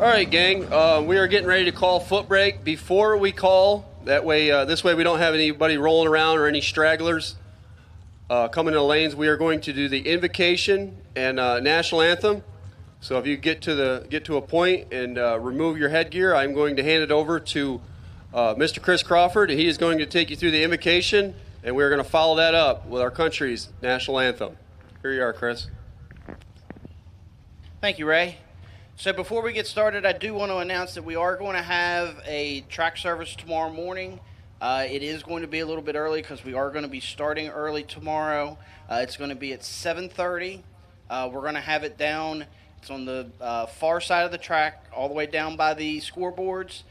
All right, gang. We are getting ready to call foot brake. Before we call, that way, this way we don't have anybody rolling around or any stragglers coming in the lanes. We are going to do the invocation and national anthem. So if you get to a point and remove your headgear, I'm going to hand it over to Mr. Chris Crawford. He is going to take you through the invocation, and we're going to follow that up with our country's national anthem. Here you are, Chris. Thank you, Ray. So before we get started, I do want to announce that we are going to have a track service tomorrow morning. It is going to be a little bit early because we are going to be starting early tomorrow. It's going to be at 7:30. We're going to have it down. It's on the far side of the track, all the way down by the scoreboards.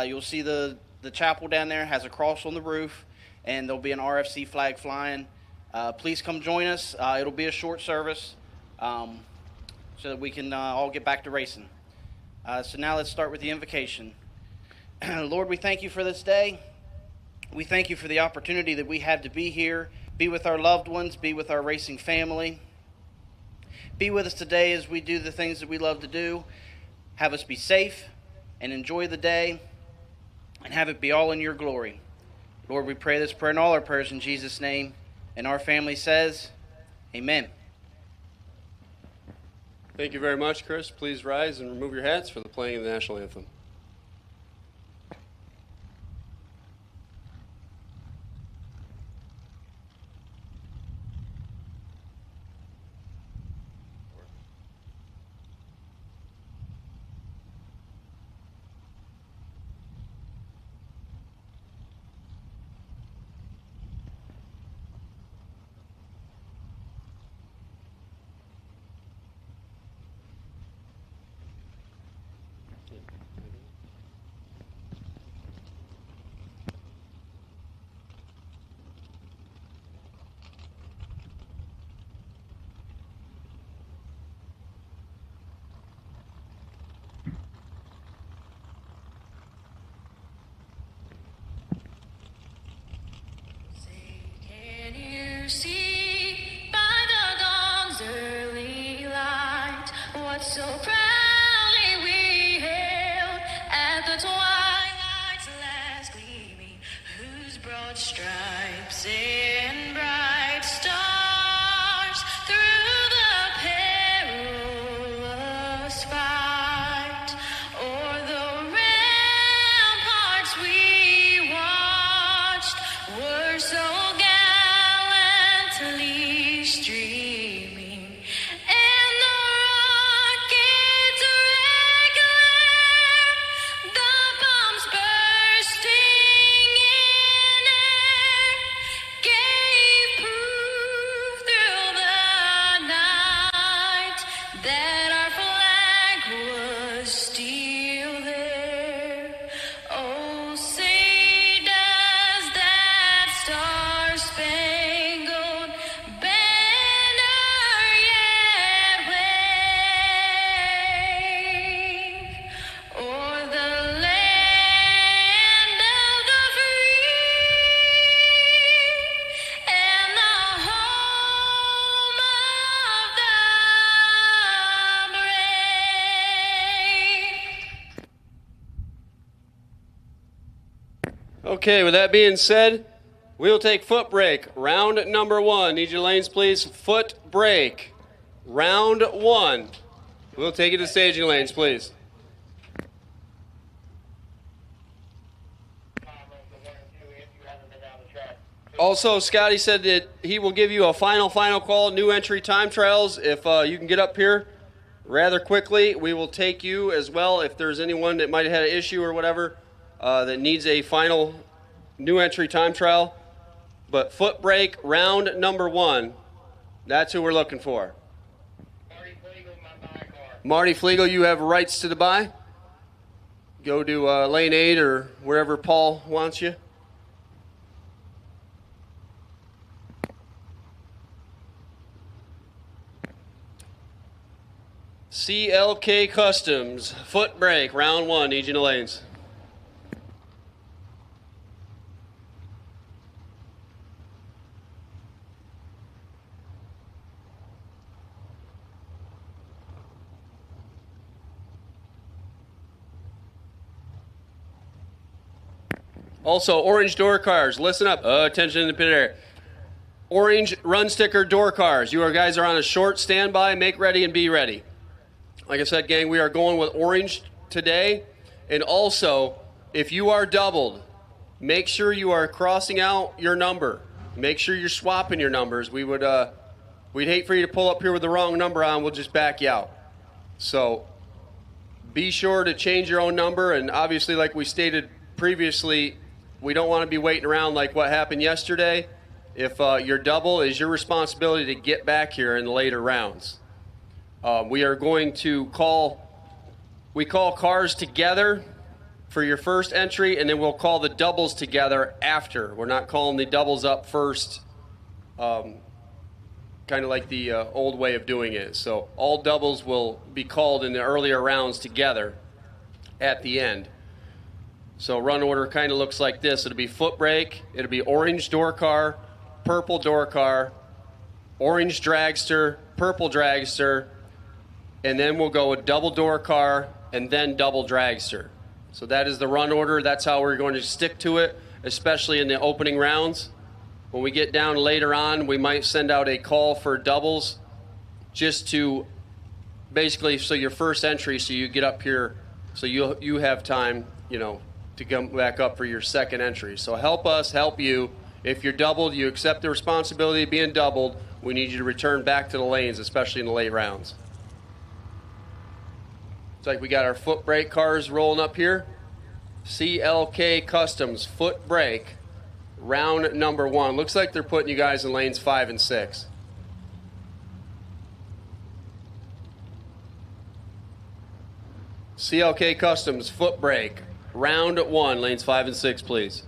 You'll see the chapel down there has a cross on the roof, and there'll be an RFC flag flying. Please come join us. It'll be a short service. So that we can all get back to racing. So now let's start with the invocation. Lord, we thank you for this day. We thank you for the opportunity that we have to be here, be with our loved ones, be with our racing family. Be with us today as we do the things that we love to do. Have us be safe and enjoy the day, and have it be all in your glory. Lord, we pray this prayer and all our prayers in Jesus' name. And our family says, amen. Thank you very much, Chris. Please rise and remove your hats for the playing of the national anthem. So proudly we hailed at the twilight's last gleaming, whose broad stripes and bright stars through the perilous fight o'er the ramparts we watched were so gallantly streaming. Okay, with that being said, we'll take foot brake. Round number one. Need your lanes, please. Foot brake. Round one. We'll take you to staging lanes, please. Also, Scotty said that he will give you a final call, new entry time trials. If you can get up here rather quickly, we will take you as well. If there's anyone that might have had an issue or whatever that needs a final new entry time trial. But foot brake, round number one. That's who we're looking for. Marty Flegel, you have rights to the buy. Go to lane 8 or wherever Paul wants you. CLK Customs, foot brake, round one, need you in the lanes. Also, orange door cars, listen up. Attention in the pit area. Orange run sticker door cars. You guys are on a short standby. Make ready and be ready. Like I said, gang, we are going with orange today. And also, if you are doubled, make sure you are crossing out your number. Make sure you're swapping your numbers. We'd hate for you to pull up here with the wrong number on. We'll just back you out. So be sure to change your own number. And obviously, like we stated previously, we don't want to be waiting around like what happened yesterday. If you're double, it's your responsibility to get back here in the later rounds. We are going to call cars together for your first entry, and then we'll call the doubles together after. We're not calling the doubles up first, kind of like the old way of doing it. So all doubles will be called in the earlier rounds together at the end. So run order kind of looks like this. It'll be foot brake, it'll be orange door car, purple door car, orange dragster, purple dragster, and then we'll go with double door car and then double dragster. So that is the run order. That's how we're going to stick to it, especially in the opening rounds. When we get down later on, we might send out a call for doubles just to basically, so your first entry, so you get up here, so you have time, to come back up for your second entry. So help us help you. If you're doubled, you accept the responsibility of being doubled. We need you to return back to the lanes, especially in the late rounds. It's like we got our foot brake cars rolling up here. CLK Customs foot brake, round number 1. Looks like they're putting you guys in lanes 5 and 6. CLK Customs foot brake, round 1, lanes 5 and 6, please.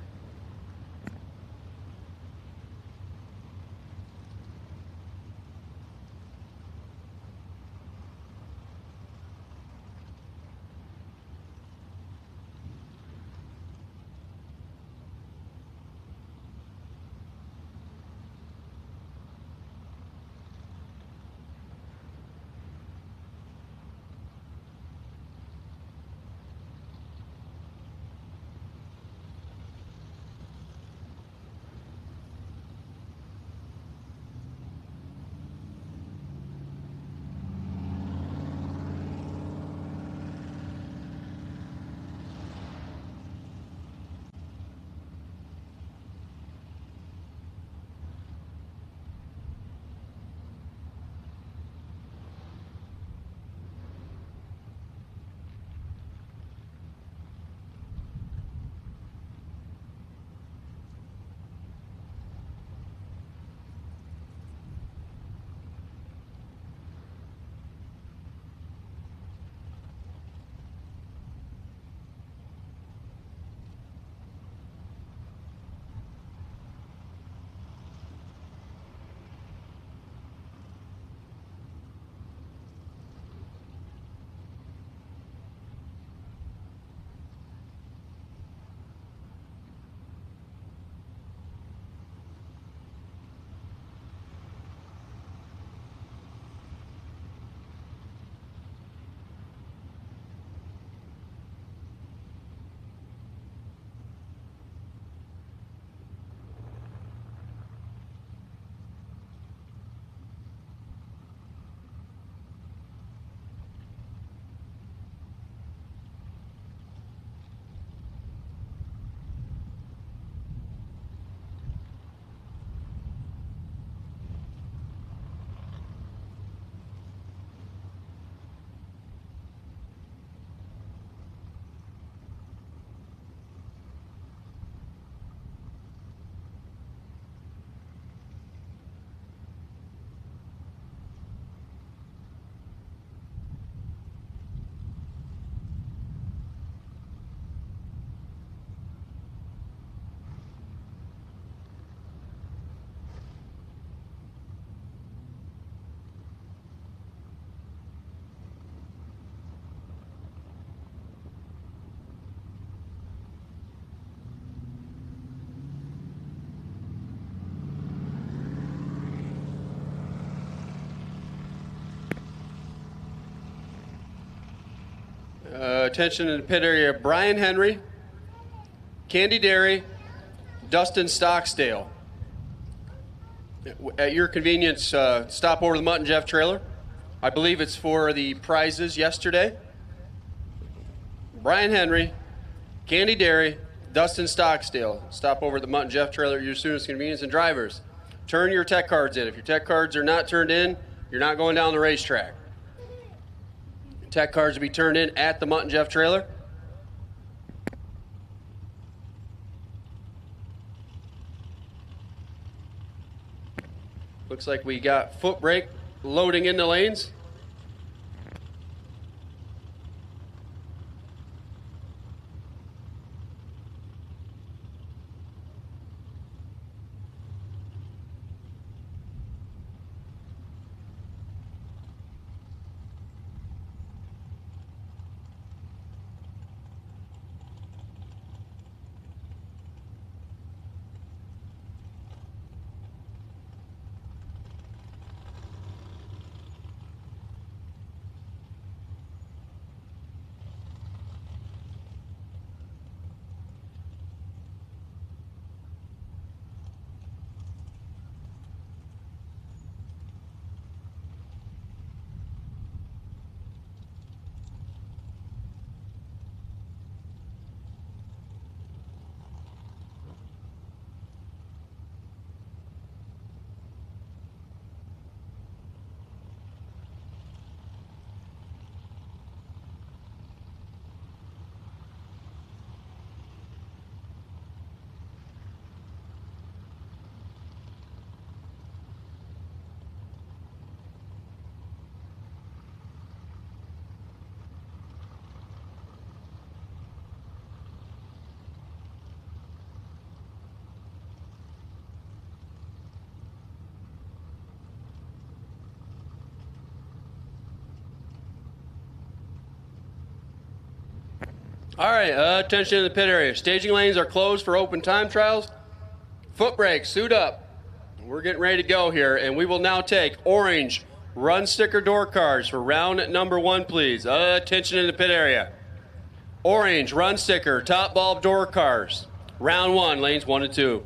Attention in the pit area, Brian Henry, Candy Dairy, Dustin Stockdale. At your convenience, stop over to the Mutt and Jeff trailer. I believe it's for the prizes yesterday. Brian Henry, Candy Dairy, Dustin Stockdale. Stop over at the Mutt and Jeff trailer at your soonest convenience. And drivers, turn your tech cards in. If your tech cards are not turned in, you're not going down the racetrack. Tech cards will be turned in at the Mutt and Jeff trailer. Looks like we got foot brake loading in the lanes. All right, attention in the pit area. Staging lanes are closed for open time trials. Foot brake, suit up. We're getting ready to go here, and we will now take orange run sticker door cars for round number 1, please. Attention in the pit area. Orange run sticker top bulb door cars. Round 1, lanes 1 and 2.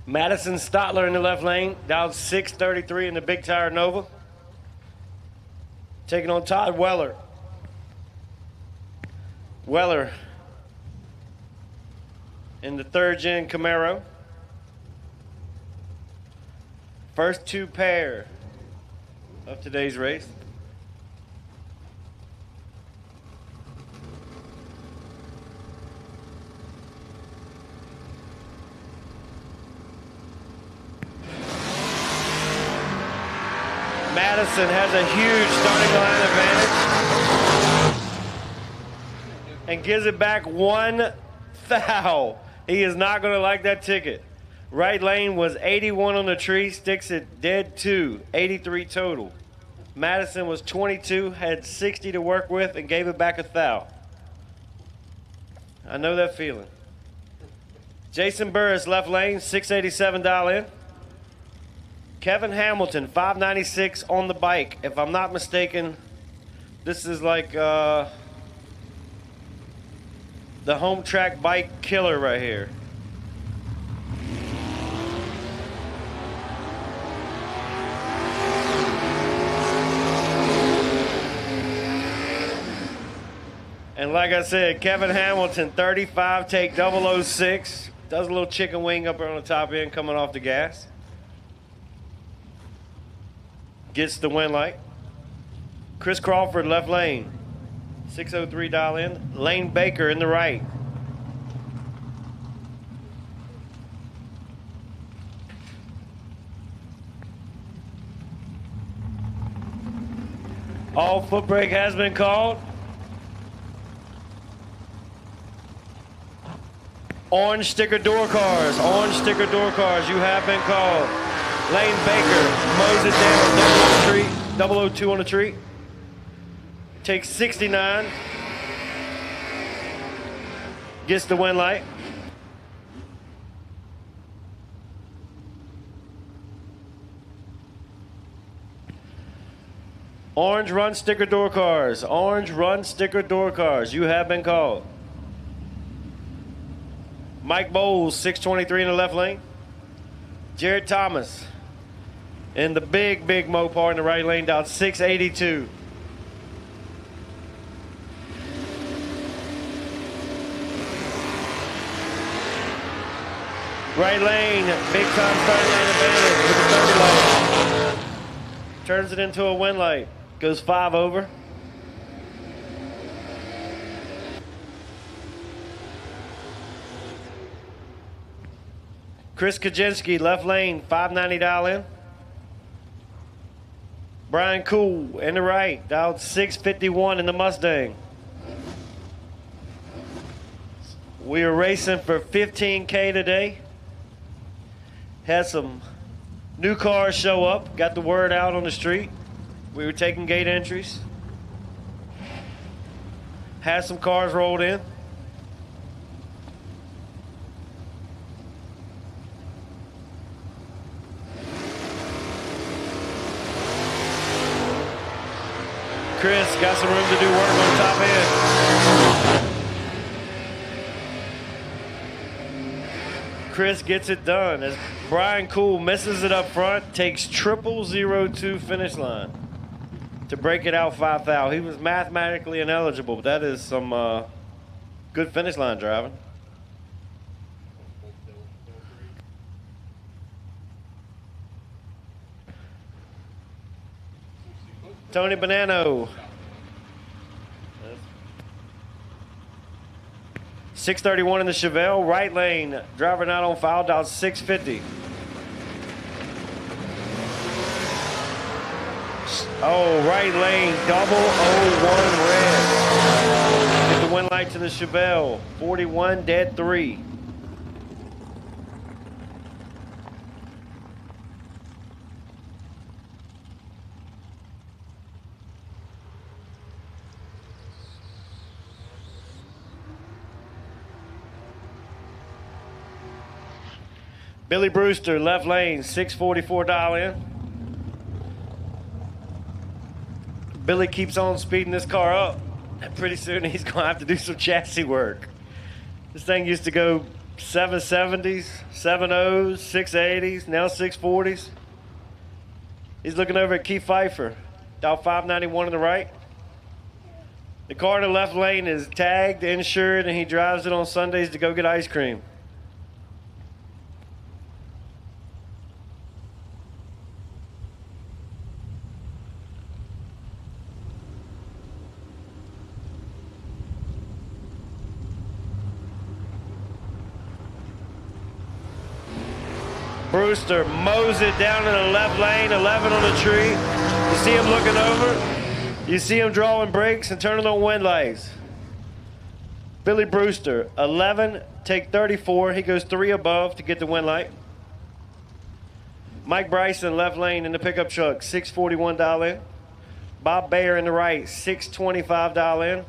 Madison Stotler in the left lane, down 633 in the big tire Nova. Taking on Todd Weller. Weller in the third gen Camaro. First 2 pair of today's race. Madison has a huge starting line advantage and gives it back 1 foul. He is not going to like that ticket. Right lane was 81 on the tree, sticks it dead 2, 83 total. Madison was 22, had 60 to work with, and gave it back a foul. I know that feeling. Jason Burris, left lane, $687 in. Kevin Hamilton, $596 on the bike. If I'm not mistaken, this is like the home track bike killer right here. And like I said, Kevin Hamilton, 35, take 006. Does a little chicken wing up on the top end coming off the gas. Gets the win light. Chris Crawford, left lane, $603 in. Lane Baker in the right. All foot brake has been called. Orange sticker door cars. Orange sticker door cars. You have been called. Lane Baker mows it down Douglas Street. 002 on the tree. Takes 69. Gets the win light. Orange run sticker door cars. Orange run sticker door cars. You have been called. Mike Bowles, 623 in the left lane. Jared Thomas in the big Mopar in the right lane, down 682. Right lane, big time starting lane advantage with the 30 light. Turns it into a win light. Goes 5 over. Chris Kaczynski, left lane, 590 dial in. Brian Cool in the right, dialed 651 in the Mustang. We are racing for 15K today. Had some new cars show up, got the word out on the street. We were taking gate entries. Had some cars rolled in. Chris got some room to do work on top end. Chris gets it done as Brian Cool misses it up front, takes 0002 finish line to break it out 5 thou. He was mathematically ineligible, but that is some good finish line driving. Tony Bonanno. 631 in the Chevelle, right lane, driver not on foul, down 650. Oh, right lane, 001 red. Get the win light to the Chevelle, 41 dead 3. Billy Brewster, left lane, 644 dial in. Billy keeps on speeding this car up, and pretty soon he's going to have to do some chassis work. This thing used to go 770s, 70s, 680s, now 640s. He's looking over at Keith Pfeiffer, dial 591 on the right. The car in the left lane is tagged, insured, and he drives it on Sundays to go get ice cream. Brewster mows it down in the left lane, 11 on the tree. You see him looking over. You see him drawing brakes and turning on wind lights. Billy Brewster, 11, take 34. He goes 3 above to get the wind light. Mike Bryson, left lane in the pickup truck, 641 dial in. Bob Bayer in the right, 625 dial in.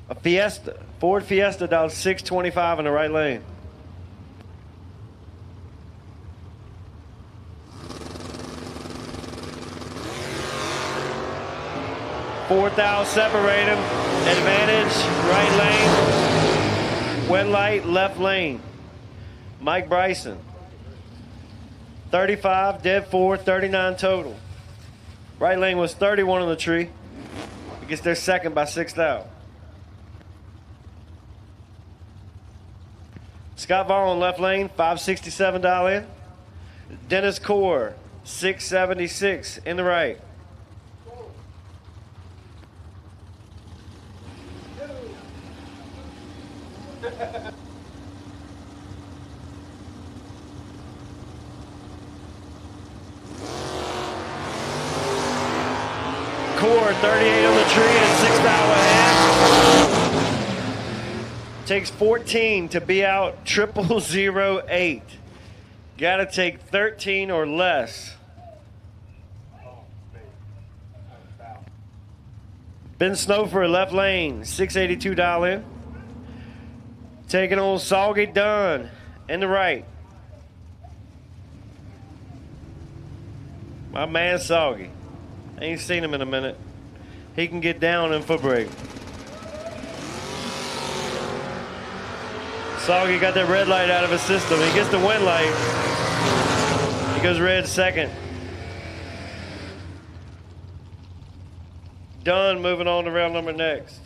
A Fiesta, Ford Fiesta dialed 625 in the right lane. 4 thou separate him. Advantage, right lane. Wind light, left lane. Mike Bryson. 35, dead 4, 39 total. Right lane was 31 on the tree. He gets their second by 6 thou. Scott Vaughn, left lane, 567 dial in. Dennis Core, 676 in the right. Core, 38 on the tree and 6 thou ahead. Takes 14 to be out 0008. Got to take 13 or less Ben Snowfer, left lane, $682 dial in. Taking on Soggy Dunn in the right. My man Soggy. Ain't seen him in a minute. He can get down in foot brake. Soggy got that red light out of his system. He gets the win light. He goes red second. Dunn moving on to round number next.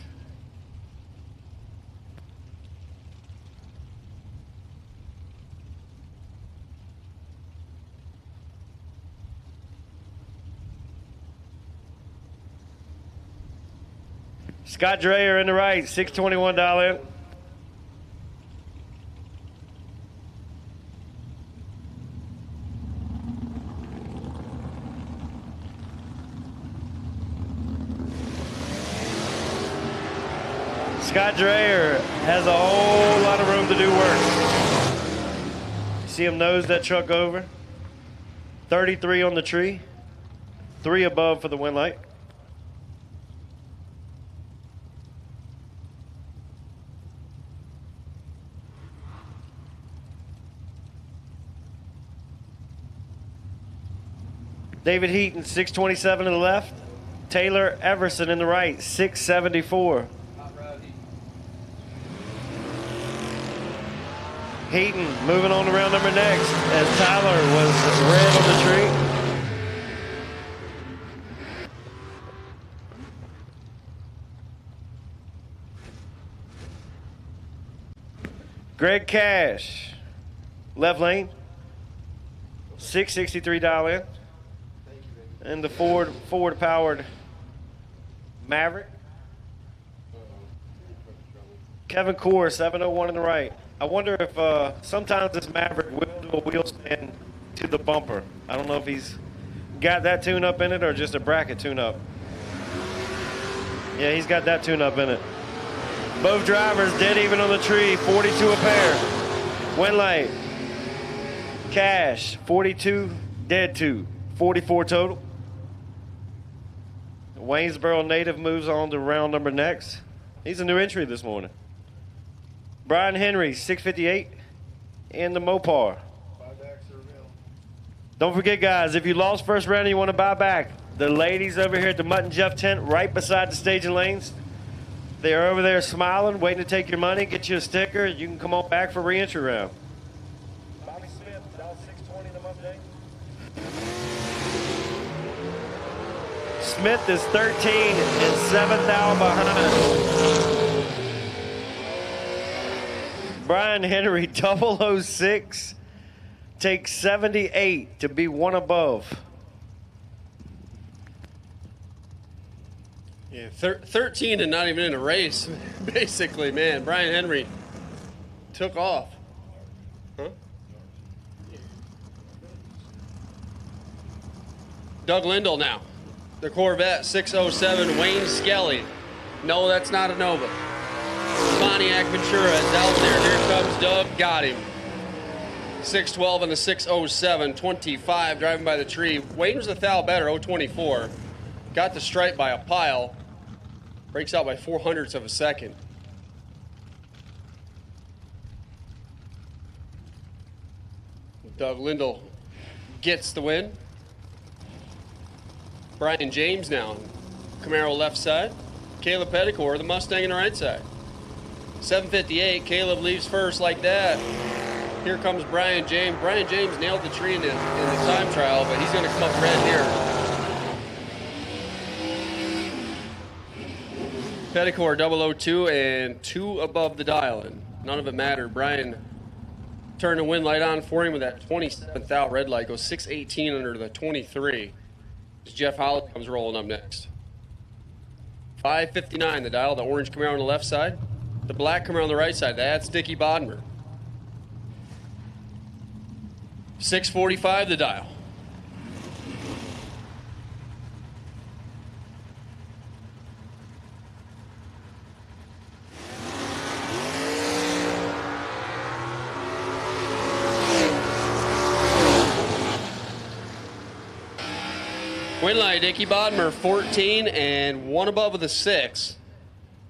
Scott Dreyer in the right, $621 dial in. Scott Dreyer has a whole lot of room to do work. See him nose that truck over. 33 on the tree. 3 above for the win light. David Heaton, 627 to the left. Taylor Everson in the right, 674. Heaton moving on to round number next as Tyler was red on the tree. Greg Cash, left lane, 663 dial in. And the Ford powered Maverick. Kevin Core, 701 in the right. I wonder if sometimes this Maverick will do a wheel spin to the bumper. I don't know if he's got that tune up in it or just a bracket tune up. Yeah, he's got that tune up in it. Both drivers dead even on the tree, 42 a pair. Win light. Cash, 42, dead 2, 44 total. Waynesboro native moves on to round number next. He's a new entry this morning. Brian Henry, 658 in the Mopar. Don't forget, guys, if you lost first round and you want to buy back, the ladies over here at the Mutt and Jeff tent right beside the staging lanes, they are over there smiling, waiting to take your money, get you a sticker. You can come on back for re-entry round. Bobby Smith, $620 in the month day. Smith is 13 and 7 thou behind. Brian Henry, 006, takes 78 to be 1 above. Yeah, 13 and not even in a race, basically, man. Brian Henry took off. Huh? Doug Lindell now. The Corvette, 607, Wayne Skelly. No, that's not a Nova. Pontiac Ventura is out there. Here comes Doug. Got him. 612 on the 607, 25 driving by the tree. Wayne was a thou better, 024. Got the stripe by a pile. Breaks out by 0.04 of a second. Doug Lindell gets the win. Brian James now, Camaro left side. Caleb Petticore, the Mustang in the right side. 758, Caleb leaves first like that. Here comes Brian James. Brian James nailed the tree in the time trial, but he's going to come up red here. Petticore 002 and 2 above the dial, and none of it mattered. Brian turned the win light on for him with that 27th out red light. Goes 618 under the 23. Jeff Holland comes rolling up next. 559 the dial, the orange Camaro on the left side. The black Camaro on the right side. That's Dickie Bodmer. 645 the dial. Win line, Dickie Bodmer, 14 and one above with a 6.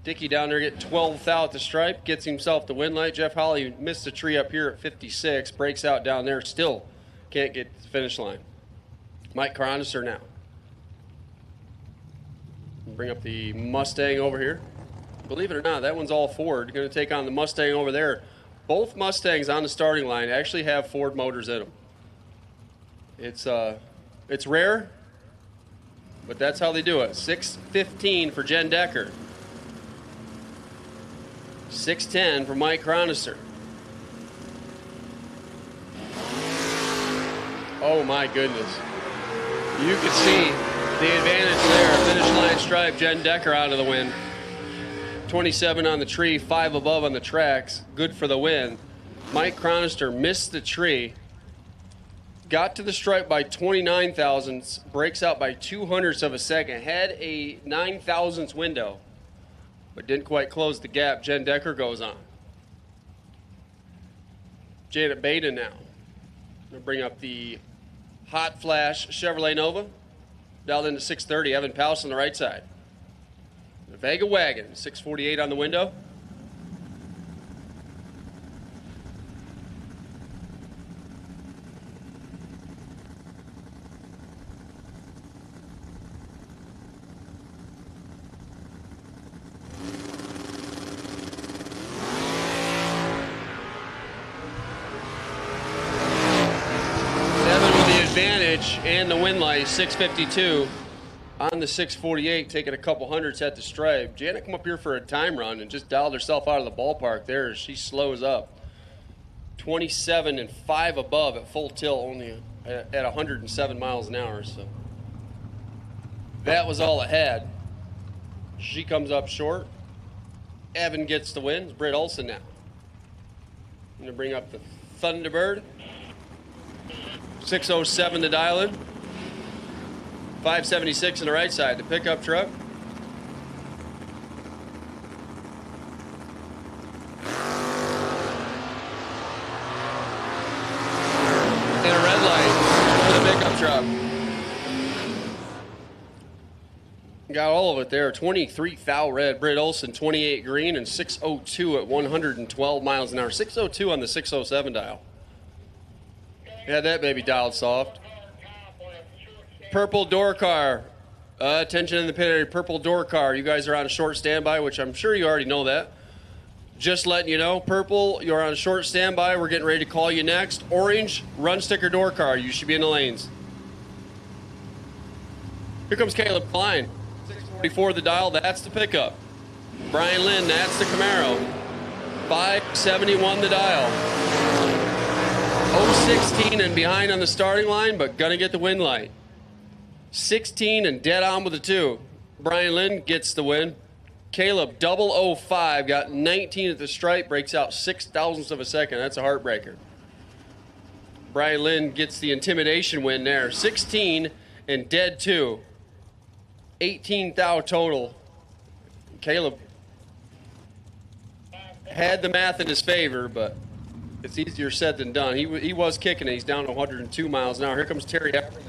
Dickie down there getting 12th out the stripe, gets himself the win light. Jeff Holly missed a tree up here at 56, breaks out down there, still can't get to the finish line. Mike Cronister now. Bring up the Mustang over here. Believe it or not, that one's all Ford. Going to take on the Mustang over there. Both Mustangs on the starting line actually have Ford motors in them. It's rare, but that's how they do it. 6:15 for Jen Decker. 6:10 for Mike Cronister. Oh my goodness. You can see the advantage there. Finish line stripe, Jen Decker out of the win. 27 on the tree, 5 above on the tracks. Good for the win. Mike Cronister missed the tree. Got to the stripe by 29 thousandths. Breaks out by 200ths of a second. Had a 9 thousandths window, but didn't quite close the gap. Jen Decker goes on. Janet Baden now. Going to bring up the Hot Flash Chevrolet Nova. Dialed into 630. Evan Powell on the right side. The Vega Wagon, 648 on the window. Advantage and the win light, 652 on the 648, taking a couple hundredths at the stripe. Janet come up here for a time run and just dialed herself out of the ballpark there as she slows up. 27 and 5 above at full tilt, only at 107 miles an hour. So that was all it had. She comes up short. Evan gets the win. It's Britt Olson now. I'm going to bring up the Thunderbird. 607 to dial in. 576 on the right side, the pickup truck. And a red light for the pickup truck. Got all of it there. 23 thou red, Britt Olson, 28 green, and 602 at 112 miles an hour. 602 on the 607 dial. Had that baby dialed soft. Purple door car. Attention in the pit area. Purple door car. You guys are on a short standby, which I'm sure you already know that. Just letting you know. Purple, you're on a short standby. We're getting ready to call you next. Orange, run sticker door car. You should be in the lanes. Here comes Caleb Klein. 644 the dial. That's the pickup. Brian Lynn, that's the Camaro. 571 the dial. 016 and behind on the starting line, but gonna get the win light. 16 and dead on with the 2. Brian Lynn gets the win. Caleb 005 got 19 at the stripe, breaks out 6 thousandths of a second. That's a heartbreaker. Brian Lynn gets the intimidation win there. 16 and dead 2. 18 thou total. Caleb had the math in his favor, but it's easier said than done. He was kicking it. He's down to 102 miles an hour. Here comes Terry Everly now.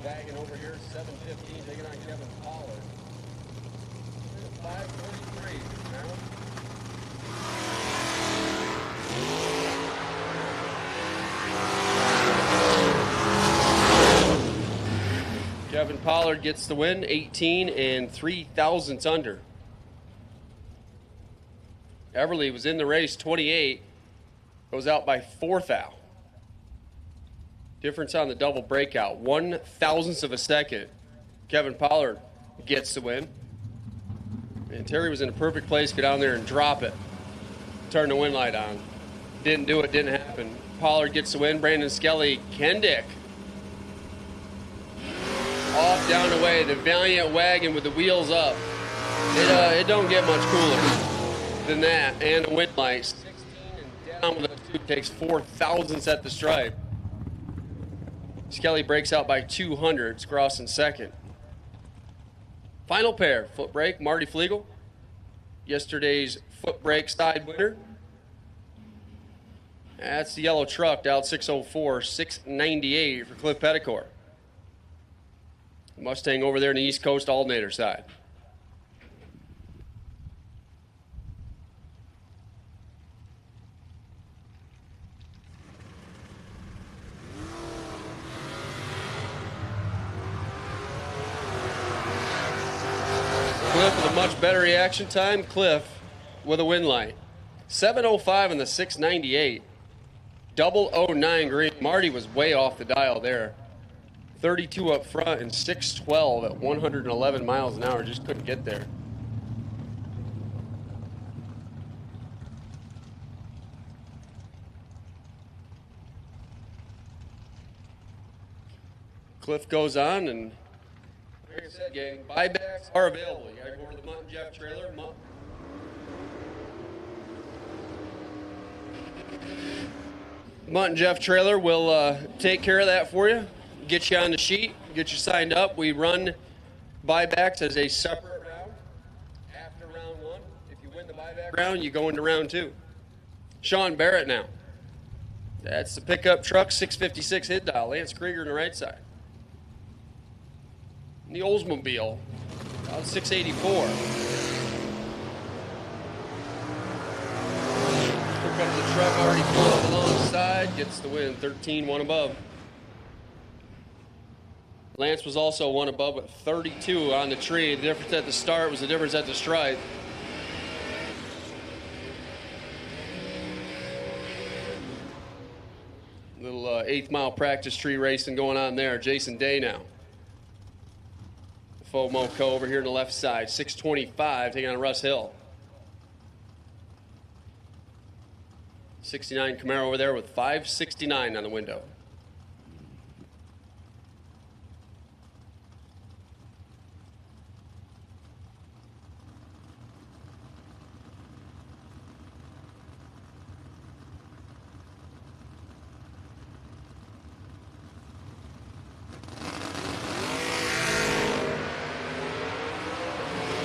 Wagon over here, 715, taking on Kevin Pollard. 543 now. Kevin Pollard gets the win, 18 and 3 thousandths under. Everly was in the race, 28, goes out by 4 thou. Difference on the double breakout, 1 thousandth of a second. Kevin Pollard gets the win. And Terry was in a perfect place to get down there and drop it. Turn the win light on. Didn't do it, didn't happen. Pollard gets the win. Brandon Skelly, Kendick. Off, down the way, the Valiant wagon with the wheels up. It don't get much cooler than that, and a win light. 16 and down with a 2 takes 4 thousandths at the stripe. Skelly breaks out by 200. Gross in second. Final pair, foot brake, Marty Flegel. Yesterday's foot brake side winner. That's the yellow truck, dialed 604, 698 for Cliff Petticore. Mustang over there in the East Coast alternator side. Cliff with a much better reaction time. Cliff with a win light. 7:05 in the 698. 009 green. Marty was way off the dial there. 32 up front and 612 at 111 miles an hour. Just couldn't get there. Cliff goes on, and like I said, gang, buybacks are available. You gotta go over to the Mutt and Jeff trailer. Mutt and Jeff trailer will take care of that for you. Get you on the sheet, get you signed up. We run buybacks as a separate round after round one. If you win the buyback round, you go into round two. Sean Barrett now. That's the pickup truck, 656 hit dial. Lance Krieger on the right side. And the Oldsmobile, about 684. Here comes the truck already pulled up alongside, gets the win, 13, one above. Lance was also one above with 32 on the tree. The difference at the start was the difference at the stripe. Little 8th mile practice tree racing going on there. Jason Day now. FOMO Co over here on the left side. 625 taking on Russ Hill. 69 Camaro over there with 569 on the window.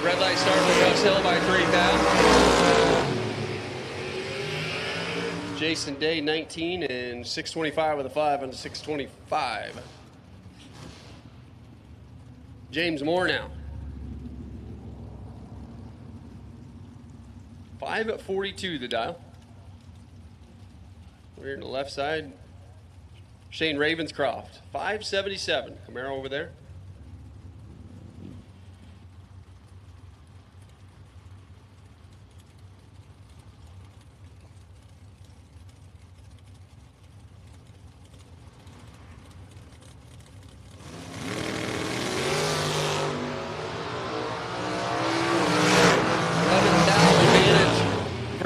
Red light start for Russ Hill by 3,000. Jason Day, 19 and 625 with a 5 on the 625. James Moore now. 5 at 42 the dial. We're on the left side. Shane Ravenscroft, 577. Camaro over there.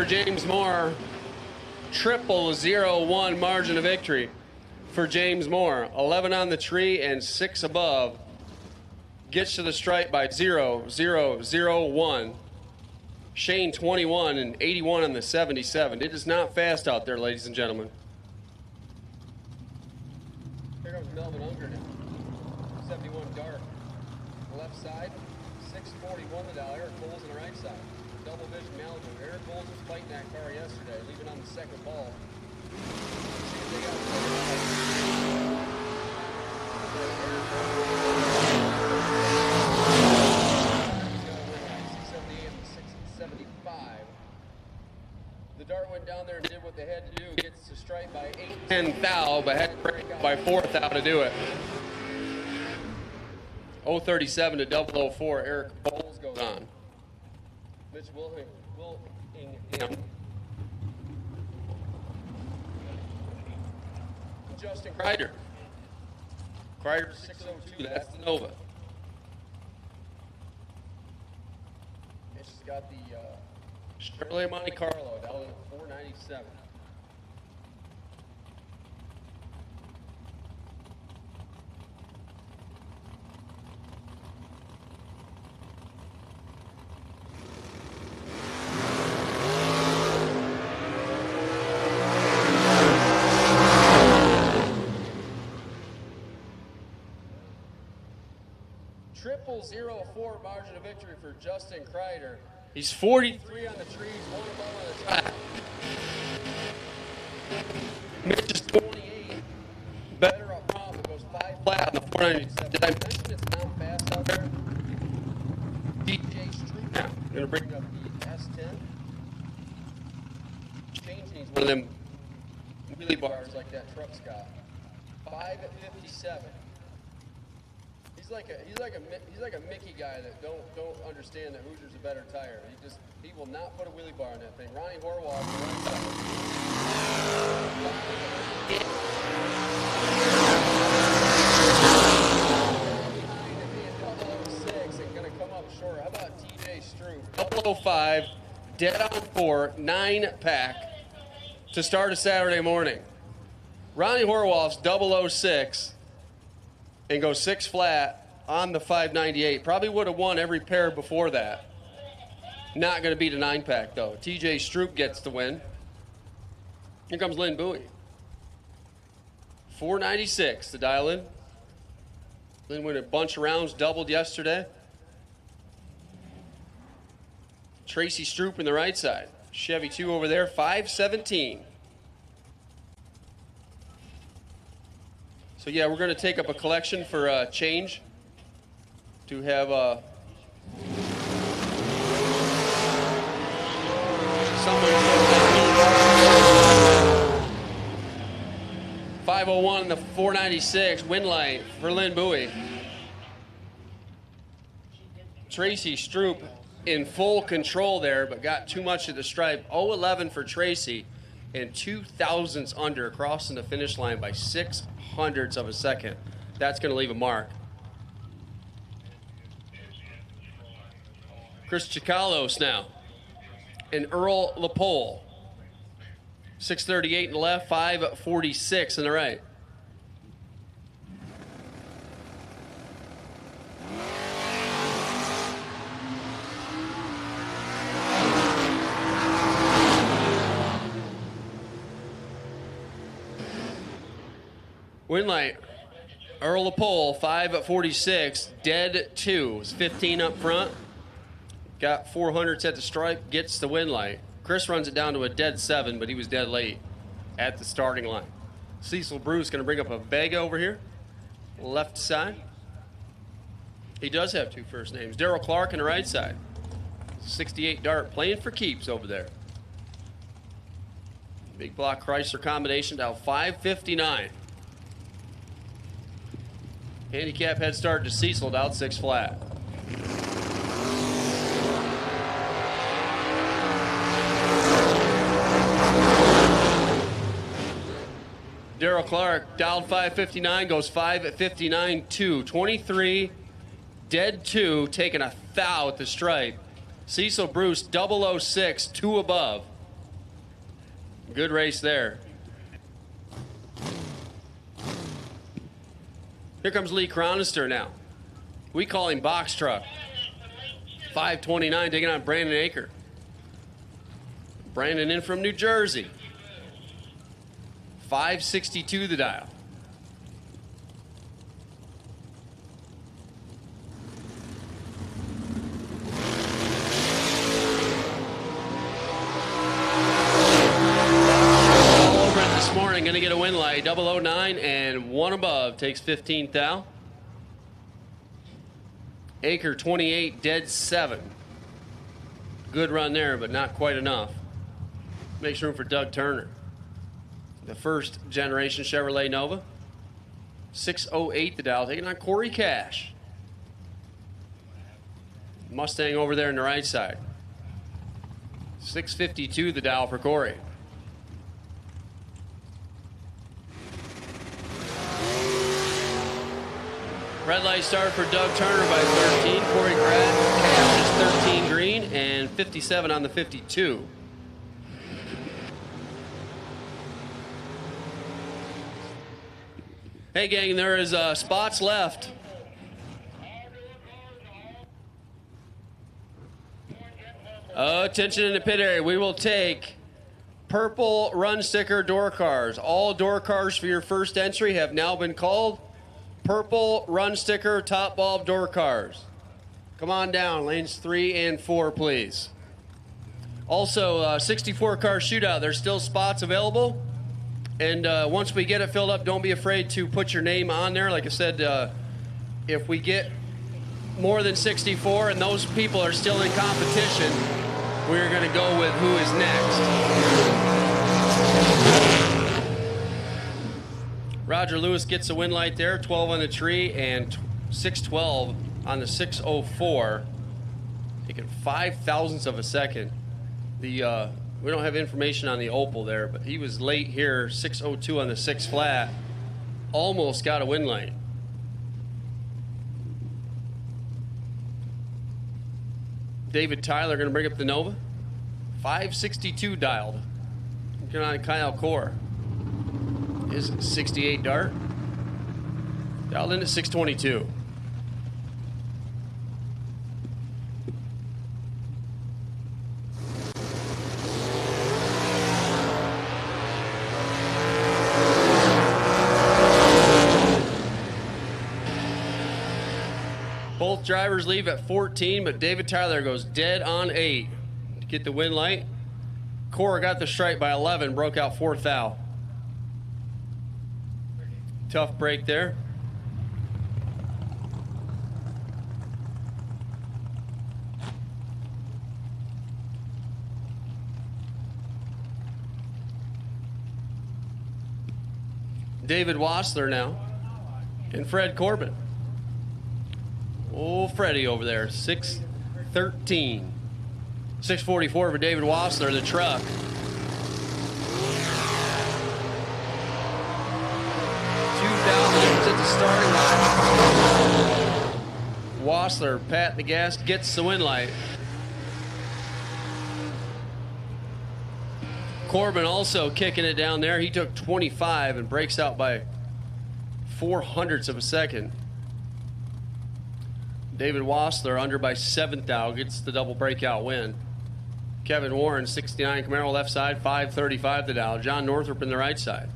James Moore, 001 margin of victory for James Moore. 11 on the tree and 6 above. Gets to the stripe by 0-0-0-1. Shane 21 and 81 on the 77. It is not fast out there, ladies and gentlemen. Here comes Melvin Unger now. 71 dark. Left side, 641 the dollar. Eric Bowles on the right side. Double vision Malibu. Eric Bowles was fighting that car yesterday, leaving on the second ball. See if they got the dart went down there and did what they had to do. Gets to strike by 8-10 thou, but had to break up by 4 thou to do it. 037 to 004. Eric Bowles goes on. Mitch Willingham. Justin Kreider. Kreider 602. That's the Nova. It's just got the Chevrolet Monte Carlo down at 497. Triple 04 margin of victory for Justin Kreider. He's 43 on the trees, 1 above on the track. Mitch is 28. Better up front, but goes 5 flat on the 497. Did I mention it's not fast? DJ Street now. I'm going to bring up the S10. Change needs one of them wheelie bars like that truck's got. 5 at 57. He's like a Mickey guy that don't understand that Hoosier's a better tire. He will not put a wheelie bar on that thing. Ronnie Horwald. And gonna come up short. How about TJ Stroop? 005, dead on 4, 9-pack to start a Saturday morning. Ronnie Horwolf's 006 and goes 6 flat on the 598. Probably would have won every pair before that. Not going to beat a 9-pack, though. TJ Stroop gets the win. Here comes Lynn Bowie. 496 to dial in. Lynn went a bunch of rounds, doubled yesterday. Tracy Stroop in the right side. Chevy 2 over there, 517. So, yeah, we're going to take up a collection for change to have someone 501 in the 496 win light for Lynn Bowie. Tracy Stroop in full control there, but got too much of the stripe. 011 for Tracy and 2 thousandths under, crossing the finish line by 600ths of a second. That's going to leave a mark. Chris Chikalos now. And Earl LaPole. 638 in the left, 546 in the right. Win light. Earl LaPole, 546, dead 2. It's 15 up front. Got 400s at the stripe, gets the win light. Chris runs it down to a dead 7, but he was dead late at the starting line. Cecil Bruce going to bring up a Vega over here, left side. He does have 2 first names. Daryl Clark on the right side. 68 Dart playing for keeps over there. Big block Chrysler combination down 559. Handicap head start to Cecil out 6 flat. Daryl Clark dialed 559, goes 5 at 59, 2. 23, dead 2, taking a thou at the stripe. Cecil Bruce, 006, 2 above. Good race there. Here comes Lee Cronister now. We call him Box Truck. 529, taking on Brandon Aker. Brandon in from New Jersey. 562 the dial. All over it this morning, going to get a win light. 009 and 1 above takes 15 thou. Aker 28, dead 7. Good run there, but not quite enough. Makes room for Doug Turner. The first generation Chevrolet Nova. 608 the dial, taking on Corey Cash. Mustang over there on the right side. 652 the dial for Corey. Red light start for Doug Turner by 13. Corey Cash is 13 green and 57 on the 52. Hey, gang, there is spots left. Attention in the pit area. We will take purple run sticker door cars. All door cars for your first entry have now been called. Purple run sticker top bulb door cars. Come on down, lanes 3 and 4, please. Also, 64 car shootout. There's still spots available. And once we get it filled up, don't be afraid to put your name on there. Like I said, if we get more than 64, and those people are still in competition, we're going to go with who is next. Roger Lewis gets a win light there, 12 on the tree and 612 on the 604. Taking 5 thousandths of a second. We don't have information on the Opal there, but he was late here, 602 on the 6 flat. Almost got a win light. David Tyler going to bring up the Nova. 562 dialed. Looking on Kyle Core. His 68 dart. Dialed in at 622. Both drivers leave at 14, but David Tyler goes dead on 8 to get the win light. Cora got the strike by 11, broke out 4th thou. Tough break there. David Wassler now and Fred Corbin. Oh, Freddie over there, 613. 644 for David Wassler, the truck. At the starting line. Wassler, pat the gas, gets the win light. Corbin also kicking it down there. He took 25 and breaks out by 0.04 of a second. David Wassler under by 7 thou, gets the double breakout win. Kevin Warren, 69 Camaro left side, 535 the dial. John Northrup in the right side.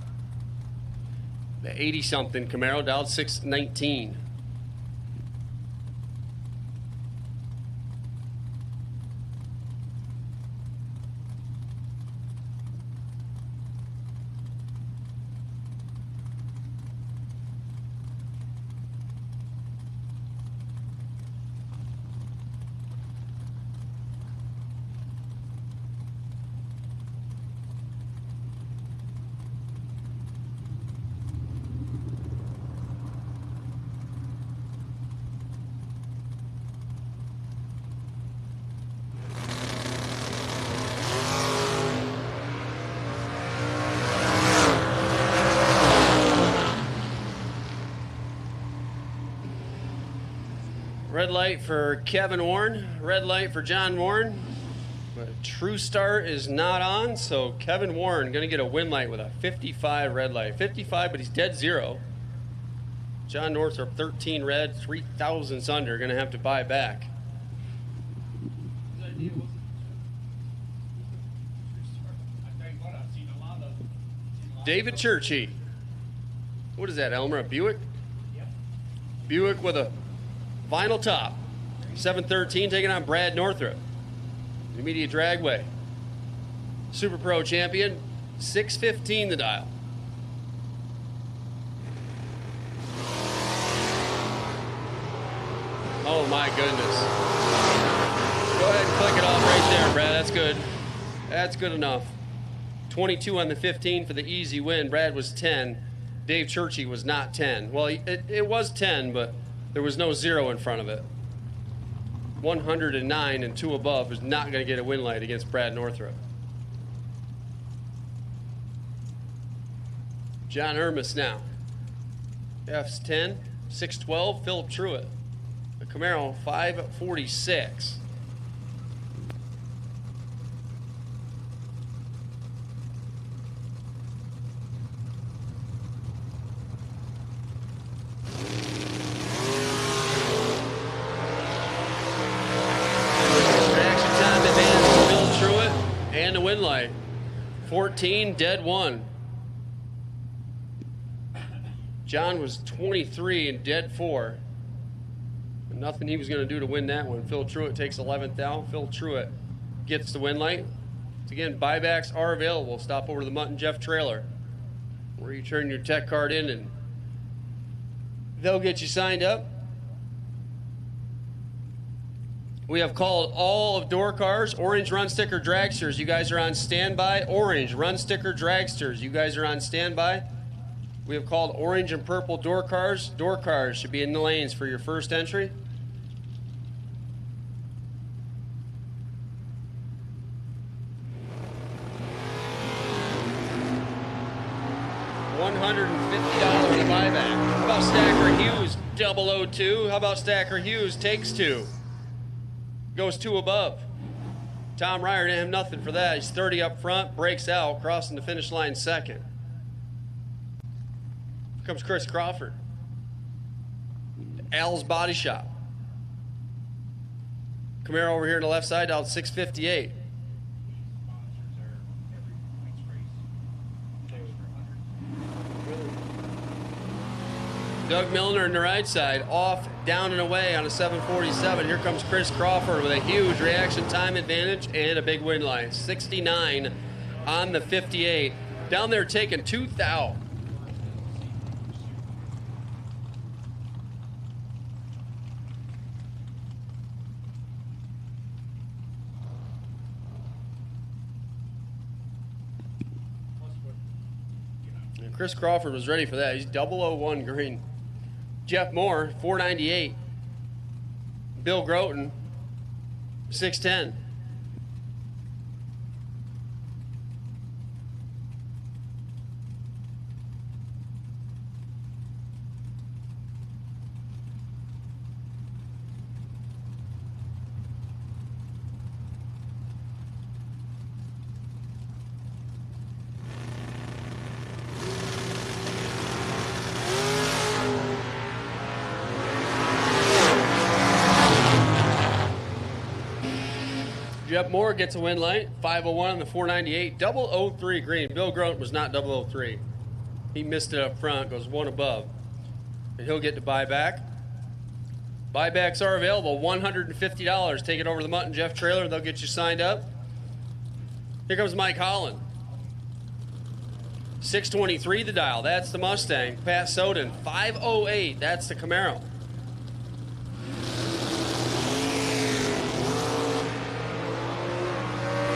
The 80-something Camaro dialed 619. Red light for Kevin Warren, red light for John Warren. But True Start is not on, so Kevin Warren going to get a win light with a 55 red light. 55, but he's dead zero. John Northrup, 13 red, 3 thousandths under, going to have to buy back. David Churchy. What is that, Elmer? A Buick? Yep. Buick with a vinyl top. 713 taking on Brad Northrup. Immediate dragway. Super Pro champion. 615 the dial. Oh my goodness. Go ahead and click it off right there, Brad. That's good. That's good enough. 22 on the 15 for the easy win. Brad was 10. Dave Churchy was not 10. Well, it was 10, but there was no 0 in front of it. 109 and 2 above is not going to get a win light against Brad Northrup. John Ermis now. F's 10, 612, Philip Truitt. The Camaro, 546. And a win light. 14, dead 1. John was 23 and dead 4. And nothing he was going to do to win that one. Phil Truitt takes 11th out. Phil Truitt gets the win light. So again, buybacks are available. Stop over to the Mutt and Jeff trailer where you turn your tech card in and they'll get you signed up. We have called all of door cars. Orange run sticker dragsters, you guys are on standby. Orange run sticker dragsters, you guys are on standby. We have called orange and purple door cars. Door cars should be in the lanes for your first entry. $150 to buyback. How about Stacker Hughes 002? How about Stacker Hughes takes 2? Goes 2 above. Tom Ryer didn't have nothing for that. He's 30 up front, breaks out, crossing the finish line second. Here comes Chris Crawford. Al's Body Shop. Camaro over here on the left side, down 658. Doug Milner on the right side, off, down and away on a 747. Here comes Chris Crawford with a huge reaction time advantage and a big win line. 69 on the 58. Down there taking 2 thou. And Chris Crawford was ready for that. He's 001 green. Jeff Moore, 498. Bill Groton, 610. Jeff Moore gets a win light, 501 on the 498, 003 green. Bill Grote was not 003. He missed it up front, goes 1 above. And he'll get to buyback. Buybacks are available, $150. Take it over to the Mutt and Jeff trailer, they'll get you signed up. Here comes Mike Holland. 623 the dial, that's the Mustang. Pat Soden, 508, that's the Camaro.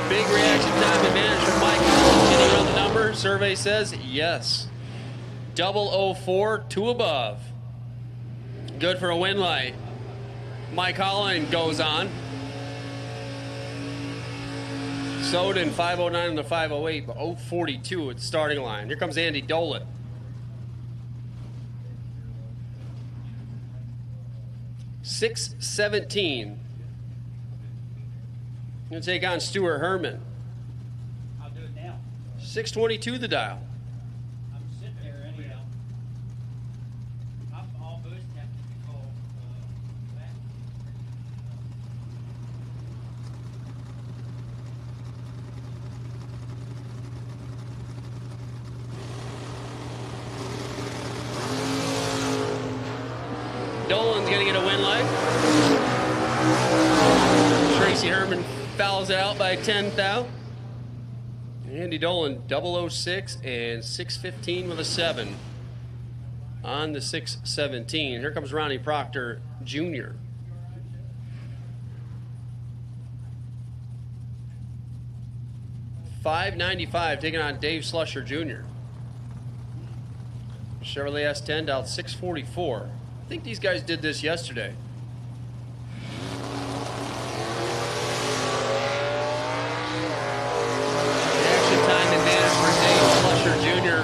Big reaction time advantage from Mike Holland. Can he run the number? Survey says yes. 004, 2 above. Good for a win light. Mike Holland goes on. Soden 509 on the 508, but 042 at the starting line. Here comes Andy Dolan. $617. Going to take on Stuart Herman. I'll do it now. 622 the dial. I'm sitting there anyhow. I'm almost have to call back. Dolan's going to get a win light. Tracy Herman fouls it out by 10 thou. Andy Dolan 006 and 615 with a 7 on the 617. Here comes Ronnie Proctor Jr. $595 taking on Dave Slusher Jr. Chevrolet S10 down 644. I think these guys did this yesterday. Jr.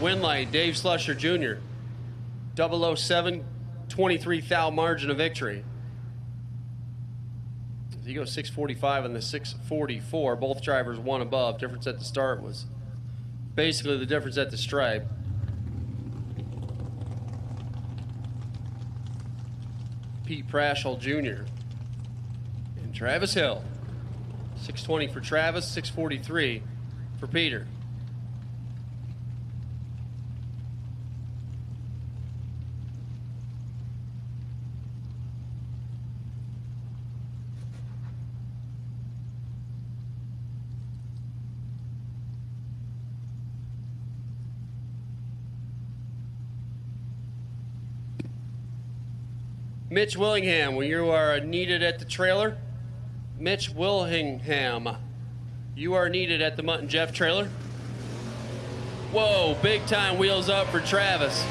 Win light, Dave Slusher Jr. 007, 23 thou margin of victory. He goes 645 on the 644. Both drivers 1 above. Difference at the start was basically the difference at the stripe. Pete Prashel Jr. and Travis Hill. 620 for Travis, 643 for Peter. Mitch Willingham, when you are needed at the trailer, Mitch Willingham, you are needed at the Mutt and Jeff trailer. Whoa, big time wheels up for Travis.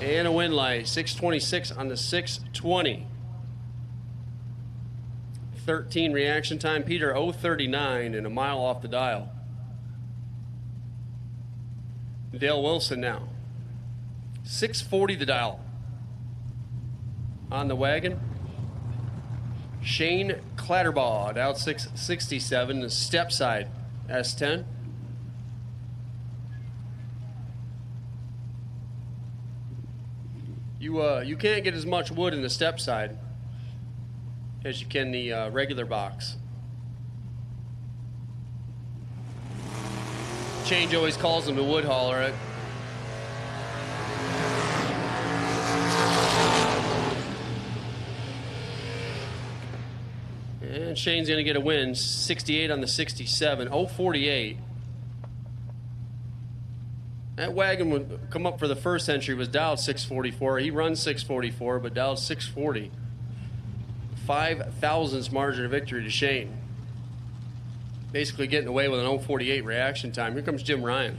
And a win light, 626 on the 620. 13 reaction time. Peter 039 and a mile off the dial. Dale Wilson now. 640 the dial. On the wagon. Shane Clatterbaugh out 667, the step side S10. You can't get as much wood in the step side as you can the regular box. Change always calls him the wood hauler. Right? And Shane's going to get a win, 68 on the 67, 048. That wagon would come up for the first entry was dialed 644. He runs 644, but dialed 640. 5 thousandths margin of victory to Shane. Basically getting away with an 048 reaction time. Here comes Jim Ryan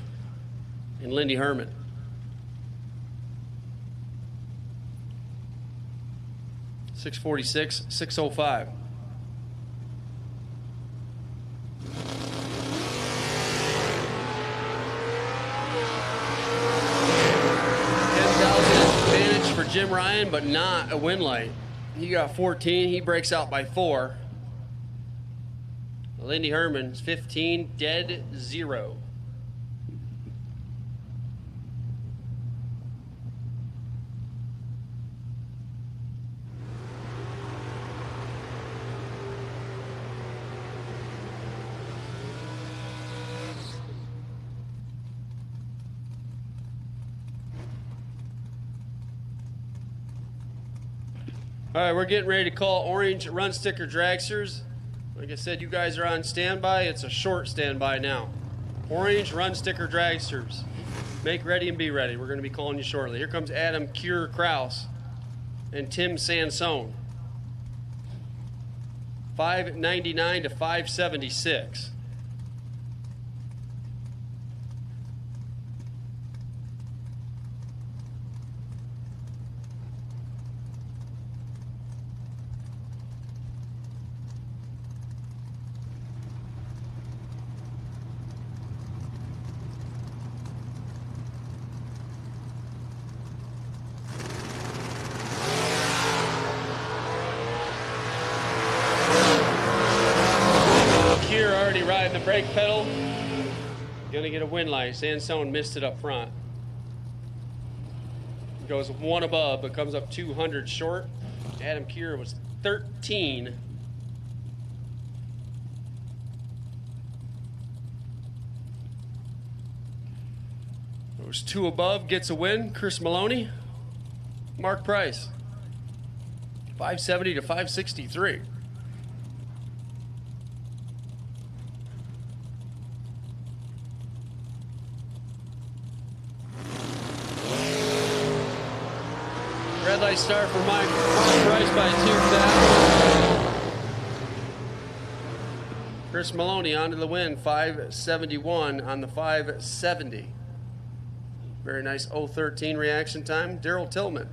and Lindy Herman. .646, 605. For Jim Ryan, but not a win light. He got 14. He breaks out by 4. Lindy Herman's 15, dead 0. All right, we're getting ready to call orange run sticker dragsters. Like I said, you guys are on standby. It's a short standby now. Orange run sticker dragsters. Make ready and be ready. We're going to be calling you shortly. Here comes Adam Cure Kraus and Tim Sansone. 599 to 576. The brake pedal, gonna get a win light. Sansone missed it up front. Goes 1 above, but comes up 200 short. Adam Cure was 13. Goes 2 above, gets a win. Chris Maloney, Mark Price, 570 to 563. Red light start for Mike Price by 2,000. Chris Maloney onto the win, 571 on the 570. Very nice 013 reaction time. Daryl Tillman,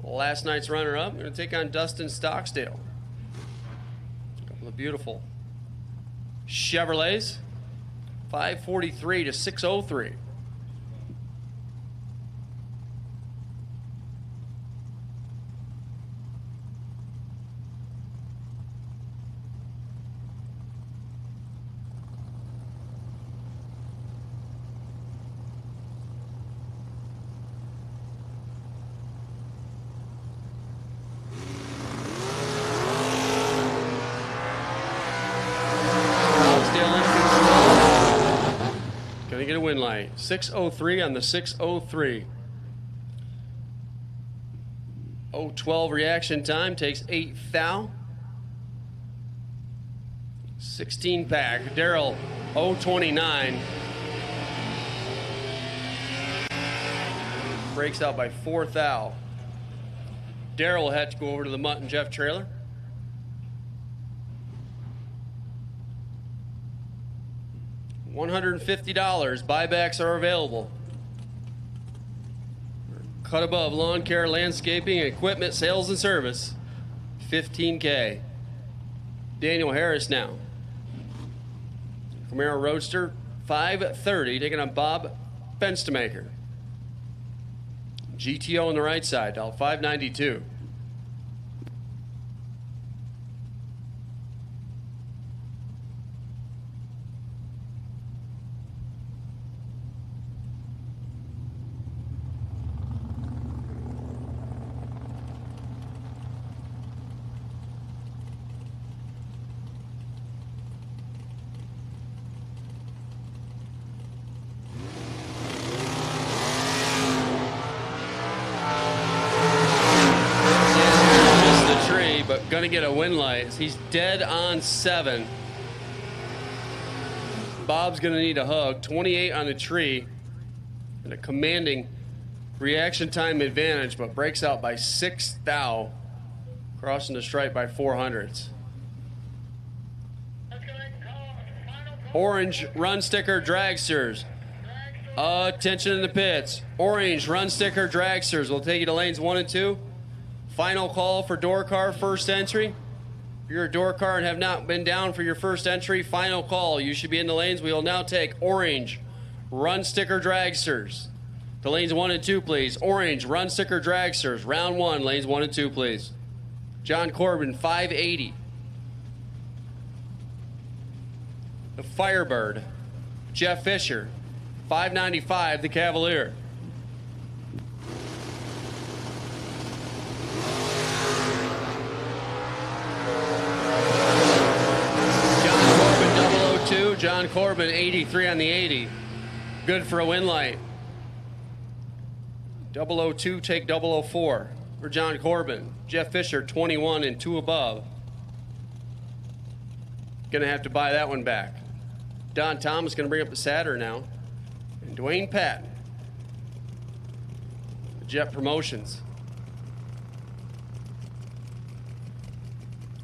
last night's runner-up, going to take on Dustin Stocksdale. A couple of beautiful Chevrolets, 543 to 603. Get a win light. 603 on the 603. 012 reaction time takes 8 thou. 16 pack. Daryl 029. Breaks out by 4 thou. Daryl will have to go over to the Mutt and Jeff trailer. $150. Buybacks are available. Cut above lawn care, landscaping, equipment, sales, and service. $15K. Daniel Harris now. Camaro Roadster, $530. Taking on Bob Fenstermaker. GTO on the right side, $592. But gonna get a win light. He's dead on 7. Bob's gonna need a hug. 28 on the tree. And a commanding reaction time advantage, but breaks out by 6 thou. Crossing the stripe by 400s. Orange run sticker dragsters. Attention in the pits. Orange run sticker dragsters. We'll take you to lanes 1 and 2. Final call for door car first entry. If you're a door car and have not been down for your first entry, final call. You should be in the lanes. We will now take orange run sticker dragsters. To lanes 1 and 2, please. Orange run sticker dragsters. Round 1, lanes 1 and 2, please. John Corbin, $580. The Firebird. Jeff Fisher, $595. The Cavalier. John Corbin, 83 on the 80. Good for a win light. 002, take 004 for John Corbin. Jeff Fisher, 21 and 2 above. Gonna have to buy that one back. Don Thomas gonna bring up the Saturn now. And Dwayne Patton. Jet Promotions.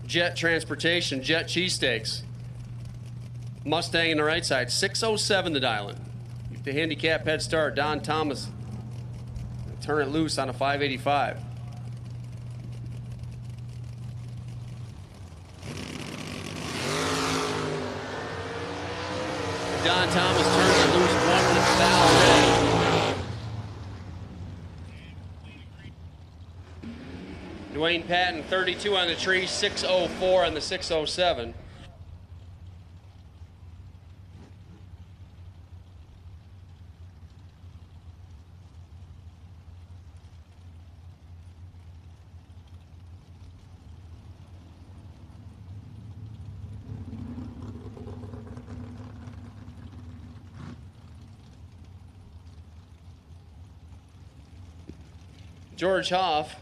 Jet Transportation, Jet Cheesesteaks. Mustang in the right side, 607 the dial-in. Keep the handicap head start. Don Thomas. Turn it loose on a 585. Don Thomas turns it loose 1,000. Dwayne Patton, 32 on the tree, 604 on the 607. George Hoff.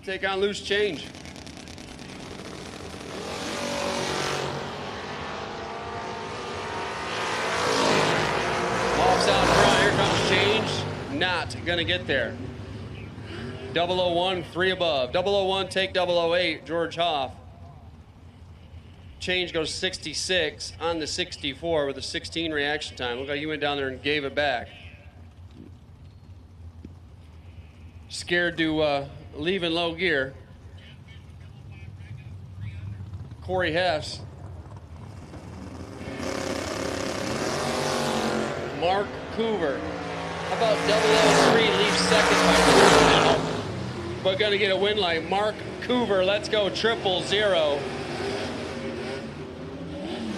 Take on loose change. Hoff's out front. Here comes change. Not gonna get there. 001, 3 above. 001, take 008. George Hoff. Change goes 66 on the 64 with a 16 reaction time. Look like he went down there and gave it back. Scared to leave in low gear. Corey Hess. Mark Coover. How about 003 leaves second by 4 now? But gonna get a win light. Mark Coover, let's go 000.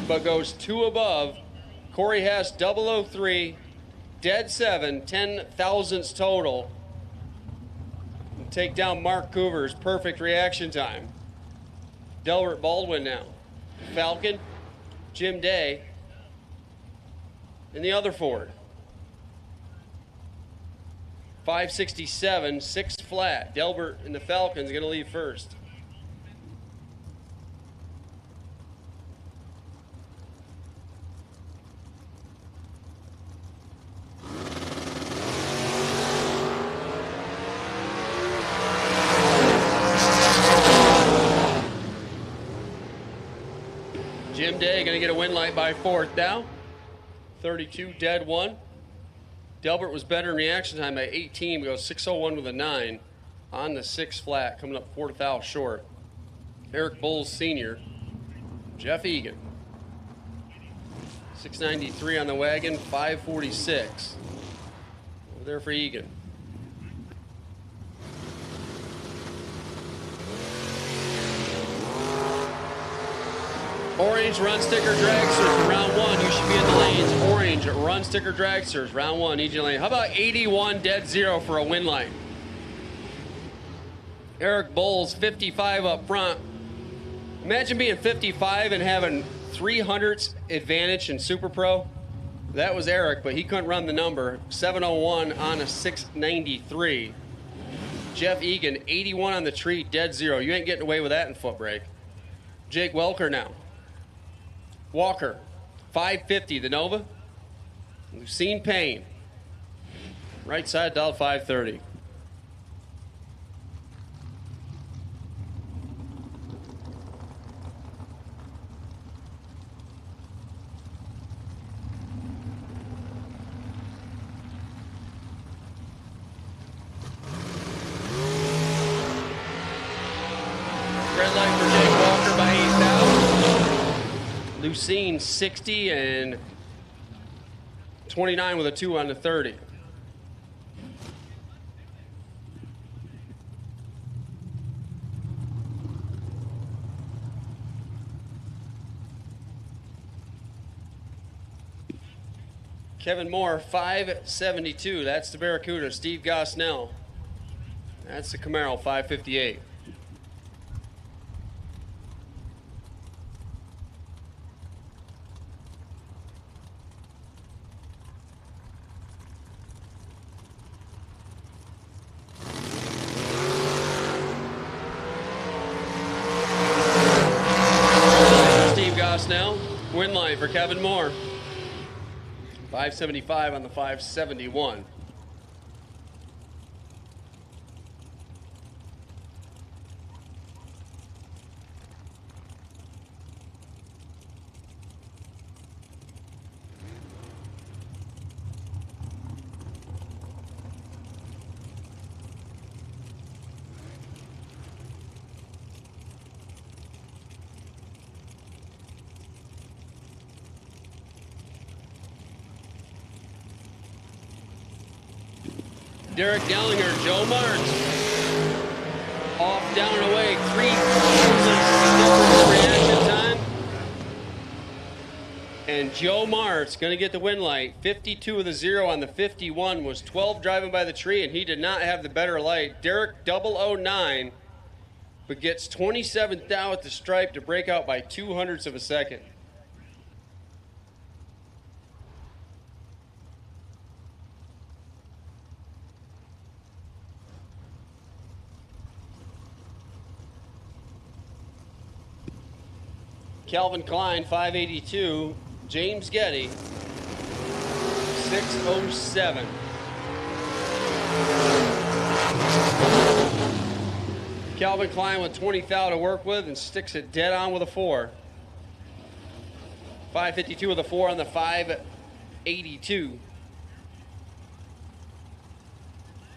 But goes 2 above. Corey Hess, 003, dead 7, 10 thousandths total. Take down Mark Coover's perfect reaction time. Delbert Baldwin now. Falcon, Jim Day, and the other Ford. 567, 6 flat. Delbert and the Falcon's gonna leave first. day. Going to get a win light by 4th now. 32 dead 1. Delbert was better in reaction time by 18. We go 6:01 with a 9 on the 6 flat, coming up 4th thou short. Eric Bowles Sr. Jeff Egan. 693 on the wagon, 546. Over there for Egan. Orange run sticker dragsters for round 1. You should be in the lanes. Orange run sticker dragsters, round 1. Need you in the lane. How about 81 dead 0 for a win light? Eric Bowles, 55 up front. Imagine being 55 and having 300ths advantage in Super Pro. That was Eric, but he couldn't run the number. 701 on a 693. Jeff Egan, 81 on the tree, dead 0. You ain't getting away with that in foot brake. Jake Welker now. Walker, 550, the Nova. Lucene Payne. Right side dial 530. Red light for Jake Walker by 8,000. Lucene 60 and 29 with a 2 on the 30. Kevin Moore, 572. That's the Barracuda. Steve Gosnell. That's the Camaro, 558. Steve Gosnell, win line for Kevin Moore. 575 on the 571. Derek Dellinger, Joe Martz. Off, down, and away. 3 reaction time. And Joe Martz going to get the win light. 52 with a 0 on the 51. Was 12 driving by the tree, and he did not have the better light. Derek 009, but gets 27th down at the stripe to break out by 0.02 of a second. Calvin Klein, 582. James Getty, 607. Calvin Klein with 20 thou to work with and sticks it dead on with a 4. 552 with a 4 on the 582.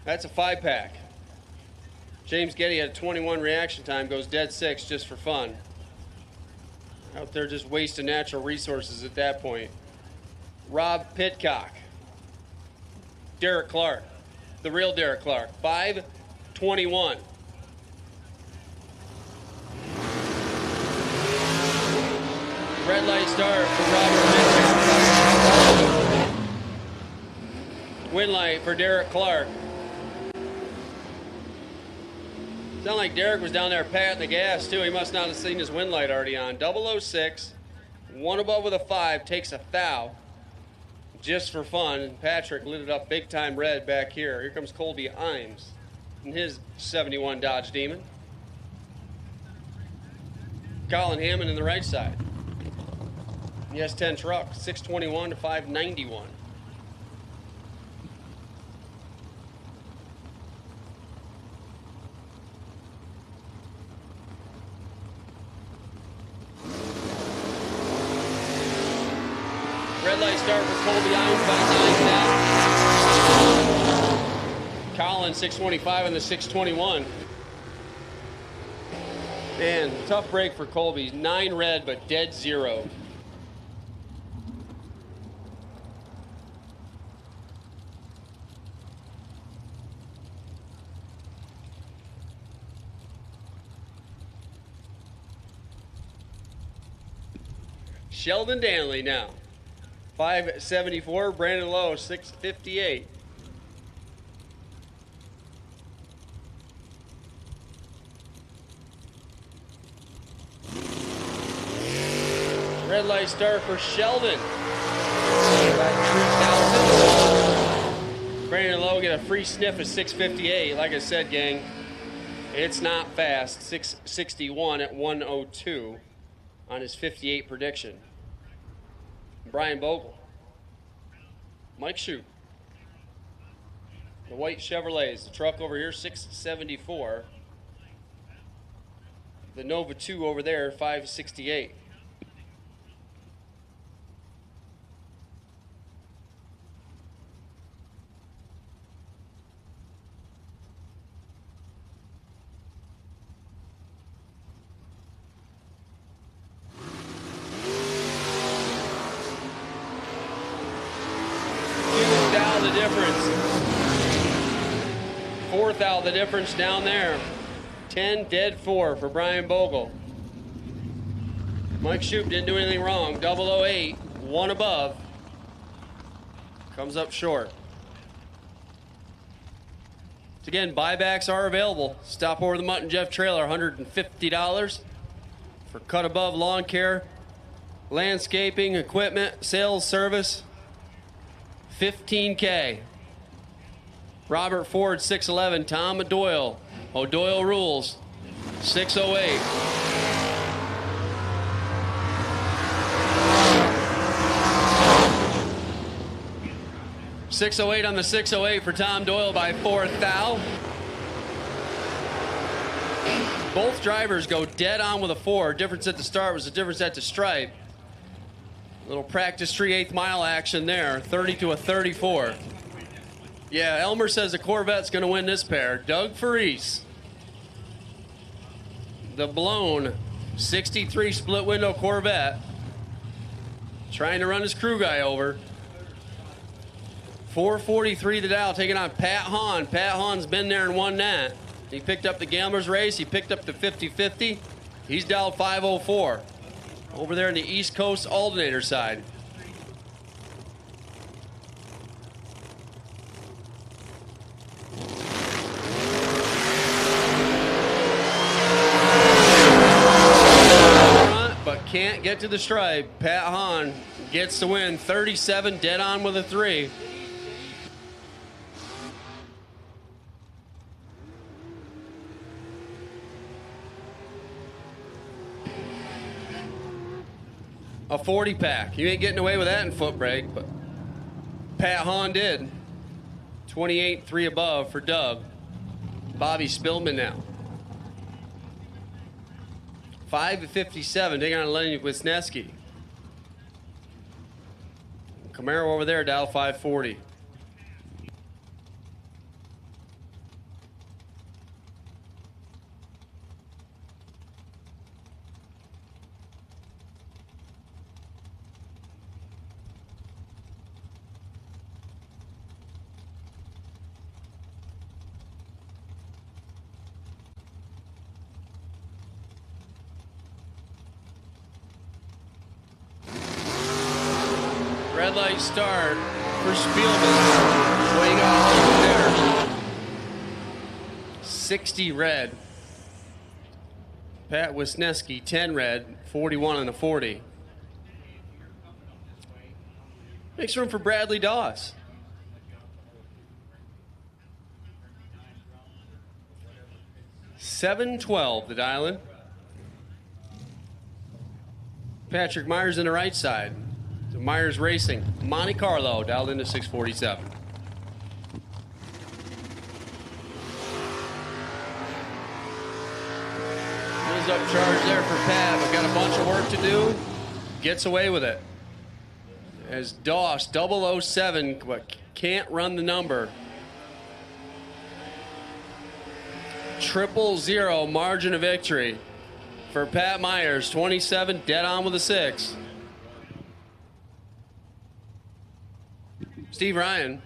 That's a 5-pack. James Getty had a 21 reaction time, goes dead 6 just for fun. Out there just wasting natural resources at that point. Rob Pitcock. Derek Clark. The real Derek Clark. 521. Red light start for Robert Mitchell. Win light for Derek Clark. Sound like Derek was down there patting the gas, too. He must not have seen his win light already on. 006, 1 above with a 5, takes a thou just for fun. And Patrick lit it up big time red back here. Here comes Colby Imes in his 71 Dodge Demon. Colin Hammond in the right side. The S10 truck, 621 to 591. start for Colby Irons by 9 10. Colin 625 in the 621. Man, tough break for Colby. 9 red, but dead 0. Sheldon Danley now. 574. Brandon Lowe, 658. Red light start for Sheldon. Brandon Lowe get a free sniff at 658. Like I said, gang, it's not fast. 661 at 102 on his 58 prediction. Brian Bogle. Mike Shoup. The white Chevrolets. The truck over here, 674. The Nova 2 over there, 568. The difference. 4th out the difference down there. 10 dead 4 for Brian Bogle. Mike Shoup didn't do anything wrong. 008, 1 above. Comes up short. Again, buybacks are available. Stop over the Mutt and Jeff trailer, $150 for cut above lawn care, landscaping, equipment, sales, service. $15K. Robert Ford, 611. Tom O'Doyle. O'Doyle rules. 608. $608 on the 608 for Tom Doyle by 4th thou. Both drivers go dead on with a 4. Difference at the start was the difference at the stripe. Little practice tree 8th mile action there. 30 to a 34. Yeah, Elmer says the Corvette's going to win this pair. Doug Faris. The blown 63 split window Corvette. Trying to run his crew guy over. 443 the dial, taking on Pat Hahn. Pat Hahn's been there and won that. He picked up the Gamblers race. He picked up the 50-50. He's dialed 504. Over there in the East Coast alternator side. But can't get to the stripe. Pat Hahn gets the win. 37 dead on with a 3. A 40 pack. You ain't getting away with that in foot brake, but Pat Hahn did. 28, 3 above for Doug. Bobby Spillman now. 5-57, taking on Lenny Wisniewski. Camaro over there, dial 540. Red light start for Spielman. What do you got over there? 60 red. Pat Wisniewski, 10 red, 41 on the 40. Makes room for Bradley Doss. $712 the dial-in. Patrick Myers in the right side. So Myers Racing, Monte Carlo, dialed into 647. Goes up charge there for Pat, but got a bunch of work to do. Gets away with it. as Doss 007 but can't run the number. 000 margin of victory for Pat Myers. 27 dead on with a 6. Steve Ryan,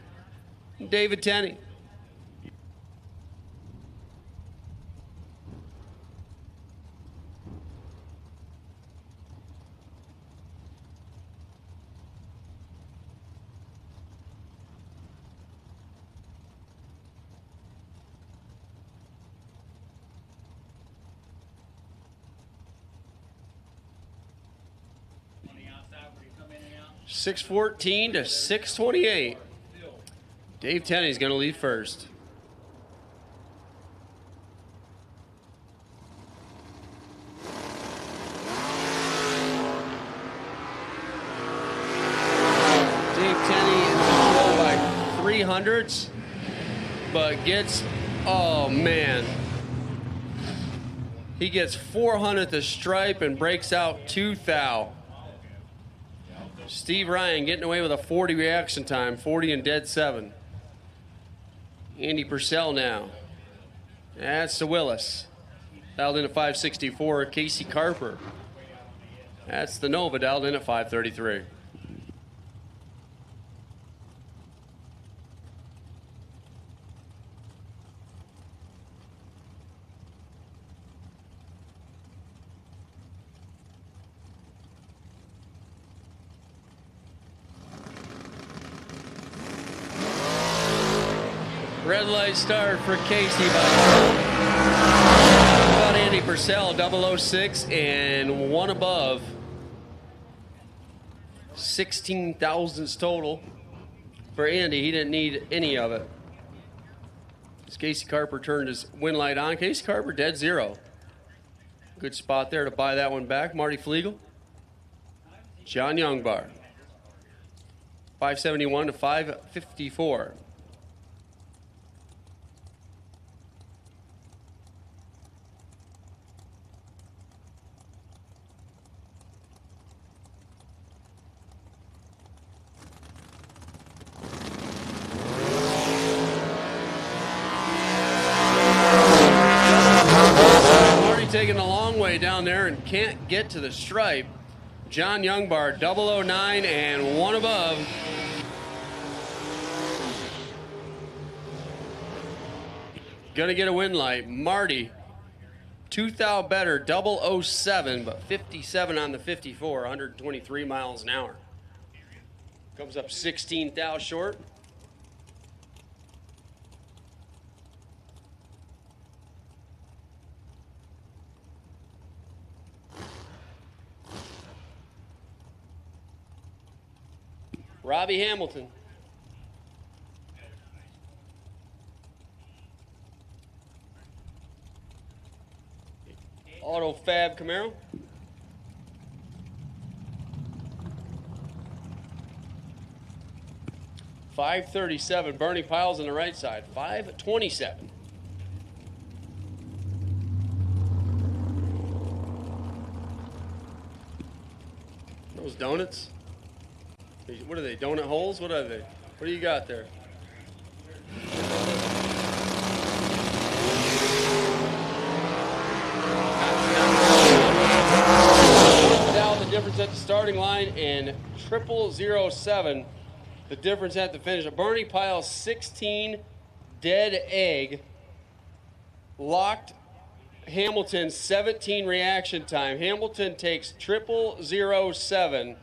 David Tenney. On the outside where you come in and out. 614 to 628. Dave Tenney's going to lead first. Dave Tenney in control by 300s, but gets, oh man. He gets 400th the stripe and breaks out 2 thou. Steve Ryan getting away with a 40 reaction time, 40 and dead 7. Andy Purcell now. That's the Willis. Dialed in at 564. Casey Carper. That's the Nova, dialed in at 533. Red light start for Casey about Andy Purcell, 006 and 1 above. 16 thousandths total for Andy. He didn't need any of it. As Casey Carper turned his win light on. Casey Carper dead 0. Good spot there to buy that one back. Marty Flegel. John Youngbar. 571 to 554. Taking a long way down there and can't get to the stripe. John Youngbar, 009 and 1 above. Gonna get a win light. Marty, 2 thou better, 007, but 57 on the 54, 123 miles an hour. Comes up 16 thou short. Robbie Hamilton. Auto Fab Camaro. $537. Bernie Piles on the right side. $527. Those donuts. What are they? Donut holes? What are they? What do you got there? Now the difference at the starting line and 0007. The difference at the finish. Bernie Piles 16 dead egg. Locked Hamilton 17 reaction time. Hamilton takes 0007.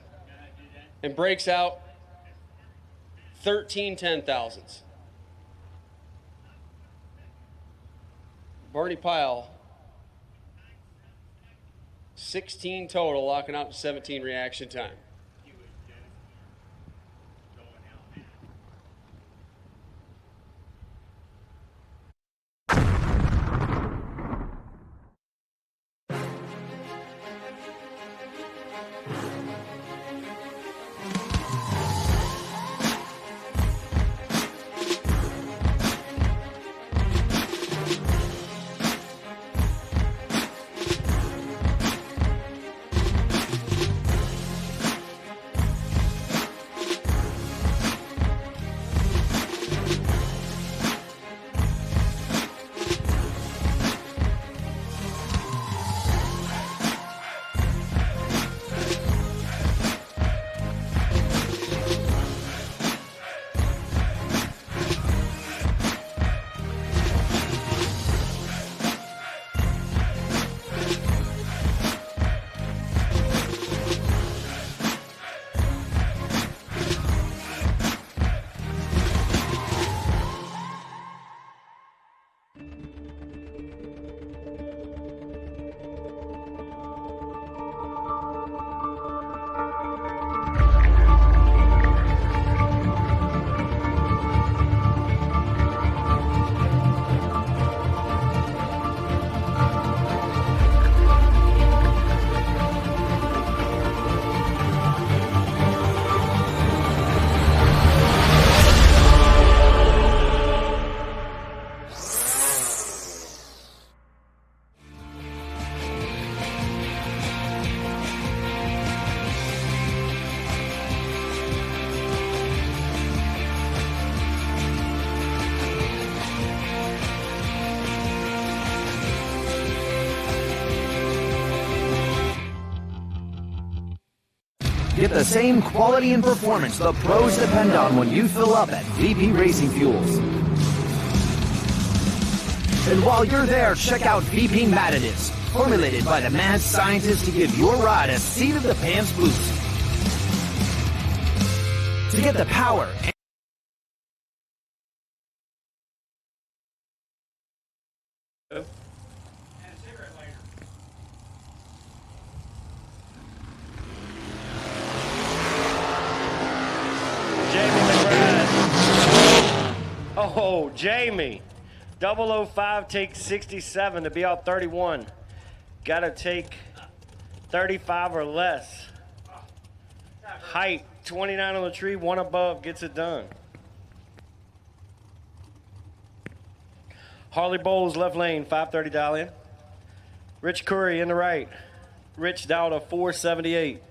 And breaks out 13 10,000ths. Bernie Pile, 16 total, locking out to 17 reaction time. Get the same quality and performance the pros depend on when you fill up at VP Racing Fuels. And while you're there, check out VP Additives, formulated by the mad scientists to give your ride a seat-of-the-pants boost. To get the power Oh, Jamie. 005 takes 67 to be out 31. Got to take 35 or less. Height, 29 on the tree, 1 above, gets it done. Harley Bowles, left lane, 530 dial in. Rich Curry in the right. Rich dialed a 478.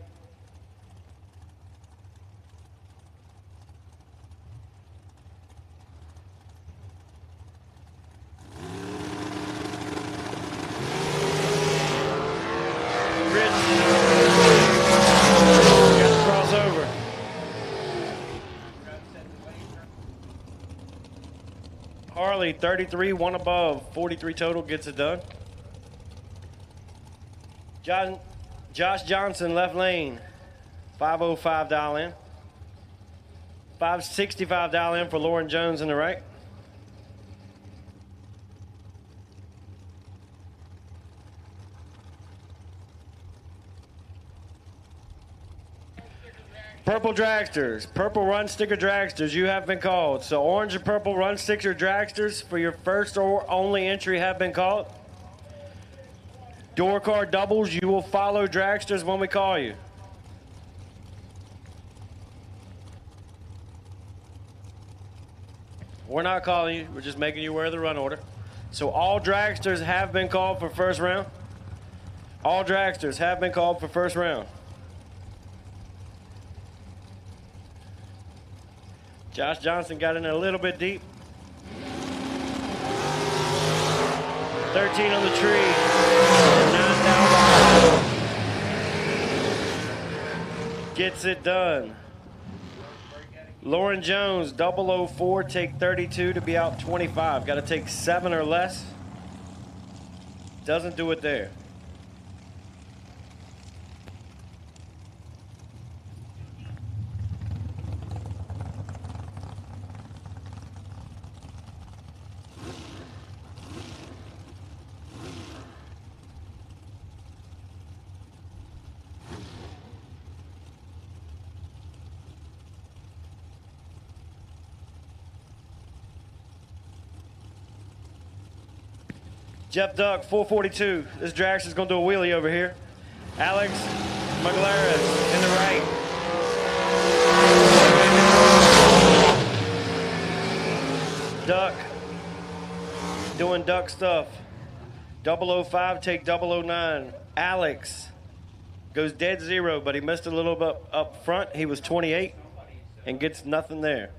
Harley, 33, 1 above, 43 total, gets it done. Josh Johnson, left lane, 505 dial in. 565 dial in for Lauren Jones in the right. Purple Dragsters, purple run sticker Dragsters, you have been called. So orange and purple run sticker Dragsters for your first or only entry have been called. Door card doubles, you will follow Dragsters when we call you. We're not calling you, we're just making you wear the run order. So all Dragsters have been called for first round. All Dragsters have been called for first round. Josh Johnson got in a little bit deep. 13 on the tree. 9 down. Gets it done. Lauren Jones, 004, take 32 to be out 25. Got to take 7 or less. Doesn't do it there. Jeff Duck, 442. This Dragster's going to do a wheelie over here. Alex Maglares in the right. Duck doing Duck stuff. 005, take 009. Alex goes dead zero, but he missed a little bit up front. He was 28 and gets nothing there.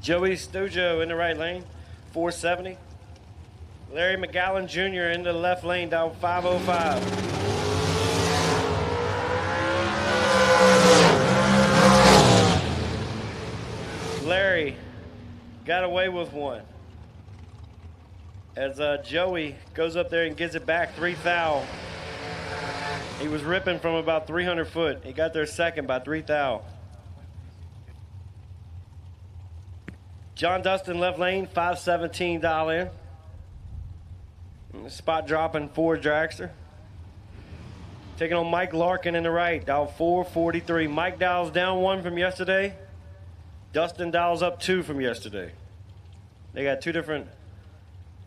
Joey Stojo in the right lane, 470. Larry McGowan Jr. in the left lane, down 505. Larry got away with one. As Joey goes up there and gets it back, 3 thou. He was ripping from about 300 foot. He got there second by 3 thou. John Dustin, left lane, 517 dial in. Spot dropping for Dragster. Taking on Mike Larkin in the right, dial 443. Mike dials down 1 from yesterday. Dustin dials up 2 from yesterday. They got 2 different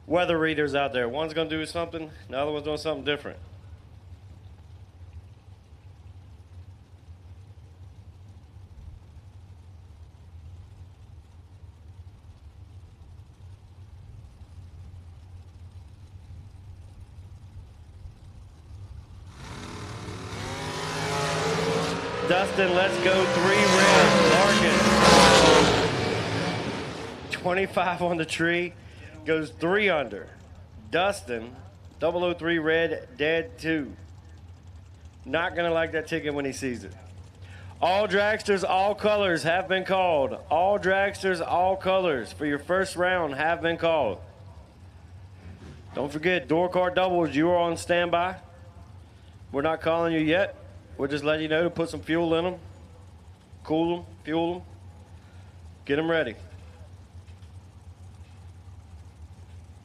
weather readers out there. One's going to do something, the other one's doing something different. Dustin, let's go 3 red. Larkin. 25 on the tree. Goes 3 under. Dustin, 003 red, dead 2. Not going to like that ticket when he sees it. All dragsters, all colors have been called. All dragsters, all colors for your first round have been called. Don't forget, door car doubles, you are on standby. We're not calling you yet. We're just letting you know to put some fuel in them. Cool them, fuel them. Get them ready.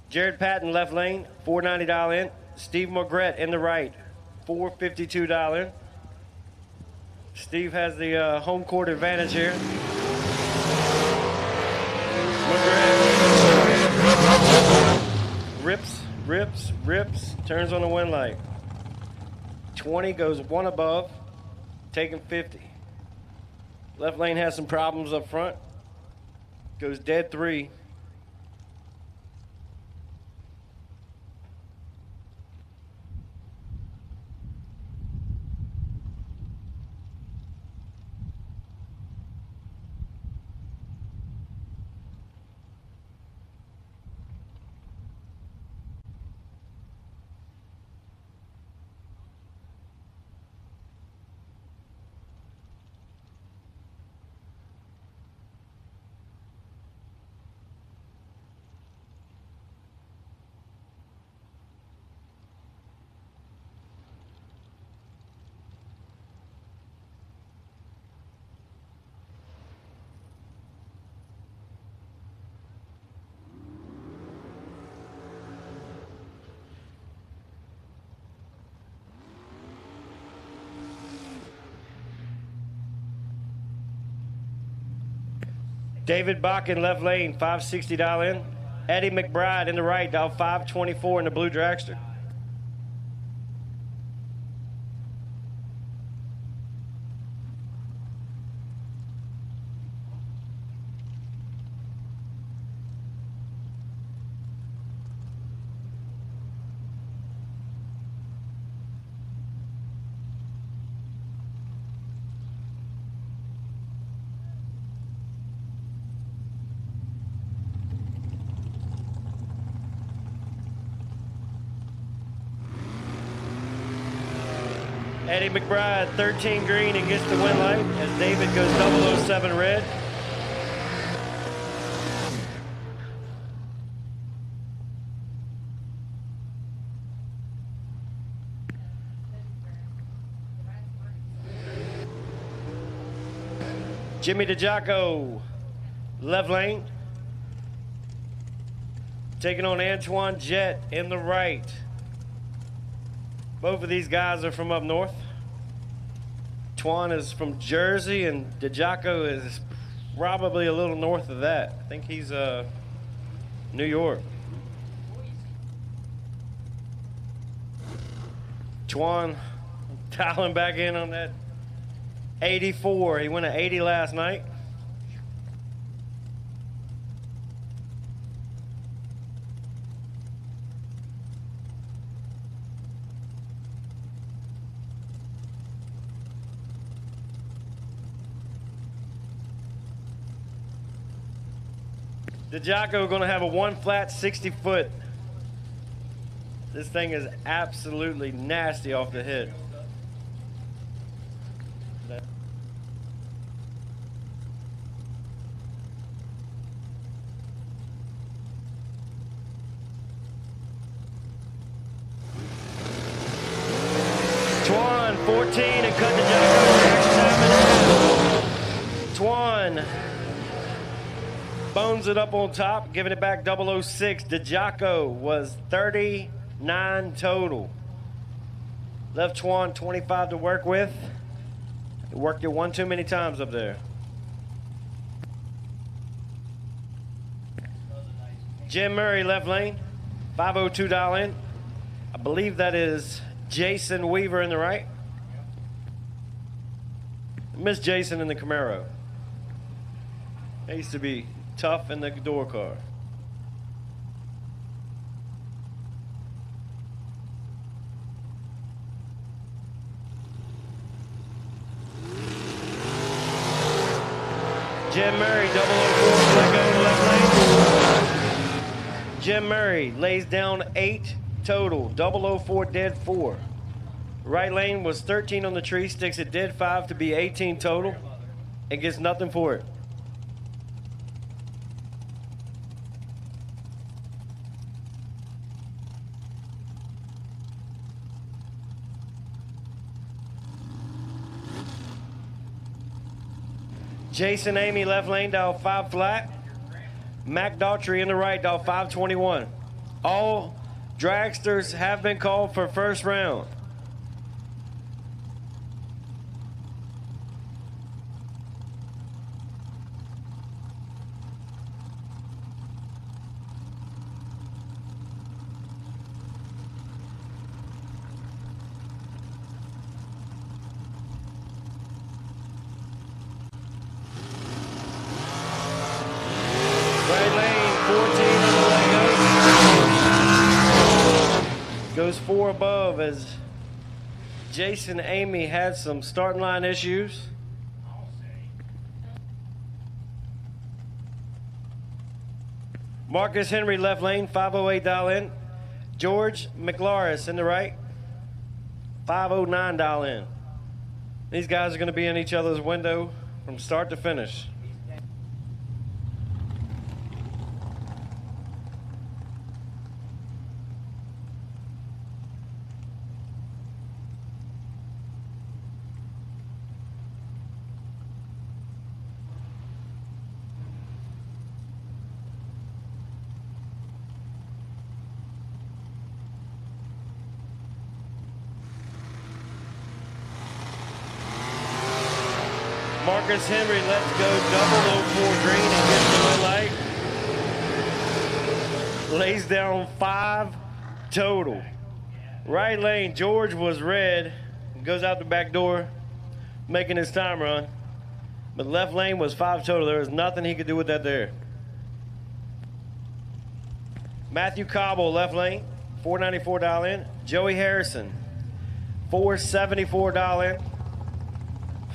Jared Patton, left lane, $490 in. Steve McGrett in the right, $452 in. Steve has the home court advantage here. McGrett. Rips, turns on the win light. 20 goes 1 above, taking 50. Left lane has some problems up front. Goes dead 3. David Bach in left lane, $560 in. Eddie McBride in the right, dial $524 in the blue dragster. Eddie McBride, 13 green and gets the win light as David goes 007 red. Jimmy DeJacco, left lane. Taking on Antoine Jett in the right. Both of these guys are from up north. Twan is from Jersey, and DeJacco is probably a little north of that. I think he's New York. Twan dialing back in on that 84. He went at 80 last night. DeJacco going to have a 1 flat 60 foot. This thing is absolutely nasty off the head. Twan 14 and cut DeJacco. Twan bones it up on top, giving it back 006. DeJacco was 39 total. Left Twan 25 to work with. He worked it one too many times up there. Jim Murray, left lane, $502 in. I believe that is Jason Weaver in the right. Miss Jason in the Camaro. They used to be tough in the door car. Jim Murray, 004, let go in the left lane. Jim Murray lays down 8 total, 004 dead 4. Right lane was 13 on the tree, sticks it dead 5 to be 18 total, and gets nothing for it. Jason Amy left lane, dial 5 flat. Mac Daughtry in the right, dial 521. All dragsters have been called for first round. Goes 4 above as Jason Amy had some starting line issues. Marcus Henry left lane, 508 dial in. George McLauris in the right, 509 dial in. These guys are going to be in each other's window from start to finish. Marcus Henry lets go 004 green and gets the red light. Lays down 5 total. Right lane, George was red. Goes out the back door, making his time run. But left lane was 5 total. There was nothing he could do with that there. Matthew Cobble, left lane, 494 dial in. Joey Harrison, 474 dial in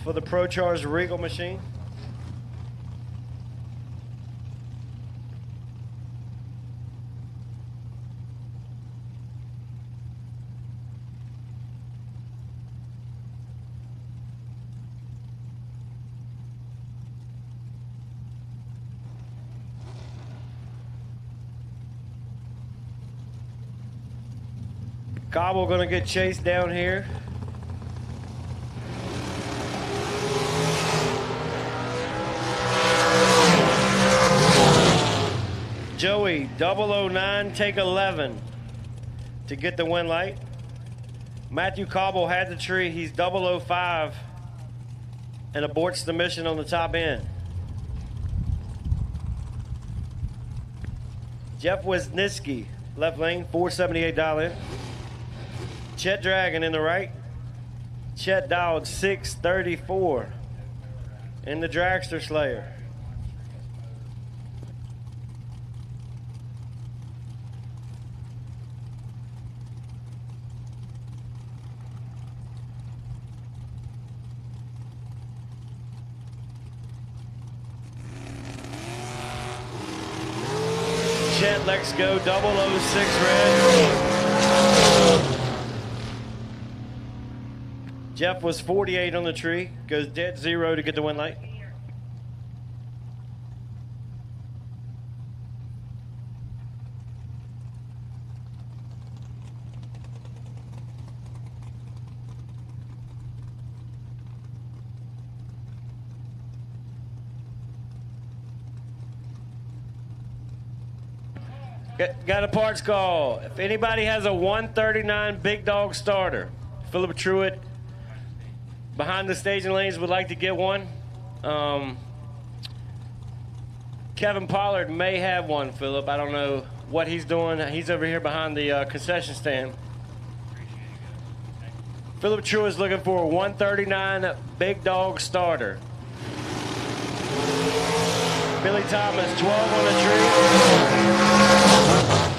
for the Pro Charge Regal machine. Cobble gonna get chased down here. Joey, 009, take 11 to get the win light. Matthew Cobble had the tree. He's 005 and aborts the mission on the top end. Jeff Wisniewski, left lane, 478 dial in. Chet Dragon in the right. Chet dialed 634 in the Dragster Slayer. Chet lets go 006 red. Jeff was 48 on the tree, goes dead 0 to get the win light. Got a parts call. If anybody has a 139 Big Dog starter, Philip Truitt behind the staging lanes would like to get one. Kevin Pollard may have one, Philip. I don't know what he's doing. He's over here behind the concession stand. Philip Truitt is looking for a 139 Big Dog starter. Billy Thomas, 12 on the tree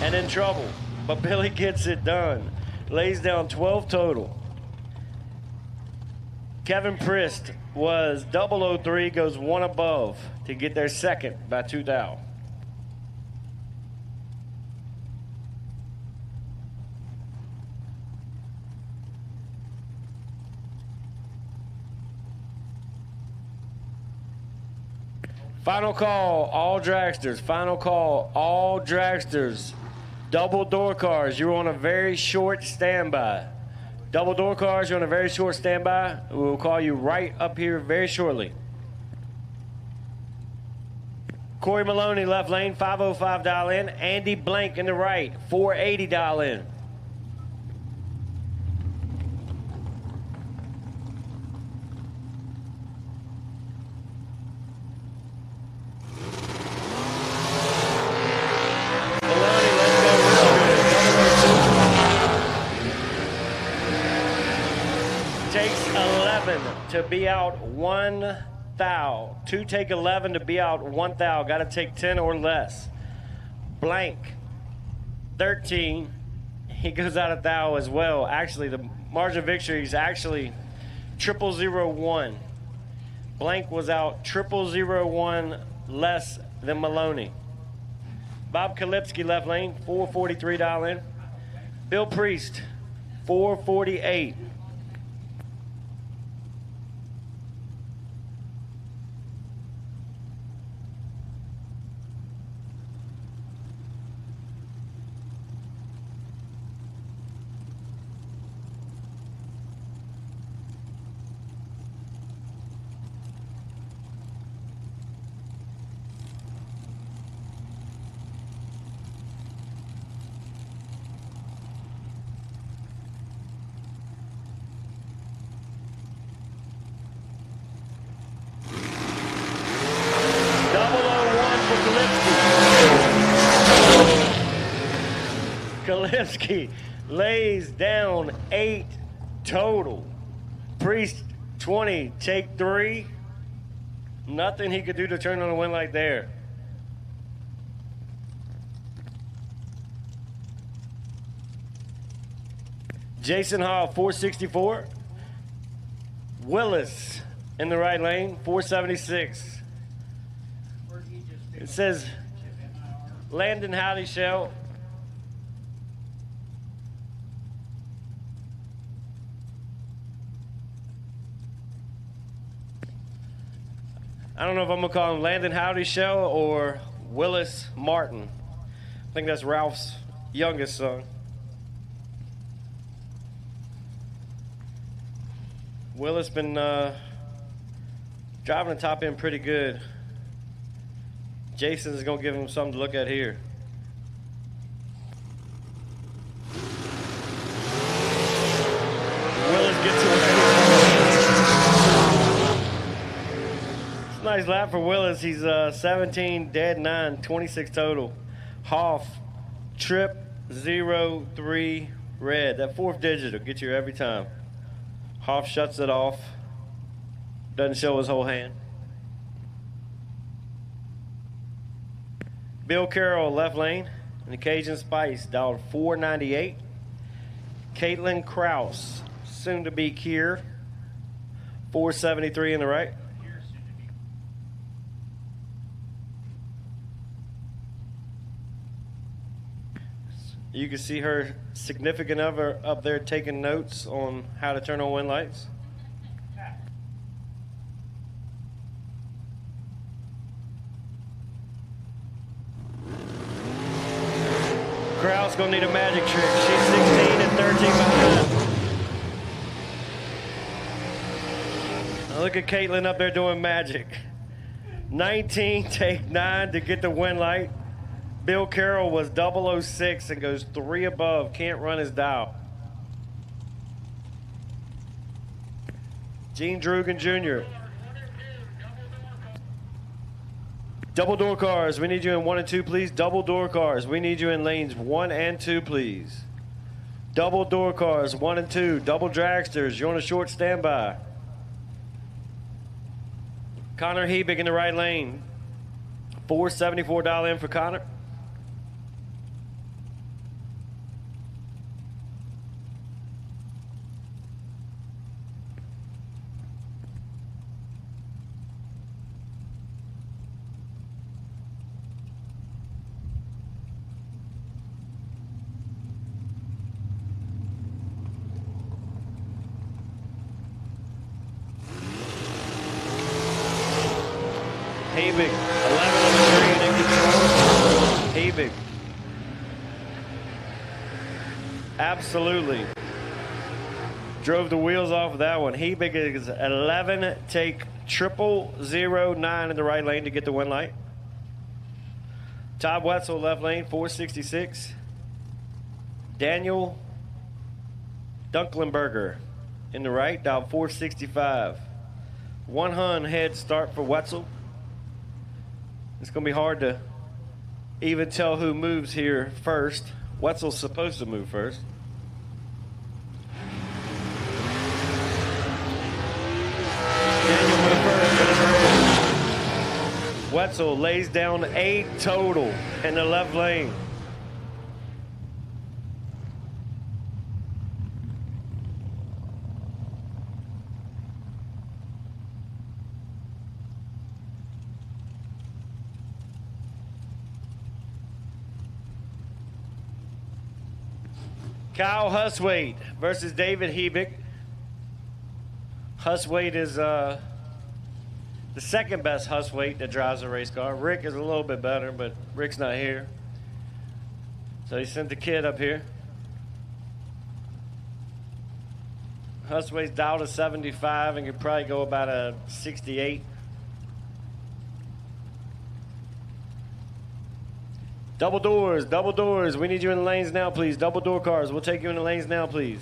and in trouble, but Billy gets it done. Lays down 12 total. Kevin Prist was 003, goes one above to get their second by 2 thou. Final call, all dragsters. Final call, all dragsters. Double door cars, you're on a very short standby. Double door cars, you're on a very short standby. We will call you right up here very shortly. Corey Maloney, left lane, 505 dial in. Andy Blank in the right, 480 dial in. To be out 1 thou. 2 take 11 to be out 1 thou. Got to take 10 or less. Blank 13. He goes out 1 thou as well. Actually, the margin of victory is actually 0001. Blank was out 0001 less than Maloney. Bob Kalipski, left lane, 443 dial in. Bill Priest, 448. Kalipski lays down 8 total. Priest 20, take 3. Nothing he could do to turn on a win light there. Jason Hall, 464. Willis in the right lane, 476. It says Landon Howdy Shell. I don't know if I'm going to call him Landon Howdy Shell or Willis Martin. I think that's Ralph's youngest son. Willis been driving the top end pretty good. Jason's going to give him something to look at here. Willis gets away. It's a nice lap for Willis. He's 17, dead 9, 26 total. Hoff, trip 03 red. That 4th digit will get you every time. Hoff shuts it off. Doesn't show his whole hand. Bill Carroll, left lane. And the Cajun Spice, dialed 498. Caitlin Kraus, soon to be Kier, 473 in the right. You can see her significant other up there taking notes on how to turn on wind lights. Kraus gonna need a magic trick. She's 16 and 13 behind. Now look at Caitlin up there doing magic. 19, take 9 to get the wind light. Bill Carroll was 006 and goes 3 above. Can't run his dial. Gene Drugan Jr. Double door cars. We need you in 1 and 2, please. Double door cars. We need you in lanes 1 and 2, please. Double door cars, 1 and 2. Double dragsters. You're on a short standby. Connor Hebig in the right lane. 474 dial in for Connor. Habig, 11 on the green in control. Habig. Absolutely. Drove the wheels off of that one. Habig is 11, take 0009 in the right lane to get the one light. Todd Wetzel, left lane, 466. Daniel Dunklenberger in the right, down 465. 100 head start for Wetzel. It's going to be hard to even tell who moves here first. Wetzel's supposed to move first. Daniel moved first. Wetzel lays down 8 total in the left lane. Kyle Huswaite versus David Hebig. Huswaite is the second best Huswaite that drives a race car. Rick is a little bit better, but Rick's not here. So he sent the kid up here. Huswaite's dialed a 75 and could probably go about a 68. Double doors. We need you in the lanes now, please. Double door cars. We'll take you in the lanes now, please.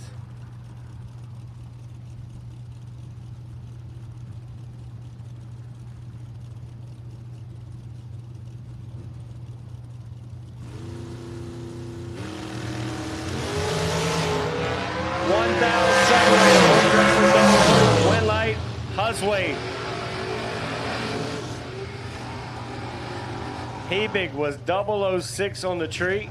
Win light, Huswaite. Hebig was 006 on the tree.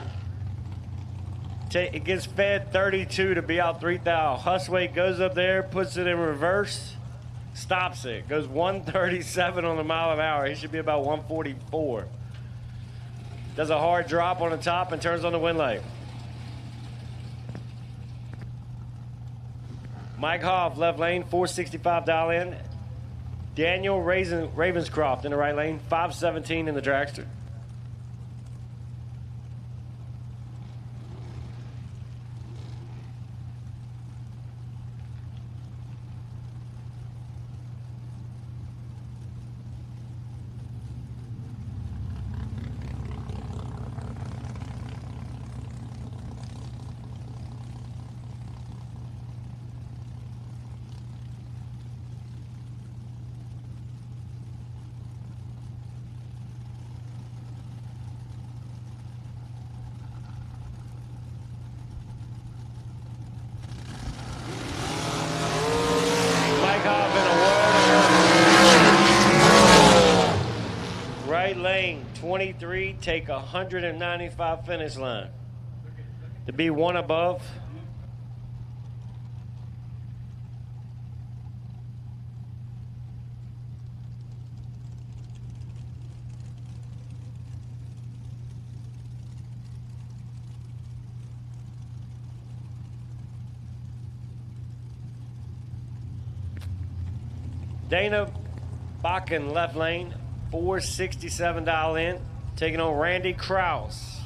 It gets fed 32 to be out 3,000. Huswaite goes up there, puts it in reverse, stops it. Goes 137 on the mile an hour. He should be about 144. Does a hard drop on the top and turns on the wind light. Mike Hoff, left lane, 465 dial in. Daniel Ravenscroft in the right lane, 517 in the Dragster. Lane 23, take 195 finish line. To be one above. Dana Bakken, left lane. 467 dial in, taking on Randy Krause.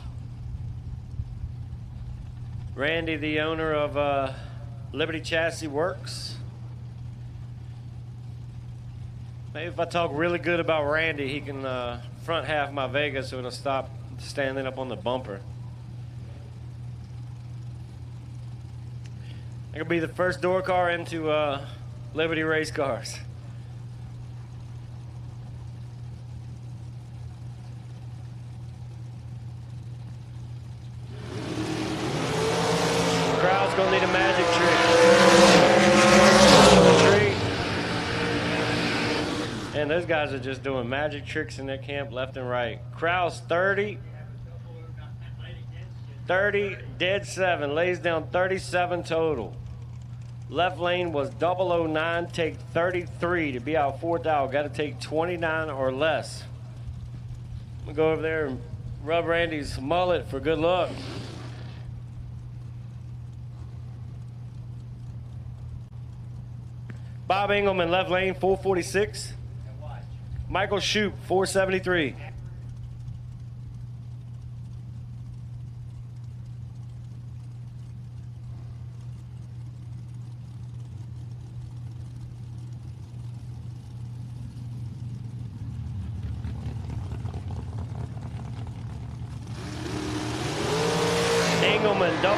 Randy, the owner of Liberty Chassis Works. Maybe if I talk really good about Randy, he can front half my Vega so it'll stop standing up on the bumper. It'll be the first door car into Liberty race cars. Gonna need a magic trick. And those guys are just doing magic tricks in their camp left and right. Kraus 30, dead 7, lays down 37 total. Left lane was 009, take 33 to be out 4,000. Got to take 29 or less. I'm gonna go over there and rub Randy's mullet for good luck. Bob Engelman, left lane, 446. Michael Shoup, 473. Engelman, 008 and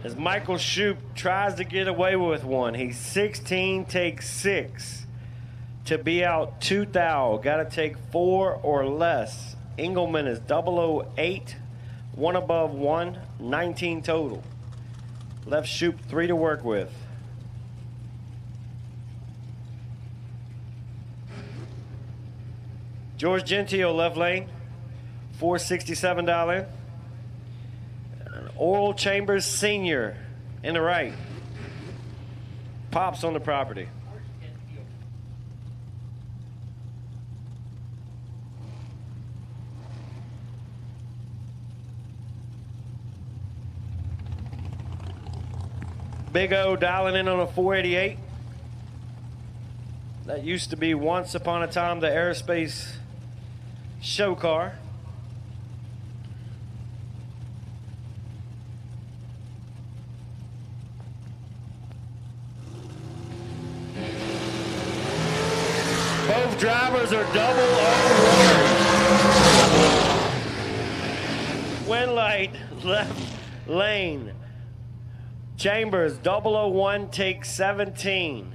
as Michael Shoup tries to get away with one. He's 16, takes 6 to be out 2 thou. Got to take 4 or less. Engelman is 008, 1 above 1, 19 total. Left Shoup 3 to work with. George Gentile, left lane, $467. Oral Chambers Sr. in the right. Pops on the property. Big O dialing in on a 488. That used to be once upon a time the aerospace show car. Both drivers are 001. Wind light, left lane. Chambers, 001, take 17.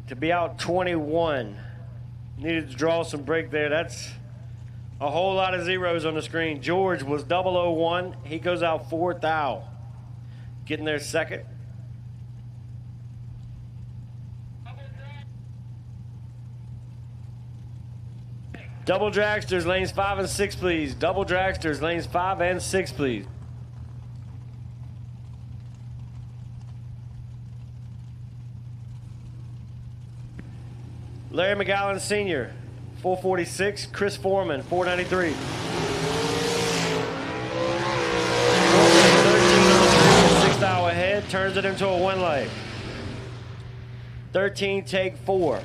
To be out 21. Needed to draw some break there. That's a whole lot of zeros on the screen. George was 001. He goes out 4 thou. Getting there second. Double dragsters, lanes 5 and 6, please. Double dragsters, lanes 5 and 6, please. Larry McGowan Sr., 446. Chris Foreman, 493. 6 thou ahead, turns it into a 1 leg. 13, take 4.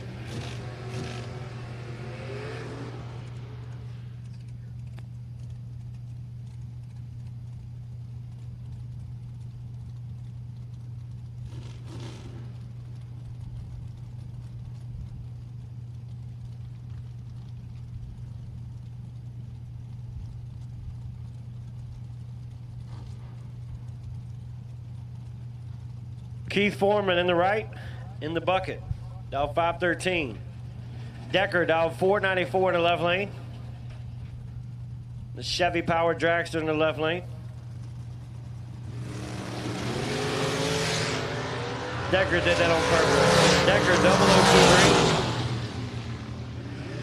Keith Foreman in the right, in the bucket, dial 513. Decker, dial 494 in the left lane. The Chevy powered dragster in the left lane. Decker did that on purpose. Decker,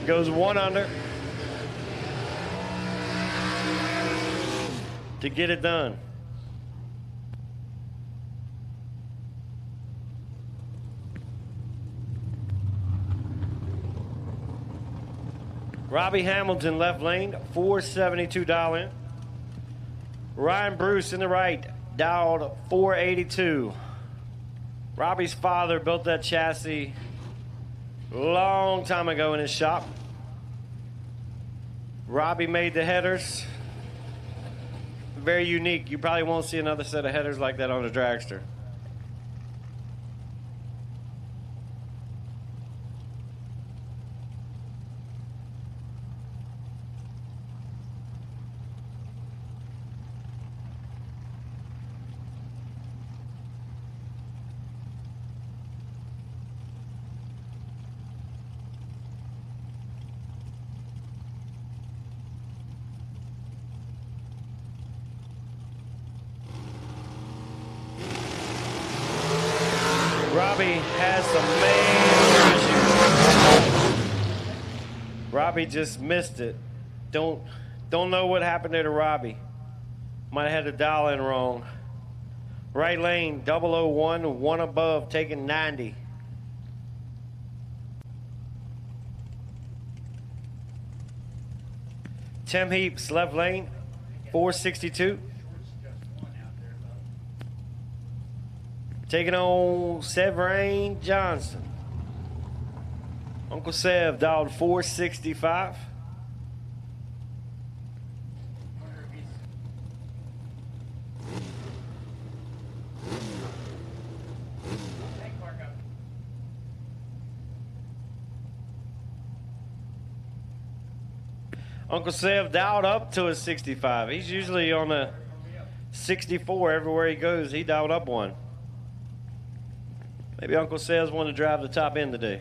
0023. Goes 1 under to get it done. Robbie Hamilton, left lane, $472. Ryan Bruce in the right, dialed 482. Robbie's father built that chassis a long time ago in his shop. Robbie made the headers. Very unique. You probably won't see another set of headers like that on a dragster. Robbie has some major issues. Robbie just missed it. Don't know what happened there to Robbie. Might have had the dial in wrong. Right lane, 001, 1 above, taking 90. Tim Heaps, left lane, 462. Taking on Severine Johnson. Uncle Sev dialed 465. Uncle Sev dialed up to a 65. He's usually on a 64 everywhere he goes. He dialed up one. Maybe Uncle Sev's wanted to drive the top end today.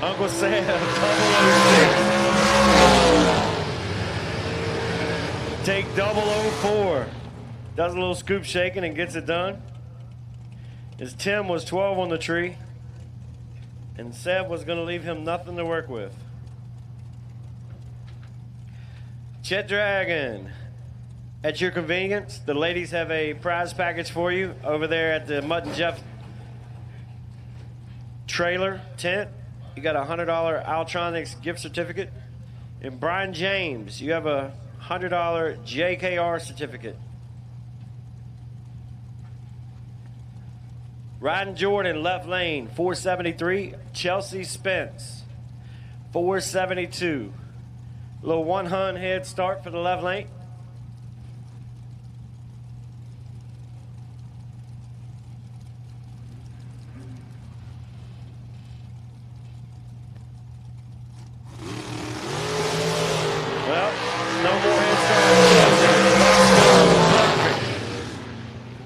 Uncle Sev, 006. Take 004. Does a little scoop shaking and gets it done. His Tim was 12 on the tree. And Seb was going to leave him nothing to work with. Chet Dragon, at your convenience, the ladies have a prize package for you over there at the Mutt and Jeff trailer tent. You got a $100 Altronics gift certificate. And Brian James, you have a $100 JKR certificate. Riding Jordan, left lane, 473. Chelsea Spence, 472. Little 100 head start for the left lane. Well, no more head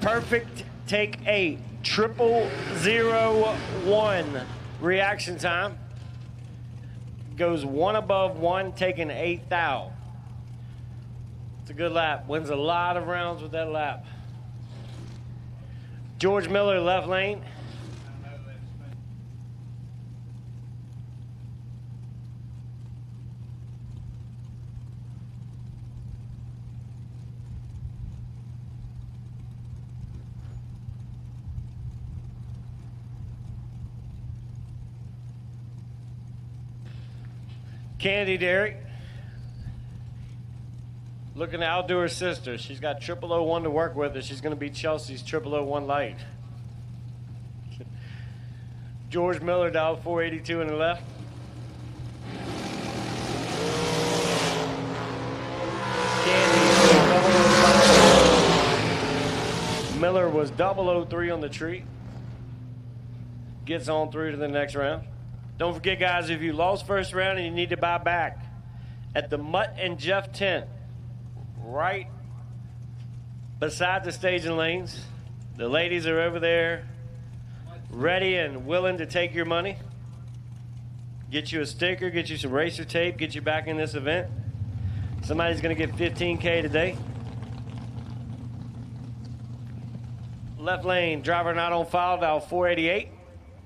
start. Perfect take 8. 0001 reaction time. Goes one above one, taking 8 thou. It's a good lap. Wins a lot of rounds with that lap. George Miller, left lane. Candy Derrick, looking to outdo her sister. She's got 0001 to work with, and she's going to beat Chelsea's 0001 light. George Miller dialed 482 in the left. Candy, Miller was 003 on the tree. Gets on through to the next round. Don't forget, guys, if you lost first round and you need to buy back, at the Mutt and Jeff tent, right beside the staging lanes, the ladies are over there ready and willing to take your money, get you a sticker, get you some racer tape, get you back in this event. Somebody's going to get $15K today. Left lane, driver not on file, dial 488.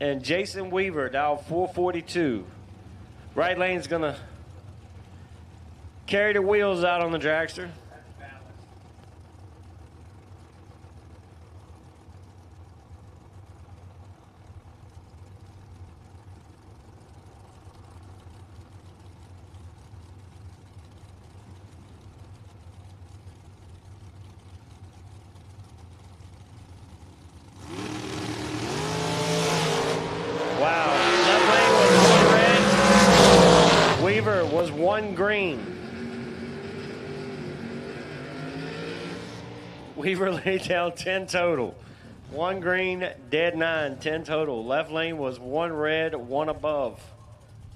And Jason Weaver, dial 442. Right lane's going to carry the wheels out on the dragster. Was one green. Weaver laid down 10 total. One green, dead 9, 10 total. Left lane was one red, one above,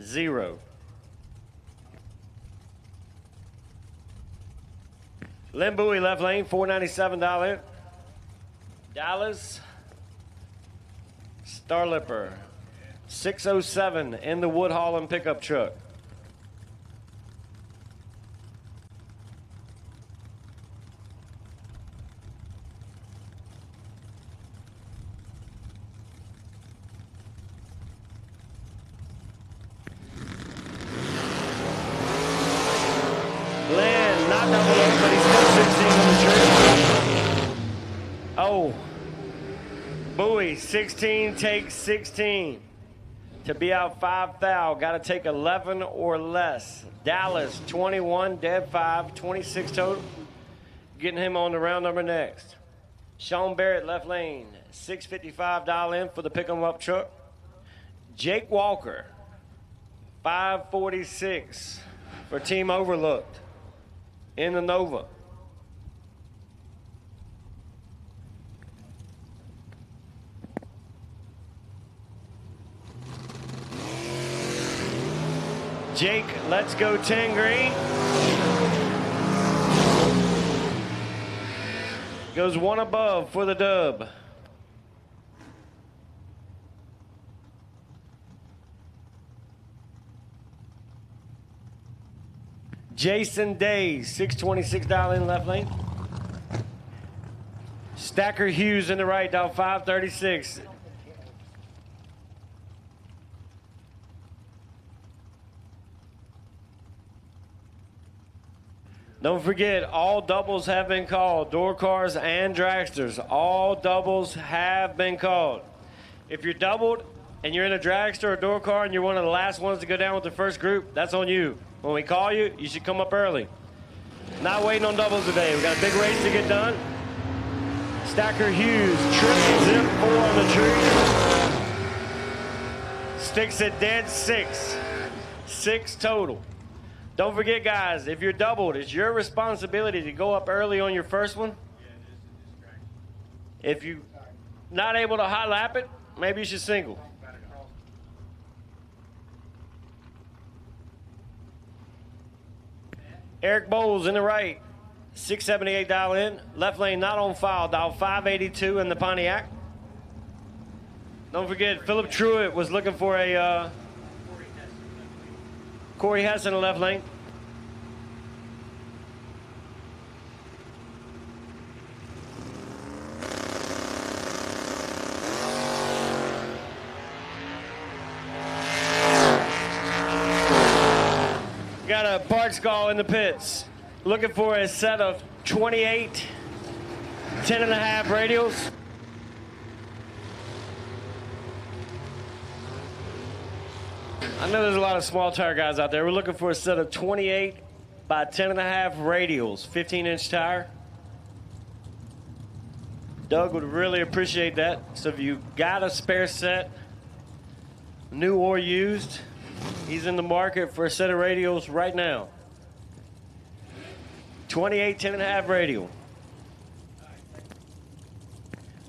0. Lynn Bowie, left lane, $497. Dallas Starlipper, 607 in the Woodhall and pickup truck. Oh, Bowie, 16 takes 16. To be out 5 thou, got to take 11 or less. Dallas, 21, dead 5, 26 total. Getting him on the round number next. Sean Barrett, left lane, 655 dial in for the pick 'em up truck. Jake Walker, 546 for Team Overlooked in the Nova. Jake, let's go 10 green. Goes one above for the dub. Jason Day, 626 dial in left lane. Stacker Hughes in the right, dial 536. Don't forget, all doubles have been called. Door cars and dragsters. All doubles have been called. If you're doubled and you're in a dragster or door car and you're one of the last ones to go down with the first group, that's on you. When we call you, you should come up early. Not waiting on doubles today. We got a big race to get done. Stacker Hughes, triple zip 4 on the tree. Sticks at dead 6. 6 total. Don't forget, guys, if you're doubled, it's your responsibility to go up early on your first one. If you're not able to hot lap it, maybe you should single. Eric Bowles in the right, 678 dial in. Left lane not on file, dial 582 in the Pontiac. Don't forget, Philip Truitt was looking for a Corey Hess in the left lane. Got a parts call in the pits. Looking for a set of 28 10.5 radials. I know there's a lot of small tire guys out there. We're looking for a set of 28 by 10.5 radials, 15-inch tire. Doug would really appreciate that. So if you got a spare set, new or used, he's in the market for a set of radials right now. 28 10.5 radial.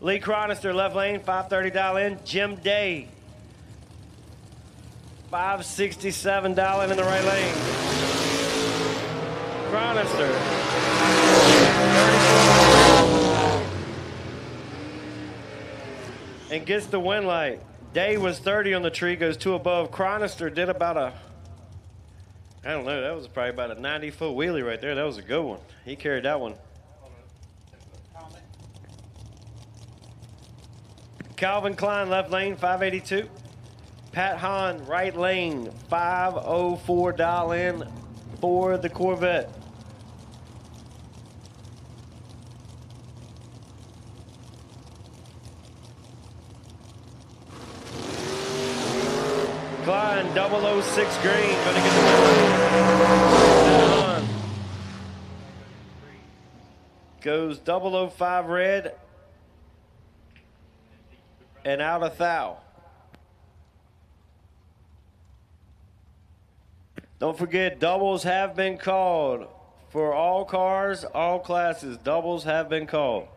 Lee Chronister, left lane, 530 dial in. Jim Day, 567 dial in the right lane. Chronister. And gets the win light. Day was 30 on the tree, goes 2 above. Chronister did about a, I don't know, that was probably about a 90-foot wheelie right there. That was a good one. He carried that one. Calvin Klein, left lane, 582. Pat Hahn, right lane, 504 dial in for the Corvette. Klein, 006 green, gonna get the win. Pat Hahn goes 005 red and out of thou. Don't forget, doubles have been called. For all cars, all classes, doubles have been called.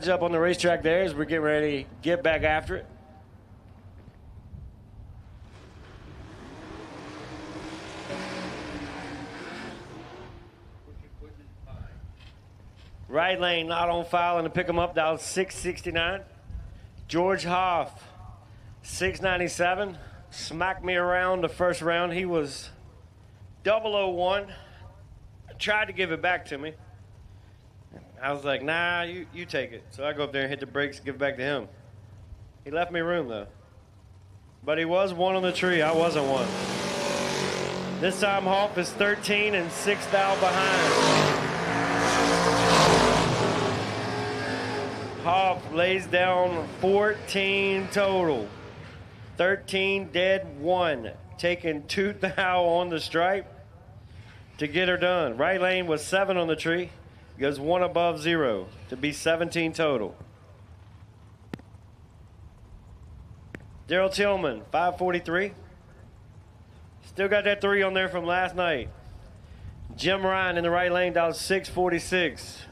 Up on the racetrack there as we're getting ready to get back after it. Right lane, not on file, and to pick him up, dial 669. George Hoff, 697. Smacked me around the first round. He was 001. Tried to give it back to me. I was like, nah, you take it. So I go up there and hit the brakes, give it back to him. He left me room, though. But he was one on the tree. I wasn't one. This time, Hoff is 13 and 6 thou behind. Hoff lays down 14 total. 13 dead, 1. Taking 2 thou on the stripe to get her done. Right lane was 7 on the tree. Goes 1 above 0 to be 17 total. Daryl Tillman, 543. Still got that 3 on there from last night. Jim Ryan in the right lane, down 646.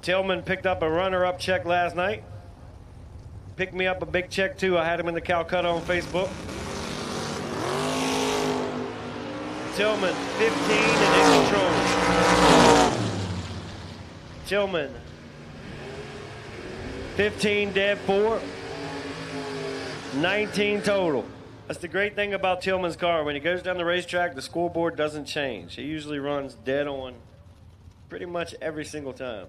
Tillman picked up a runner-up check last night. Picked me up a big check, too. I had him in the Calcutta on Facebook. Tillman, 15 and in control. Tillman, 15 dead 4, 19 total. That's the great thing about Tillman's car. When he goes down the racetrack, the scoreboard doesn't change. He usually runs dead on pretty much every single time.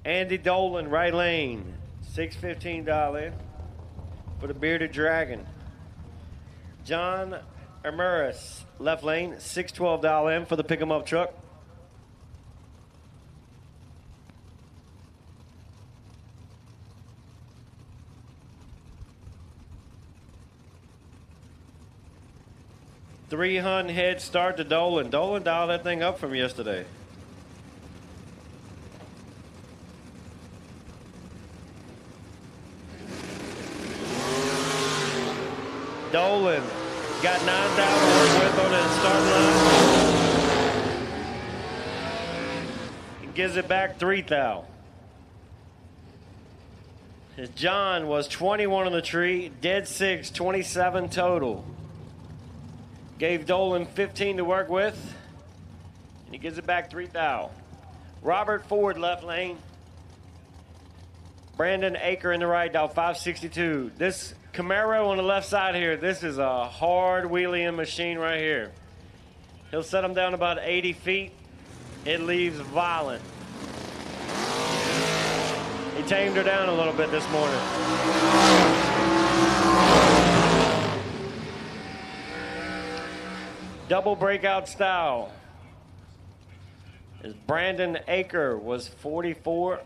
Andy Dolan, right lane, $615 for the Bearded Dragon. John Amaris, left lane, $612 in for the pick-em-up truck. $300 head start to Dolan. Dolan dialed that thing up from yesterday. Dolan got 9 down to work with on the start line. He gives it back 3 thou. His John was 21 on the tree, dead 6, 27 total. Gave Dolan 15 to work with, and he gives it back 3 thou. Robert Ford, left lane. Brandon Aker in the right, dial 562. This Camaro on the left side here, this is a hard wheeling machine right here. He'll set them down about 80 feet. It leaves violent. He tamed her down a little bit this morning. Double breakout style. As Brandon Aker was 44,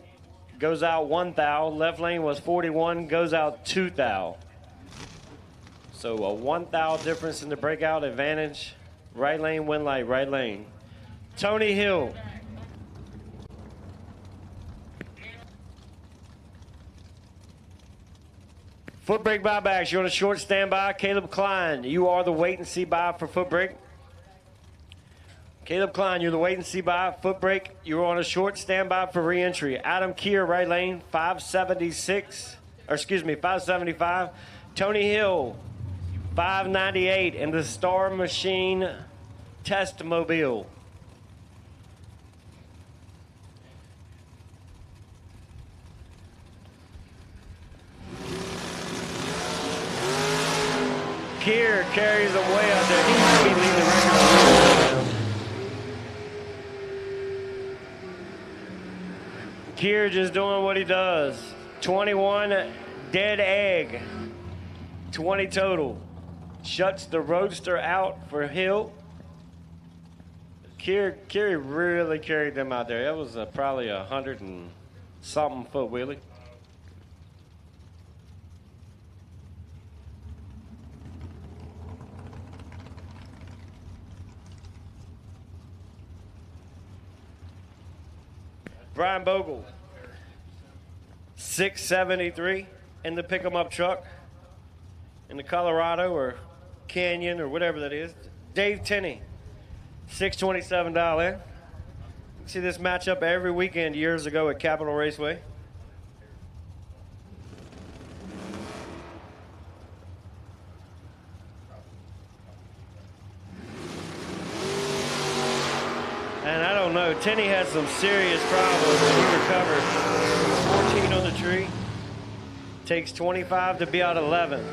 goes out 1 thou. Left lane was 41, goes out 2 thou. So a 1 thou difference in the breakout advantage. Right lane, win light, right lane. Tony Hill. Foot brake buybacks. You're on a short standby. Caleb Klein, you are the wait and see buy for foot brake. Caleb Klein, you're the wait and see buy. Foot brake, you're on a short standby for re-entry. Adam Keir, right lane, 575. Tony Hill, 598 in the Star Machine Test Mobile. Keir carries them way out there. He might be leading the record. Keir just doing what he does. 21 dead egg. 20 total. Shuts the Roadster out for Hill. Keir really carried them out there. That was probably 100 and something foot wheelie. Brian Bogle, 673 in the pick-em-up truck in the Colorado or Canyon or whatever that is. Dave Tenney, $627 in. You see this matchup every weekend years ago at Capitol Raceway. know. Tenny had some serious problems, but he recovered. 14 on the tree. Takes 25 to be out 11.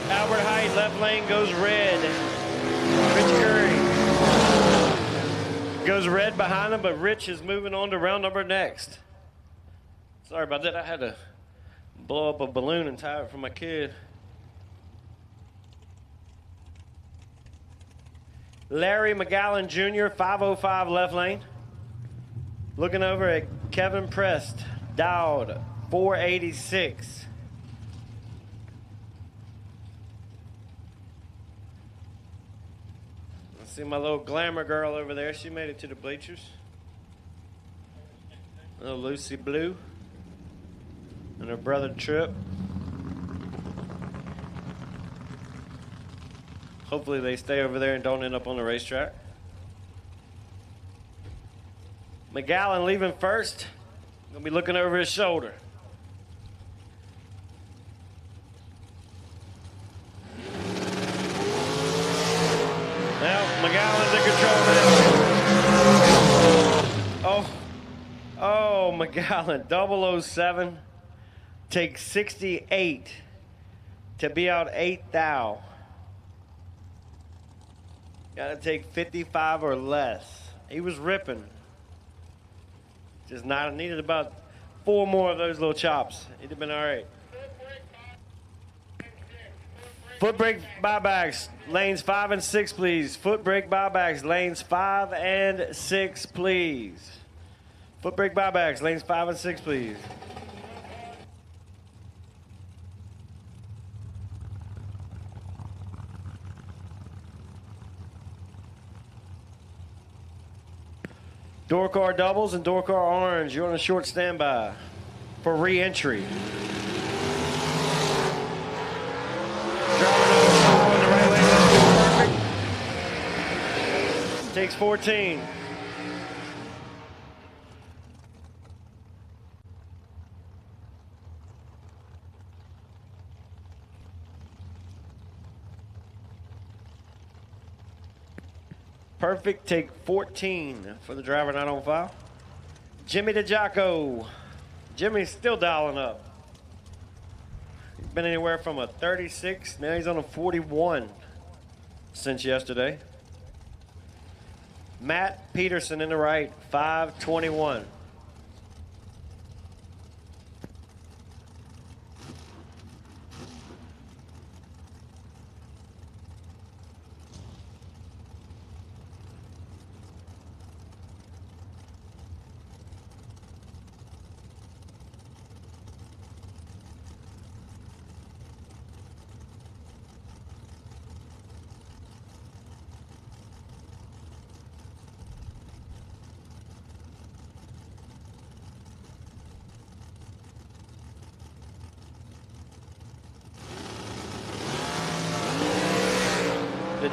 Albert Height, left lane goes red. Rich Curry goes red behind him, but Rich is moving on to round number next. Sorry about that. I had to blow up a balloon and tie it for my kid. Larry McGowan Jr., 505 left lane. Looking over at Kevin Prest, Dowd, 486. See my little glamour girl over there. She made it to the bleachers. Little Lucy Blue and her brother Trip. Hopefully they stay over there and don't end up on the racetrack. McGowan leaving first. Gonna be looking over his shoulder. Well, McGowan's in control now. Oh, McGowan, 007 takes 68 to be out 8 thou. Got to take 55 or less. He was ripping. Just not needed about 4 more of those little chops. He'd have been all right. Foot brake buybacks, lanes 5 and 6, please. Foot brake buybacks, lanes 5 and 6, please. Foot brake buybacks, lanes 5 and 6, please. Door car doubles and door car orange, you're on a short standby for re-entry. Takes 14. Perfect, take 14 for the driver not on file. Jimmy DeJocko. Jimmy's still dialing up. He's been anywhere from a 36, now he's on a 41 since yesterday. Matt Peterson in the right, 521.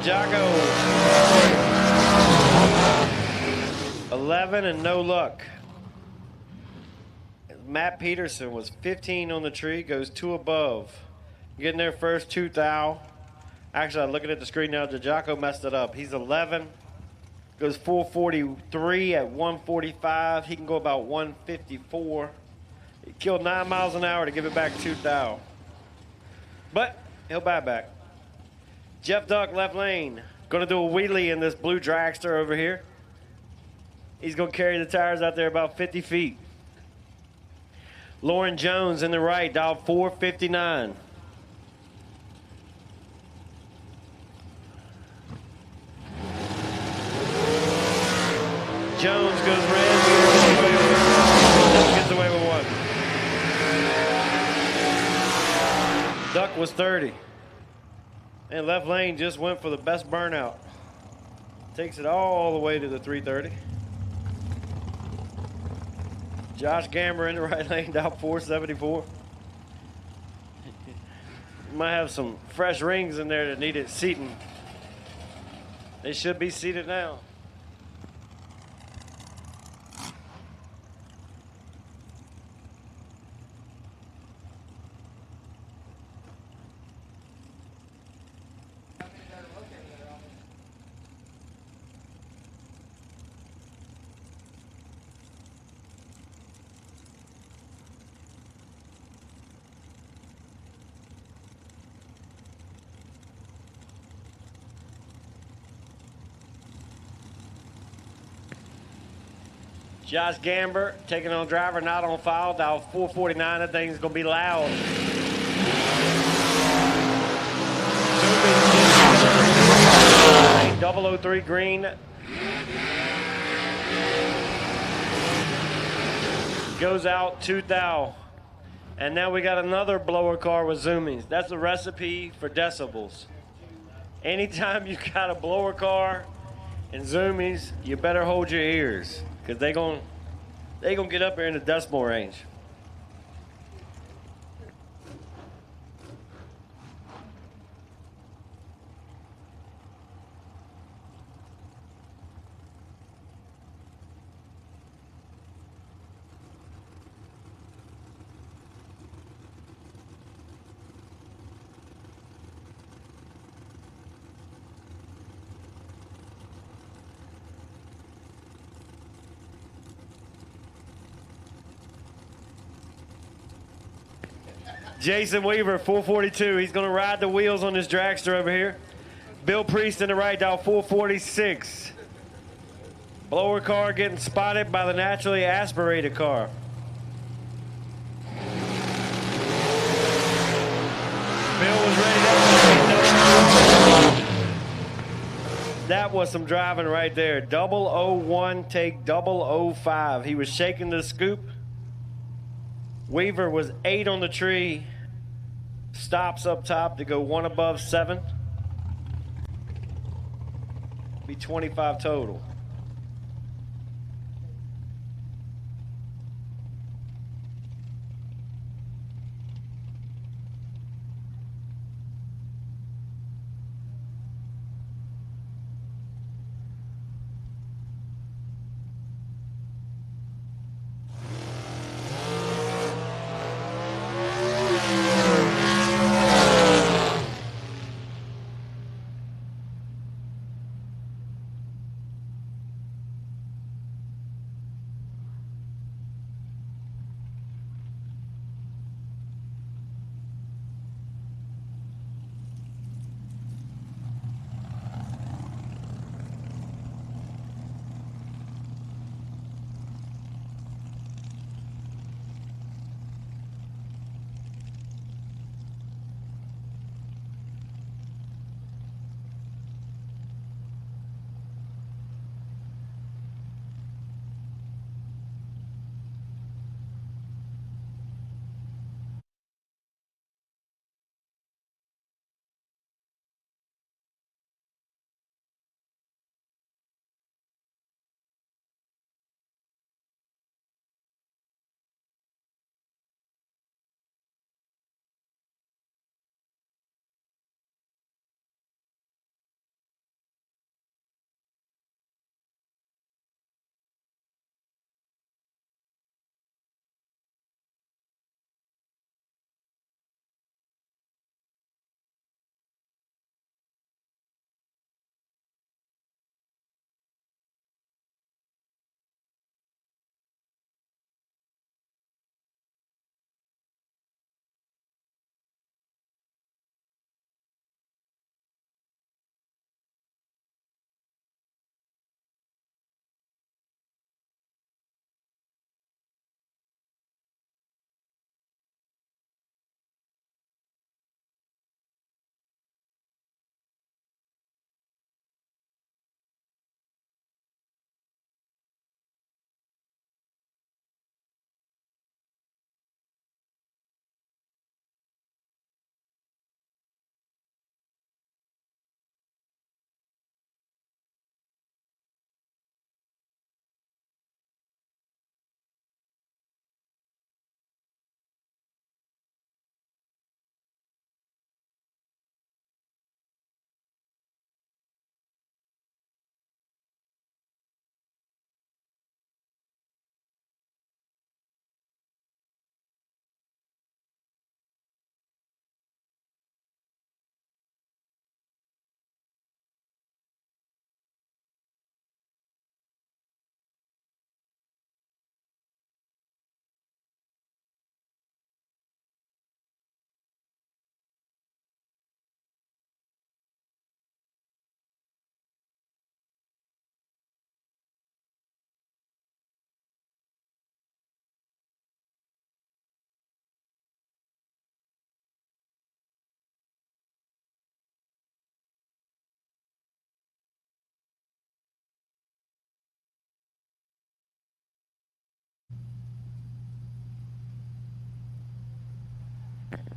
Jocko, 11 and no luck. Matt Peterson was 15 on the tree, goes 2 above. Getting there first, 2 thou. Actually, I'm looking at the screen now. Jocko messed it up. He's 11, goes 443 at 145. He can go about 154. He killed 9 miles an hour to give it back 2 thou. But he'll buy back. Jeff Duck, left lane. Gonna do a wheelie in this blue dragster over here. He's gonna carry the tires out there about 50 feet. Lauren Jones in the right, dial 459. Jones goes red, gets away with was 30. And left lane just went for the best burnout. Takes it all the way to the 330. Josh Gamber in the right lane, down 474. Might have some fresh rings in there that needed seating. They should be seated now. Josh Gamber taking on driver, not on file, dial 449. That thing's going to be loud. 003 green. Goes out 2,000. And now we got another blower car with zoomies. That's a recipe for decibels. Anytime you got a blower car and zoomies, you better hold your ears, because they gonna get up here in the decimal range. Jason Weaver, 442. He's going to ride the wheels on this dragster over here. Bill Priest in the right, dial 446. Blower car getting spotted by the naturally aspirated car. Bill was ready to. That was some driving right there. 001 take 005. He was shaking the scoop. Weaver was 8 on the tree. Stops up top to go 1 above 7. Be 25 total.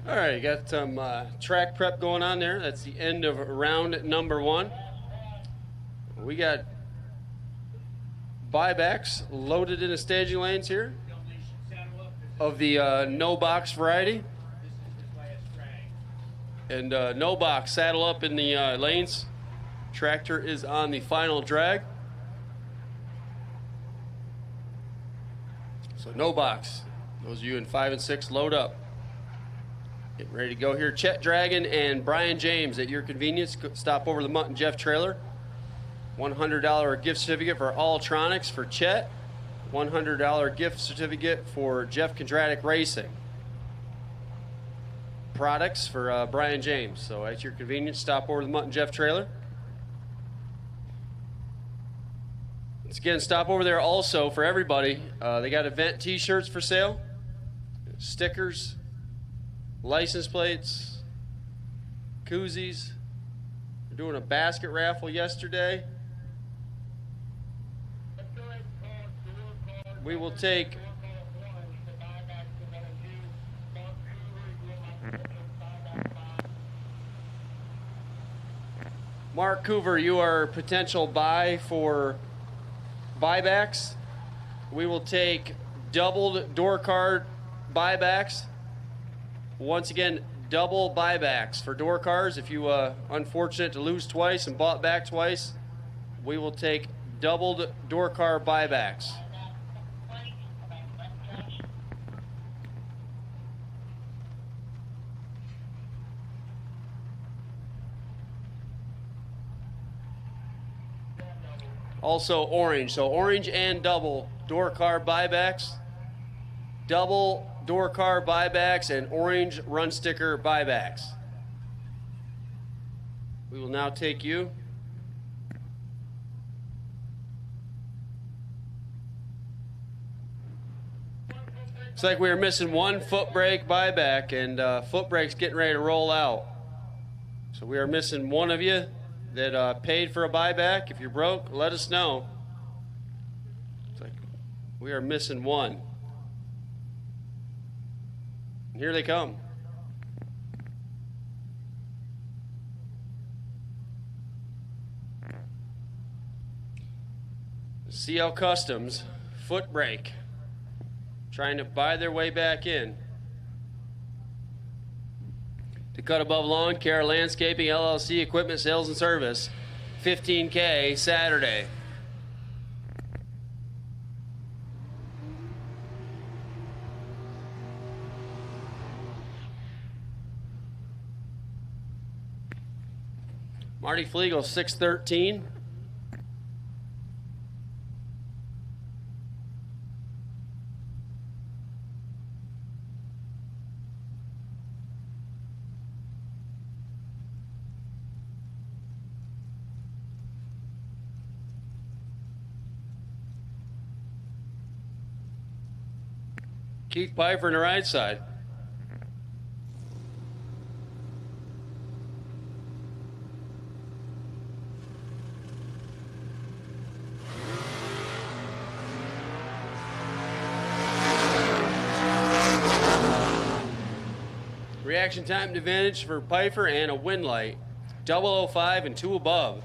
All right, got some track prep going on there. That's the end of round number 1. We got buybacks loaded into staging lanes here of the no box variety. And no box, saddle up in the lanes. Tractor is on the final drag. So no box. Those of you in 5 and 6, load up. Getting ready to go here. Chet Dragon and Brian James at your convenience. Stop over the Mutt and Jeff trailer. $100 gift certificate for Alltronics for Chet. $100 gift certificate for Jeff Kondratic Racing. Products for Brian James. So at your convenience, stop over the Mutt and Jeff trailer. Once again, stop over there also for everybody. They got event t-shirts for sale, stickers, license plates, koozies. We're doing a basket raffle yesterday. We will take Mark Coover, you are potential buy for buybacks. We will take doubled door card buybacks. Once again, double buybacks for door cars. If you unfortunate to lose twice and bought back twice, we will take doubled door car buybacks. Also orange, so orange and double door car buybacks, double door car buybacks, and orange run sticker buybacks. We will now take you. Looks like we are missing one foot brake buyback, and foot brake's getting ready to roll out. So we are missing one of you that paid for a buyback. If you're broke, let us know. It's like we are missing one. And here they come. CL Customs, foot brake, trying to buy their way back in. To Cut Above Lawn Care Landscaping LLC Equipment Sales and Service, $15K Saturday. Marty Flegel, 613. Keith Pfeiffer on the right side. Reaction time advantage for Pfeiffer and a win light. 005 and 2 above.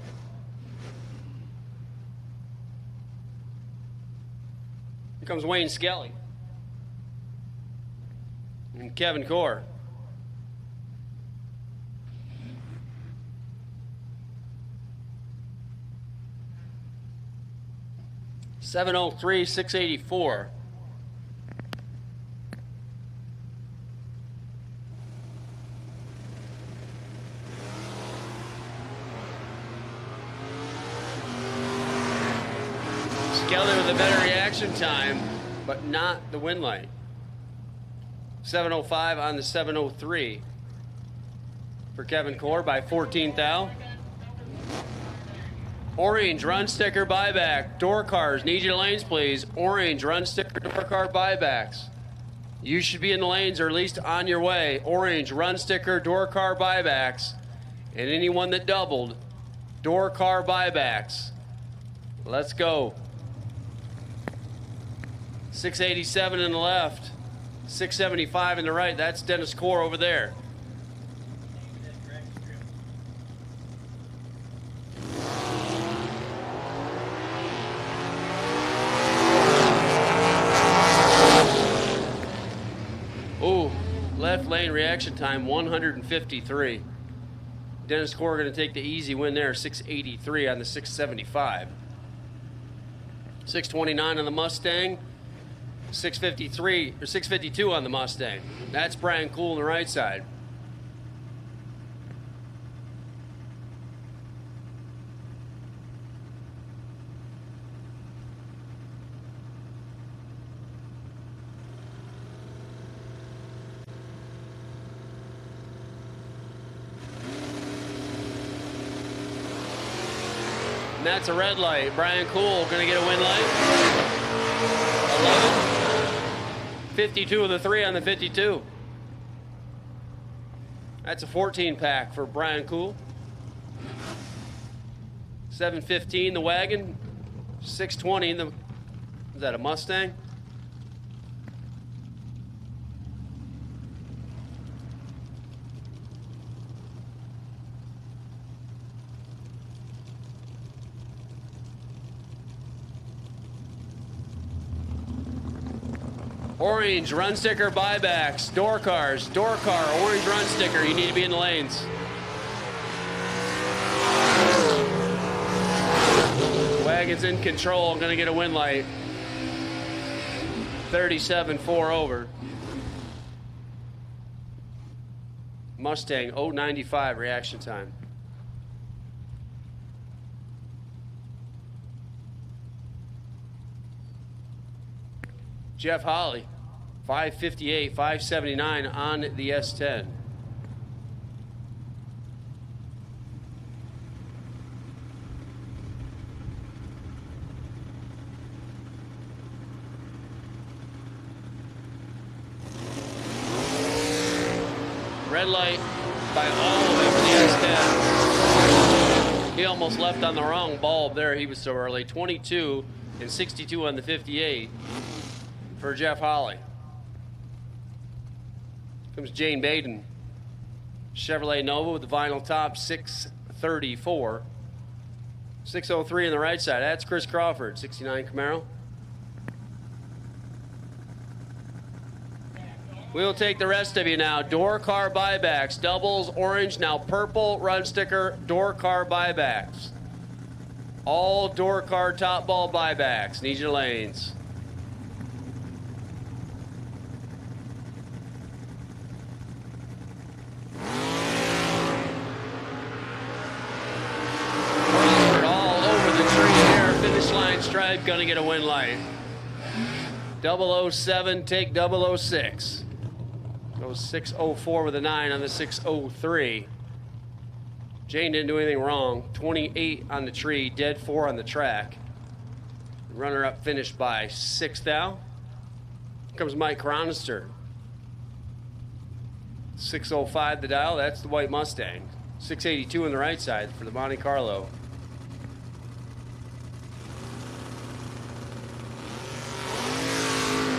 Here comes Wayne Skelly. And Kevin Core. $703, $684. Skelly with a better reaction time, but not the win light. 705 on the 703 for Kevin Core by 14 thou. Orange run sticker buyback. Door cars, need your lanes please. Orange run sticker door car buybacks. You should be in the lanes or at least on your way. Orange run sticker door car buybacks. And anyone that doubled, door car buybacks. Let's go. 687 in the left. 675 in the right. That's Dennis Core over there. Ooh, left lane reaction time 153. Dennis Core going to take the easy win there, 683 on the 675. 629 on the Mustang, 653 or 652 on the Mustang. That's Brian Cool on the right side. And that's a red light. Brian Cool going to get a win light. 11. 52 of the 3 on the 52. That's a 14 pack for Brian Cool. 715 the wagon. 620 the, is that a Mustang? Orange run sticker buybacks, door cars, door car, orange run sticker. You need to be in the lanes. Wagon's in control, gonna get a win light. 37-4 over. Mustang 095 reaction time. Jeff Holly, 558, 579 on the S10. Red light by all of it for the S10. He almost left on the wrong bulb there. He was so early. 22 and 62 on the 58. For Jeff Holly. Comes Jane Baden. Chevrolet Nova with the vinyl top, 634. 603 on the right side. That's Chris Crawford, 69 Camaro. We'll take the rest of you now. Door car buybacks, doubles, orange, now purple, run sticker, door car buybacks. All door car top ball buybacks. Need your lanes. Stripe gonna get a win light. 007 take 006. Goes 604 with a 9 on the 603. Jane didn't do anything wrong. 28 on the tree, dead 4 on the track. Runner up finished by 6th thou. Here comes Mike Cronister. 605 the dial, that's the white Mustang. 682 on the right side for the Monte Carlo.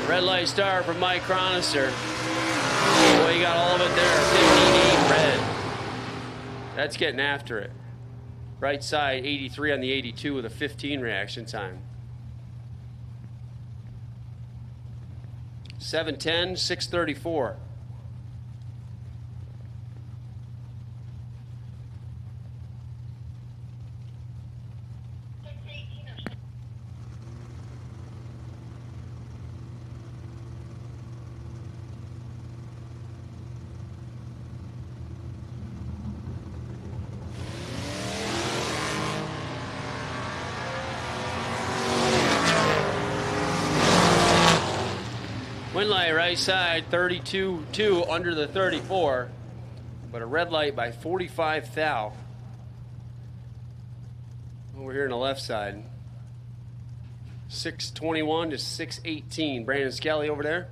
Red light star from Mike Cronister. Boy, you got all of it there. 58 red. That's getting after it. Right side, 83 on the 82 with a 15 reaction time. 710, 634. Win light right side, 32-2 under the 34, but a red light by 45 thou. Over here on the left side, 621 to 618. Brandon Skelly over there.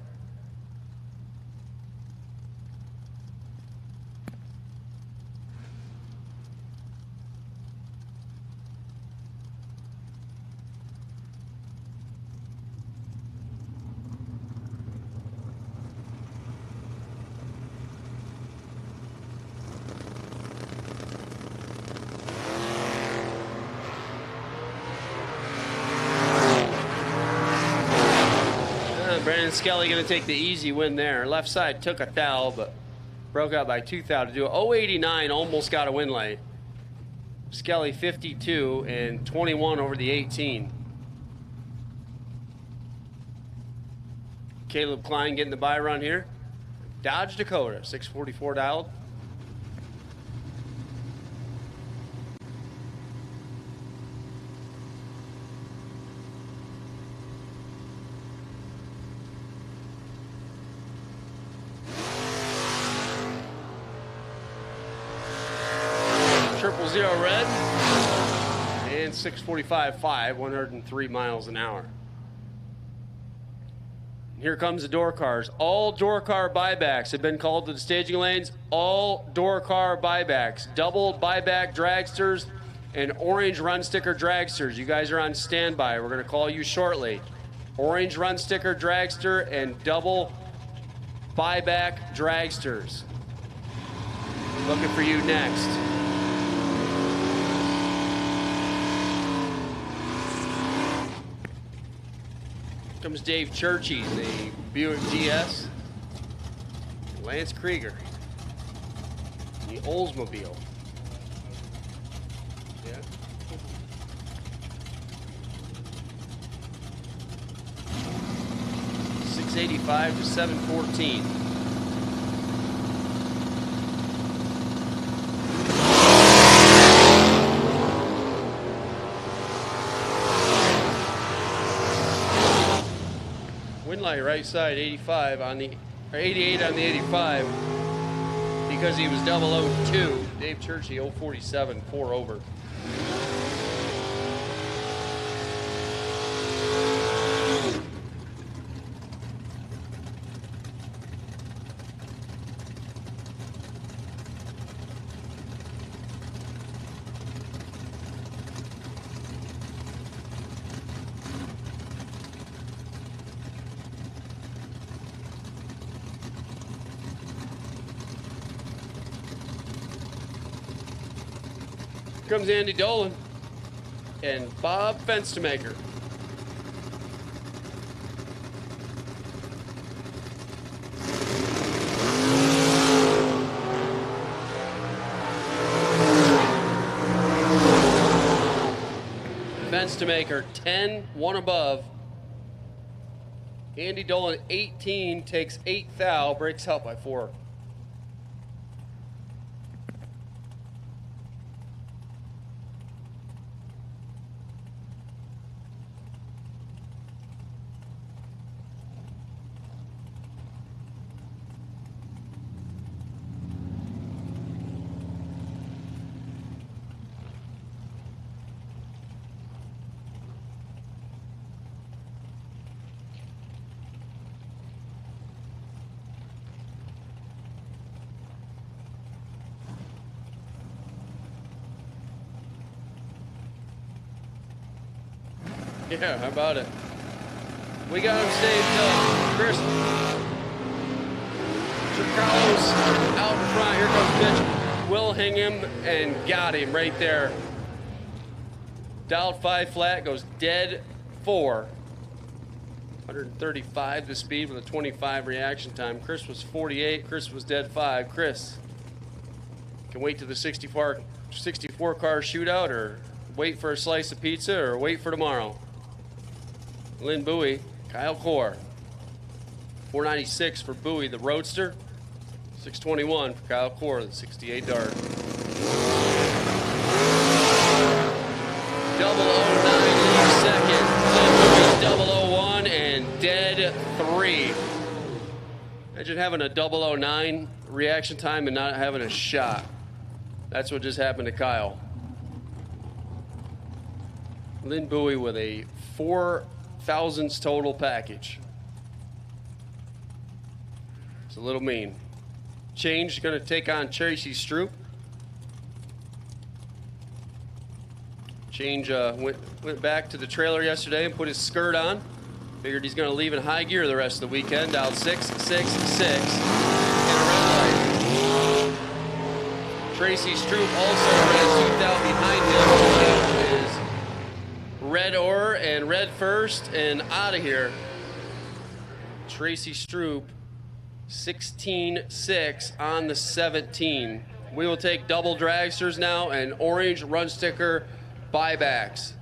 Brandon Skelly going to take the easy win there. Left side took a thou, but broke out by 2 thou to do it. 089, almost got a win late. Skelly 52 and 21 over the 18. Caleb Klein getting the buy run here. Dodge Dakota, 644 dialed. Triple zero red and 645.5, 103 miles an hour. Here comes the door cars. All door car buybacks have been called to the staging lanes. All door car buybacks. Double buyback dragsters and orange run sticker dragsters. You guys are on standby. We're going to call you shortly. Orange run sticker dragster and double buyback dragsters. Looking for you next. Comes Dave Churchy, the Buick GS. Lance Krieger, the Oldsmobile. Yeah. $685 to $714. Light right side 85 on the or 88 on the 85 because he was 002. Dave Churchy 047 4 over. Comes Andy Dolan and Bob Fenstermaker. Fenstermaker 10, 1 above. Andy Dolan 18, takes 8 thou, breaks out by 4. Yeah, how about it? We got him saved up. Chris Chicago's out in front. Here comes Mitch Wilhingham and got him right there. Dialed 5 flat, goes dead 4. 135 the speed with a 25 reaction time. Chris was 48. Chris was dead 5. Chris, can wait to the 64 car shootout or wait for a slice of pizza or wait for tomorrow? Lynn Bowie, Kyle Core. 496 for Bowie, the Roadster. 621 for Kyle Core, the 68 Dart. 009 leads second. Lynn Bowie's 001 and dead 3. Imagine having a 009 reaction time and not having a shot. That's what just happened to Kyle. Lynn Bowie with a 4,000s total package. It's a little mean. Change going to take on Tracy Stroop. Change went back to the trailer yesterday and put his skirt on. Figured he's going to leave in high gear the rest of the weekend. Dialed 666 in a red light. Tracy Stroop also ran 2,000 behind him. Is red ore and red first and out of here. Tracy Stroop, 16-6 on the 17. We will take double dragsters now and orange run sticker buybacks.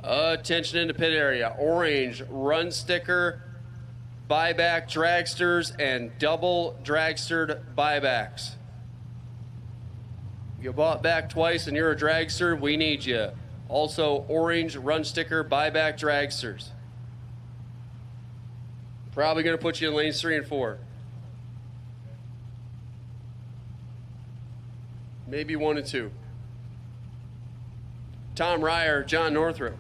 Attention in the pit area. Orange run sticker buyback dragsters and double dragstered buybacks. You bought back twice and you're a dragster, we need you. Also, orange run sticker buyback dragsters. Probably going to put you in lanes 3 and 4. Maybe 1 and 2. Tom Ryer, John Northrup.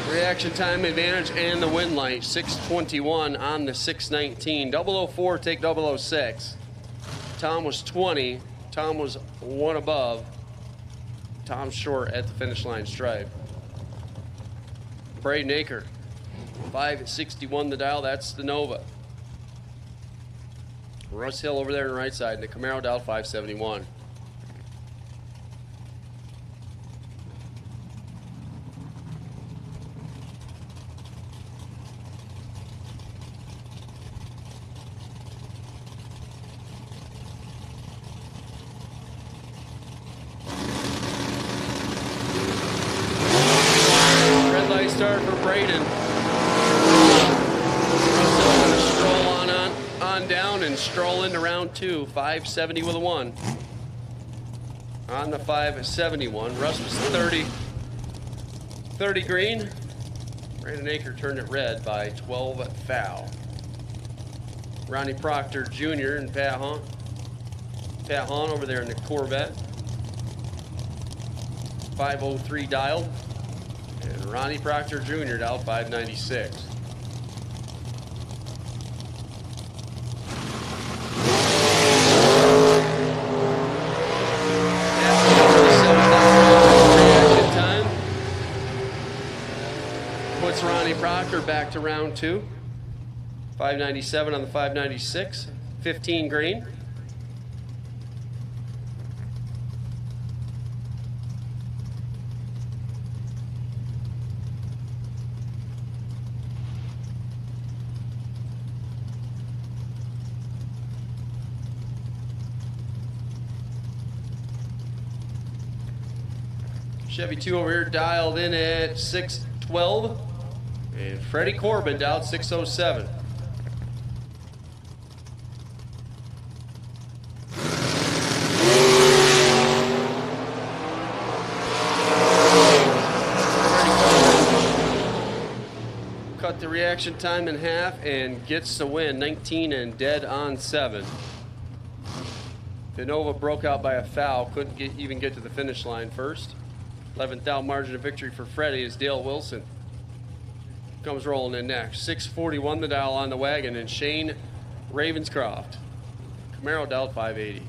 Reaction time advantage and the win light. 621 on the 619. 004 take 006. Tom was 20. Tom was 1 above. Tom short at the finish line stripe. Braden Aker, 561 the dial. That's the Nova. Russ Hill over there on the right side. The Camaro dial 571. Start for Braden. Russell going to stroll on down and stroll into round 2. 570 with a 1. On the 571. Russ was 30 green. Brandon Aker turned it red by 12 foul. Ronnie Proctor Jr. and Pat Hahn. Pat Hahn over there in the Corvette. 503 dialed. And Ronnie Proctor Jr. dialed 596. Reaction time. Puts Ronnie Proctor back to round 2. 597 on the 596. 15 green. Chevy 2 over here dialed in at 612. And Freddie Corbin dialed 607. Cut the reaction time in half and gets the win, 19 and dead on 7. Nova broke out by a foul, couldn't even get to the finish line first. 11th out margin of victory for Freddie as Dale Wilson comes rolling in next. 641 the dial on the wagon, and Shane Ravenscroft. Camaro dialed 580.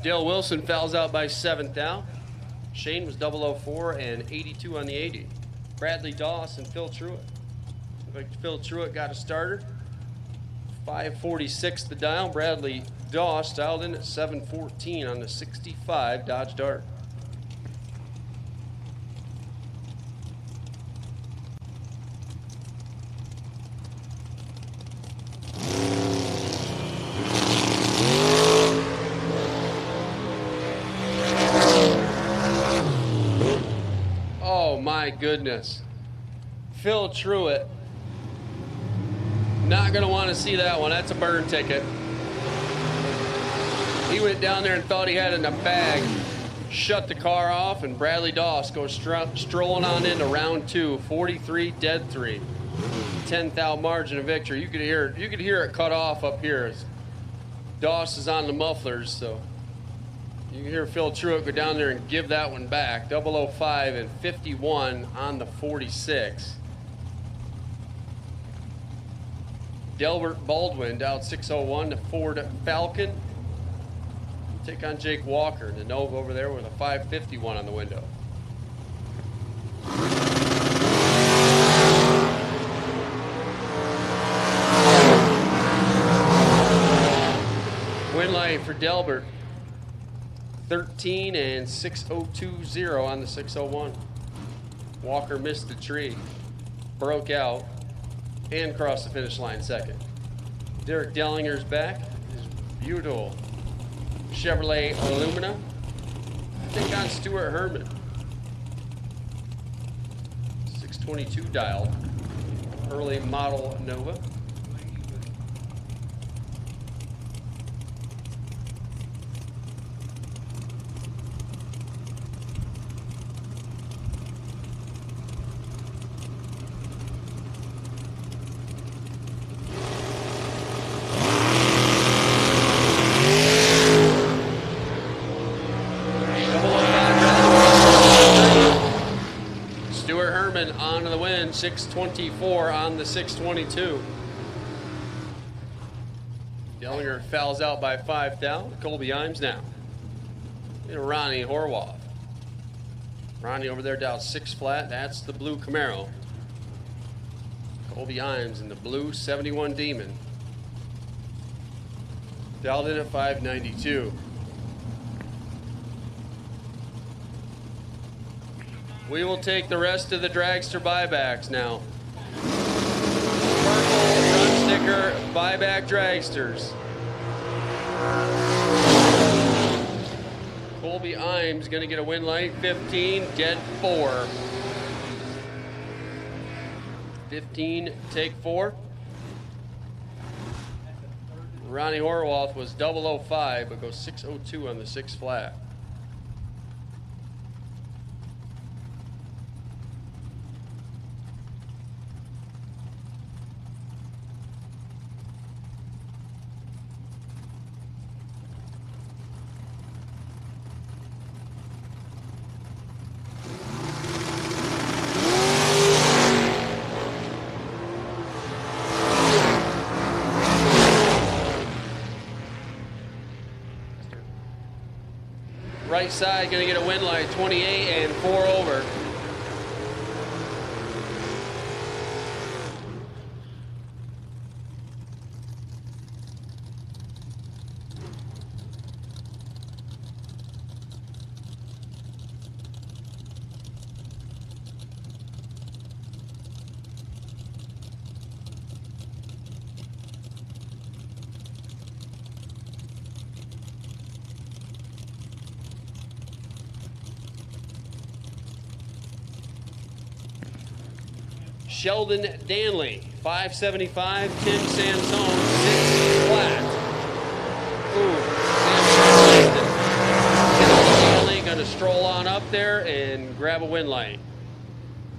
Dale Wilson fouls out by 7th out. Shane was 004 and 82 on the 80. Bradley Doss and Phil Truitt. Phil Truitt got a starter. 546 the dial. Bradley Doss dialed in at 714 on the 65 Dodge Dart. My goodness. Phil Truitt. Not going to want to see that one. That's a burn ticket. He went down there and thought he had it in a bag, shut the car off, and Bradley Doss goes strolling on into round 2, 43 dead 3. 10th margin of victory. You could hear it cut off up here as Doss is on the mufflers, so you can hear Phil Truitt go down there and give that one back. 005 and 51 on the 46. Delbert Baldwin down 601 to Ford Falcon. Take on Jake Walker. The Nova over there with a 551 on the window. Win light for Delbert. 13 and 6020 on the 601. Walker missed the tree, broke out, and crossed the finish line second. Derek Dellinger's back. His beautiful Chevrolet Illumina. Take on Stuart Herman. 622 dial. Early model Nova. On to the win, 624 on the 622. Dellinger fouls out by 5 down. Colby Imes now. And Ronnie Horwath. Ronnie over there down 6 flat. That's the blue Camaro. Colby Imes in the blue 71 Demon. Dialed in at 592. We will take the rest of the Dragster buybacks now. Purple front sticker buyback Dragsters. Colby Imes going to get a win light. 15, dead 4. 15, take 4. Ronnie Horwath was 005, but goes 602 on the 6 flat. Right side going to get a win light, 28 and 4 over. Sheldon Danley, 575, Tim Sansone, 6 flat. Ooh, Danley going to stroll on up there and grab a win light.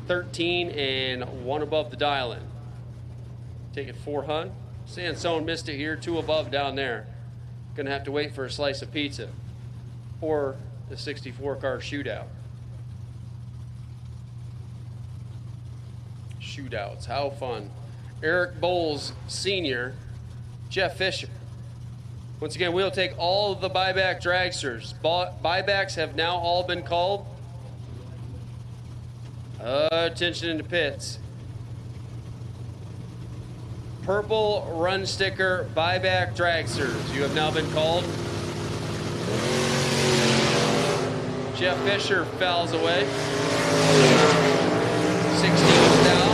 13 and 1 above the dial-in. Take it 400. Sansone missed it here, 2 above down there. Going to have to wait for a slice of pizza or the 64 car shootout. Shootouts, how fun. Eric Bowles Sr., Jeff Fisher. Once again, we'll take all of the buyback dragsters. Buybacks have now all been called. Attention in the pits. Purple run sticker buyback dragsters. You have now been called. Jeff Fisher fouls away. 16 down.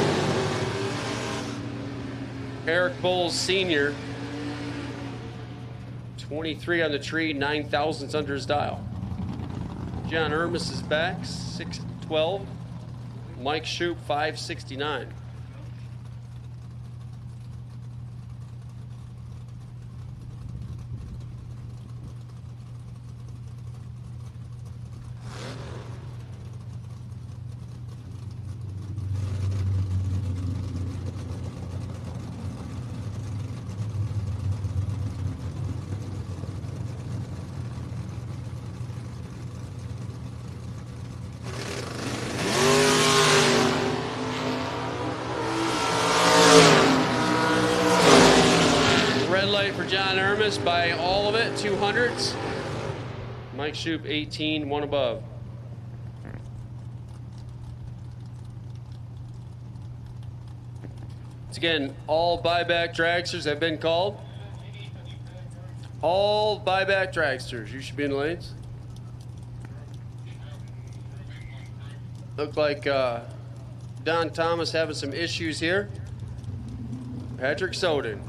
Eric Bowles Sr., 23 on the tree, 9 thousandths under his dial. John Ermis is back, 612. Mike Shoup, 569. light for John Ermis by all of it, 200s. Mike Shoup, 18, one above. Once again, all buyback dragsters have been called. All buyback dragsters, you should be in the lanes. Look like Don Thomas having some issues here. Patrick Soden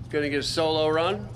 gonna get a solo run.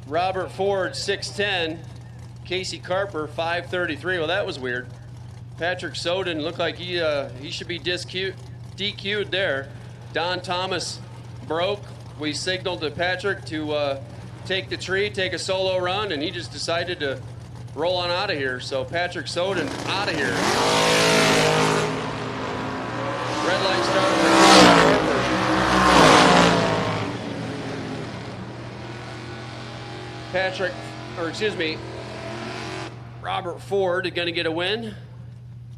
Robert Ford, 610. Casey Carper, 533. Well, that was weird. Patrick Soden looked like he should be DQ'd there. Don Thomas broke. We signaled to Patrick to take the tree, take a solo run, and he just decided to roll on out of here. So Patrick Soden out of here. Red light started for Carper. Robert Ford going to get a win.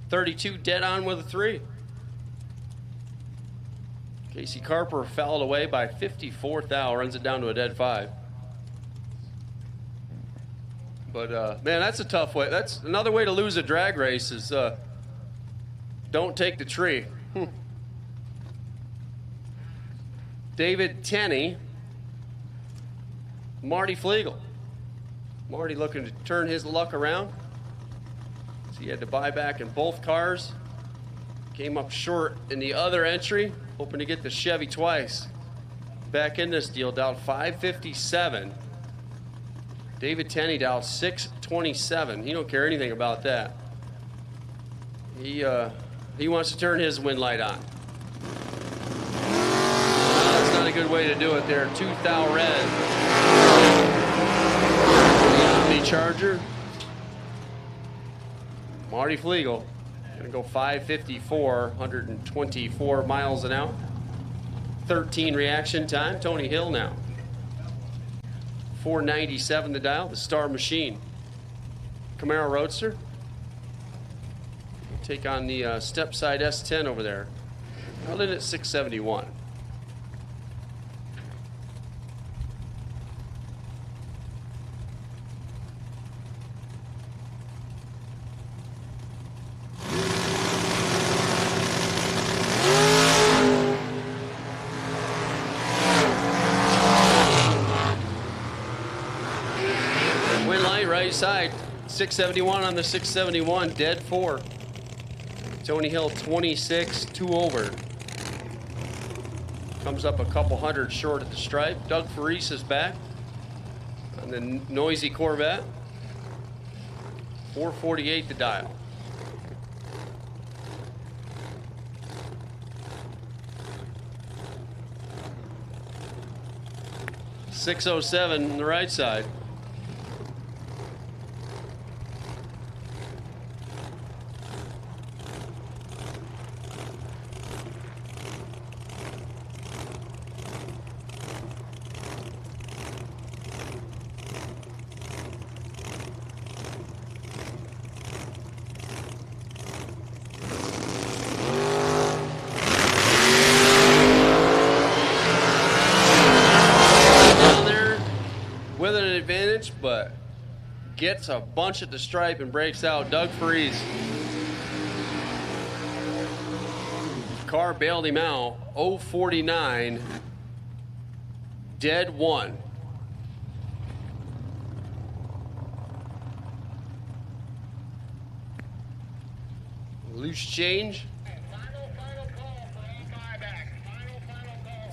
32 dead on with a 3. Casey Carper fouled away by 54 thou, runs it down to a dead 5. But man, that's a tough way. That's another way to lose a drag race is don't take the tree. David Tenney, Marty Flegel. Marty looking to turn his luck around. So he had to buy back in both cars. Came up short in the other entry, hoping to get the Chevy twice. Back in this deal, dialed 557. David Tenney dialed 627. He don't care anything about that. He wants to turn his win light on. No, that's not a good way to do it there. 2 thou red. The Charger. Marty Flegel gonna go 554, 124 miles an hour. 13 reaction time. Tony Hill now. 497 to dial. The Star Machine. Camaro Roadster. Take on the step side S10 over there. Held in at 671. Side 671 on the 671, dead 4. Tony Hill 26, 2 over. Comes up a couple hundred short at the stripe. Doug Faris is back on the noisy Corvette. 448 to dial. .607 on the right side. but gets a bunch at the stripe and breaks out. Doug Freeze. Car bailed him out. 049. Dead 1. Loose change.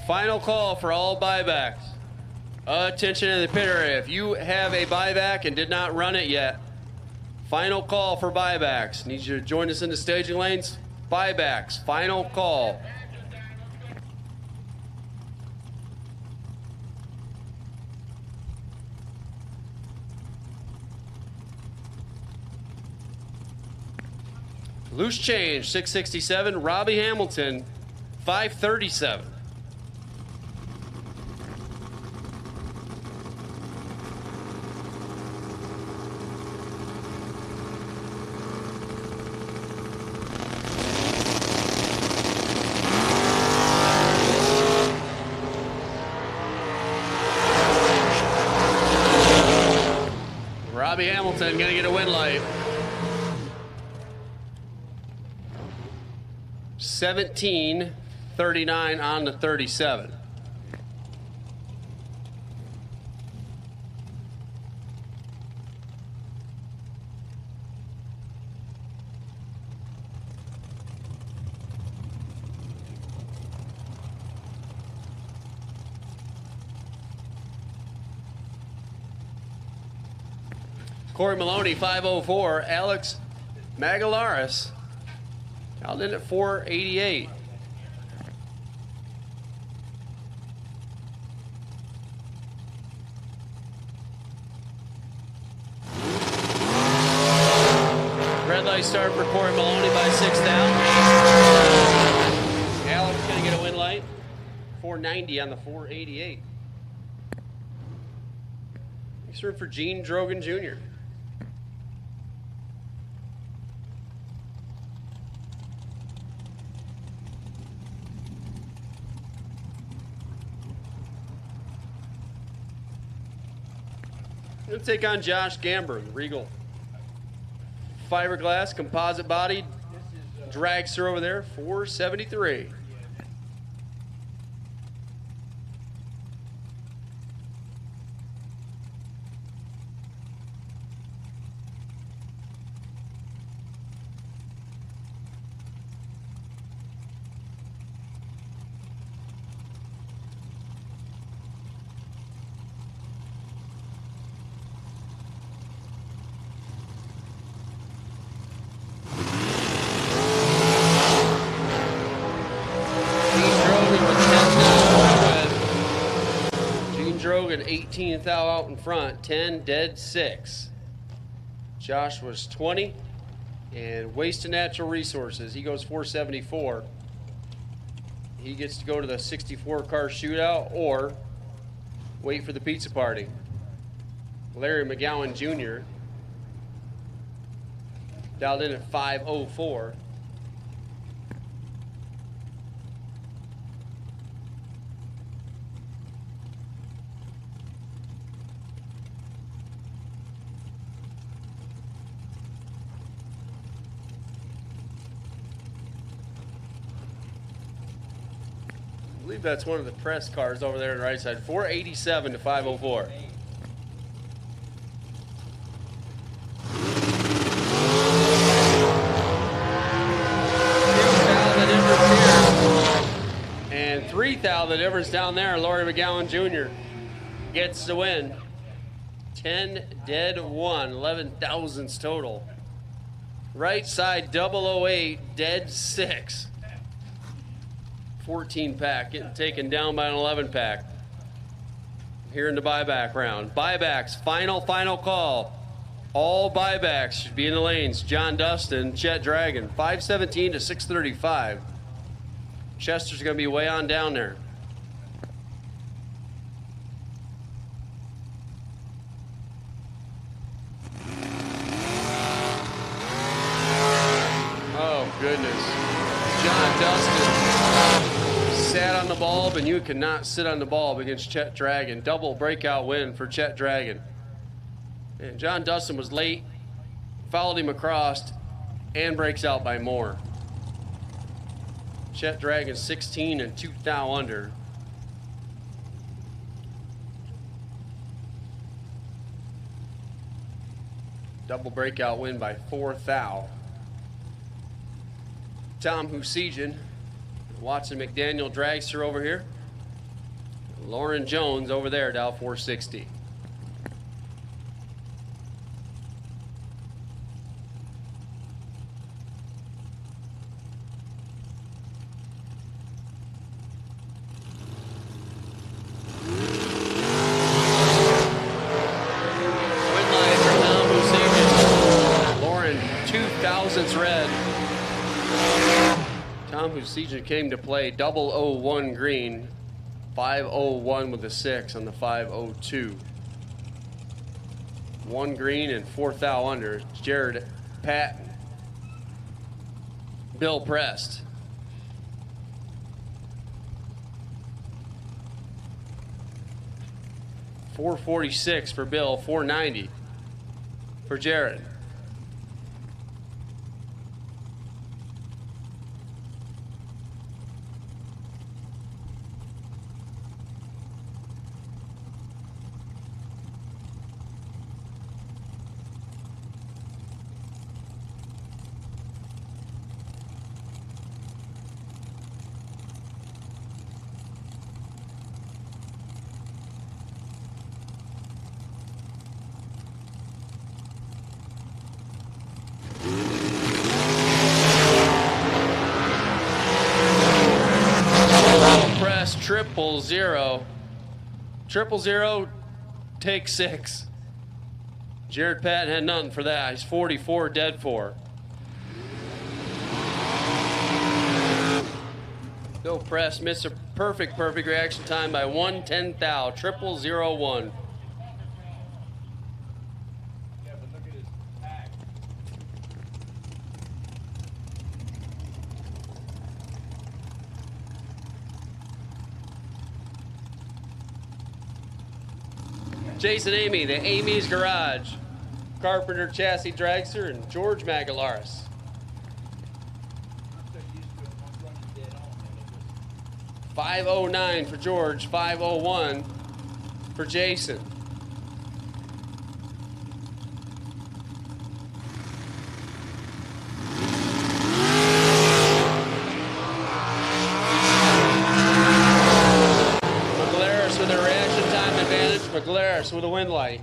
Final call for all buybacks. Attention in the pit area. If you have a buyback and did not run it yet, final call for buybacks. Need you to join us in the staging lanes. Buybacks. Final call. Loose change, 667. Robbie Hamilton, 537. Robbie Hamilton gonna get a win light. 17:39 on the 37. Corey Maloney, 504. Alex Magalaris, out in at 488. Red light start for Corey Maloney by 6 down. Alex gonna get a win light. 490 on the 488. He's room for Gene Drogan Jr. Going to take on Josh Gamber, Regal. Fiberglass, composite body, dragster over there, 473. Drogan, 18 thou out in front, 10 dead 6. Josh was 20, and waste of natural resources. He goes 474. He gets to go to the 64 car shootout or wait for the pizza party. Larry McGowan Jr. dialed in at 504. I believe that's one of the press cars over there on the right side. 487 to 504. And 3 thou the difference down there. Laurie McGowan Jr. gets the win. 10 dead 1, 11 thousandths total. Right side 008 dead 6. 14 pack getting taken down by an 11 pack. Here in the buyback round. Buybacks, final call. All buybacks should be in the lanes. John Dustin, Chet Dragon, 517 to 635. Chester's going to be way on down there. Oh, goodness. John Dustin sat on the bulb, and you cannot sit on the bulb against Chet Dragon. Double breakout win for Chet Dragon. And John Dustin was late, followed him across, and breaks out by more. Chet Dragon 16 and 2 thou under. Double breakout win by 4 thou. Tom Husijan, Watson McDaniel Dragster over here. Lauren Jones over there, Dow 460. Red. Tom Husijan came to play 001 green, 501 with a 6 on the 502. 1 green and 4 thou under. Jared Patton. Bill Prest. $446 for Bill, $490 for Jared. Triple zero. Triple zero, take 6. Jared Patton had nothing for that. He's 44, dead 4. Bill Press missed a perfect reaction time by 1/10 thou. 0001. Jason Amy, the Amy's Garage. Carpenter Chassis Dragster and George Magalaris. $509 for George, $501 for Jason. McGlaris with a win light.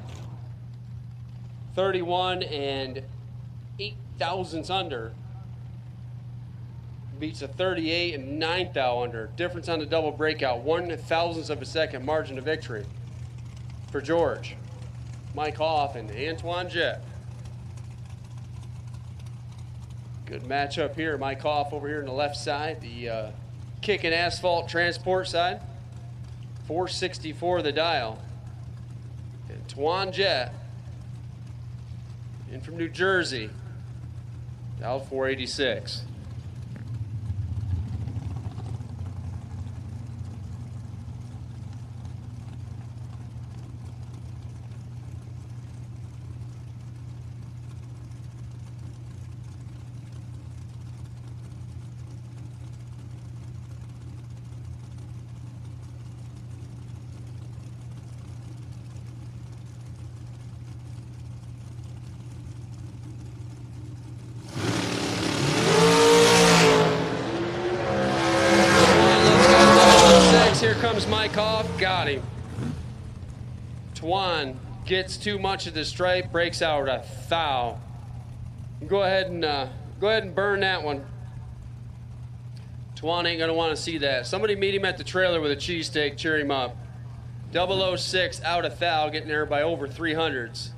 31 and 8 thousandths under. Beats a 38 and 9 thou under. Difference on the double breakout. 1/1000th of a second margin of victory for George. Mike Hoff and Antoine Jett. Good matchup here. Mike Hoff over here on the left side. The kicking asphalt transport side. 464 the dial. Antoine Jett, in from New Jersey, dial 486. Here comes Mike Hoff, got him. Twan gets too much of the stripe, breaks out a thou. Go ahead and burn that one. Twan ain't gonna want to see that. Somebody meet him at the trailer with a cheesesteak, cheer him up. 006 out a thou, getting there by over 300s.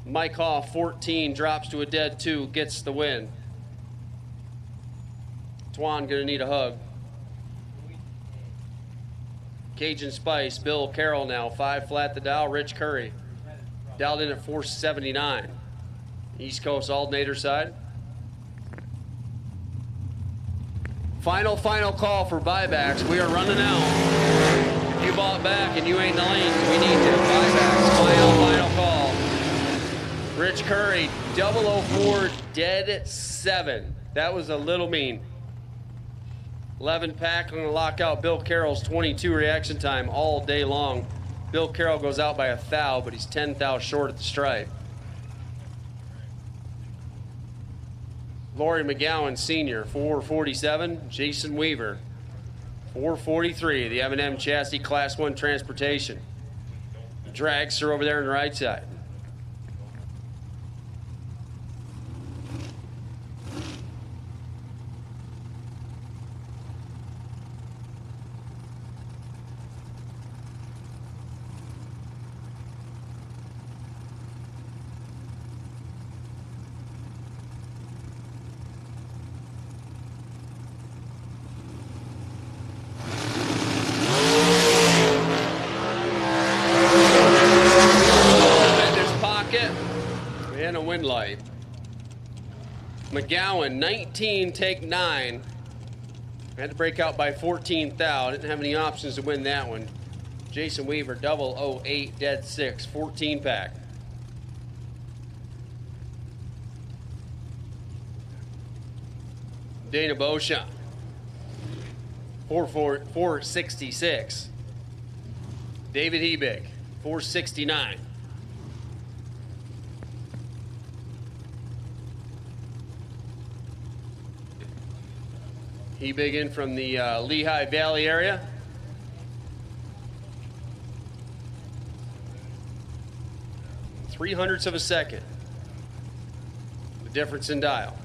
Mike Hoff, 14, drops to a dead 2, gets the win. Twan gonna need a hug. Cajun Spice, Bill Carroll now, 5 flat the dial. Rich Curry, dialed in at 479. East Coast alternator side. Final call for buybacks. We are running out. If you bought back and you ain't in the lanes, we need to buybacks. Final call. Rich Curry, 004, dead 7. That was a little mean. 11 pack. I'm going to lock out Bill Carroll's 22 reaction time all day long. Bill Carroll goes out by 1 thou, but he's 10 thou short at the stripe. Lori McGowan, senior, 447. Jason Weaver, 443. The M&M chassis Class 1 transportation. Dragster over there on the right side. And a wind light. McGowan, 19, take 9. Had to break out by 14 thou. Didn't have any options to win that one. Jason Weaver, 008, dead 6, 14 pack. Dana Beauchamp, 466. David Hebig, 469. Hebig in from the Lehigh Valley area. Three hundredths of a second. The difference in dial.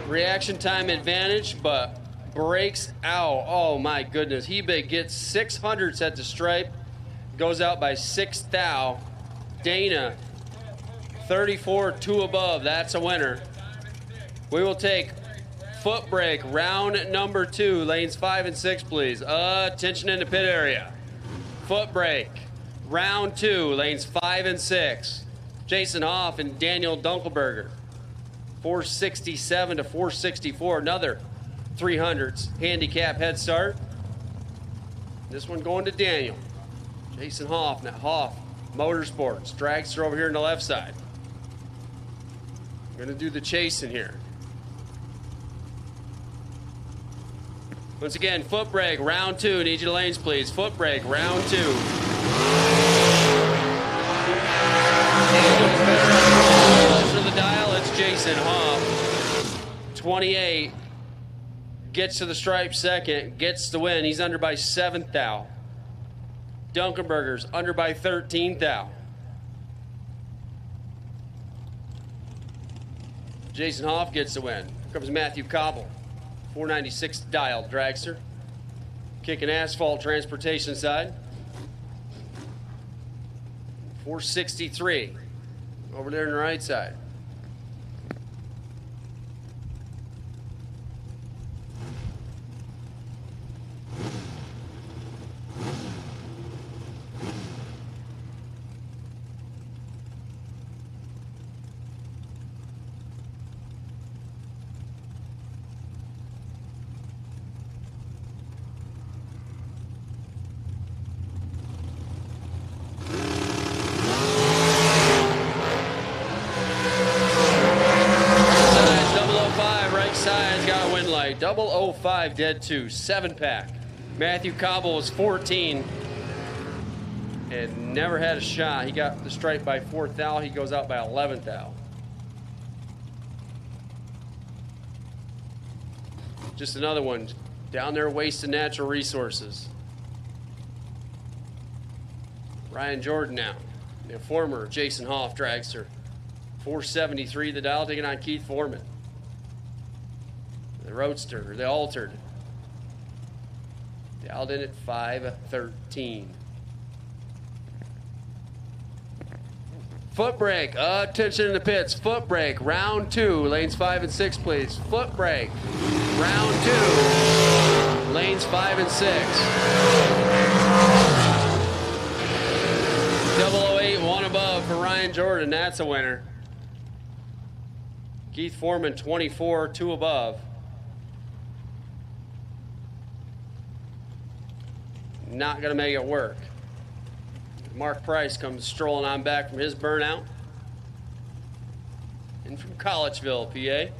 Reaction time advantage, but breaks out. Oh my goodness. Hebig gets 600ths at the stripe, goes out by 6 thou. Dana, 34, 2 above. That's a winner. We will take foot brake, round number 2, lanes 5 and 6, please. Attention in the pit area. Foot brake, round 2, lanes 5 and 6. Jason Hoff and Daniel Dunkelberger. 467 to 464, another 300s. Handicap head start. This one going to Daniel. Jason Hoff, now Hoff Motorsports. Dragster over here on the left side. Gonna do the chasing here. Once again, foot brake, round 2. Need you to lanes, please. Foot brake, round 2. To the dial, it's Jason Hoff. 28. Gets to the stripe second, gets the win. He's under by 7 thou. Dunkelberger's under by 13 thou. Jason Hoff gets the win. Here comes Matthew Cobble. 496 dial dragster. Kicking asphalt transportation side. 463. Over there on the right side. Side's got a win light. 005 dead 2, 7 pack. Matthew Cobble was 14 and never had a shot. He got the stripe by 4 thou. He goes out by 11 thou. Just another one down there wasting natural resources. Ryan Jordan now, the former Jason Hoff dragster. 473 the dial, taking on Keith Foreman. The roadster, the altered. Dialed in at 513. Foot brake. Attention in the pits. Foot brake. Round 2. Lanes 5 and 6, please. Foot brake. Round 2. Lanes 5 and 6. 008, 1 above for Ryan Jordan. That's a winner. Keith Foreman, 24, 2 above. Not going to make it work. Mark Price comes strolling on back from his burnout. And from Collegeville, PA.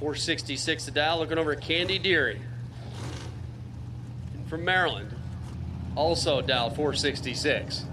466 to dial, looking over at Candy Deary. And from Maryland, also dialed 466.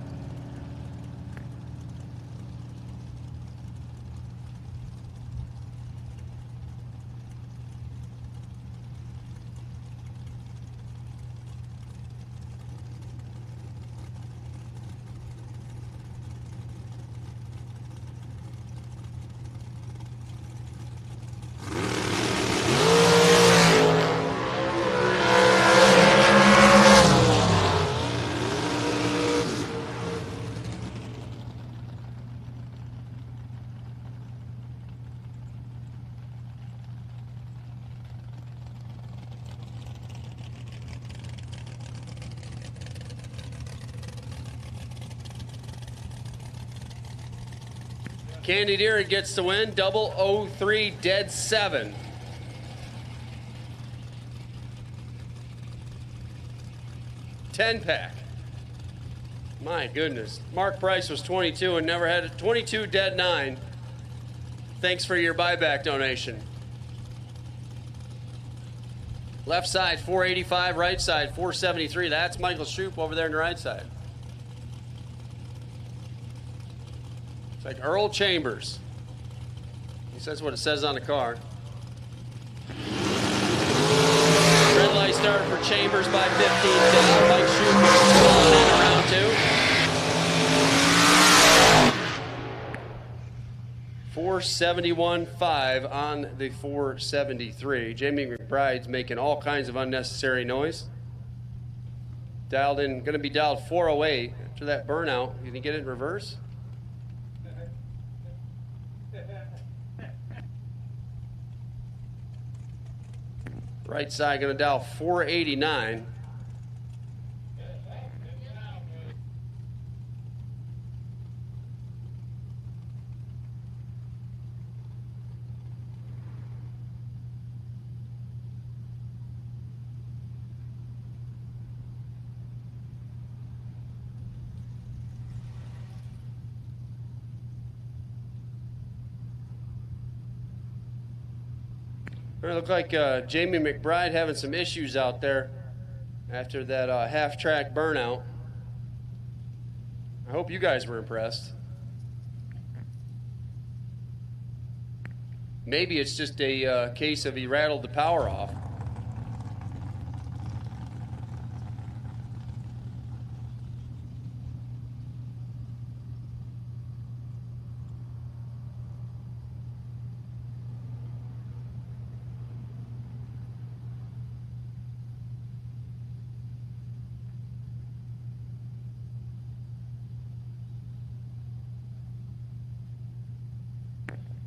Candy Deary gets the win, 003 dead 7. $10-pack. My goodness. Mark Price was 22 and never had it. 22 dead 9. Thanks for your buyback donation. Left side 485, right side 473. That's Michael Shoup over there on the right side. It's like Earl Chambers. He says what it says on the car. Red light start for Chambers by 15 down. Mike Shoup falling in around 2. 471.5 on the 473. Jamie McBride's making all kinds of unnecessary noise. Dialed in, going to be dialed 408 after that burnout. Can you get it in reverse? Right side going to dial 489. It looked like Jamie McBride having some issues out there after that half-track burnout. I hope you guys were impressed. Maybe it's just a case of he rattled the power off.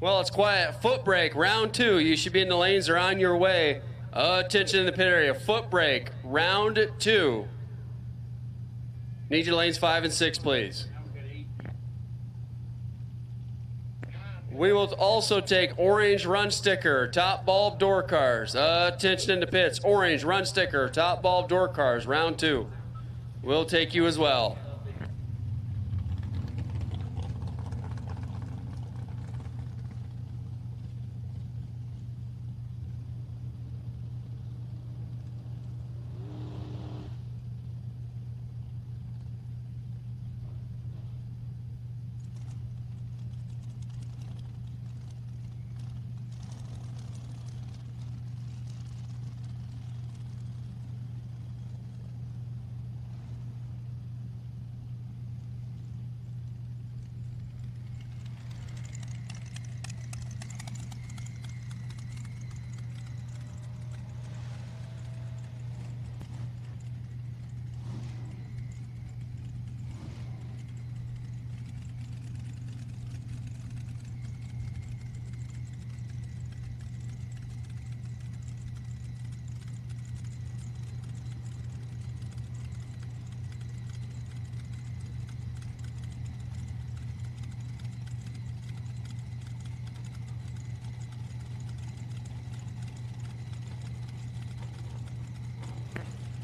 Well, it's quiet. Foot brake, round 2. You should be in the lanes or on your way. Attention in the pit area. Foot brake, round 2. Need your lanes 5 and 6, please. We will also take orange run sticker, top bulb door cars. Attention in the pits. Orange run sticker, top bulb door cars, round 2. We'll take you as well.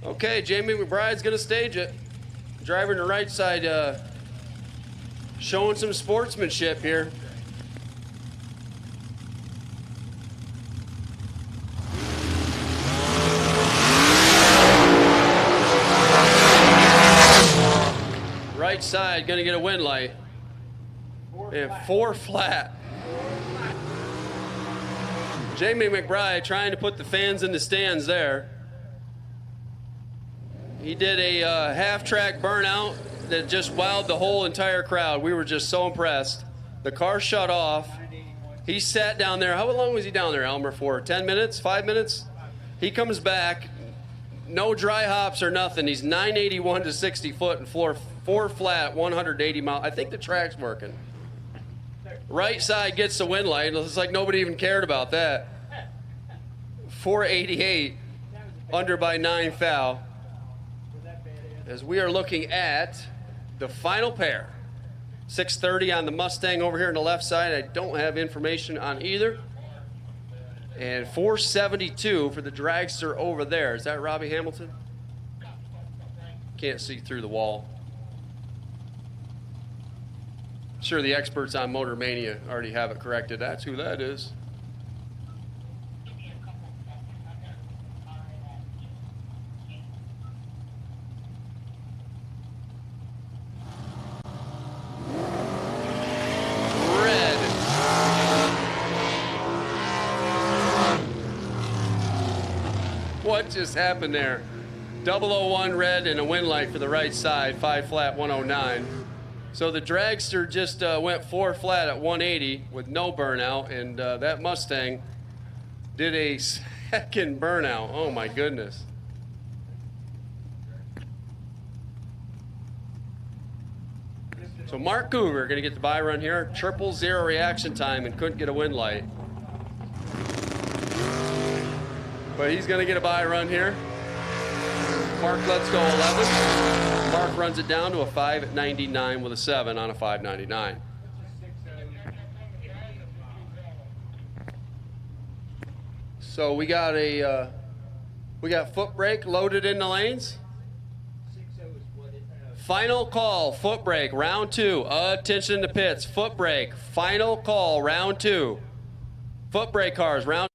Okay, Jamie McBride's going to stage it. Driver on the right side showing some sportsmanship here. Right side going to get a wind light. And 4 flat. Jamie McBride trying to put the fans in the stands there. He did a half-track burnout that just wowed the whole entire crowd. We were just so impressed. The car shut off. He sat down there. How long was he down there, Elmer, for? 10 minutes? 5 minutes? He comes back. No dry hops or nothing. He's 981 to 60 foot and 4 flat, 180 miles. I think the track's working. Right side gets the wind light. It's like nobody even cared about that. 488 under by 9 foul. As we are looking at the final pair. 630 on the Mustang over here on the left side. I don't have information on either. And 472 for the Dragster over there. Is that Robbie Hamilton? Can't see through the wall. I'm sure the experts on Motor Mania already have it corrected. That's who that is. Red. What just happened there? 001 red and a wind light for the right side, 5 flat, 109. So the Dragster just went 4 flat at 180 with no burnout, and that Mustang did a second burnout. Oh my goodness. So Mark Goover gonna get the buy run here. 000 reaction time and couldn't get a wind light. But he's gonna get a buy run here. Mark lets go 11. Mark runs it down to a 5 at 99 with a 7 on a 599. So we got foot brake loaded in the lanes. Final call, foot brake, round 2. Attention to pits, foot brake, final call, round 2. Foot brake cars, round.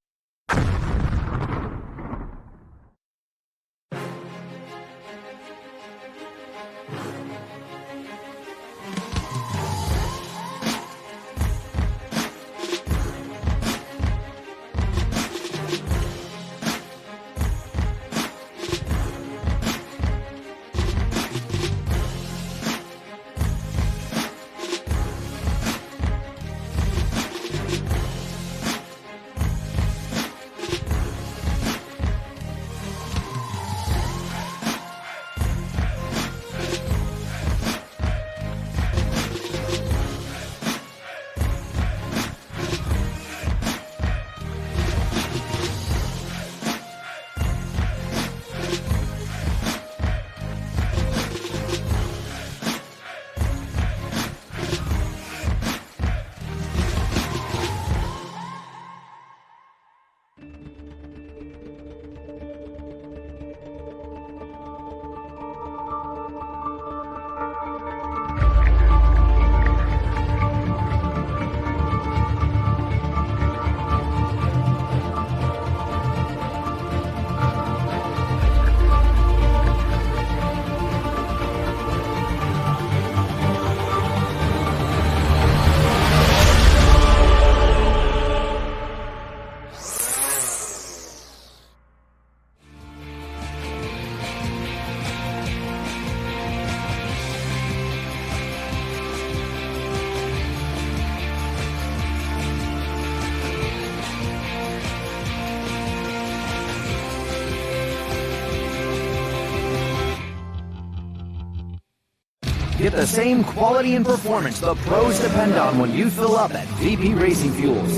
Get the same quality and performance the pros depend on when you fill up at VP Racing Fuels.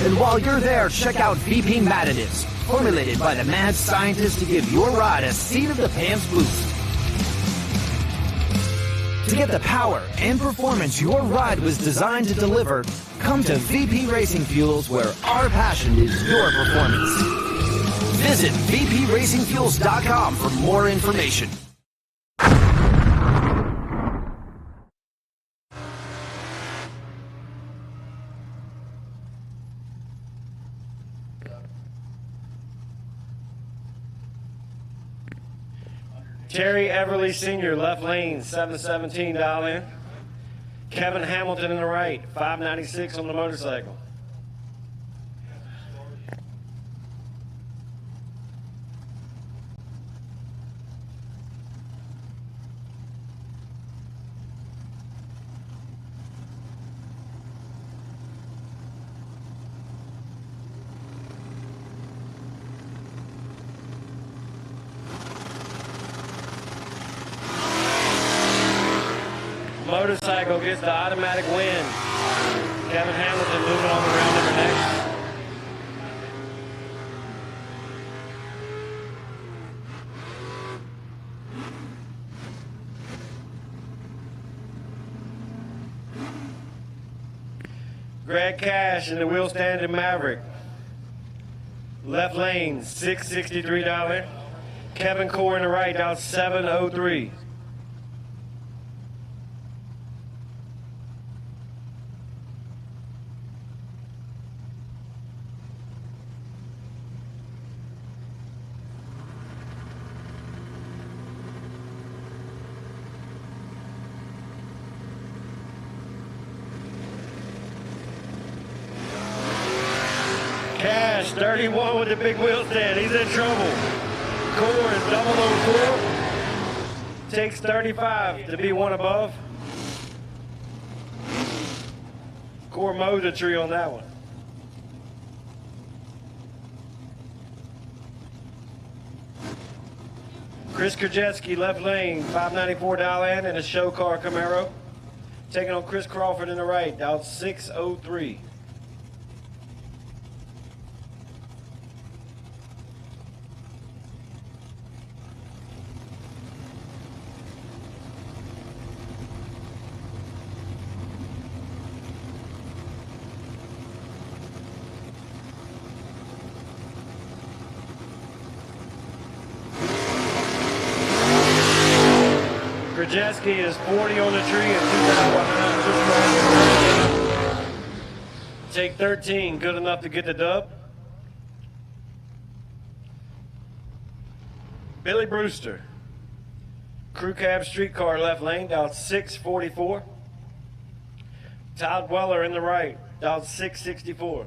And while you're there, check out VP Matt Additives, formulated by the mad scientists to give your ride a seat of the pants boost. To get the power and performance your ride was designed to deliver, come to VP Racing Fuels, where our passion is your performance. Visit vpracingfuels.com for more information. Terry Everly Sr., left lane, 717 dial in. Kevin Hamilton in the right, 596 on the motorcycle. Motorcycle gets the automatic win. Kevin Hamilton moving on to round number next. Greg Cash in the wheel standing Maverick. Left lane, $663. Kevin Core in the right, down 703. Cash, 31 with the big wheel stand. He's in trouble. Core is 004. Takes 35 to be one above. Core mowed a tree on that one. Chris Krajewski, left lane, $594 dial in a show car Camaro. Taking on Chris Crawford in the right, down 603. Krajewski is 40 on the tree and 2,100. Take 13, good enough to get the dub. Billy Brewster, crew cab streetcar left lane, down 644. Todd Weller in the right, down 664.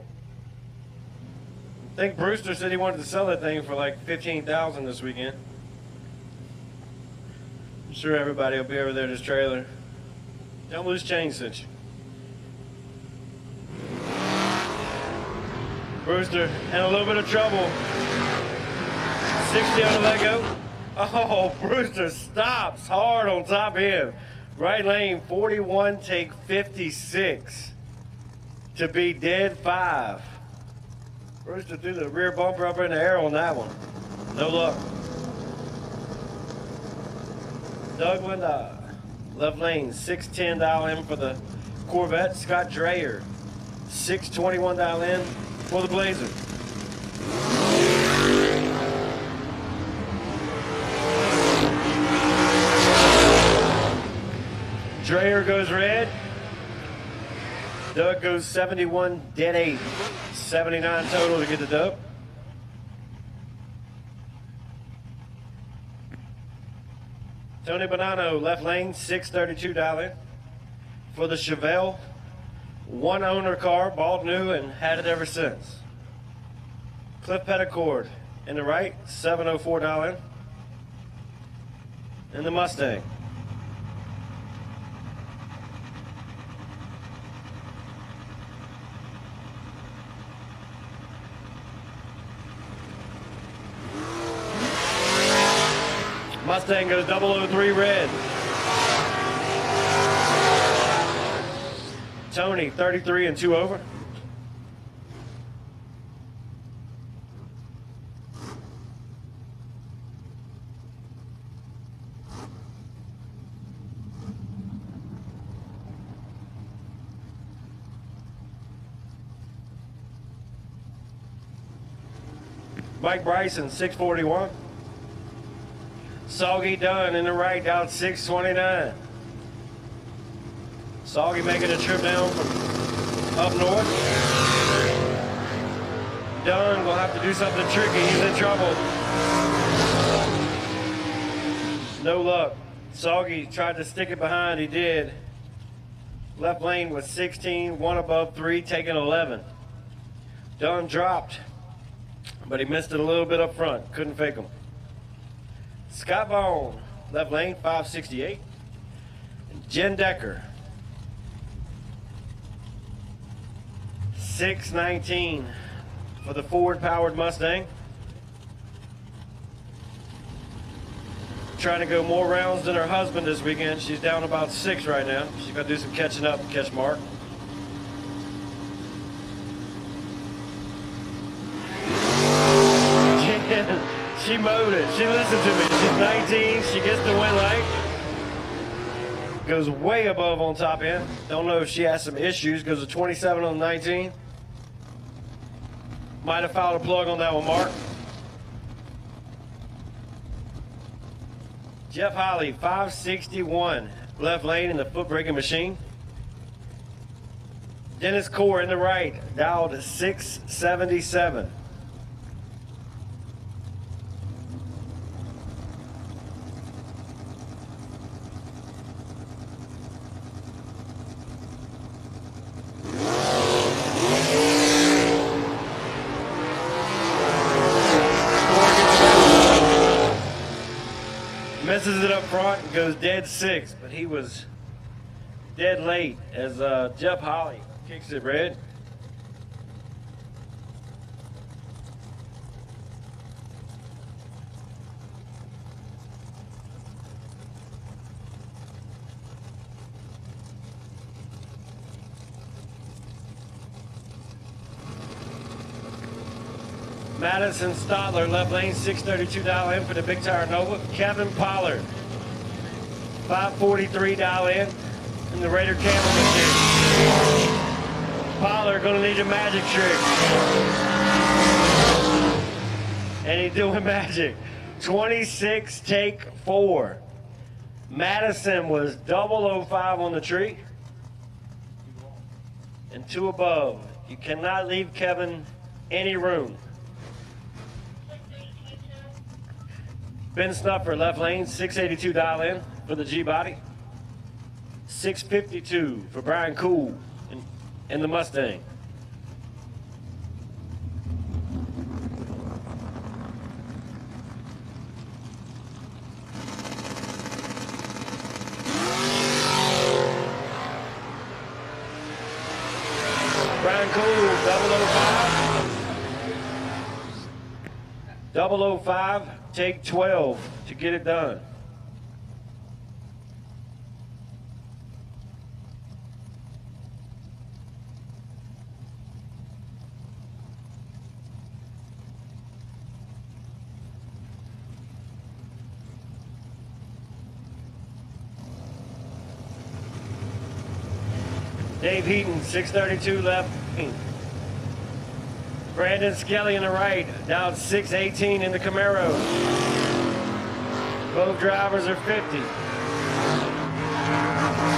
I think Brewster said he wanted to sell that thing for like $15,000 this weekend. I'm sure everybody will be over there at his trailer. Don't lose change, since you. Brewster in a little bit of trouble. 60 on the let go. Oh, Brewster stops hard on top end. Right lane, 41, take 56 to be dead 5. Brewster threw the rear bumper up in the air on that one. No luck. Doug Linda, left lane, 610 dial in for the Corvette. Scott Dreyer, 621 dial in for the Blazer. Dreyer goes red. Doug goes 71, dead 8. 79 total to get the dub. Tony Bonanno, left lane, 632 dial in for the Chevelle. One owner car, bought new and had it ever since. Cliff Petticord in the right, 704 dial in. And the Mustang. Mustang goes 003 red. Tony, 33 and 2 over. Mike Bryson, 641. Soggy Dunn in the right, down 629. Soggy making a trip down from up north. Dunn will have to do something tricky. He's in trouble. No luck. Soggy tried to stick it behind. He did. Left lane was 16, one above 3, taking 11. Dunn dropped, but he missed it a little bit up front. Couldn't fake him. Scott Vaughn, left lane, 568. And Jen Decker, 619 for the Ford-powered Mustang. Trying to go more rounds than her husband this weekend. She's down about 6 right now. She's going to do some catching up and catch Mark. She mowed it. She listened to me. She's 19. She gets the win light. Goes way above on top end. Don't know if she has some issues. Goes to 27 on 19. Might have fouled a plug on that one, Mark. Jeff Holly, 561. Left lane in the foot braking machine. Dennis Core in the right, dialed 677. Misses it up front and goes dead 6, but he was dead late as Jeff Holly kicks it red. Madison Stotler, left lane, 632 dial in for the Big Tire Nova. Kevin Pollard, 543 dial in the Raider Camel machine. Pollard gonna need a magic trick. And he's doing magic. 26, take 4. Madison was 005 on the tree. And 2 above. You cannot leave Kevin any room. Ben Snuffer, left lane, 682 dial in for the G-Body. 652 for Brian Cool in the Mustang. Brian Cool, 005. 005, take 12 to get it done. Dave Heaton, 632 left. Brandon Skelly in the right, down 618 in the Camaro. Both drivers are 50.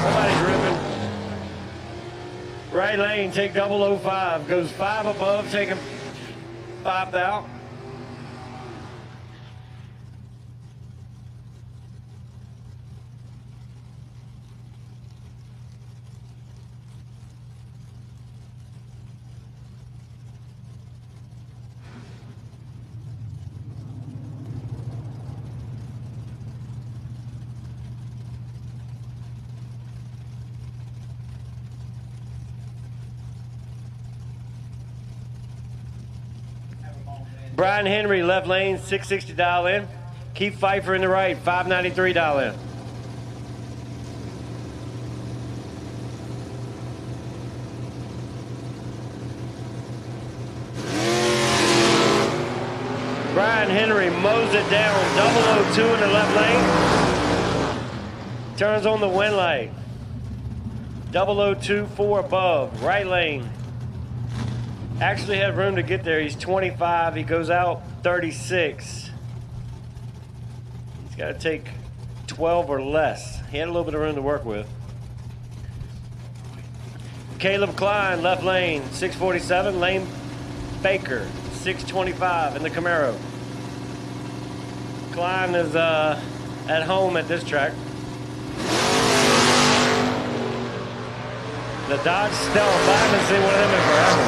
Somebody's ripping. Right lane, take 005. Goes 5 above, taking 5 out. Brian Henry, left lane, 660 dial in. Keith Pfeiffer in the right, 593 dial in. Brian Henry mows it down, 002 in the left lane. Turns on the win light. 002, 4 above, right lane. Actually had room to get there. He's 25. He goes out 36. He's got to take 12 or less. He had a little bit of room to work with. Caleb Klein, left lane, 647. Lane Baker, 625 in the Camaro. Klein is at home at this track. The Dodge Stealth, I haven't seen one of them in forever.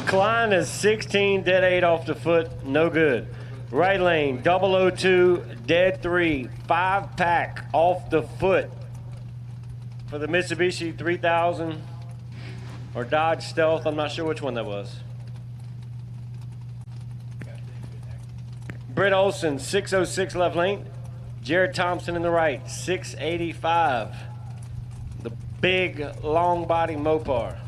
Klein is 16, dead 8 off the foot, no good. Right lane, 002, dead 3, 5-pack off the foot for the Mitsubishi 3000 or Dodge Stealth. I'm not sure which one that was. Britt Olson, 606 left lane. Jared Thompson in the right, 685. The big, long body Mopar.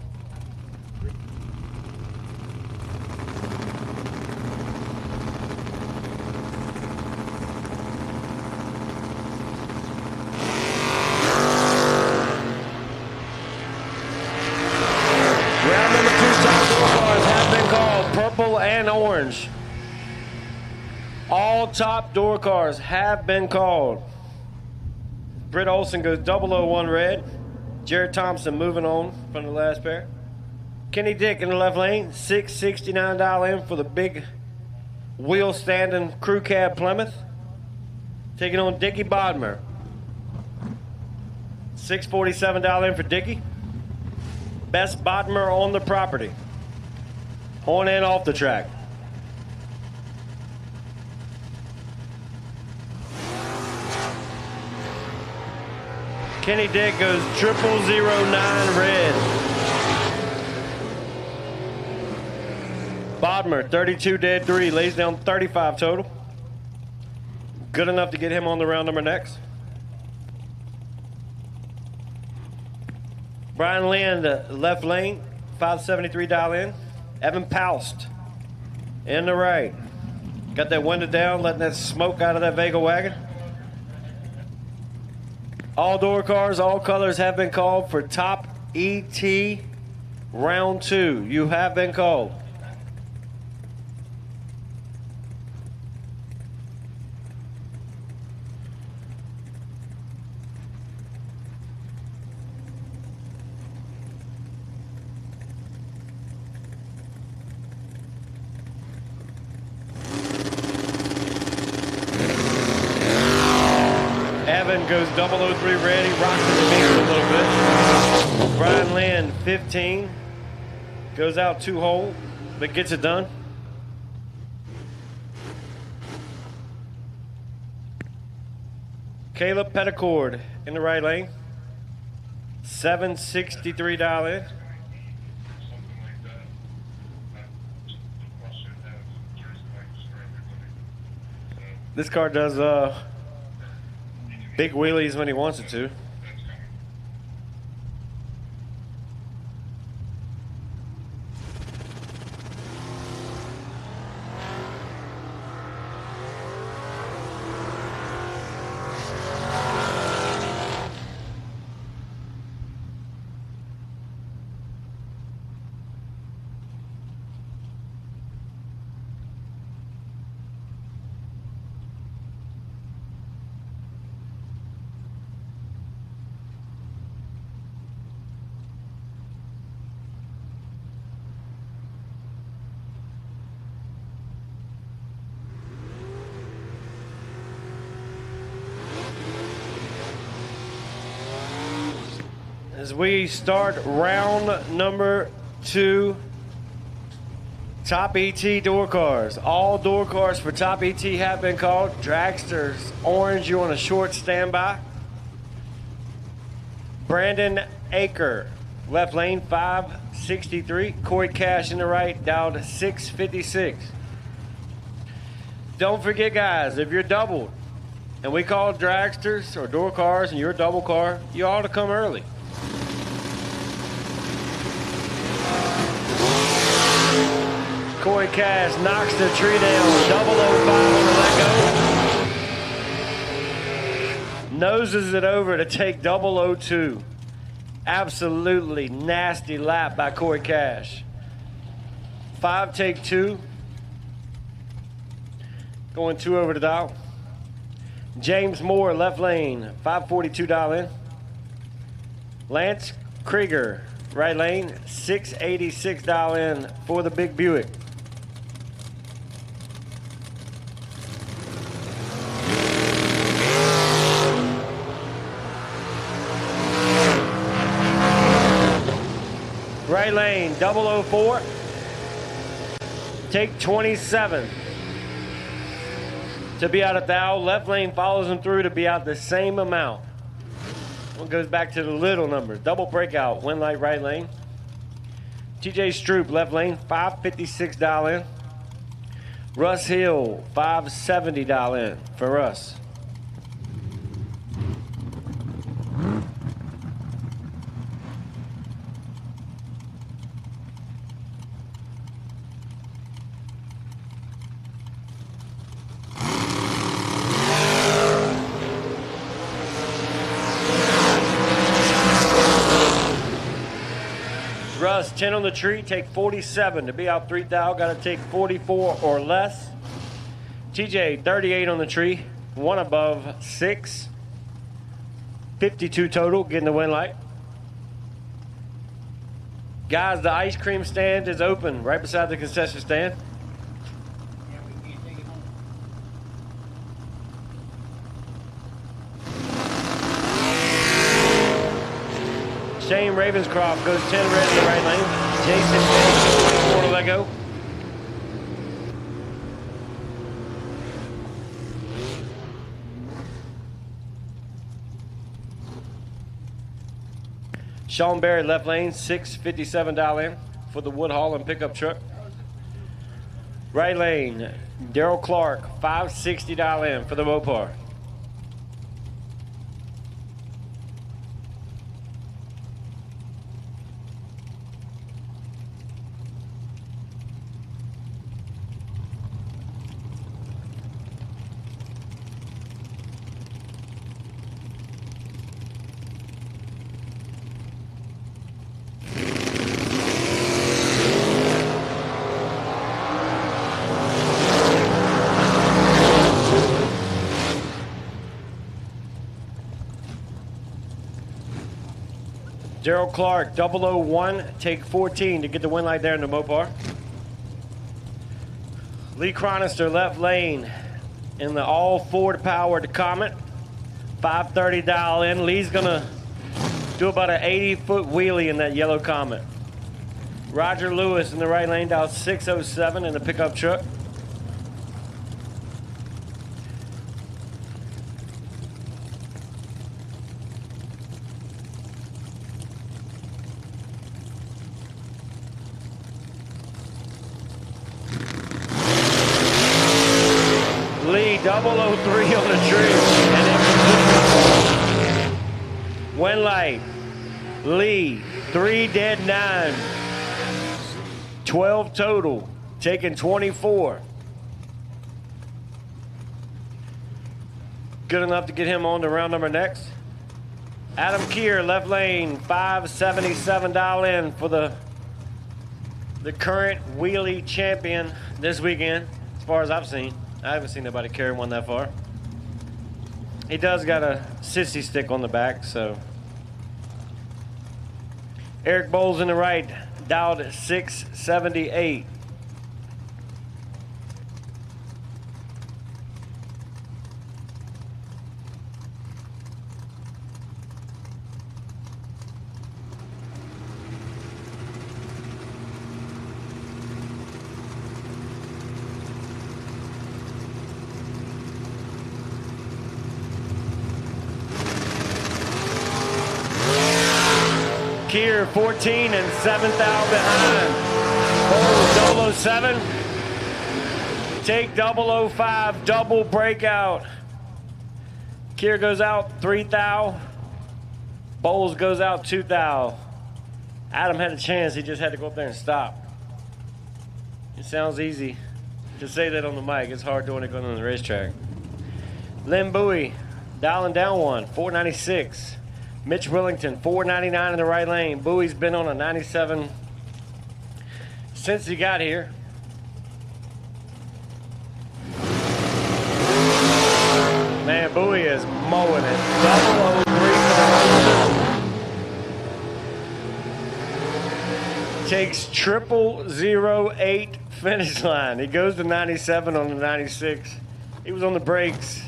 Round number 2 top door cars have been called, purple and orange. All top door cars have been called. Britt Olson goes 001 red. Jared Thompson moving on from the last pair. Kenny Dick in the left lane, $669 in for the big wheel standing crew cab Plymouth. Taking on Dickie Bodmer. $647 in for Dickie. Best Bodmer on the property. On and off the track. Kenny Dick goes 0009 red. Bodmer, 32 dead 3, lays down 35 total. Good enough to get him on the round number next. Brian Lind, left lane, $573 in. Evan Paust in the right. Got that window down, letting that smoke out of that Vega wagon. All door cars, all colors have been called for top ET round 2. You have been called. Evan goes 003 red. He rocks his feet a little bit. Brian Lind, 15. Goes out 2 hole, but gets it done. Caleb Petticord in the right lane. $763 in. This car does big wheelies when he wants it to. As we start round number 2, top ET door cars. All door cars for top ET have been called. Dragsters, orange, you on a short standby. Brandon Aker, left lane, 563. Corey Cash in the right, down to 656. Don't forget, guys, if you're doubled and we call dragsters or door cars and you're a double car, you ought to come early. Corey Cash knocks the tree down, 005 on the let go. Noses it over to take 002. Absolutely nasty lap by Corey Cash. 5, take 2. Going 2 over the dial. James Moore, left lane, 542 dial in. Lance Krieger, right lane, 686 dial in for the big Buick. Right lane, 004. Take 27 to be out at thou. Left lane follows him through to be out the same amount. One goes back to the little numbers. Double breakout, win light right lane. TJ Stroop, left lane, 556 dial in. Russ Hill, 570 dial in for Russ. Russ, 10 on the tree, take 47 to be out 3,000. Got to take 44 or less. TJ, 38 on the tree, 1 above 6. 52 total, getting the win light. Guys, the ice cream stand is open right beside the concession stand. Yeah, we can't take it home. Shane Ravenscroft goes 10 ready in right lane. Jason Banks, 24 to let go. Sean Barry, left lane, 657 dial in for the Woodhall and pickup truck. Right lane, Daryl Clark, 560 dial in for the Mopar. Daryl Clark, 001, take 14 to get the win light there in the Mopar. Lee Chronister, left lane in the all Ford powered Comet, 530 dial in. Lee's gonna do about an 80-foot wheelie in that yellow Comet. Roger Lewis in the right lane, dial 607 in the pickup truck. Lee, 003 on the tree. And win light. Lee, 3 dead 9. 12 total, taking 24. Good enough to get him on to round number next. Adam Keir, left lane, 577 dial in for the current wheelie champion this weekend, as far as I've seen. I haven't seen nobody carry one that far. He does got a sissy stick on the back, so. Eric Bowles in the right, dialed at 678. Keir 14 and 7,000 behind. Bowles 007. Take 005, double breakout. Keir goes out 3,000. Bowles goes out 2,000. Adam had a chance, he just had to go up there and stop. It sounds easy to say that on the mic. It's hard doing it going on the racetrack. Lynn Bowie, dialing down 1, 496. Mitch Willington, $4.99 in the right lane. Bowie's been on a 97 since he got here. Man, Bowie is mowing it. 003 for the road. Takes 0008 finish line. He goes to 97 on the 96. He was on the brakes.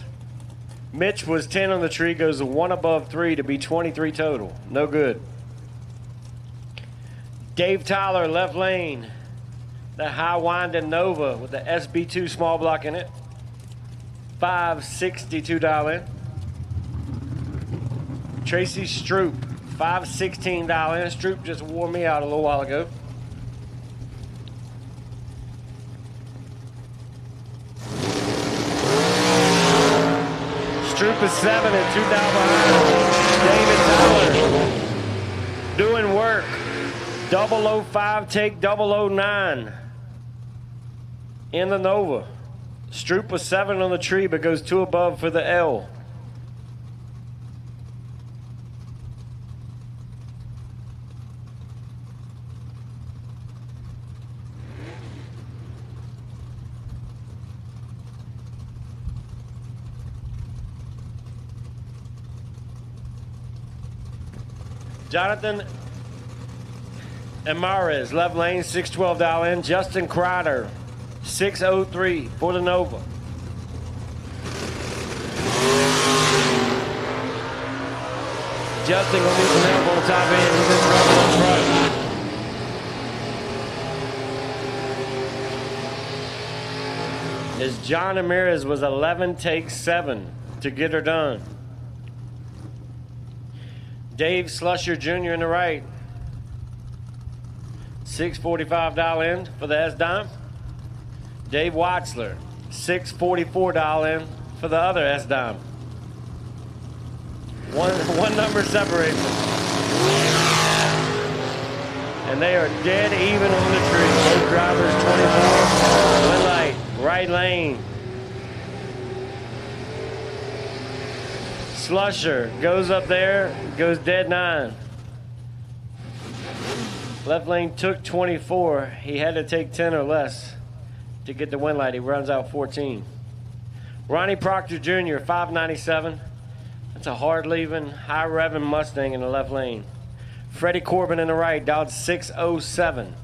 Mitch was 10 on the tree, goes 1 above 3 to be 23 total. No good. Dave Tyler, left lane. The high winding Nova with the SB2 small block in it. $562 in. Tracy Stroop, $516 in. Stroop just wore me out a little while ago. Stroop is 7 and 2 down behind. David Tyler doing work. 005 take 009 in the Nova. Stroop was 7 on the tree, but goes 2 above for the L. Jonathan Amares, left lane, $612 in. Justin Crider, $603 for the Nova. Justin gonna need some help on the top end. He's in trouble up front. As John Amares was 11 takes 7 to get her done. Dave Slusher Jr. in the right. $645 in for the S-Dime. Dave Watsler, $644 in for the other S-Dime. One number separates them. And they are dead even on the tree. Both drivers 24. One light, right lane. Slusher goes up there, goes dead 9. Left lane took 24. He had to take 10 or less to get the win light. He runs out 14. Ronnie Proctor Jr., $597. That's a hard leaving, high revving Mustang in the left lane. Freddie Corbin in the right, Dodge 607.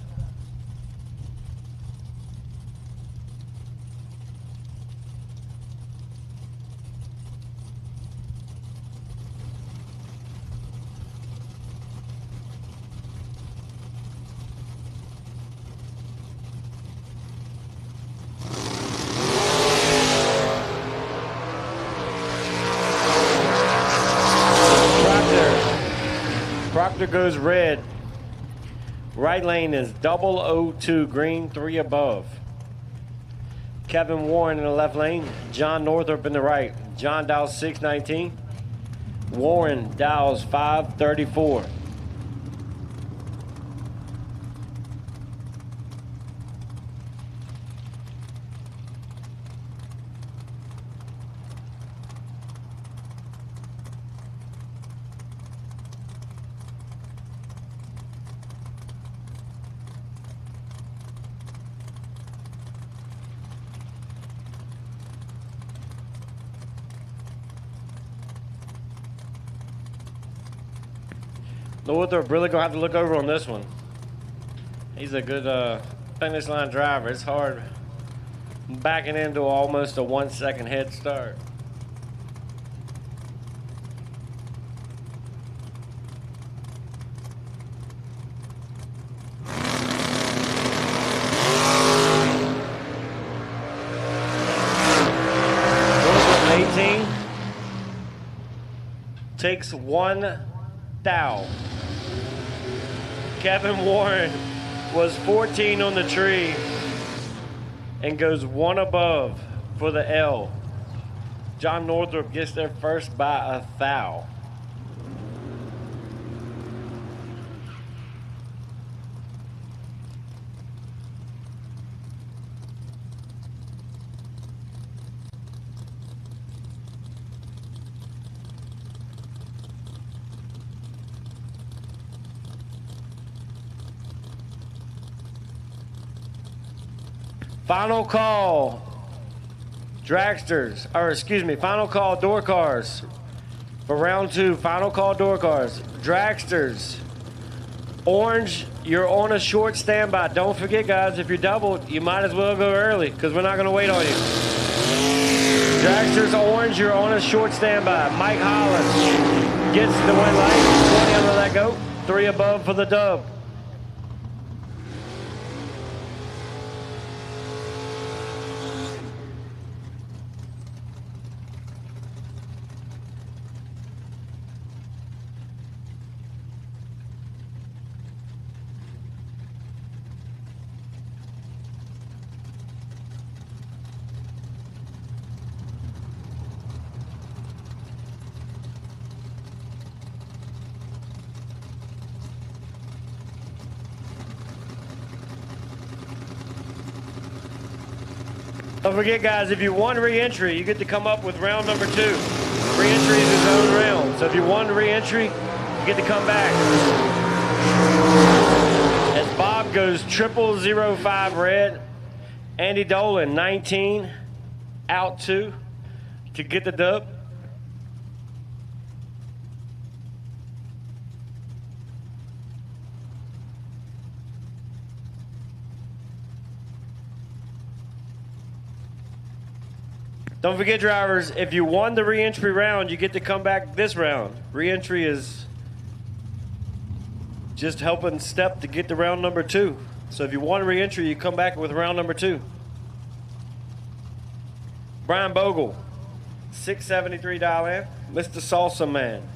Proctor goes red. Right lane is 002, green, 3 above. Kevin Warren in the left lane. John Northrup in the right. John dials 619. Warren dials 534. Northrup really gonna have to look over on this one. He's a good finish line driver. It's hard backing into almost a 1 second head start. Northrup 18 takes 1 thou. Kevin Warren was 14 on the tree and goes 1 above for the L. John Northrup gets there first by a thou. Final call. Dragsters, or excuse me, final call door cars for round 2. Final call door cars. Dragsters. Orange, you're on a short standby. Don't forget, guys, if you're doubled, you might as well go early because we're not going to wait on you. Dragsters orange, you're on a short standby. Mike Holland gets the win light. 20 under that go. 3 above for the dub. Don't forget, guys, if you won re-entry, you get to come up with round number 2. Re-entry is his own round. So if you won re-entry, you get to come back. As Bob goes 0005 red, Andy Dolan 19, out 2 to get the dub. Don't forget, drivers, if you won the re-entry round, you get to come back this round. Re-entry is just helping step to get to round number 2. So if you won re-entry, you come back with round number 2. Brian Bogle, $673. Mr. Salsa Man.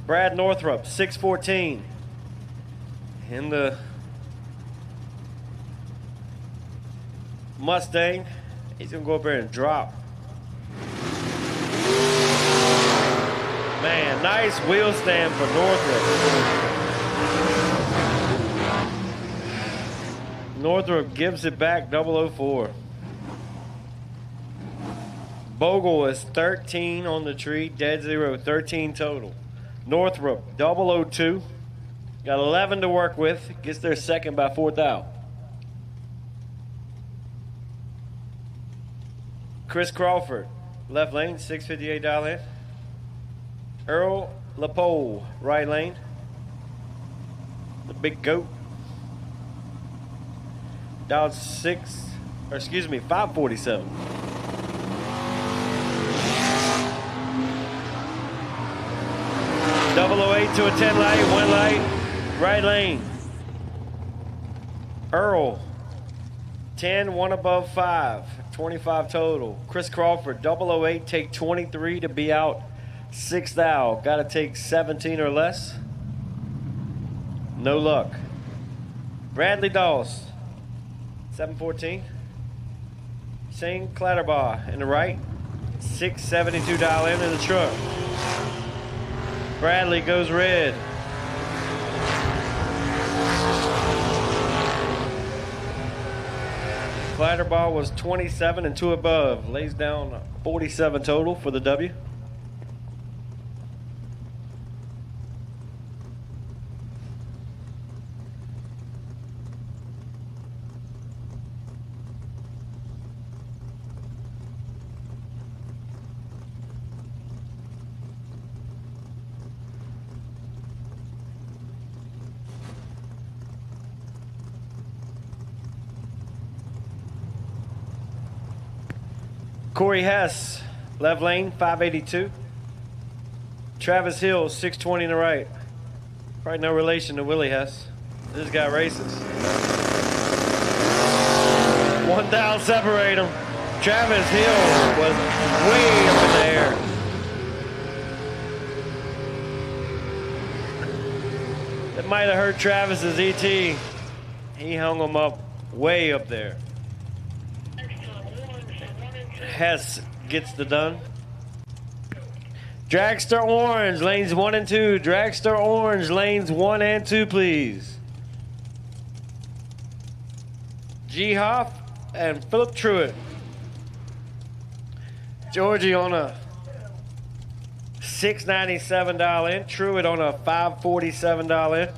Brad Northrup, $614. In the Mustang, he's going to go up there and drop. Man, nice wheel stand for Northrup. Northrup gives it back 004. Bogle is 13 on the tree, dead zero, 13 total. Northrup 002, got 11 to work with, gets their second by 4th out. Chris Crawford, left lane, $658. Earl LaPole, right lane. The big goat. Dialed 547. Double 08 to a 10 light, 1 light, right lane. Earl, 10, 1 above 5, 25 total. Chris Crawford, 008, take 23 to be out. 6th out, got to take 17 or less. No luck. Bradley Dawes, 714. Shane Clatterbaugh in the right, $672 into the truck. Bradley goes red. Clatterbaugh was 27 and 2 above, lays down 47 total for the W. Corey Hess, left lane, 582. Travis Hill, 620 in the right. Probably no relation to Willie Hess. This guy races. 1 thou separate them. Travis Hill was way up in the air. That might have hurt Travis's ET. He hung him up way up there. Hess gets the done. Dragster orange, lanes 1 and 2. Dragster orange, lanes 1 and 2, please. G. Hoff and Philip Truitt. Georgie on a $697 in. Truitt on a $547 in.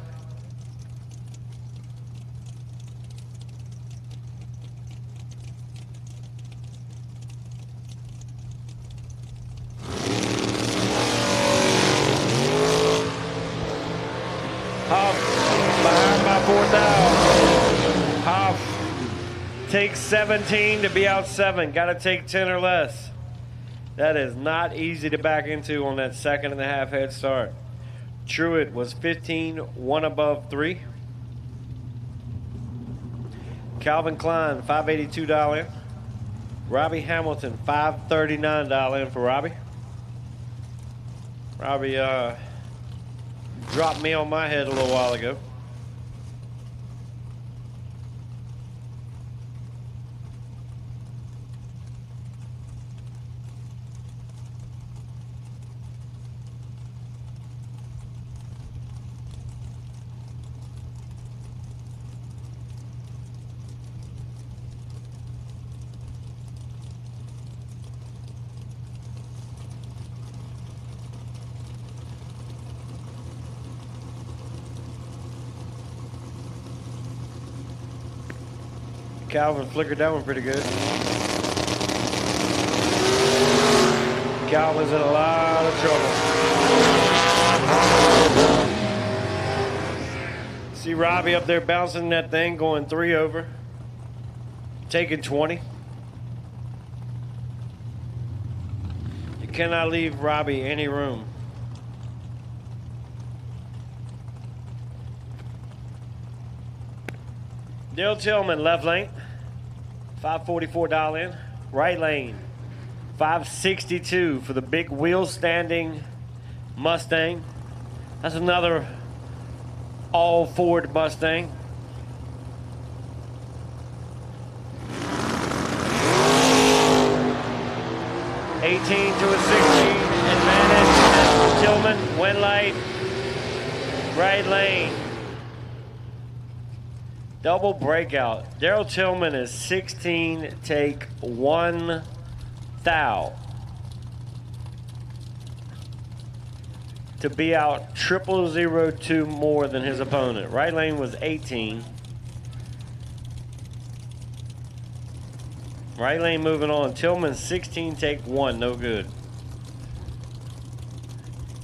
take 17 to be out 7. Got to take 10 or less. That is not easy to back into on that 2.5 head start. Truett was 15, 1 above 3. Calvin Klein, $582. Robbie Hamilton, $539 for Robbie. Robbie dropped me on my head a little while ago. Calvin flickered that one pretty good. Calvin's in a lot of trouble. See Robbie up there bouncing that thing, going 3 over. Taking 20. You cannot leave Robbie any room. Dale Tillman, left lane, $544 in. Right lane, $562 for the big wheel standing Mustang. That's another all Ford Mustang. $18 to a 16 advantage. Tillman, win light, right lane. Double breakout. Daryl Tillman is 16, take 1 thou. To be out 0002 more than his opponent. Right lane was 18. Right lane moving on. Tillman 16, take 1, no good.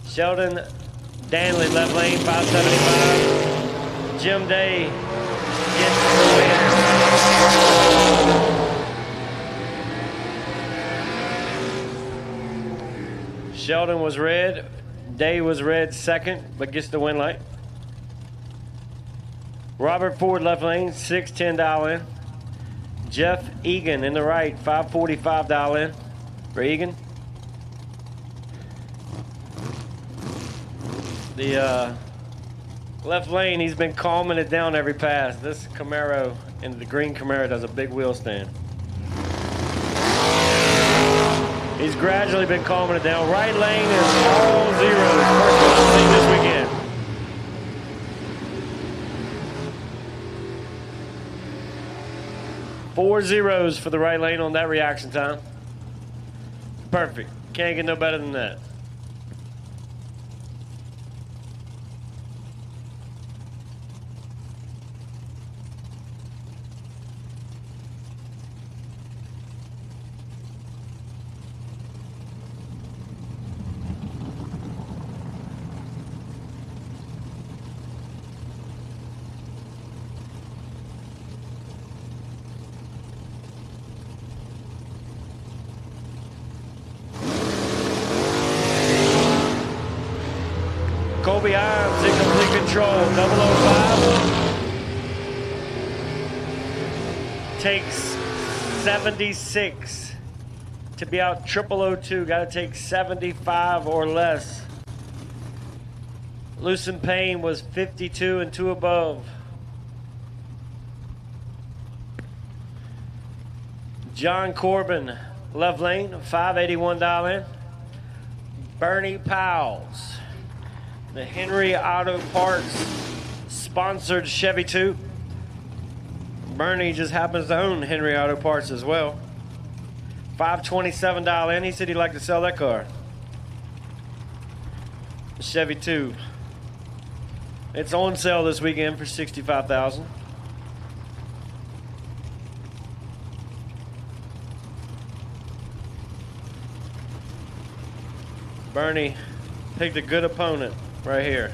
Sheldon Danley, left lane, 575. Jim Day gets the win. Sheldon was red. Day was red second, but gets the win light. Robert Ford, left lane, $610 in. Jeff Egan in the right, $545 in for Egan. The left lane, he's been calming it down every pass. This Camaro, and the green Camaro, does a big wheel stand. He's gradually been calming it down. Right lane is all zeros. First wheel thing this weekend. Four zeros for the right lane on that reaction time. Perfect. Can't get no better than that. Colby Irons in complete control. 005 takes 76 to be out 0002. Got to take 75 or less. Lucen Payne was 52 and 2 above. John Corbin, left lane, $581 in. Bernie Powell's, the Henry Auto Parts sponsored Chevy 2. Bernie just happens to own Henry Auto Parts as well. $527 in. He said he'd like to sell that car. The Chevy 2. It's on sale this weekend for $65,000. Bernie picked a good opponent right here.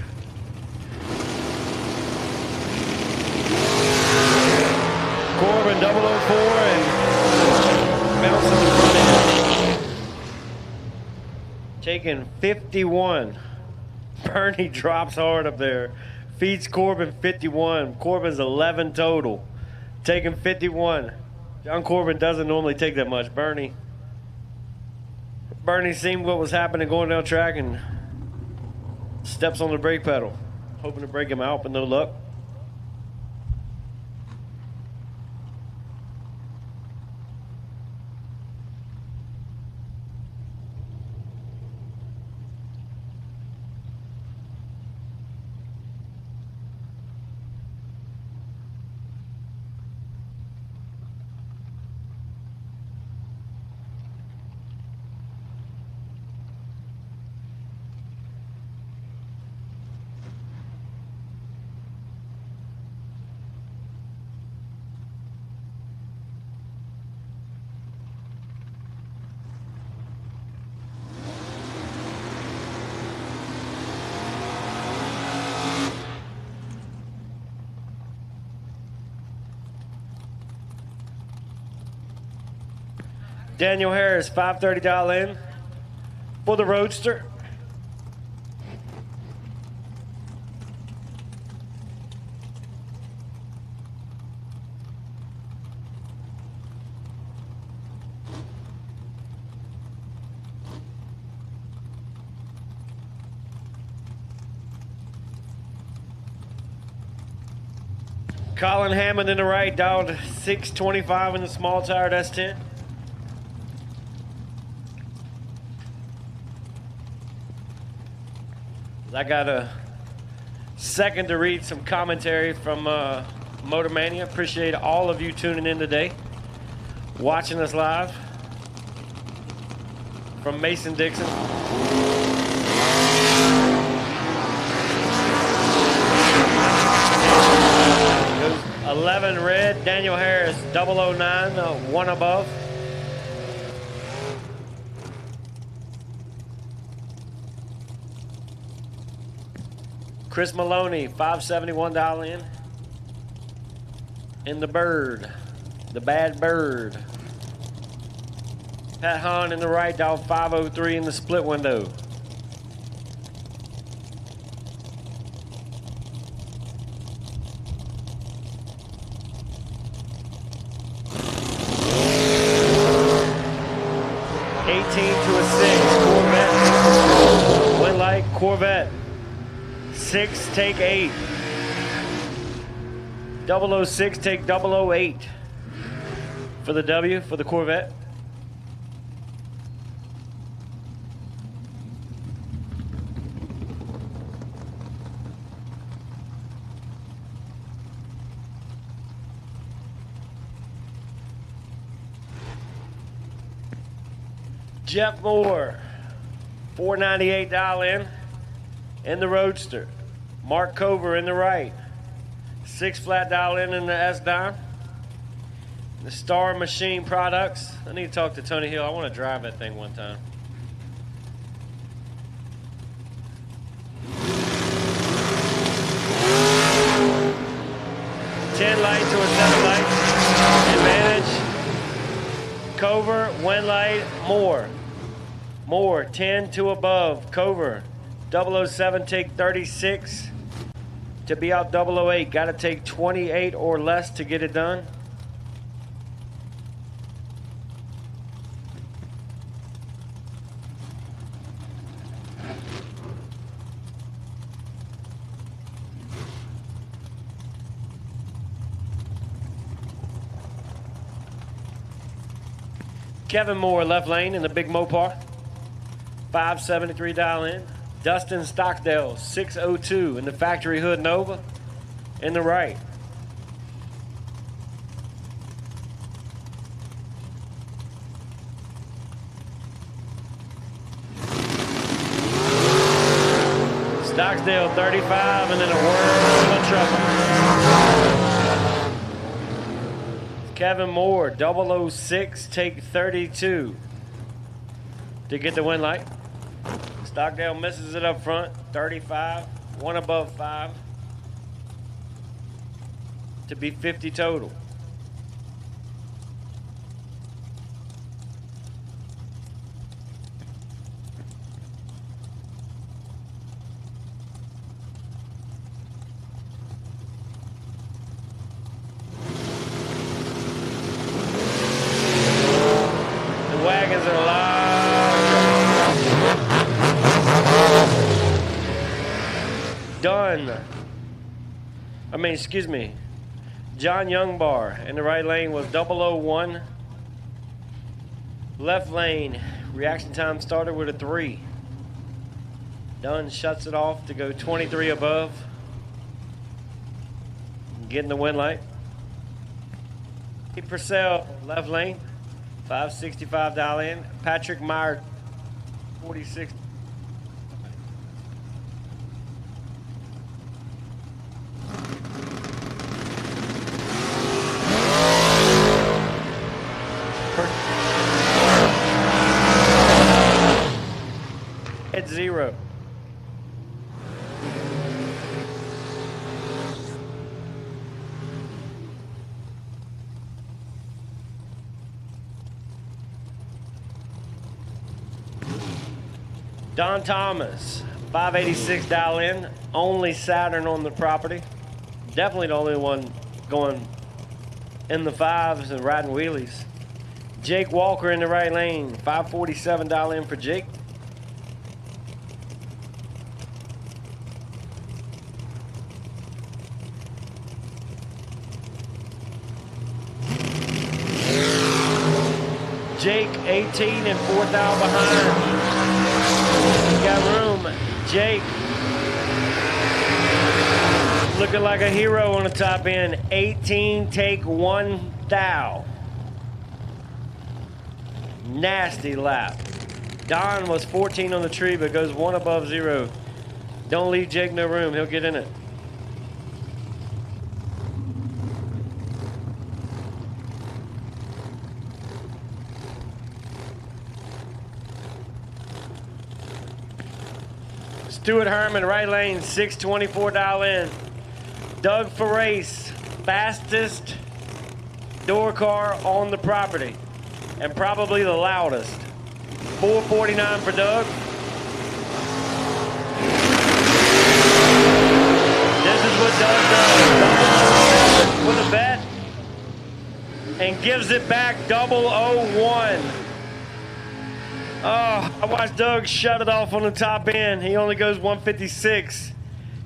Corbin 004 and bouncing the front end. Taking 51. Bernie drops hard up there. Feeds Corbin 51. Corbin's 11 total. Taking 51. John Corbin doesn't normally take that much. Bernie seen what was happening going down track and steps on the brake pedal. Hoping to break him out, but no luck. Daniel Harris, $530 in for the Roadster. Colin Hammond in the right, dialed 625 in the small tired S10. I got a second to read some commentary from Motor Mania. Appreciate all of you tuning in today, watching us live from Mason Dixon. Goes 11 red, Daniel Harris 009, one above. Chris Maloney, $571 in the bird, the bad bird. Pat Hahn in the right, dial 503 in the split window. Corvette. Win light, Corvette. 6, take 8. 006, take 008 for the W, for the Corvette. Jeff Moore, $498 in the Roadster. Mark Cover in the right. 6 flat dial in the S-Dime. The Star Machine Products. I need to talk to Tony Hill. I want to drive that thing one time. $10 light to a 7 light. Advantage. Cover, win light, more. More, 10 to above. Cover, 007, take 36. To be out 008, got to take 28 or less to get it done. Kevin Moore, left lane in the big Mopar. $573 dial in. Dustin Stockdale, 602 in the factory hood Nova in the right. Stockdale, 35, and then a world of trouble. Kevin Moore, 006, take 32 to get the win light. Stockdale misses it up front, 35, one above 5 to be 50 total. John Youngbar in the right lane was 001. Left lane, reaction time started with a 3. Dunn shuts it off to go 23 above. Getting the win light. Purcell, left lane, 565 dial in. Patrick Meyer, 46. At 0. Don Thomas, 586 dial in. Only Saturn on the property. Definitely the only one going in the 5s and riding wheelies. Jake Walker in the right lane, 547 dial in for Jake. Jake 18 and 4th out behind. Got room. Jake looking like a hero on the top end. 18 take 1 thou. Nasty lap. Don was 14 on the tree but goes 1 above 0. Don't leave Jake no room. He'll get in it. Stuart Herman, right lane, 624 dial in. Doug Ferrace, fastest door car on the property, and probably the loudest. 449 for Doug. This is what Doug does. With a bet, and gives it back 001. Oh, I watched Doug shut it off on the top end. He only goes 156.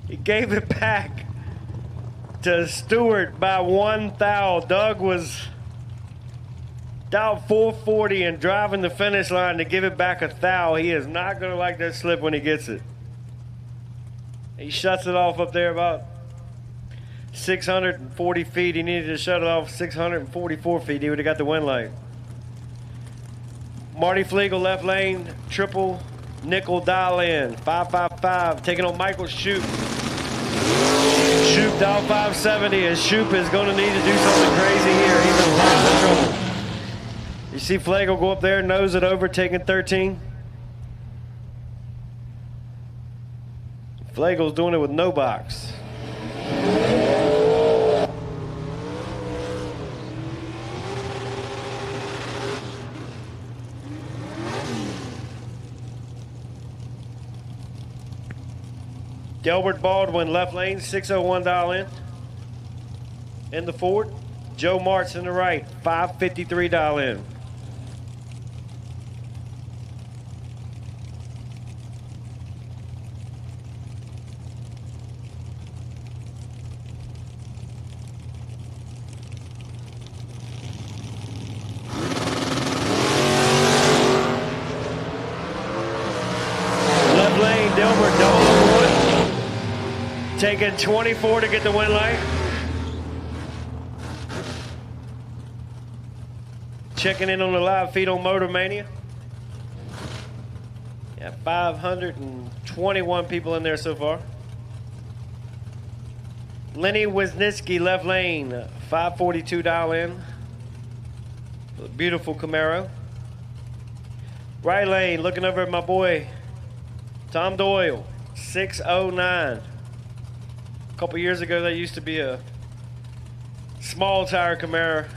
He gave it back to Stewart by 1 thou. Doug was down 440 and driving the finish line to give it back a thou. He is not going to like that slip when he gets it. He shuts it off up there about 640 feet. He needed to shut it off 644 feet. He would have got the win light. Marty Flegel, left lane, triple nickel dial in, 555, taking on Michael Shoop. Shoop dial 570, and Shoop is going to need to do something crazy here. He's in a lot of trouble. You see Flegel go up there, nose it over, taking 13. Flegel's doing it with no box. Delbert Baldwin, left lane, 601 dial in. In the Ford. Joe Martz in the right, 553 dial in. Left lane, Delbert, 001. Taking 24 to get the win light. Checking in on the live feed on Motor Mania. Yeah, 521 people in there so far. Lenny Wisniewski, left lane, 542 dial in. A beautiful Camaro. Right lane, looking over at my boy, Tom Doyle, 609. A couple years ago, that used to be a small tire Camaro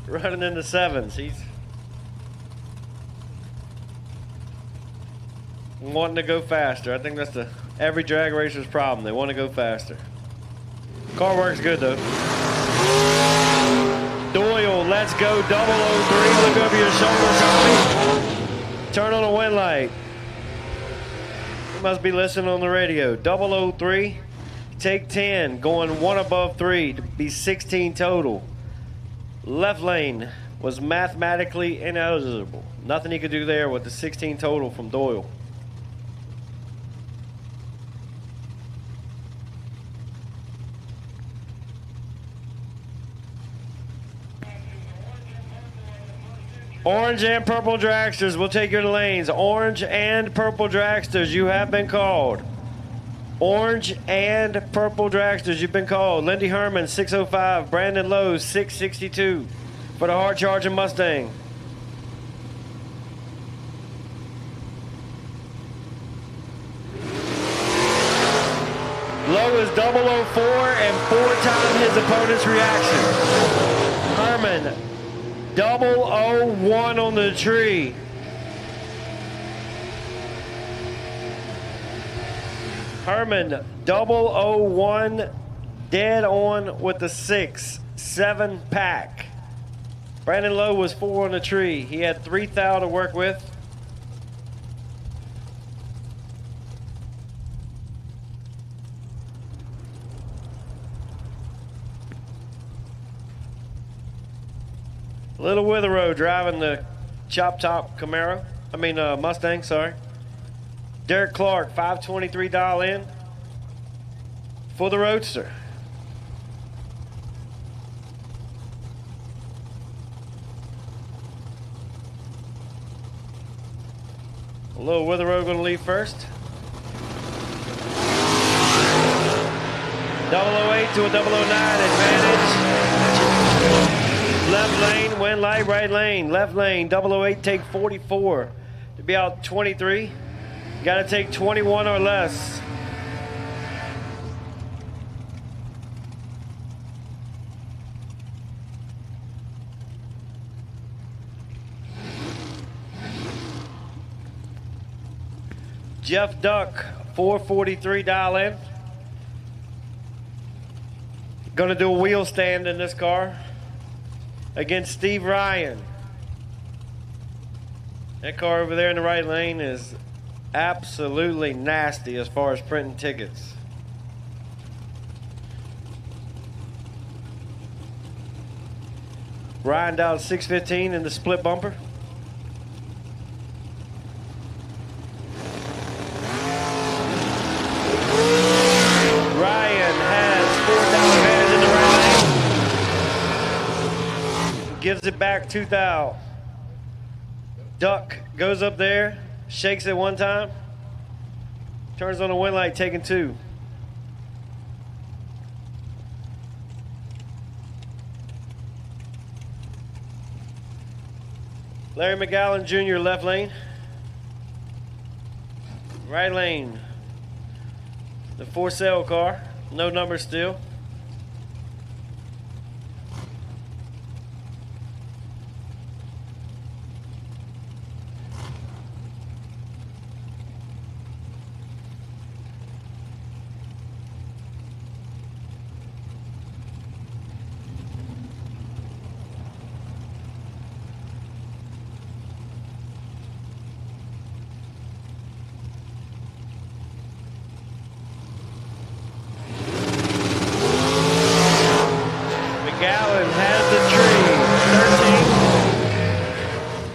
running in the 7s. He's wanting to go faster. I think that's every drag racer's problem. They want to go faster. Car works good though. Doyle, let's go, 003. Look over your shoulder, Tommy. Turn on the win light. You must be listening on the radio. 003, take 10, going one above 3 to be 16 total. Left lane was mathematically ineligible. Nothing he could do there with the 16 total from Doyle. Orange and purple dragsters will take your lanes. Orange and purple dragsters, you have been called. Orange and purple dragsters, you've been called. Lindy Herman, 605. Brandon Lowe, 662 for the hard charging Mustang. Lowe is 004 and 4 times his opponent's reaction. Herman, 001 on the tree. Herman, 001, dead on with the 6-7 pack. Brandon Lowe was 4 on the tree. He had 3 thou to work with. Little Witherow driving the chop top Camaro. Mustang, sorry. Derek Clark, 523 dial in for the Roadster. Little Witherow going to leave first. 008 to a 009 advantage. Left lane, win light, right lane. Left lane, 008, take 44 to be out 23. Got to take 21 or less. Jeff Duck, 443 dial in. Gonna do a wheel stand in this car against Steve Ryan. That car over there in the right lane is absolutely nasty as far as printing tickets. Ryan down 615 in the split bumper. Ryan has 4 down advantage in the right lane. Gives it back 2 thou. Duck goes up there, shakes it one time, turns on the win light, taking 2. Larry McGowan Jr. left lane. Right lane. The for sale car. No number still.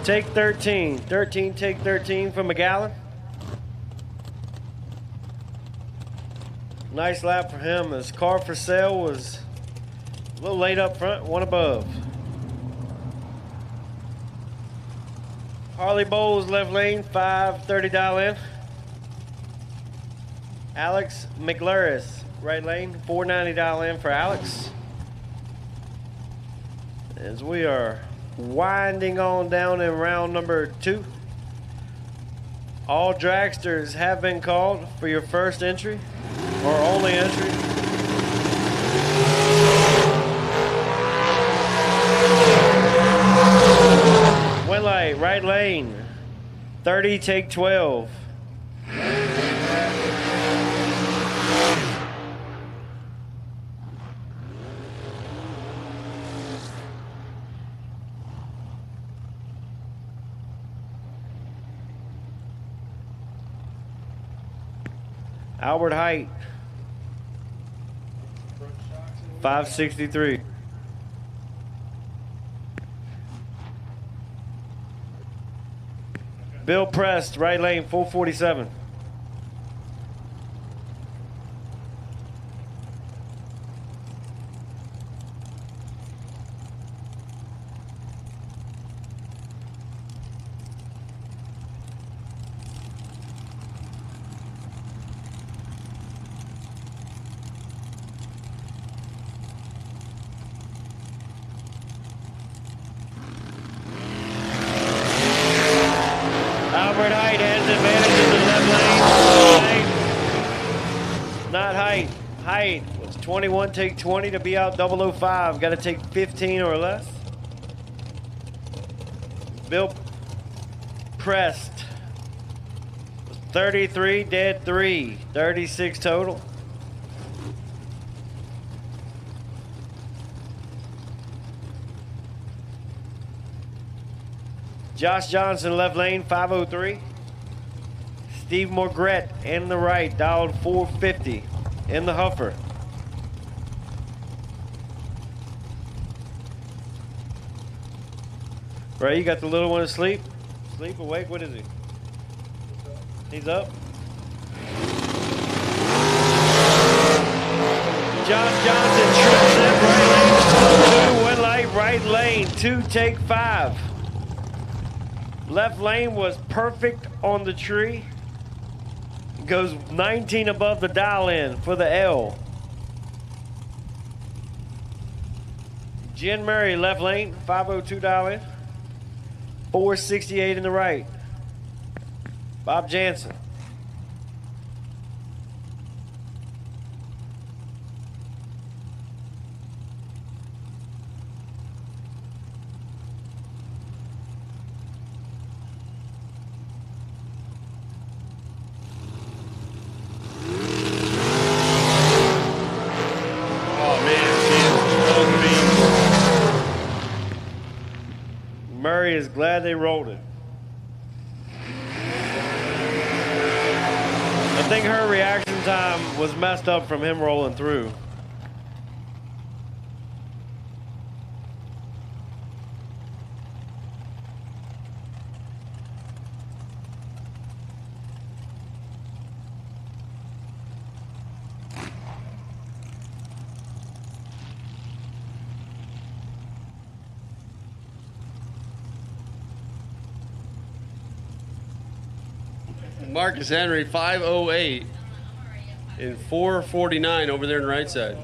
Take 13. 13, take 13 from McGowan. Nice lap for him. His car for sale was a little late up front, one above. Harley Bowles left lane, 530 dial in. Alex McLaris, right lane, 490 dial in for Alex. As we are winding on down in round number 2. All dragsters have been called for your first entry or only entry. Win light, right lane, 30, take 12. Albert Height. 563. Bill Prest, right lane, 447. Albert Height has advantage in the left lane. Not Height. Height was 21, take 20 to be out 005. Got to take 15 or less. Bill Prest was 33, dead 3. 36 total. Josh Johnson, left lane, 503. Steve Morgret in the right, dialed 450 in the Huffer. Ray, you got the little one asleep? Sleep, awake, what is he? He's up. Josh Johnson trips it, right lane, 2, 1 light, right lane, 2, take 5. Left lane was perfect on the tree. Goes 19 above the dial in for the L. Jen Murray, left lane, 502 dial in. 468 in the right. Bob Jansen. Murray is glad they rolled it. I think her reaction time was messed up from him rolling through. Marcus Henry, 508 and 449 over there in the right side.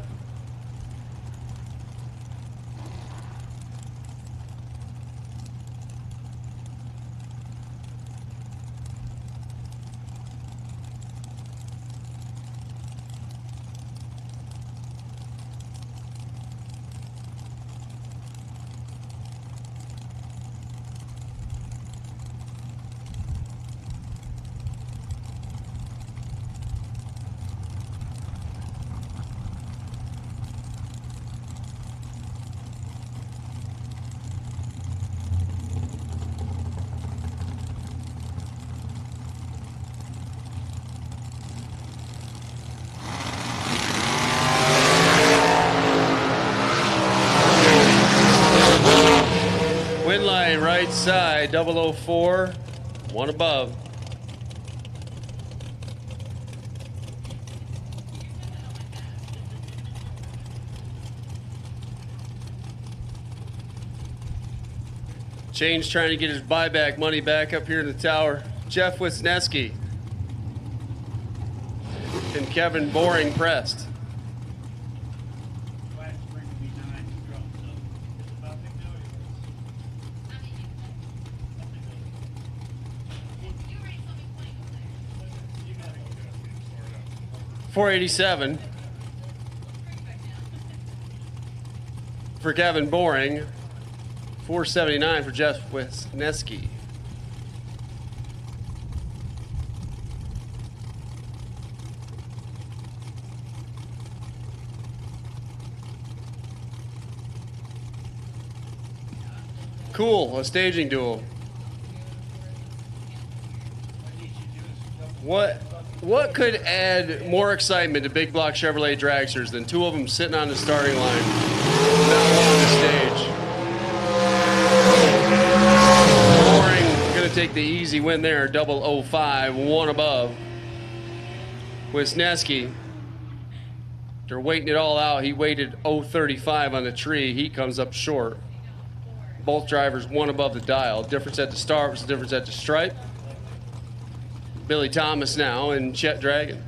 Win line right side, 004, one above. Shane's trying to get his buyback money back up here in the tower. Jeff Wisniewski and Kevin Boring pressed. Last spring would be 9 drums, so it's about $1 million. 487 for Kevin Boring. 479 for Jeff Wisniewski. Cool, a staging duel. What What could add more excitement to Big Block Chevrolet Dragsters than two of them sitting on the starting line, not one on the stage? Boring, going to take the easy win there, 005, one above. Wisniewski, they're waiting it all out. He waited 035 on the tree. He comes up short. Both drivers one above the dial. Difference at the start was the difference at the stripe. Billy Thomas now and Chet Dragon.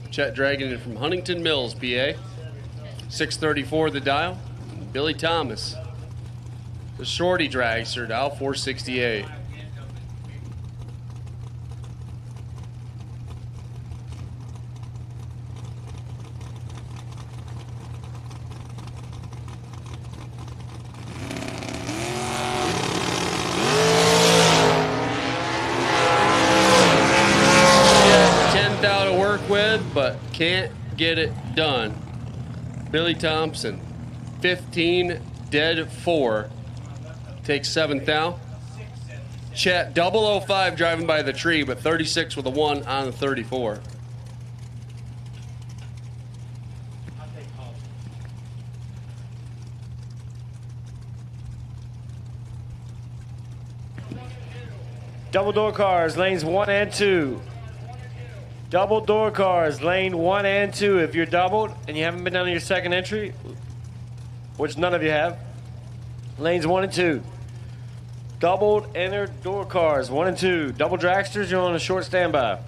Chet Dragon from Huntington Mills, PA. 634 the dial. Billy Thomas. The shorty dragster dial 468. But can't get it done. Billy Thompson, 15 dead 4, takes 7th down. Chet 005 driving by the tree, but 36 with a 1 on the 34. Double door cars, lanes 1 and 2. Double door cars, lane 1 and 2. If you're doubled and you haven't been on your second entry, which none of you have, lanes 1 and 2. Doubled inner door cars, 1 and 2. Double dragsters, you're on a short standby.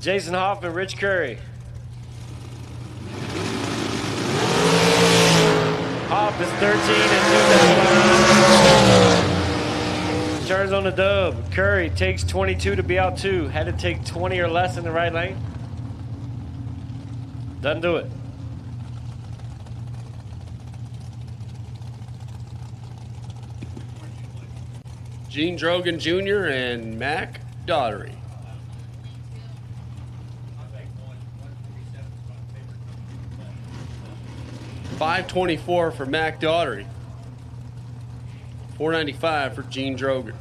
Jason Hoffman, Rich Curry. Hoff is 13 and 2 down. Turns on the dub. Curry takes 22 to be out 2. Had to take 20 or less in the right lane. Doesn't do it. Gene Drogan Jr. and Mac Daughtery. $524 for Mac Daughtery. $495 for Gene Drogan.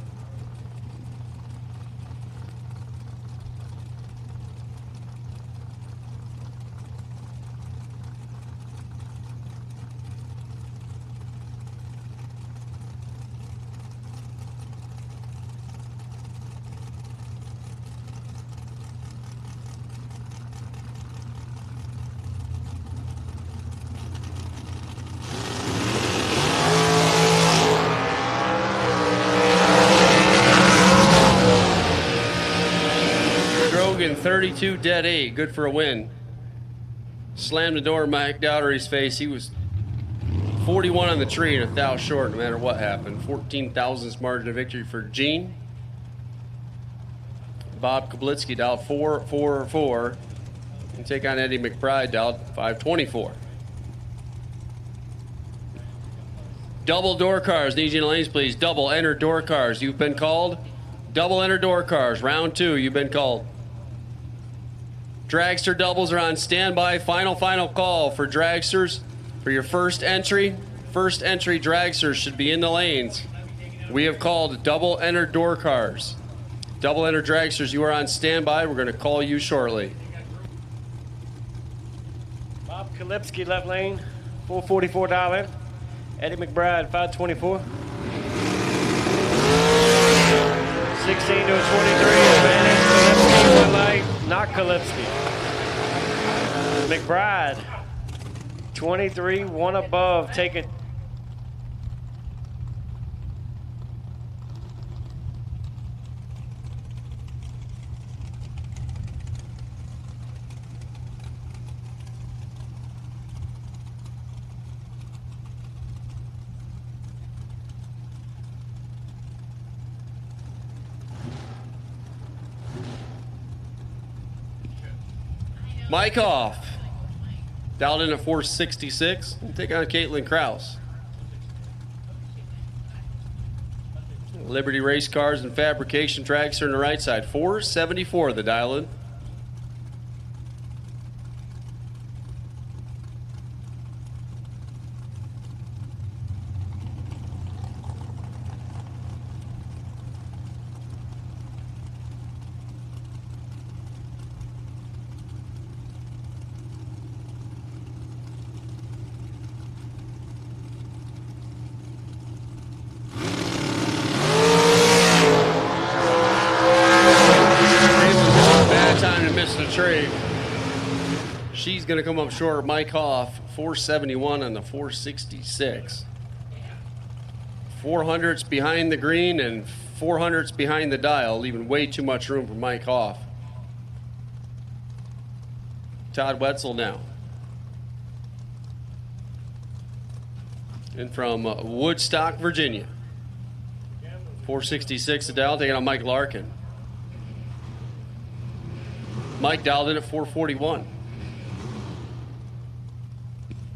Drogan, 32 dead 8, good for a win. Slammed the door in Mike Daughtery's face. He was 41 on the tree and 1,000 short no matter what happened. 14 thousandths margin of victory for Gene. Bob Kablitsky dialed 444 and take on Eddie McBride dialed 524. Double door cars, need you in the lanes please. Double enter door cars, you've been called. Double enter door cars, round 2, you've been called. Dragster doubles are on standby. Final call for dragsters. For your first entry dragsters should be in the lanes. We have called double enter door cars. Double enter dragsters, you are on standby. We're going to call you shortly. Bob Kalipski, left lane, 444 dial in. Eddie McBride, 524. 16 to a 23, advantage. Kalipski, one light, not Kalipski. McBride, 23, 1 above, take it. Mike off. Dialed in at 466. We'll take on Caitlin Krause. Liberty Race Cars and Fabrication Dragster on the right side. 474 the dial in. She's going to come up short. Mike Hoff, 471 on the 466. 400s behind the green and 400s behind the dial, leaving way too much room for Mike Hoff. Todd Wetzel now. And from Woodstock, Virginia. 466 a dial, taking on Mike Larkin. Mike dialed in at 441.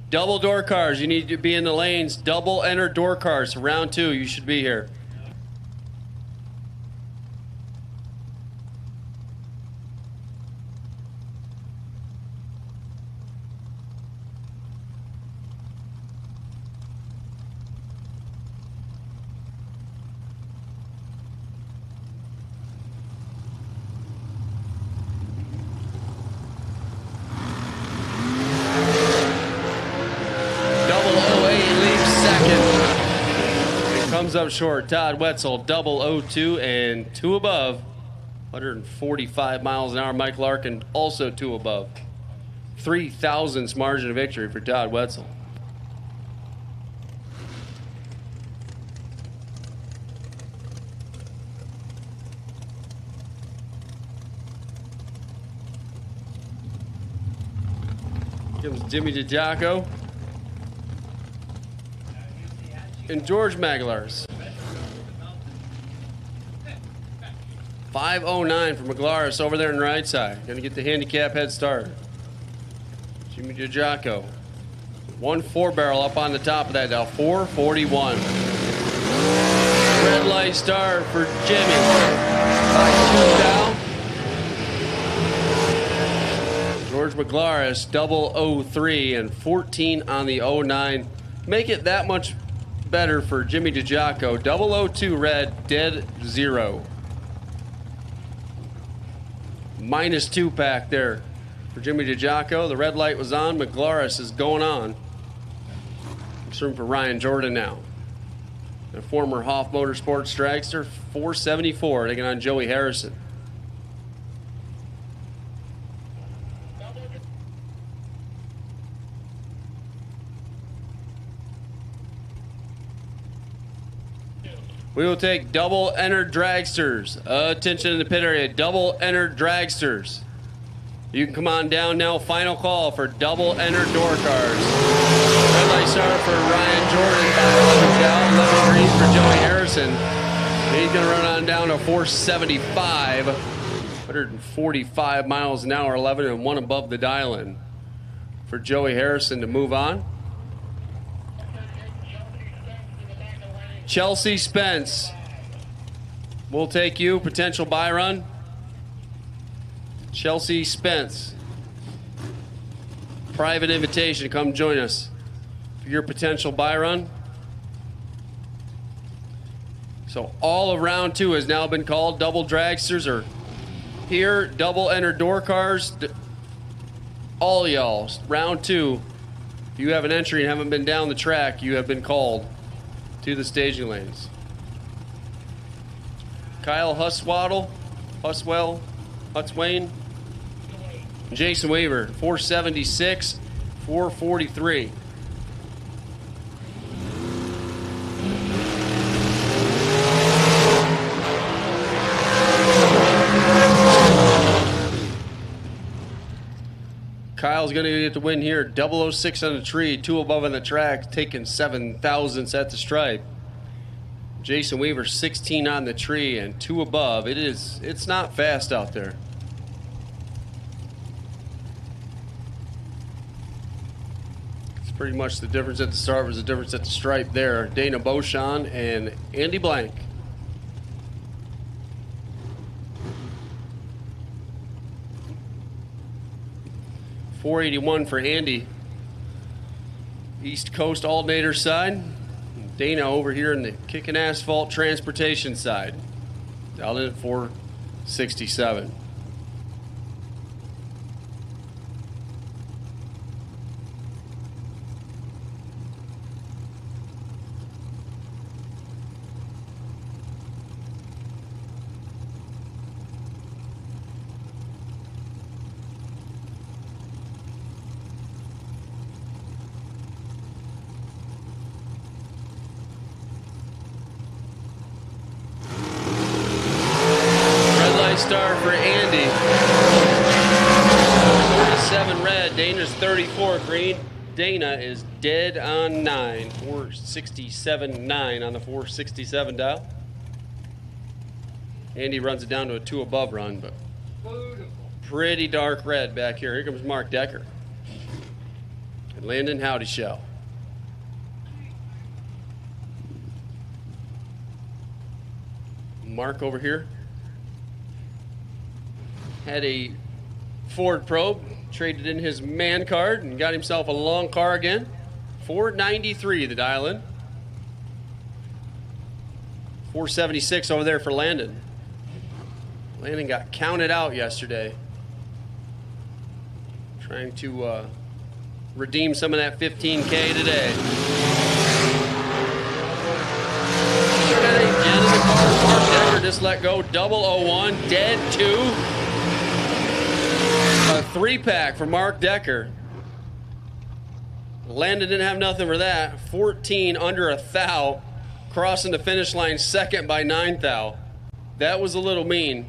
Double door cars, you need to be in the lanes. Double enter door cars. So round 2, you should be here. Up short, Todd Wetzel, 002 and 2 above. 145 miles an hour. Mike Larkin also 2 above. 3,000ths margin of victory for Todd Wetzel. Here comes Jimmy DiGiaco. And George Maglars. 509 for Maglaris over there on the right side. Going to get the handicap head start. Jimmy DiGiaco. 1 4-barrel up on the top of that now. 441. Red light start for Jimmy. 2 down. George Maglaris, 003 and 14 on the 09. Make it that much better for Jimmy DiGiaco. 002 red, dead 0. -2 pack there for Jimmy DiGiaco. The red light was on. Maglaris is going on. There's room for Ryan Jordan now. The former Hoff Motorsports dragster, 474, taking on Joey Harrison. We will take double entered dragsters. Attention in the pit area. Double entered dragsters. You can come on down now. Final call for double entered door cars. Red light start for Ryan Jordan. 11 down. 11 green for Joey Harrison. He's going to run on down to 475. 145 miles an hour. 11 and 1 above the dial-in for Joey Harrison to move on. Chelsea Spence, we'll take you. Potential buy run. Chelsea Spence, private invitation. Come join us for your potential buy run. So all of round 2 has now been called. Double dragsters are here. Double enter door cars. All y'all, round 2. If you have an entry and haven't been down the track, you have been called to the staging lanes. Kyle Huswell, Jason Weaver, 476, 443. Kyle's going to get the win here. 006 on the tree, 2 above on the track, taking 7,000ths at the stripe. Jason Weaver, 16 on the tree and 2 above. It's not fast out there. It's pretty much the difference at the start was the difference at the stripe there. Dana Beauchamp and Andy Blank. $481 for Andy. East Coast alternator side. Dana over here in the kicking asphalt transportation side. Dialed in at 467. 15 is 34 green. Dana is dead on 9. 467.9 on the 467 dial. Andy runs it down to a 2 above run, but pretty dark red back here. Here comes Mark Decker. And Landon Howdy Show. Mark over here had a Ford Probe, traded in his man card and got himself a long car again. 493 the dial in. 476 over there for Landon. Landon got counted out yesterday. Trying to redeem some of that 15K today. Got a dead in the car. Mark Decker just let go. 001. Dead 2. A 3-pack for Mark Decker. Landon didn't have nothing for that. 14 under a thou. Crossing the finish line second by 9 thou. That was a little mean.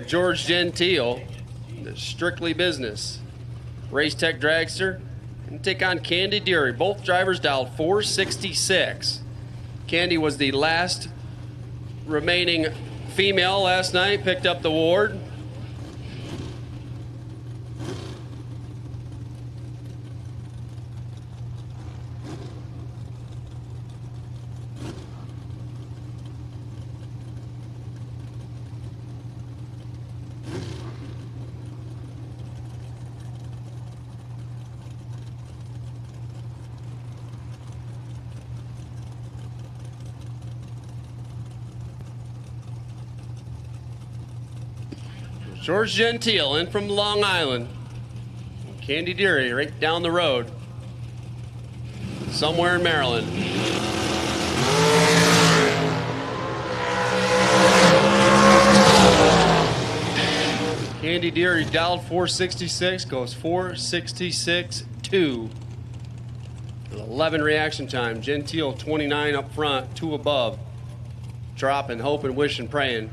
George Gentile, the Strictly Business. Race Tech Dragster. And take on Candy Deary. Both drivers dialed 466. Candy was the last remaining female last night. Picked up the award. George Gentile in from Long Island. Candy Deary right down the road. Somewhere in Maryland. Candy Deary dialed 466, goes 466.2. 11 reaction time. Gentile 29 up front, 2 above. Dropping, hoping, wishing, praying.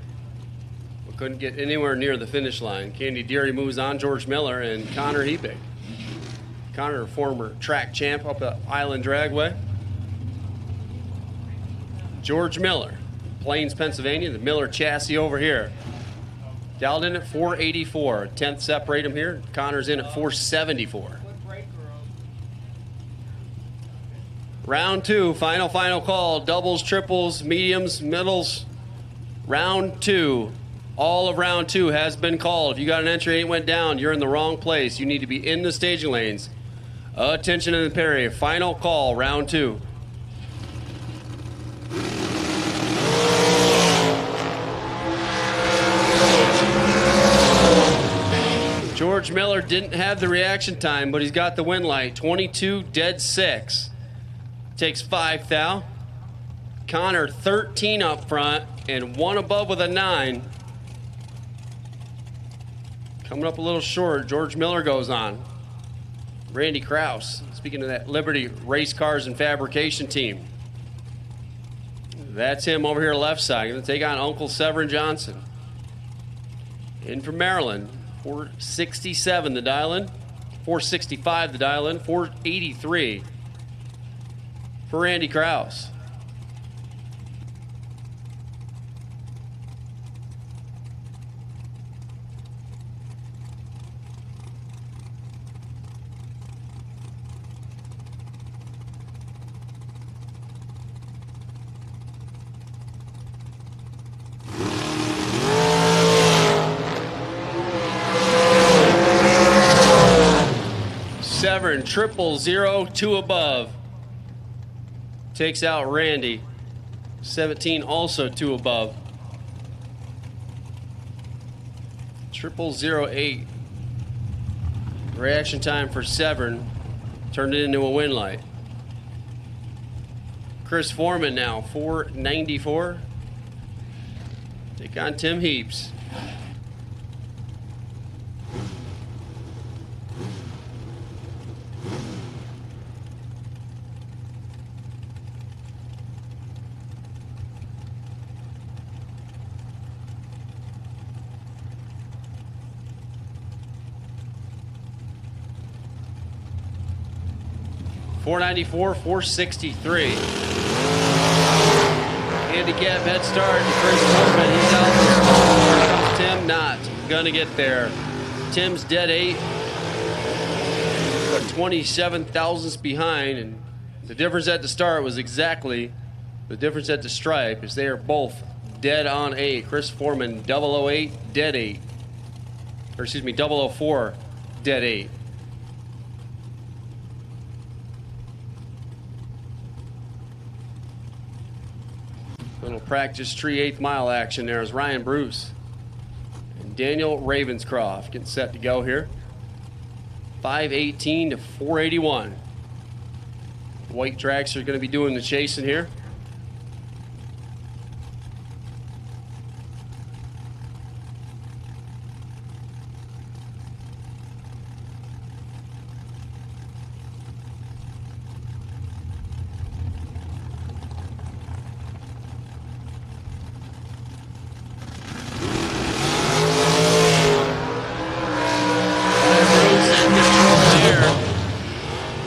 Couldn't get anywhere near the finish line. Candy Deary moves on. George Miller and Connor Heapig. Connor, a former track champ up at Island Dragway. George Miller, Plains, Pennsylvania. The Miller chassis over here. Dialed in at 484. A 10th separate him here. Connor's in at 474. Round 2, final call. Doubles, triples, mediums, middles. Round 2. All of round 2 has been called. If you got an entry and it went down, you're in the wrong place. You need to be in the staging lanes. Attention in the Perry. Final call, round 2. George Miller didn't have the reaction time, but he's got the win light. 22 dead 6. Takes 5 thou. Connor 13 up front and 1 above with a 9. Coming up a little short, George Miller goes on. Randy Krause, speaking of that Liberty Race Cars and Fabrication team. That's him over here left side. Going to take on Uncle Severin Johnson. In from Maryland, 467 the dial-in, 465 the dial-in, 483 for Randy Krause. Severin, 000, 2 above. Takes out Randy. 17 also 2 above. 0008. Reaction time for Severin. Turned it into a win light. Chris Foreman now, 494. Take on Tim Heaps. 494, 463. Handicap head start to Chris Foreman. He's out there. Here comes Tim, not gonna get there. Tim's dead 8, but 27 thousandths behind, and the difference at the start was exactly the difference at the stripe, as they are both dead on 8. Chris Foreman 008, dead 8. Or excuse me, 004, dead 8. Little practice tree 8th mile action there is Ryan Bruce and Daniel Ravenscroft getting set to go here. 518 to 481. White Dragster are going to be doing the chasing here.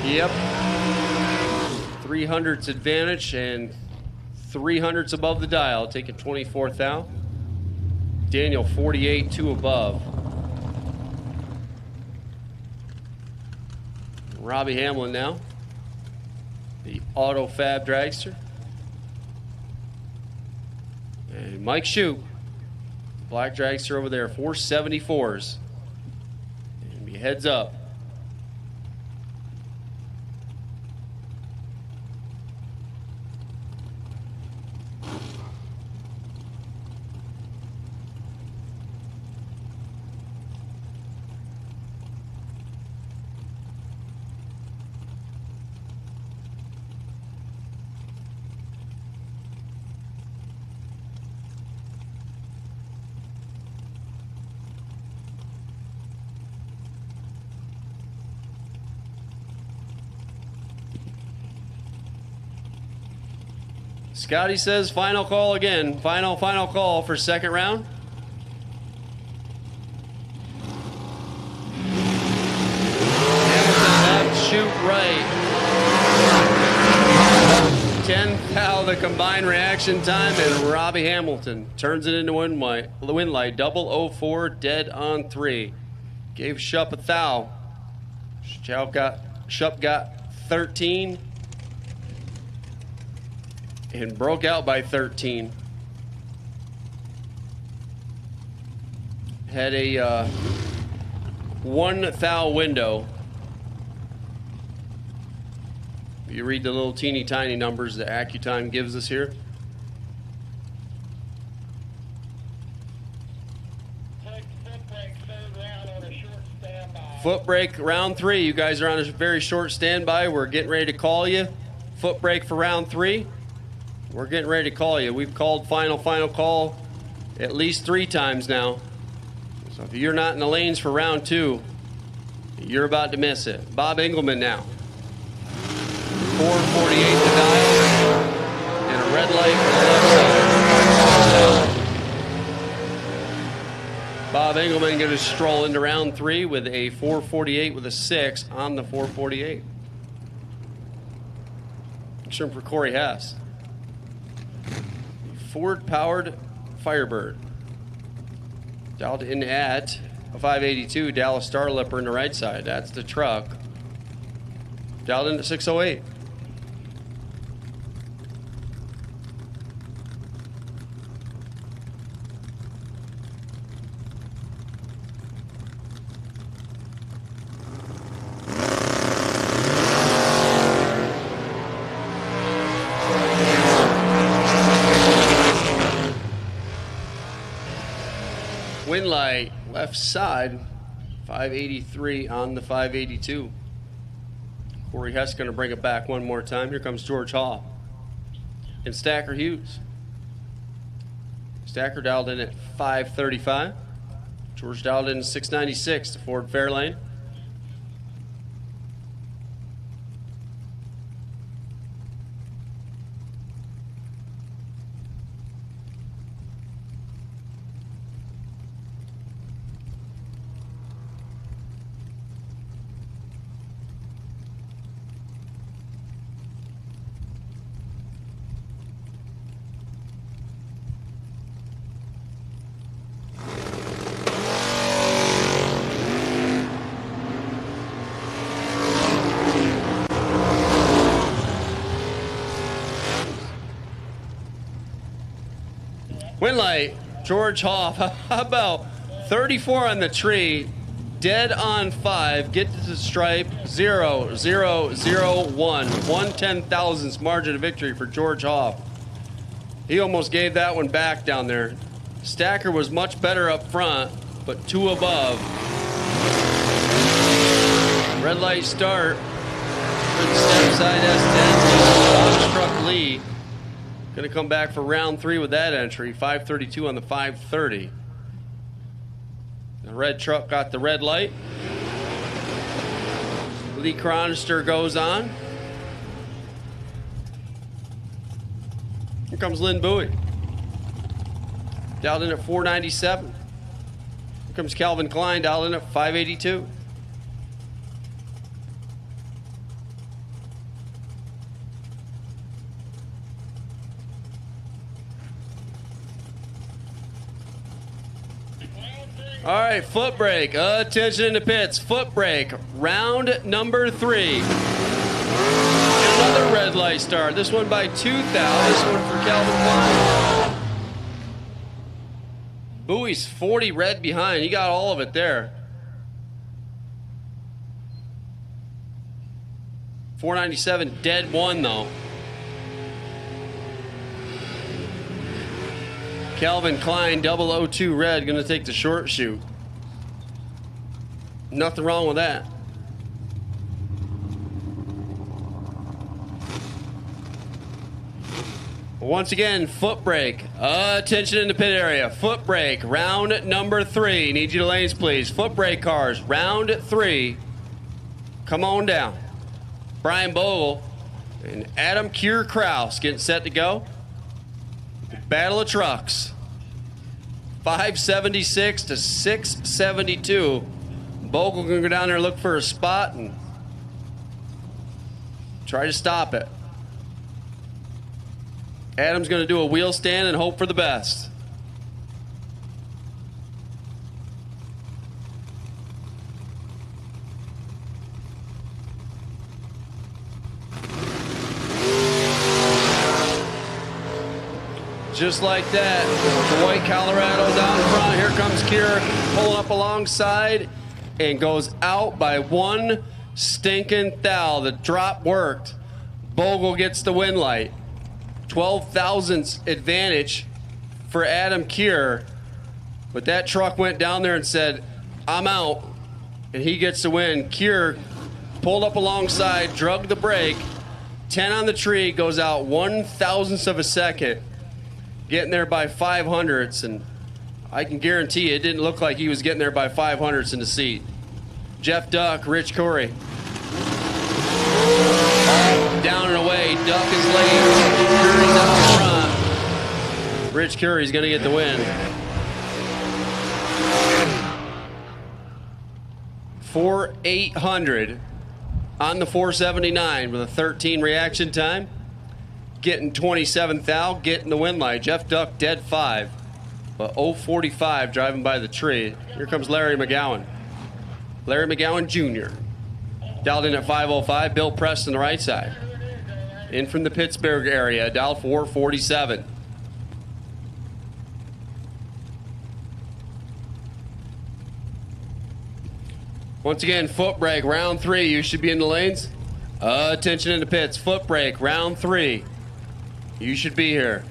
Yep. 300s advantage and 300s above the dial, taking 24th out. Daniel 48, 2 above. Robbie Hamlin now, the Auto Fab Dragster. And Mike Shoup, black Dragster over there, 474s. And he heads up. Scotty says final call again. Final call for second round. Hamilton left, shoot right. 10th out the combined reaction time, and Robbie Hamilton turns it into win light. 004, dead on 3. Gave Shup a thou. Shup got 13. And broke out by 13. Had a 1 thou window. You read the little teeny tiny numbers that AccuTime gives us here. Foot brake round 3. You guys are on a very short standby. We're getting ready to call you. Foot brake for round 3. We're getting ready to call you. We've called final call at least 3 times now. So if you're not in the lanes for round 2, you're about to miss it. Bob Engelman now. 448 to dial. And a red light for the left side. Bob Engelman going to stroll into round 3 with a 448 with a 6 on the 448. Action for Corey Hess. Ford-powered Firebird. Dialed in at a 582, Dallas Starlipper on the right side. That's the truck. Dialed in at 608. Wind light, left side, 583 on the 582. Corey Hess going to bring it back one more time. Here comes George Hall and Stacker Hughes. Stacker dialed in at 535. George dialed in at 696 to Ford Fairlane. Win light, George Hoff. How about 34 on the tree, dead on 5, get to the stripe, 0, 0, 0, 1. 1/10,000th margin of victory for George Hoff. He almost gave that one back down there. Stacker was much better up front, but 2 above. Red light start for the step side S10. Struck Lee. Going to come back for round 3 with that entry. 5:32 on the 5:30. The red truck got the red light. Lee Cronister goes on. Here comes Lynn Bowie. Dialed in at 497. Here comes Calvin Klein, dialed in at 582. All right, foot brake. Attention in the pits. Foot brake. Round number 3. Another red light start. This one by 2,000. This one for Calvin Klein. Bowie's 40 red behind. He got all of it there. 497 dead 1 though. Calvin Klein 002 red going to take the short shoot. Nothing wrong with that. Once again, foot brake. Attention in the pit area. Foot brake. Round number 3. Need you to lanes, please. Foot brake cars. Round 3. Come on down. Brian Bogle and Adam Kier Kraus getting set to go. Battle of trucks. 576 to 672. Bogle gonna go down there and look for a spot and try to stop it. Adam's gonna do a wheel stand and hope for the best. Just like that, the white Colorado down front. Here comes Kier pulling up alongside and goes out by 1 stinking thou. The drop worked. Bogle gets the win light. 12,000th advantage for Adam Kier. But that truck went down there and said, I'm out. And he gets the win. Kier pulled up alongside, drug the brake. 10 on the tree, goes out 1,000th of a second. Getting there by 500ths, and I can guarantee you it didn't look like he was getting there by 500ths in the seat. Jeff Duck, Rich Corey. Down and away, Duck is late. Curry's out front. Rich Curry's going to get the win. 4,800 on the 479 with a 13 reaction time. Getting 27 thou, getting the win light. Jeff Duck dead 5, but 045 driving by the tree. Here comes Larry McGowan. Larry McGowan Jr. Dialed in at 505. Bill Preston the right side. In from the Pittsburgh area, dial 447. Once again, foot brake, round 3. You should be in the lanes. Attention in the pits. Foot brake, round 3. You should be here.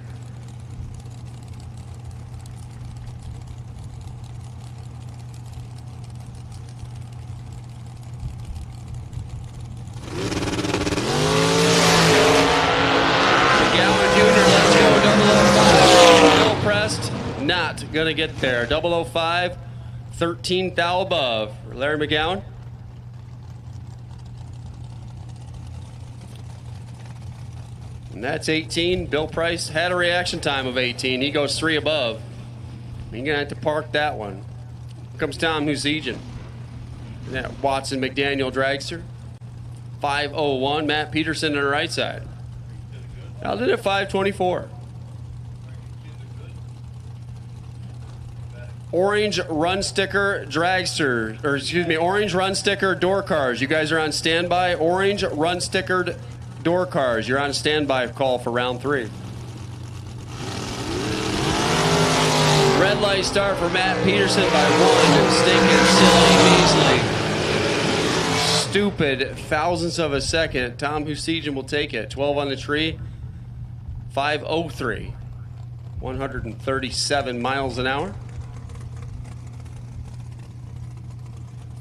McGowan Jr., let's go. 005. Bill Prest, not going to get there. 005, 13 thou above. Larry McGowan. And that's 18. Bill Price had a reaction time of 18. He goes 3 above. You're going to have to park that one. Here comes Tom Huzijan. And that Watson McDaniel Dragster. 501. Matt Peterson on the right side. I did it 524. Orange run sticker dragster, or excuse me, orange run sticker door cars. You guys are on standby. Orange run stickered door cars. You're on standby call for round 3. light start for Matt Peterson by 1 stinking silly measly. Stupid thousandths of a second. Tom Husijan will take it. 12 on the tree. 5:03. 137 miles an hour.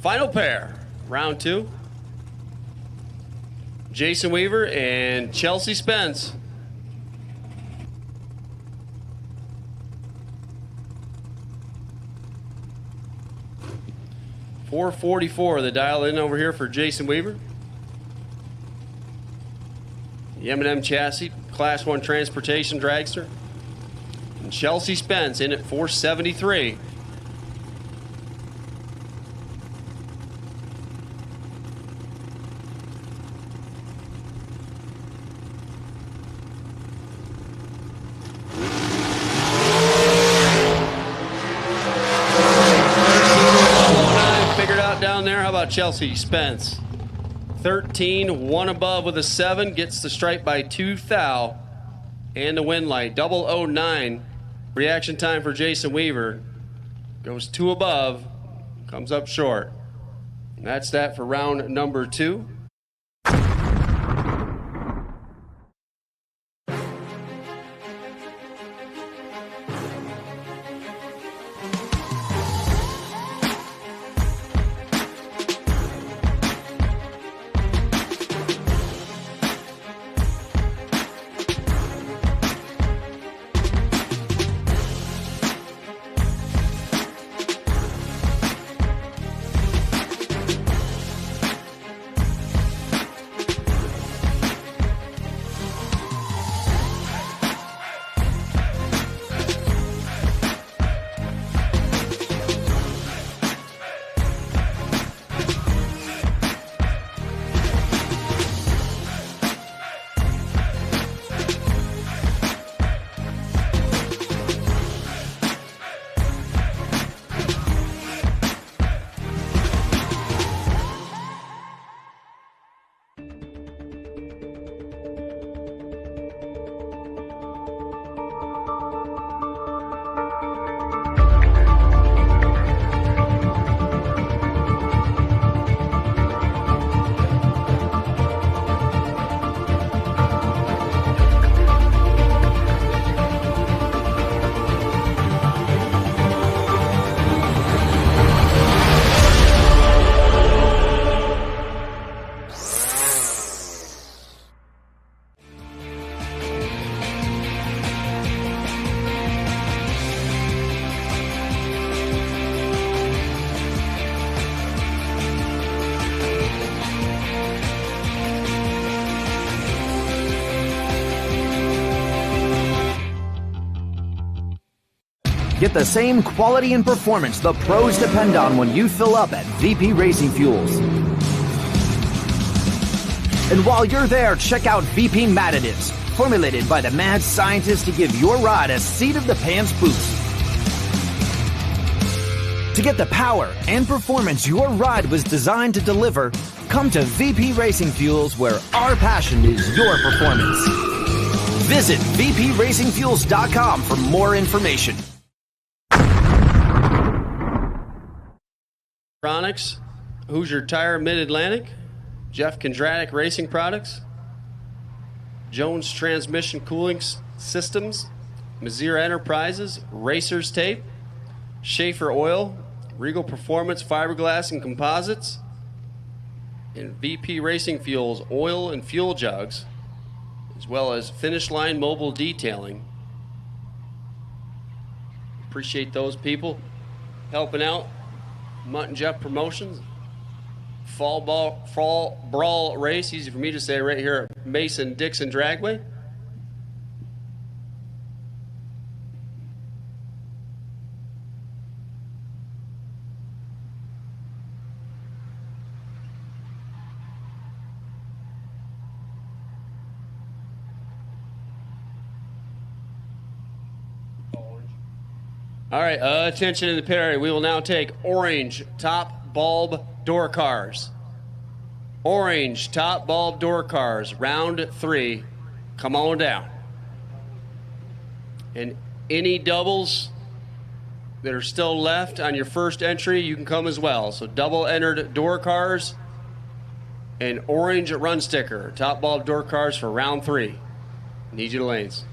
Final pair. Round 2. Jason Weaver and Chelsea Spence. .444 the dial in over here for Jason Weaver. The M&M chassis, Class 1 transportation dragster. And Chelsea Spence in at .473. Down there, how about Chelsea Spence? 13, 1 above with a 7, gets the stripe by 2 thou and the wind light. 009 reaction time for Jason Weaver. Goes 2 above, comes up short. And that's that for round number 2. Get the same quality and performance the pros depend on when you fill up at VP Racing Fuels. And while you're there, check out VP Mad Additives, formulated by the mad scientists to give your ride a seat-of-the-pants boost. To get the power and performance your ride was designed to deliver, come to VP Racing Fuels, where our passion is your performance. Visit vpracingfuels.com for more information. Electronics, Hoosier Tire Mid-Atlantic, Jeff Kondratic Racing Products, Jones Transmission Cooling Systems, Mazira Enterprises, Racers Tape, Schaefer Oil, Regal Performance Fiberglass and Composites, and VP Racing Fuels oil and fuel jugs, as well as Finish Line Mobile Detailing. Appreciate those people helping out. Mutt and Jeff Promotions, Fall Brawl race, easy for me to say right here at Mason-Dixon Dragway. All right, attention in the pit area. We will now take orange top bulb door cars. Orange top bulb door cars, round 3. Come on down. And any doubles that are still left on your first entry, you can come as well. So double entered door cars and orange run sticker. Top ball door cars for round 3. Need you to lanes.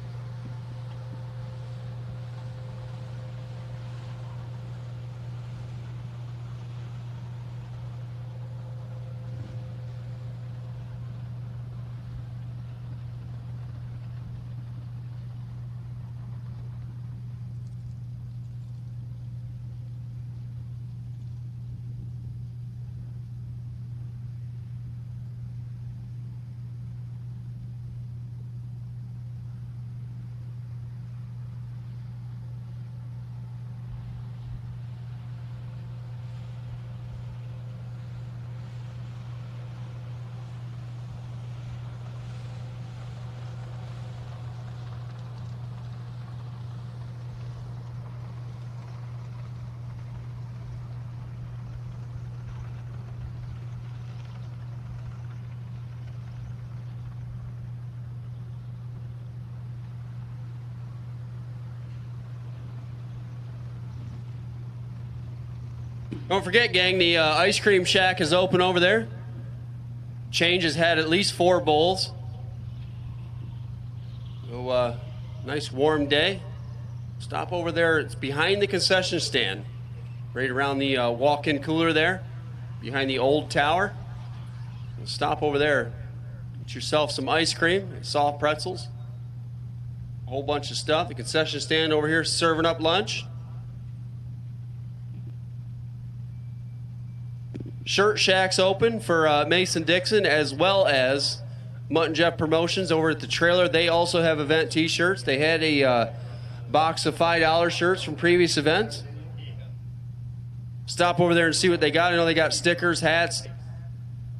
Don't forget, gang, the ice cream shack is open over there. Change has had at least 4 bowls. So, nice warm day. Stop over there. It's behind the concession stand, right around the walk-in cooler there, behind the old tower. Stop over there. Get yourself some ice cream, soft pretzels, a whole bunch of stuff. The concession stand over here serving up lunch. Shirt Shack's open for Mason Dixon, as well as Mutt and Jeff Promotions over at the trailer. They also have event t-shirts. They had a box of $5 shirts from previous events. Stop over there and see what they got. I know they got stickers, hats,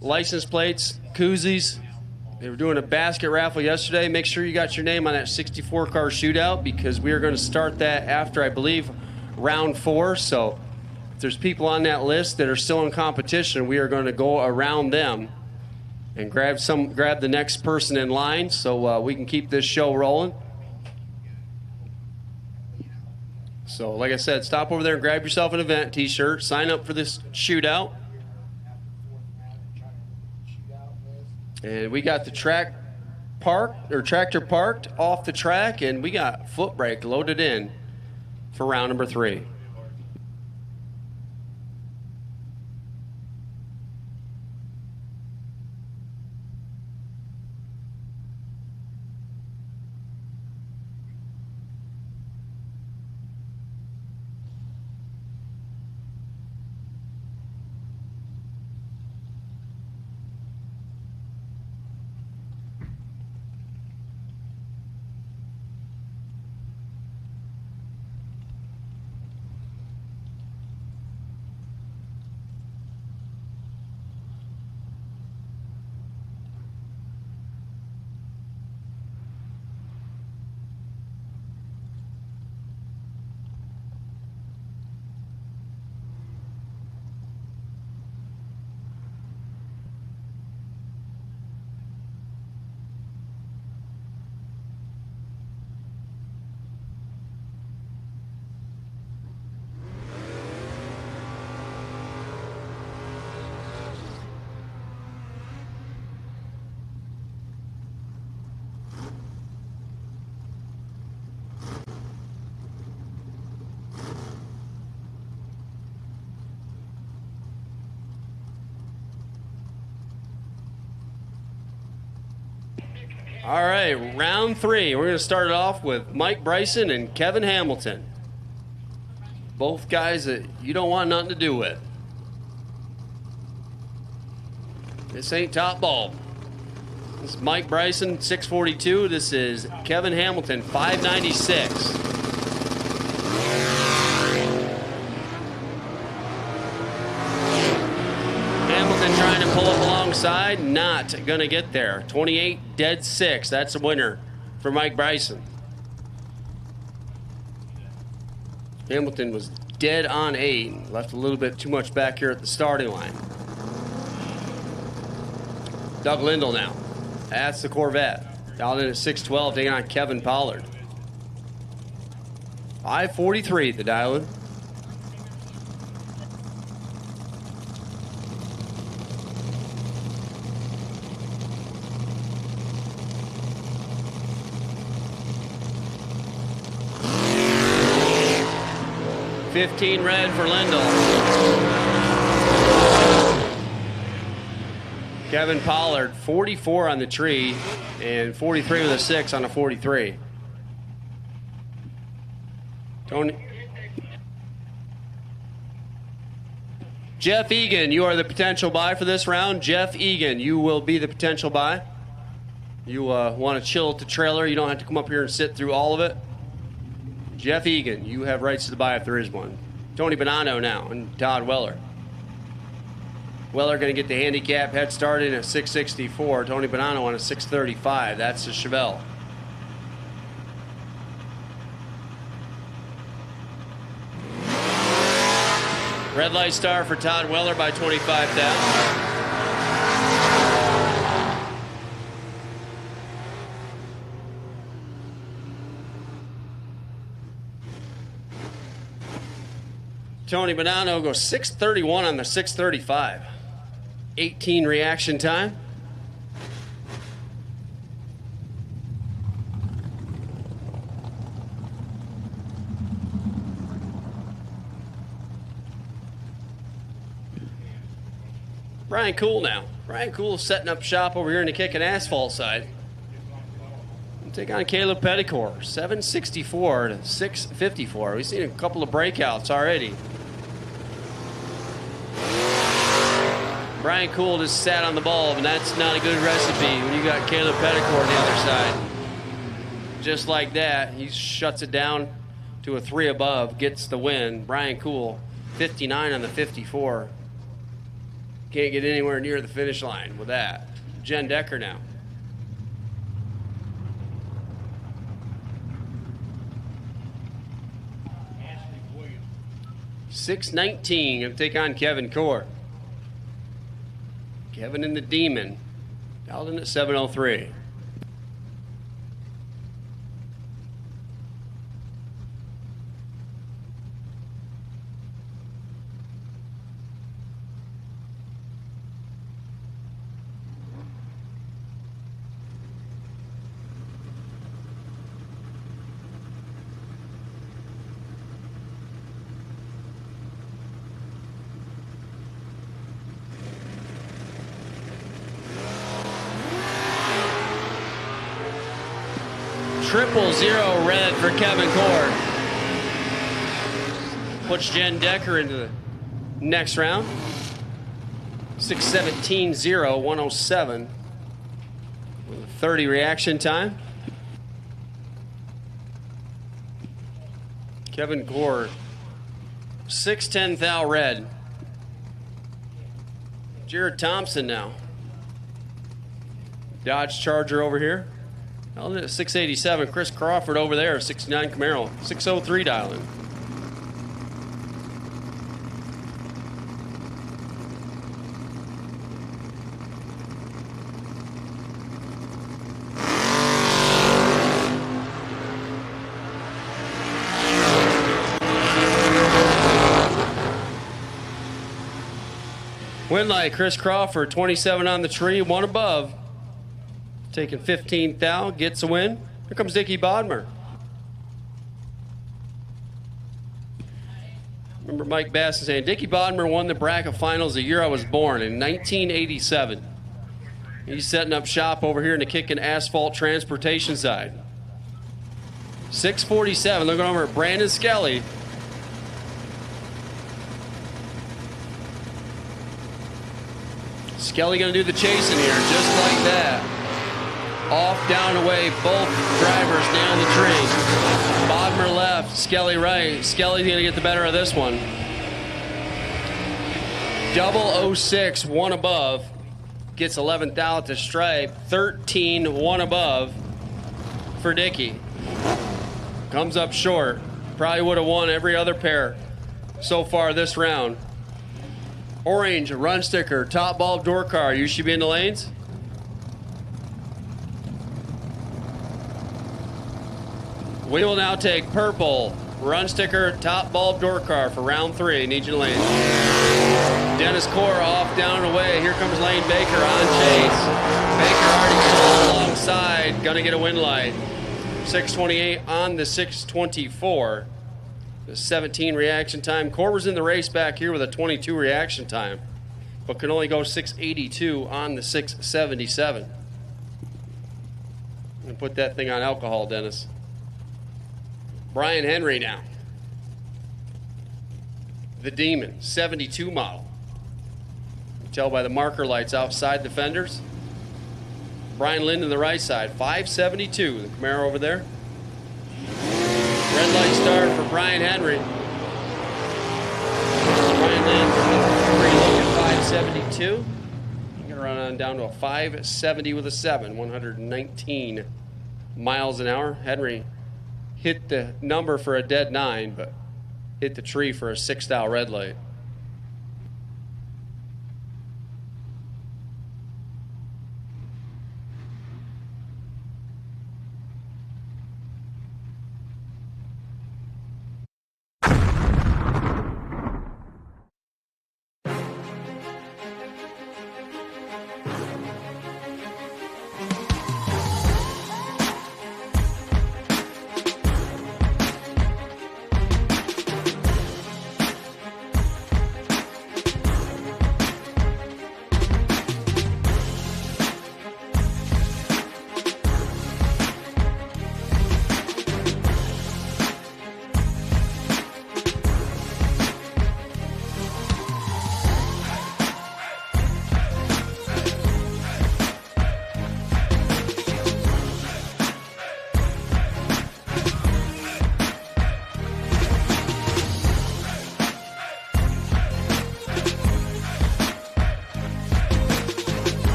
license plates, koozies. They were doing a basket raffle yesterday. Make sure you got your name on that 64 car shootout, because we are going to start that after, I believe, round 4. So if there's people on that list that are still in competition, we are going to go around them and grab the next person in line, so we can keep this show rolling. So like I said, stop over there and grab yourself an event t-shirt. Sign up for this shootout. And we got the tractor parked off the track, and we got foot brake loaded in for round number 3. All right, round 3. We're going to start it off with Mike Bryson and Kevin Hamilton. Both guys that you don't want nothing to do with. This ain't top ball. This is Mike Bryson, 642. This is Kevin Hamilton, 596. Trying to pull up alongside, not going to get there. 28 dead 6. That's a winner for Mike Bryson. Hamilton was dead on 8. Left a little bit too much back here at the starting line. Doug Lindell now. That's the Corvette. Down in at 612, taking on Kevin Pollard. 5:43 the dial-in. 15 red for Lindell. Kevin Pollard, 44 on the tree and 43 with a 6 on a 43. Tony. Jeff Egan, you are the potential buy for this round. Jeff Egan, you will be the potential buy. You want to chill at the trailer. You don't have to come up here and sit through all of it. Jeff Egan, you have rights to the buy if there is one. Tony Bonanno now and Todd Weller. Weller going to get the handicap head start in at 664. Tony Bonanno on a 635. That's the Chevelle. Red light star for Todd Weller by 25 down. Tony Bonanno goes 631 on the 635. 18 reaction time. Brian Cool now. Brian Cool setting up shop over here in the kick and asphalt side. We'll take on Caleb Petticore, 764 to 654. We've seen a couple of breakouts already. Brian Cool just sat on the bulb, and that's not a good recipe when you got Caleb Petticore on the other side. Just like that, he shuts it down to a 3 above, gets the win. Brian Cool, 59 on the 54. Can't get anywhere near the finish line with that. Jen Decker now. Ashley Williams. 619, going to take on Kevin Core. Kevin and the Demon, dialed in at 703. Triple zero red for Kevin Cord. Puts Jen Decker into the next round. 617-0, 107. With a 30 reaction time. Kevin Cord, 610 thou red. Jared Thompson now. Dodge Charger over here. 687. Chris Crawford over there, 69 Camaro. 603 dialing. Win light, Chris Crawford, 27 on the tree, 1 above. Taking 15th thou, gets a win. Here comes Dickie Bodmer. Remember Mike Bass saying, Dickie Bodmer won the bracket finals the year I was born, in 1987. He's setting up shop over here in the kick and asphalt transportation side. 647, looking over at Brandon Skelly. Skelly gonna do the chasing here, just like that. Off, down, away, both drivers down the tree. Bodmer left, Skelly right. Skelly's gonna get the better of this one. 006, 1 above. Gets 11th out to stripe. 13, 1 above for Dickey. Comes up short. Probably would have won every other pair so far this round. Orange, run sticker, top bulb door car. You should be in the lanes. We will now take purple, run sticker, top bulb door car for round 3. Need you to lane. Dennis Core off, down and away. Here comes Lane Baker on chase. Baker already pulled alongside. Gonna get a win light. 628 on the 624. The 17 reaction time. Corver's in the race back here with a 22 reaction time, but can only go 682 on the 677. And put that thing on alcohol, Dennis. Brian Henry now. The Demon, 72 model. You can tell by the marker lights outside the fenders. Brian Lind on the right side, 572. The Camaro over there. Red light start for Brian Henry. Brian Lind at 572. You're going to run on down to a 570 with a 7, 119 miles an hour. Henry hit the number for a dead 9, but hit the tree for a 6 red light.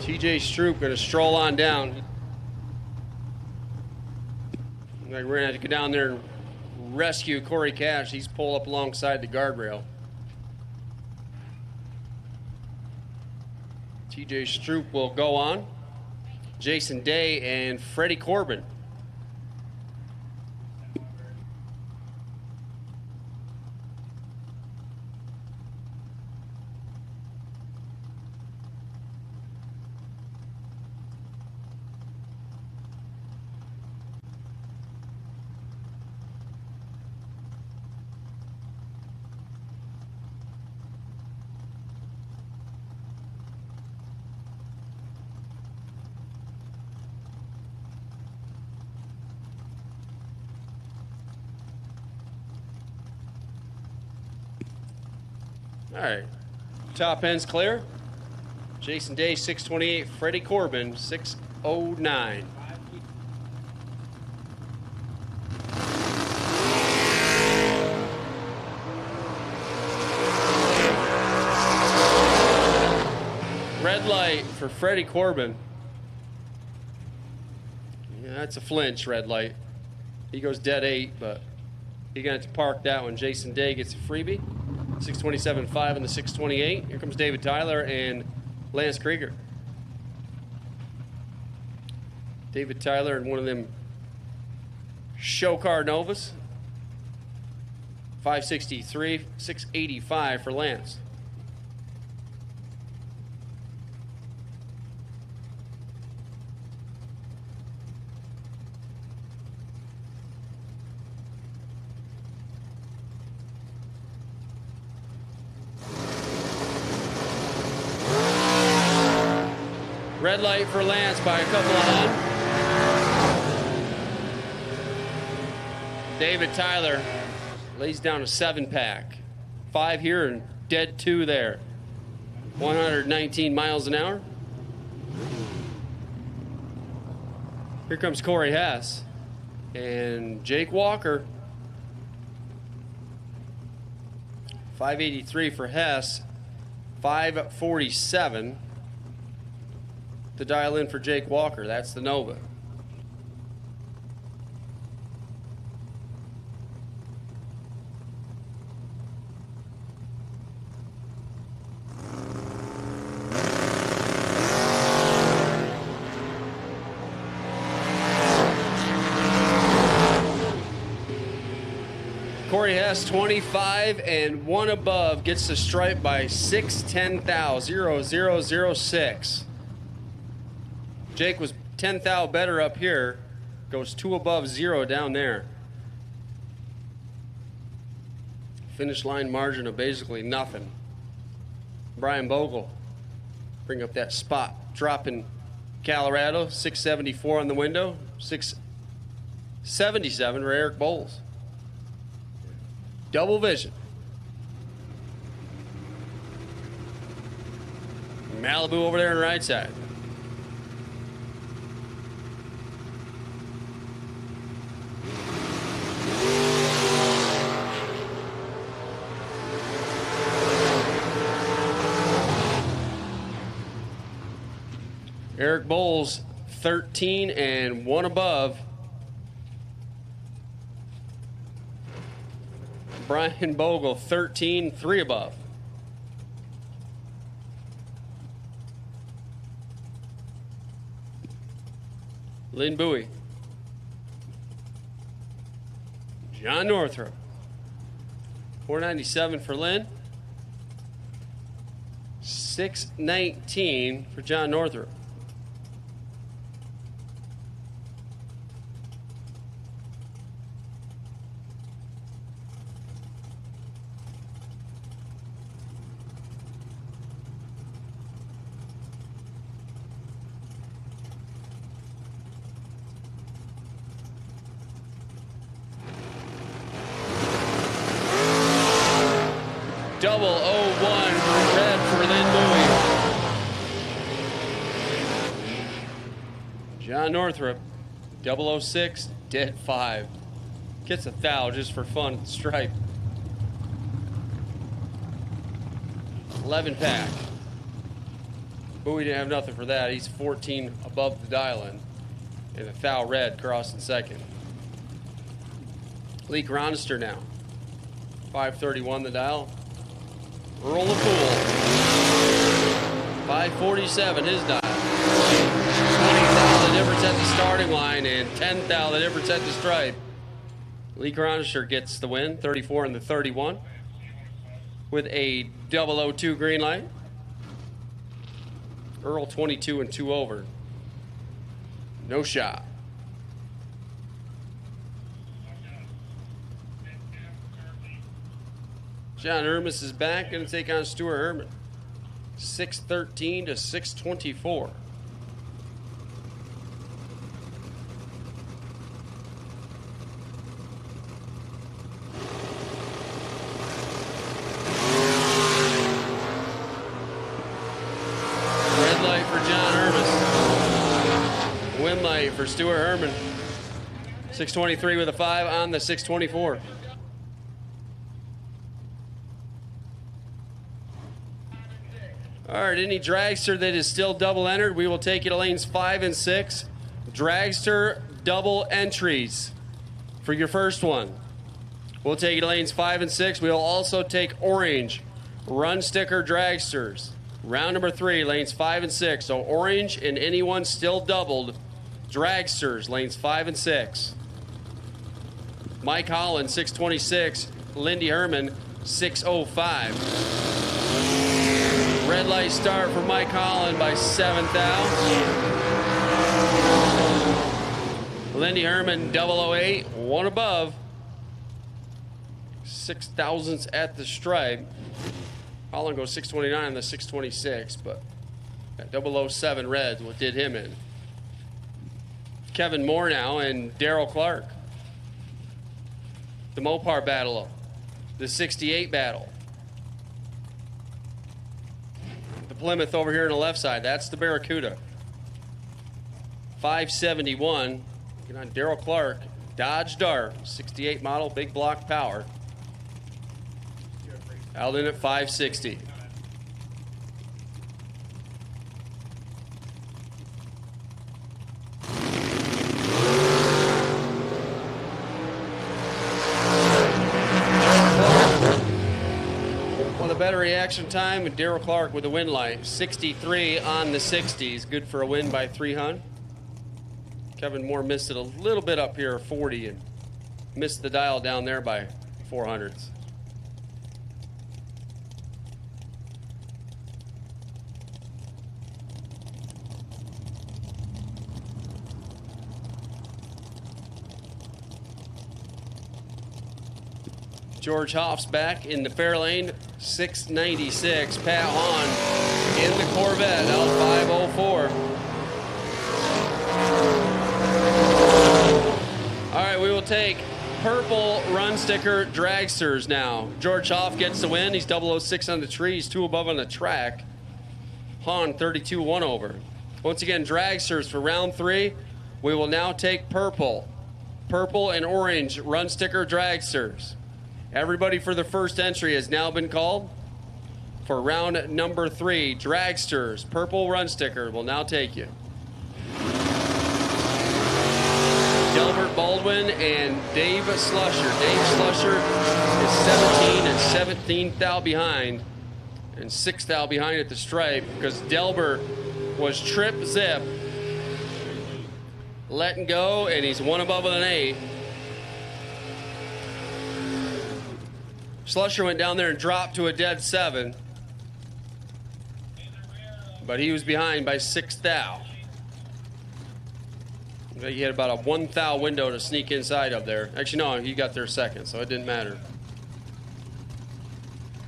TJ Stroop going to stroll on down. Like we're going to have to go down there and rescue Corey Cash. He's pulled up alongside the guardrail. TJ Stroop will go on. Jason Day and Freddie Corbin. All right, top end's clear. Jason Day, 628. Freddie Corbin, 609. Red light for Freddie Corbin. Yeah, that's a flinch, red light. He goes dead 8, but he's going to have to park that one. Jason Day gets a freebie. 627.5 in the 628. Here comes David Tyler and Lance Krieger. David Tyler in one of them show car Novas. 563, 685 for Lance. Red light for Lance by a couple of hundred. David Tyler lays down a 7-pack. 5 here and dead 2 there. 119 miles an hour. Here comes Corey Hess. And Jake Walker, 583 for Hess, 547 to dial in for Jake Walker. That's the Nova. Corey Hess, 25 and 1 above, gets the stripe by 6/10 thou, 0006. Jake was 10 thou better up here, goes 2 above 0 down there. Finish line margin of basically nothing. Brian Bogle, bring up that spot. Dropping Colorado, 674 on the window, 677 for Eric Bowles. Double vision. Malibu over there on the right side. Eric Bowles, 13 and 1 above. Brian Bogle, 13, 3 above. Lynn Bowie. John Northrop. 497 for Lynn. 619 for John Northrop. Double 01 red for Lynn Bowie. John Northrop, 006, dead 5. Gets a thou just for fun, stripe. 11 pack. Bowie didn't have nothing for that. He's 14 above the dial-in. And a thou red crossing second. Lee Gronister now. 531 the dial. Earl the Fool. 547 his dial. 20 thou the difference at the starting line and 10 thou the difference at the stripe. Lee Gronister gets the win, 34 and the 31. With a 002 green light. Earl 22 and 2 over. No shot. John Hermes is back, going to take on Stuart Herman. 613 to 624. Red light for John Hermes. Win light for Stuart Herman. 623 with a 5 on the 624. All right, any dragster that is still double entered, we will take you to lanes 5 and 6. Dragster double entries for your first one. We'll take you to lanes 5 and 6. We'll also take orange run sticker dragsters. Round number 3, lanes 5 and 6. So orange and anyone still doubled dragsters, lanes 5 and 6. Mike Holland, 626. Lindy Herman, 605. Red light start for Mike Holland by 7 thou. Lindy Herman, 008, 1 above. 6 thousandths at the stripe. Holland goes 629 on the 626, but that 007 red what did him in. Kevin Moore now and Daryl Clark. The Mopar battle, the 68 battle. The Plymouth over here on the left side, that's the Barracuda. 571, get on Daryl Clark Dodge Dart, 68 model, big block power. Out in at 560. Well, the better reaction time, and Darrell Clark with the win light. 63 on the 60s, good for a win by 300. Kevin Moore missed it a little bit up here, 40, and missed the dial down there by 400s. George Hoff's back in the fair lane, 696. Pat Hahn in the Corvette, out 504. All right, we will take purple run sticker dragsters now. George Hoff gets the win. He's 006 on the tree. He's 2 above on the track. Hahn 32 1 over. Once again, dragsters for round 3. We will now take purple and orange run sticker dragsters. Everybody for the first entry has now been called. For round number 3, dragsters, purple run sticker will now take you. Delbert Baldwin and Dave Slusher. Dave Slusher is 17 and 17th thou behind, and 6th thou behind at the stripe because Delbert was trip zip, letting go, and he's 1 above with an 8. Slusher went down there and dropped to a dead 7, but he was behind by 6 thou. He had about a 1 thou window to sneak inside of there. Actually, no, he got there second, so it didn't matter.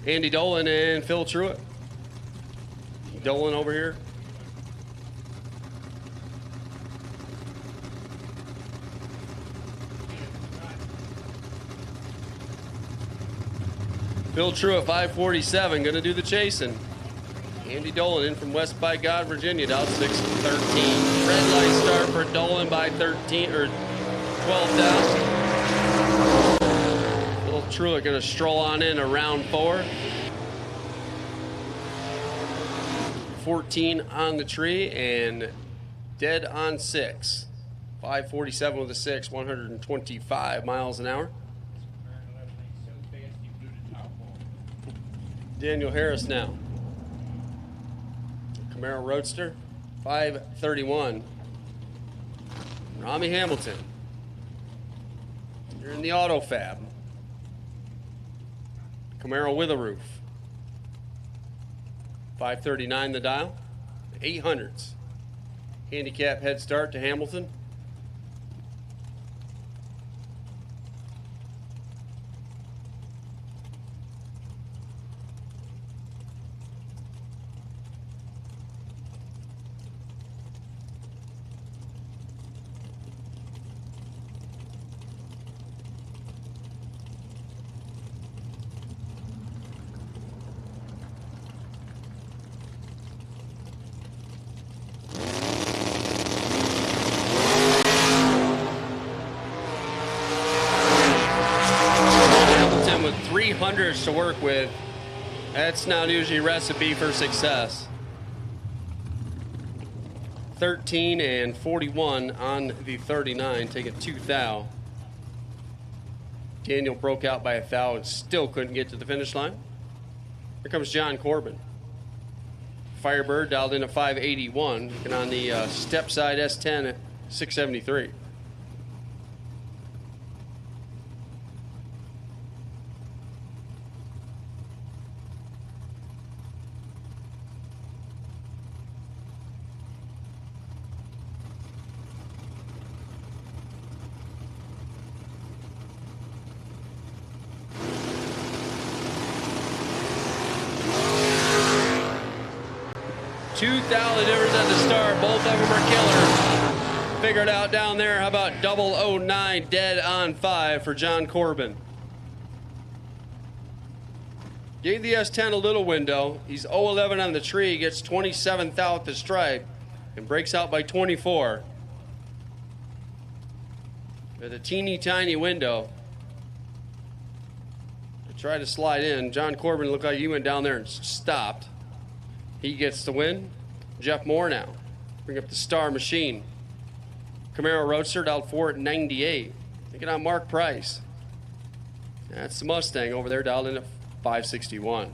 Andy Dolan and Phil Truitt. Dolan over here. Phil Truitt, 547, going to do the chasing. Andy Dolan in from West by God, Virginia, down 6-13. Red light start for Dolan by 13 or 12 down. Little Truitt going to stroll on in around 4. 14 on the tree and dead on 6. 547 with a 6, 125 miles an hour. Daniel Harris now. Camaro Roadster, 531. Rami Hamilton. You're in the Auto Fab. Camaro with a roof. 539 the dial. 800s. Handicap head start to Hamilton. To work with. That's not usually a recipe for success. 13 and 41 on the 39, taking 2 thou. Daniel broke out by 1 thou and still couldn't get to the finish line. Here comes John Corbin. Firebird dialed in at 581, and on the step side S10 at 673. $2,000 difference at the start. Both of them are killers. Figured out down there. How about 009 dead on 5 for John Corbin? Gave the S10 a little window. He's 011 on the tree. Gets 27th out the stripe and breaks out by 24. With a teeny tiny window. Try to slide in. John Corbin looked like he went down there and stopped. He gets the win. Jeff Moore now. Bring up the Star Machine. Camaro Roadster dialed 4 at 98. Taking on Mark Price. That's the Mustang over there dialed in at 561.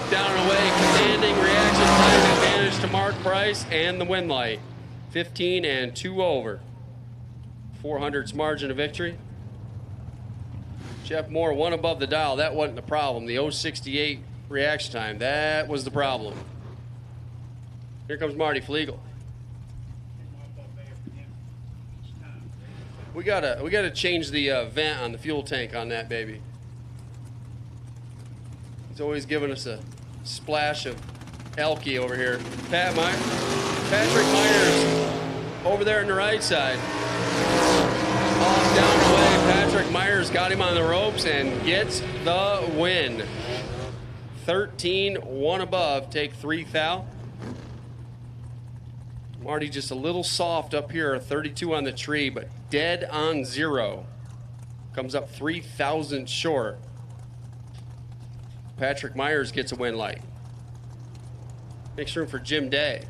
Down and away, commanding reaction time advantage to Mark Price and the win light. 15 and 2 over. 400's margin of victory. Jeff Moore, 1 above the dial. That wasn't the problem. The 068 reaction time, that was the problem. Here comes Marty Flegel. We gotta change the vent on the fuel tank on that baby. He's always giving us a splash of Elky over here. Patrick Myers over there on the right side. Off, down, away. Patrick Myers got him on the ropes and gets the win. 13, 1 above, take 3 thou. Marty just a little soft up here, 32 on the tree, but dead on 0. Comes up 3,000 short. Patrick Myers gets a win light. Makes room for Jim Day.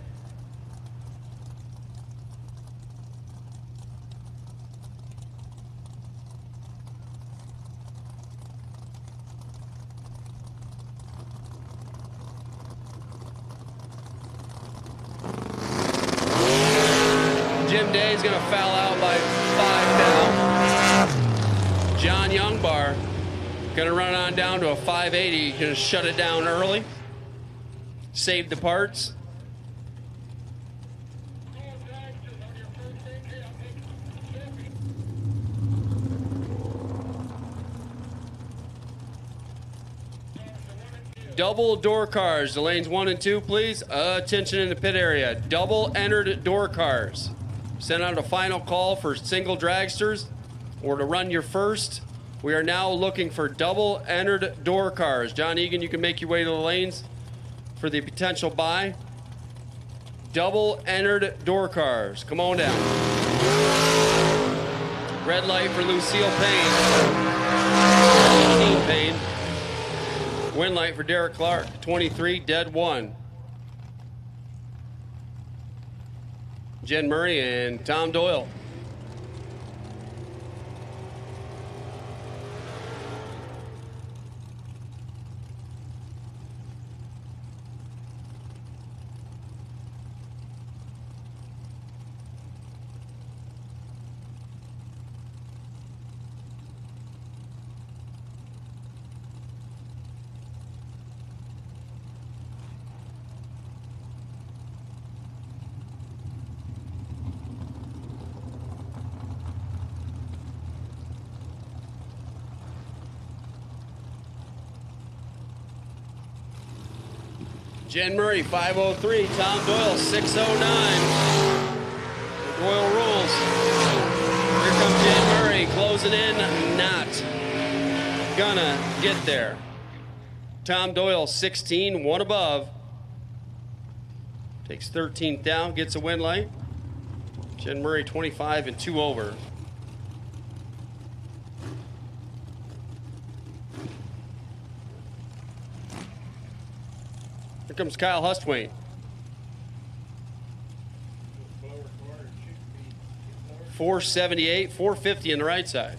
Jim Day is going to foul out by 5 now. John Youngbar going to run on down to a 580. Going to shut it down early. Save the parts. Double door cars. The lanes 1 and 2, please. Attention in the pit area. Double entered door cars. Send out a final call for single dragsters or to run your first. We are now looking for double entered door cars. John Egan, you can make your way to the lanes for the potential buy. Double entered door cars. Come on down. Red light for Lucille Payne. 18 Payne. Win light for Derek Clark. 23, dead 1. Jen Murray and Tom Doyle. Jen Murray, 503. Tom Doyle, 609. The Doyle rules. Here comes Jen Murray, closing in. Not gonna get there. Tom Doyle, 16, 1 above. Takes 13th down, gets a win light. Jen Murray, 25 and 2 over. Here comes Kyle Hustwain. 478, 450 on the right side.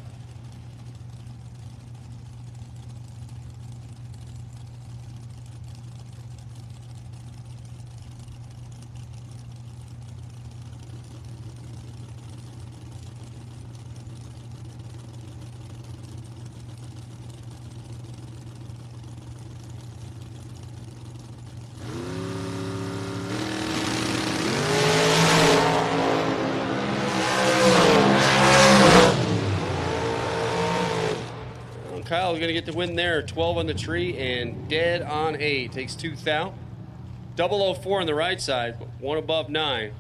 Kyle going to get the win there. 12 on the tree and dead on 8. Takes 2 thou. 004 on the right side, but 1 above 9.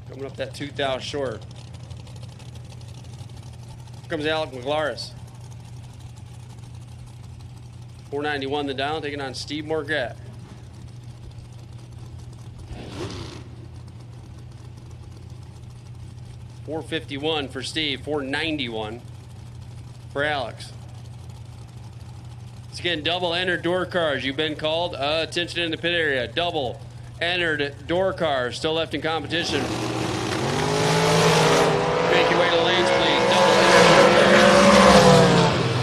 Coming up that 2 thou short. Here comes Alec McLaris. 491 the down, taking on Steve Morgat. $451 for Steve, $491 for Alex. It's again double entered door cars. You've been called. Attention in the pit area. Double entered door cars still left in competition. Make your way to the lanes, please. Double entered.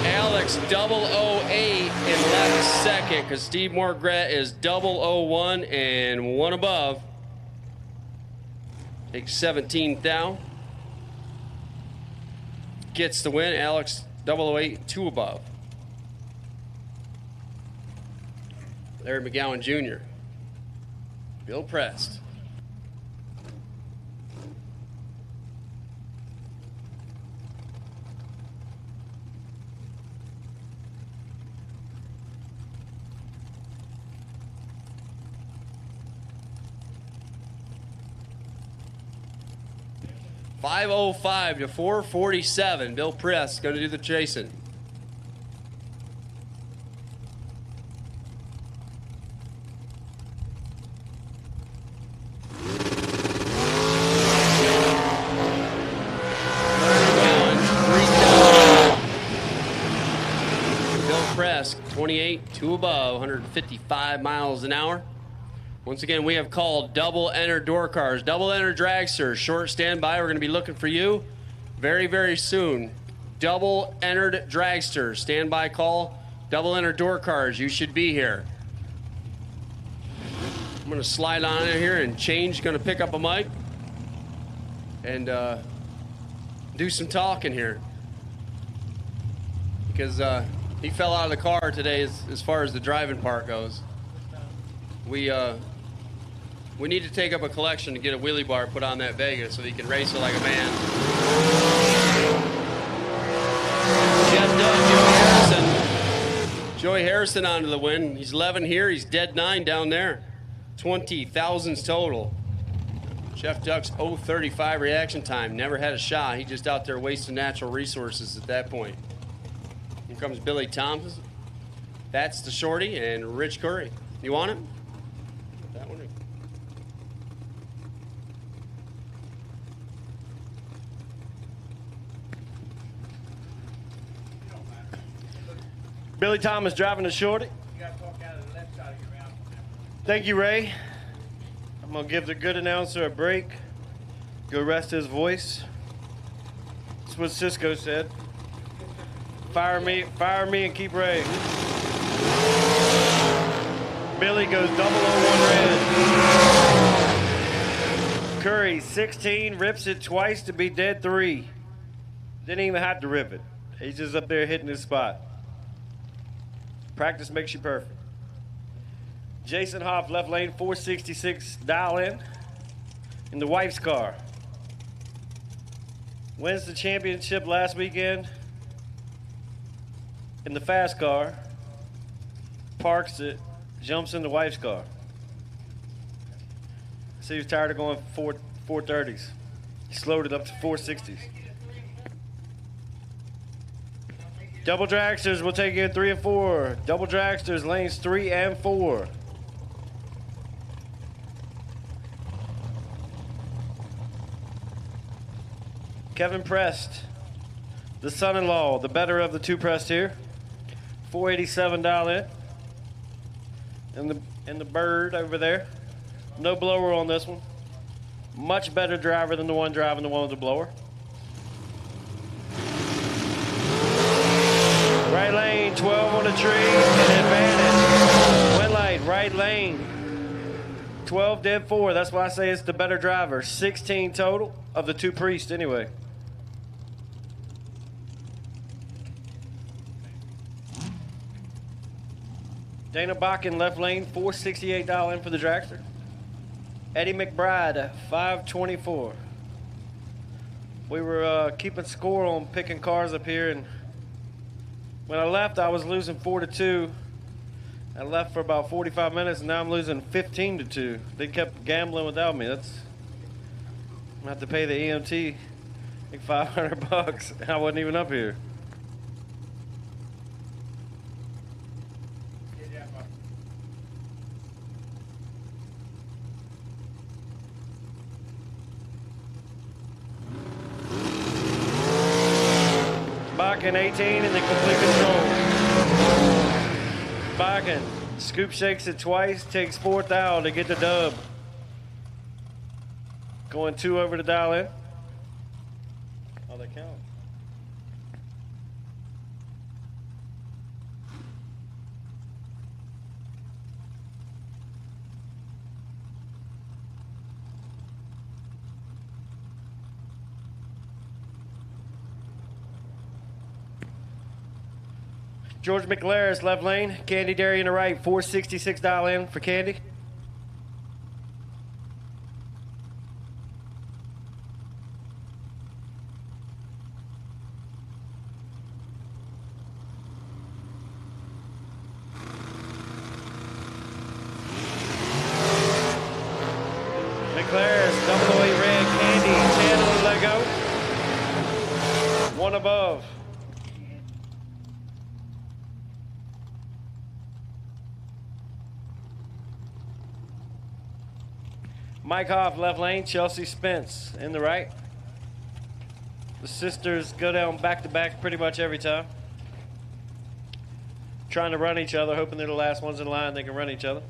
Alex 008 in left second because Steve Morgat is 001 and one above. Takes 17 thou. Gets the win. Alex 008, two above. Larry McGowan Jr. Bill Prest. $505 to $447. Bill Prest going to do the chasing. Bill Prest, 28, two above, 155 miles an hour. Once again, we have called double enter door cars, double enter dragsters, short standby. We're going to be looking for you very, very soon. Double entered dragsters, standby call, double enter door cars. You should be here. I'm going to slide on in here and change. Going to pick up a mic and do some talking here because he fell out of the car today as far as the driving part goes. We need to take up a collection to get a wheelie bar put on that Vega so that he can race it like a man. Jeff Doug, Joey Harrison onto the win. He's 11 here. He's dead 9 down there. 20 thousands total. Jeff Duck's 0.35 reaction time. Never had a shot. He just out there wasting natural resources at that point. Here comes Billy Thompson. That's the shorty and Rich Curry. You want him? That one. Billy Thomas driving the shorty. You got to talk out of the left side of your mouth. Thank you, Ray. I'm going to give the good announcer a break. Go rest his voice. That's what Cisco said. Fire me and keep Ray. Billy goes 001 red. Curry, 16, rips it twice to be dead 3. Didn't even have to rip it. He's just up there hitting his spot. Practice makes you perfect. Jason Hoff, left lane, 466, dial in the wife's car. Wins the championship last weekend in the fast car. Parks it, jumps in the wife's car. So he was tired of going 430s. He slowed it up to 460s. Double dragsters will take in 3 and 4. Double dragsters, lanes 3 and 4. Kevin Prest, the son-in-law, the better of the two Prest here. $487 in. And the bird over there. No blower on this one. Much better driver than the one driving the one with the blower. Right lane, 12 on the tree, and advantage. Win light, right lane. 12 dead 4. That's why I say it's the better driver. 16 total of the two priests anyway. Dana Bakken, left lane, $468 in for the dragster. Eddie McBride, $524. We were keeping score on picking cars up here, and when I left, I was losing 4-2. I left for about 45 minutes, and now I'm losing 15-2. They kept gambling without me. I'm gonna have to pay the EMT Like 500 bucks. I wasn't even up here. Bakken 18 in the complete control. Bakken scoop shakes it twice, takes 4th out to get the dub. Going 2 over to dial in. Oh, they count. George McLaris, left lane. Candy Dairy in the right. 466 dial in for Candy. McLaris, double away red. Candy, 10 on the let go. 1 above. Mike Hoff, left lane. Chelsea Spence in the right. The sisters go down back-to-back pretty much every time. Trying to run each other, hoping they're the last ones in line. They can run each other.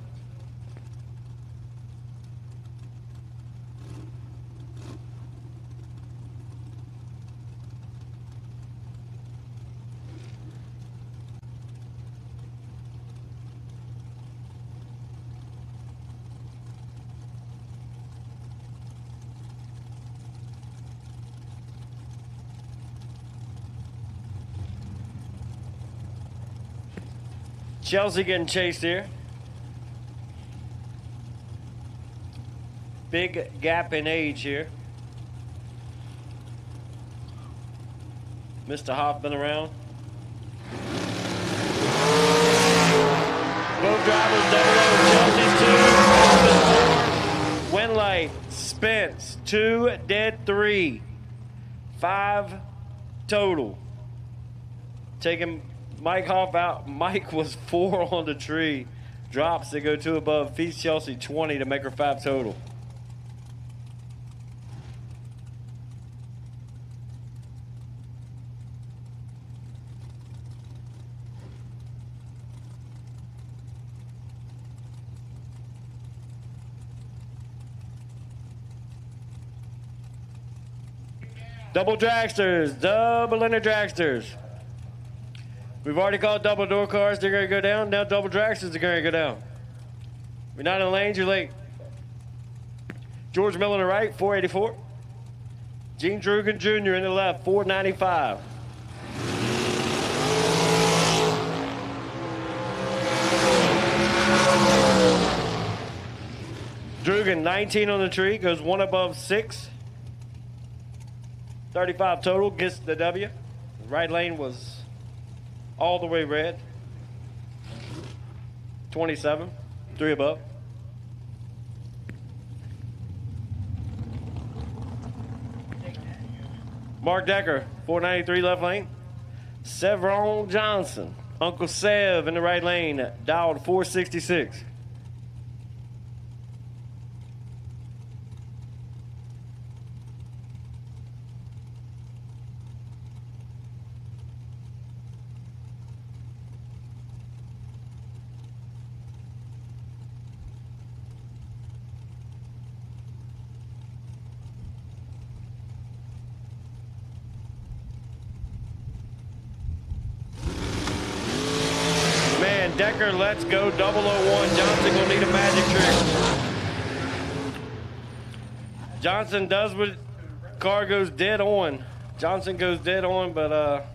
Chelsea getting chased here. Big gap in age here. Mr. Hoff been around. Both drivers double over. Chelsea's 2. Winlight, Spence, 2, dead 3. 5 total. Taking Mike Hoff out. Mike was 4 on the tree. Drops to go 2 above. Feeds Chelsea 20 to make her 5 total. Double dragsters, double inner dragsters. We've already called double door cars, they're gonna go down. Now double dragsters are gonna go down. If you're not in the lanes, you're late. George Miller in the right, 484. Gene Drugan Jr. in the left, 495. Drugan, 19 on the tree, goes 1 above 6. 35 total, gets the W. Right lane was all the way red. 27, 3 above. Mark Decker, 493 left lane. Sevron Johnson, Uncle Sev in the right lane, dialed 466. Decker, let's go, 001. Johnson gonna need a magic trick. Johnson does what car goes dead on. Johnson goes dead on, but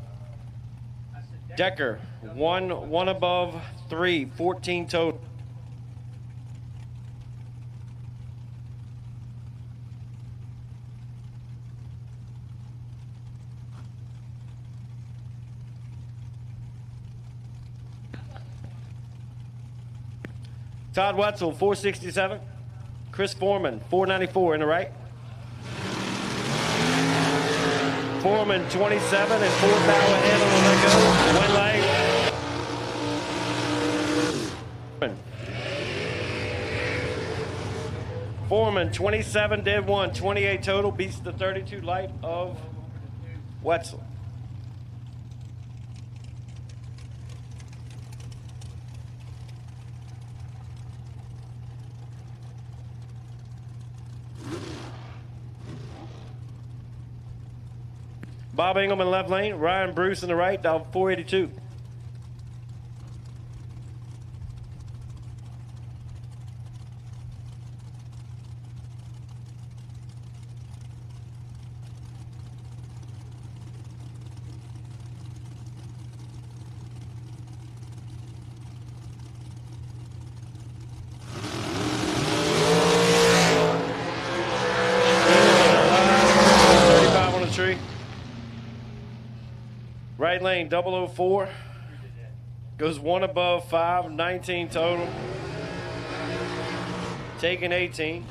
Decker, 1 above 3, 14 total. Todd Wetzel, 467. Chris Foreman, 494 in the right. Foreman 27 and 4 thou ahead on the let go. One leg. Foreman 27 did 1, 28 total, beats the 32 light of Wetzel. Bob Engelman left lane, Ryan Bruce in the right, down 482. Right lane, 004. Goes one above 5, 19 total. Taking 18.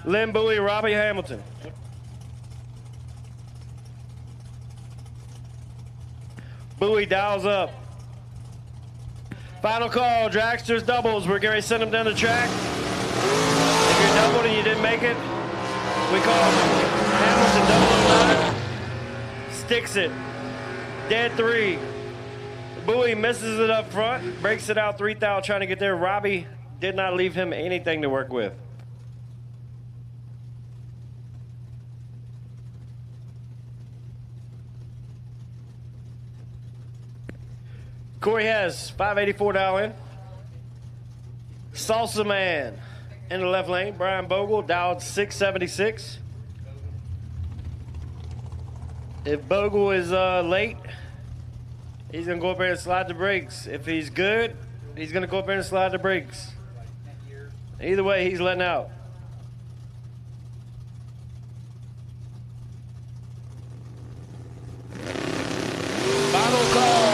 Lynn Bowie, Robbie Hamilton. Bowie dials up. Final call, Dragster's doubles. We're going to send them down the track. If you're doubled and you didn't make it, we call Hamilton 009. Sticks it. Dead 3. Bowie misses it up front. Breaks it out 3,000 trying to get there. Robbie did not leave him anything to work with. Corey has 584 dial in. Salsa Man in the left lane. Brian Bogle dialed 676. If Bogle is late, he's going to go up there and slide the brakes. If he's good, he's going to go up there and slide the brakes. Either way, he's letting out. Final call.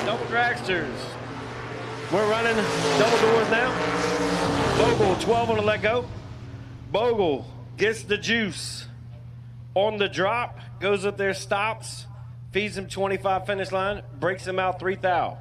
Double Dragsters. We're running double doors now. Bogle, 12 on the let go. Bogle gets the juice on the drop, goes up there, stops, feeds him 25 finish line, breaks him out 3,000.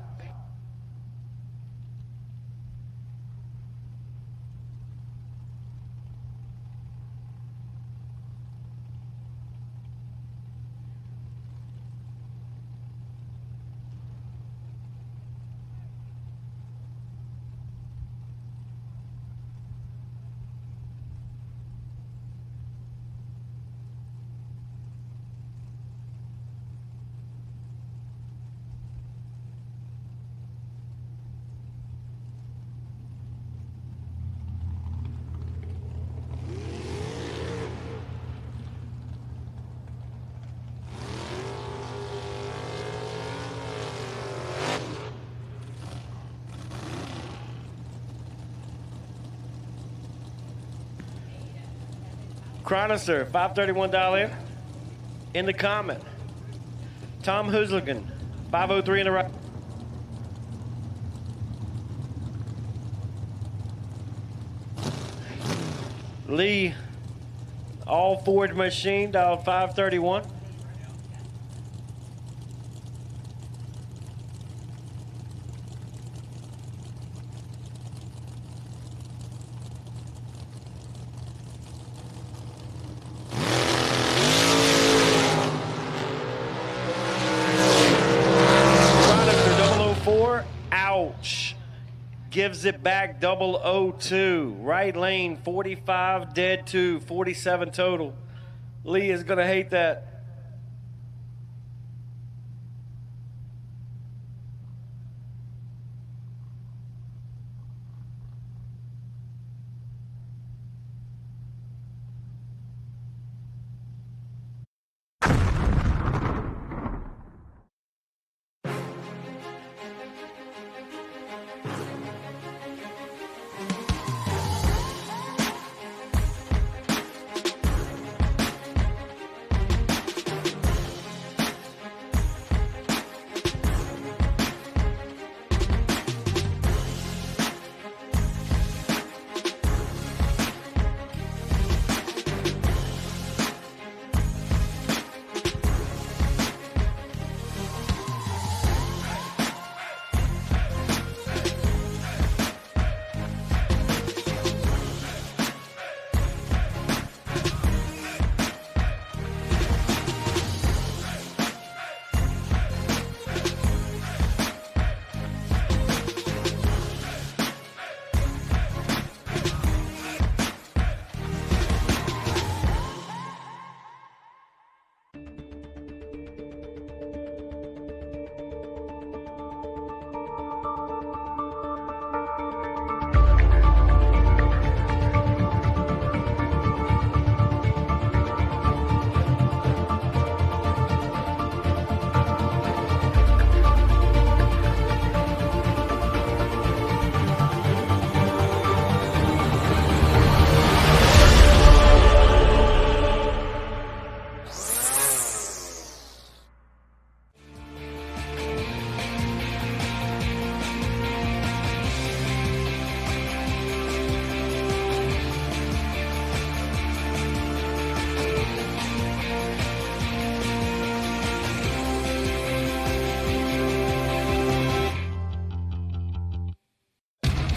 Chronister, 531 dial in the comment. Tom Husligan, 503 in the right. Lee, all Ford machine, dialed 531. Ouch. Gives it back 002. Right lane 45, dead 2, 47 total. Lee is going to hate that.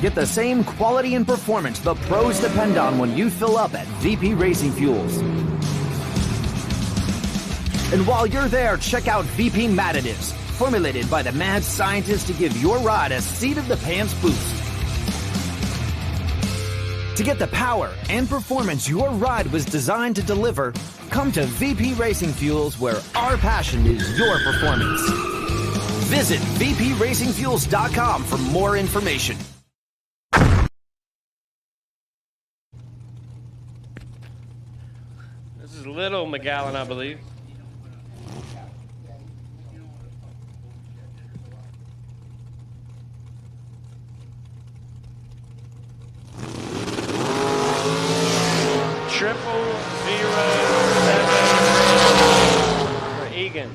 Get the same quality and performance the pros depend on when you fill up at VP Racing Fuels. And while you're there, check out VP Mad Additives, formulated by the mad scientists to give your ride a seat-of-the-pants boost. To get the power and performance your ride was designed to deliver, come to VP Racing Fuels, where our passion is your performance. Visit vpracingfuels.com for more information. This is Little McGowan, I believe. Triple 0 7 for Egan.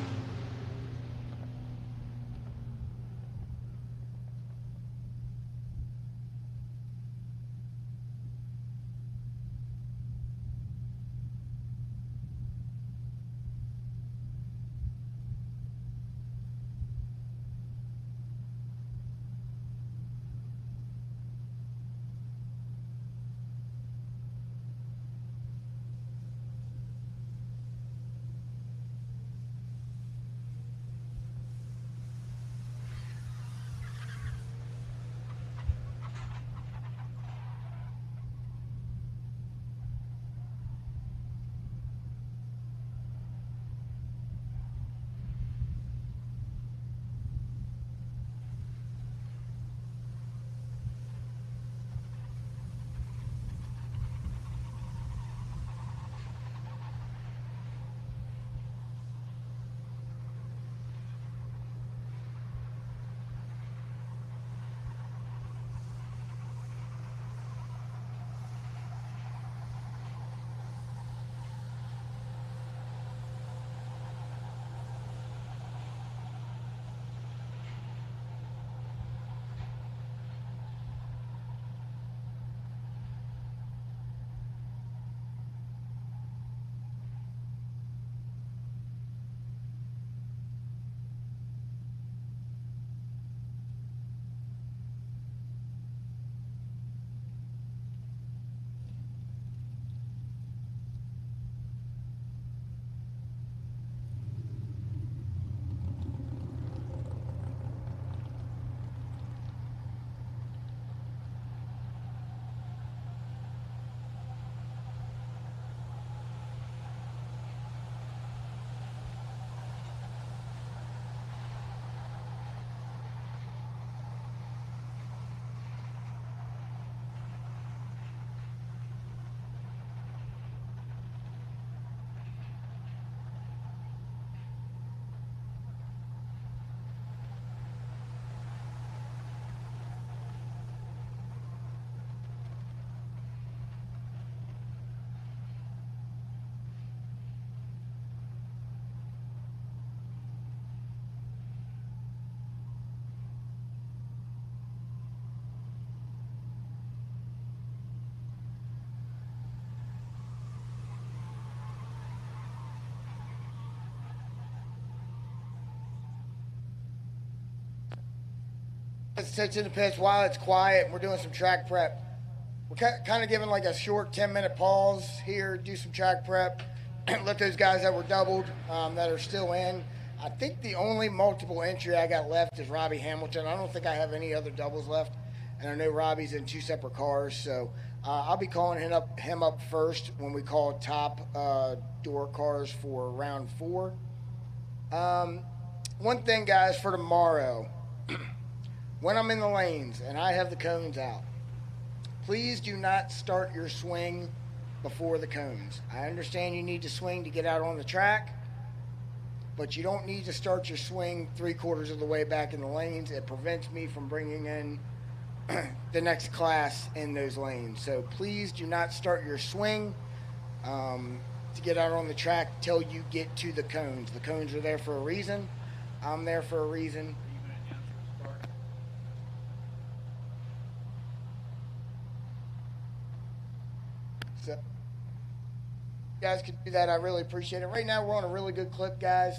Sits in the pits while it's quiet. We're doing some track prep. We're kind of giving like a short 10-minute pause here, do some track prep, let those guys that were doubled that are still in. I think the only multiple entry I got left is Robbie Hamilton. I don't think I have any other doubles left, and I know Robbie's in 2 separate cars, so I'll be calling him up first when we call top door cars for round 4. One thing, guys, for tomorrow. When I'm in the lanes and I have the cones out, please do not start your swing before the cones. I understand you need to swing to get out on the track, but you don't need to start your swing 3/4 of the way back in the lanes. It prevents me from bringing in the next class in those lanes. So please do not start your swing to get out on the track till you get to the cones. The cones are there for a reason. I'm there for a reason. So, you guys can do that. I really appreciate it. Right now, we're on a really good clip, guys.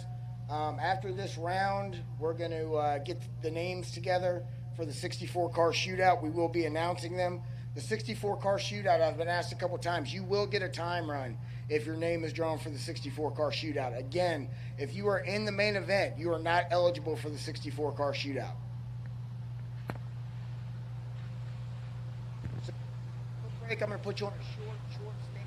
After this round, we're going to get the names together for the 64 car shootout. We will be announcing them. The 64 car shootout, I've been asked a couple times, you will get a time run if your name is drawn for the 64 car shootout. Again, if you are in the main event, you are not eligible for the 64 car shootout. So, break, I'm going to put you on a short stand.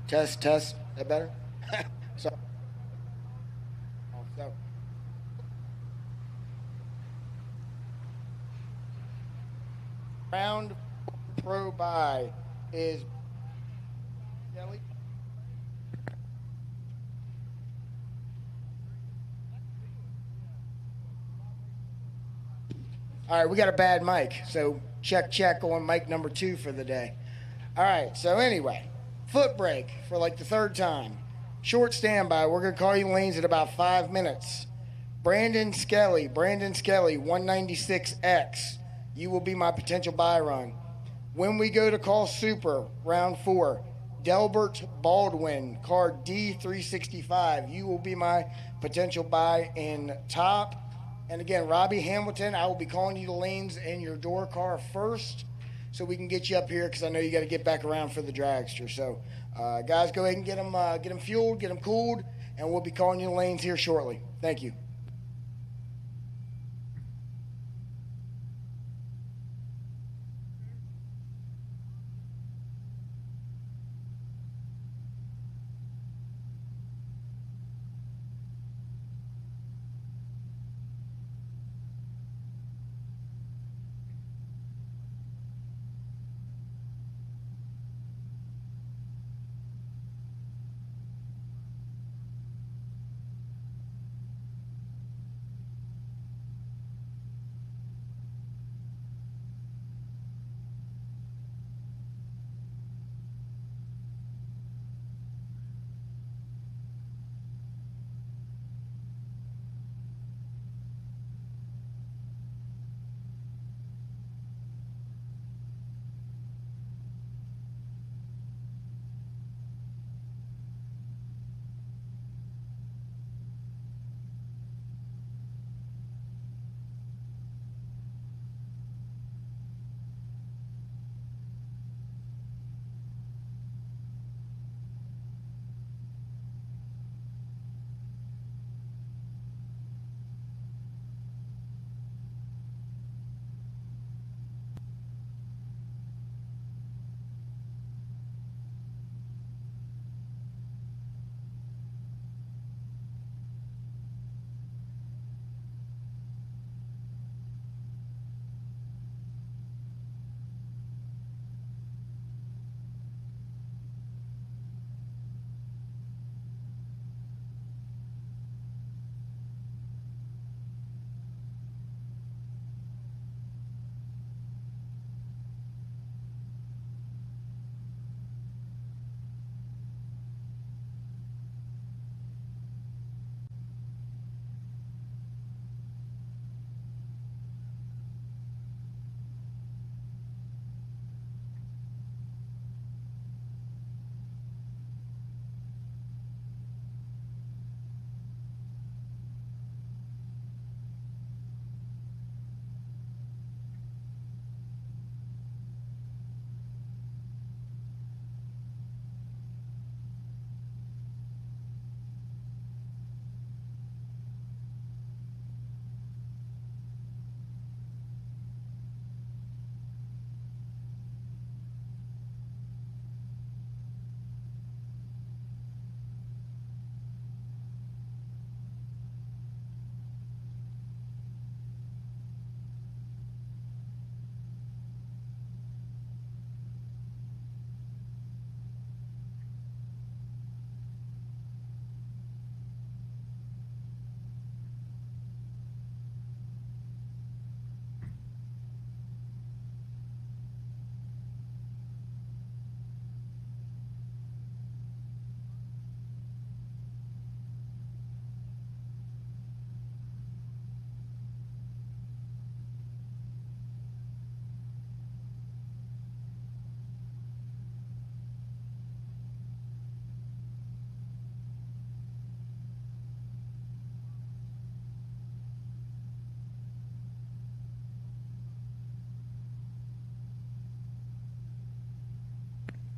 Test. Is that better? So, round pro by is Kelly. All right, we got a bad mic, so check on mic number 2 for the day. All right, so anyway, foot brake for like the third time. Short standby. We're going to call you lanes in about 5 minutes. Brandon Skelly, 196X. You will be my potential buy run. When we go to call super, round 4, Delbert Baldwin, card D365. You will be my potential buy in top. And again, Robbie Hamilton, I will be calling you the lanes in your door car first so we can get you up here because I know you got to get back around for the dragster. So, guys, go ahead and get them fueled, get them cooled, and we'll be calling you the lanes here shortly. Thank you.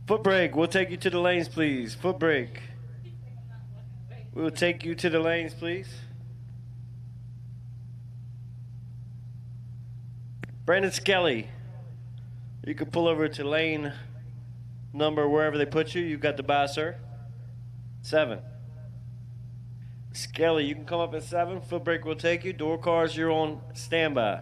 Foot brake. We'll take you to the lanes, please. Foot brake. We'll take you to the lanes, please. Brandon Skelly. You can pull over to lane number wherever they put you. You've got the bye, sir. 7. Skelly, you can come up at 7. Foot brake will take you. Door cars, you're on standby.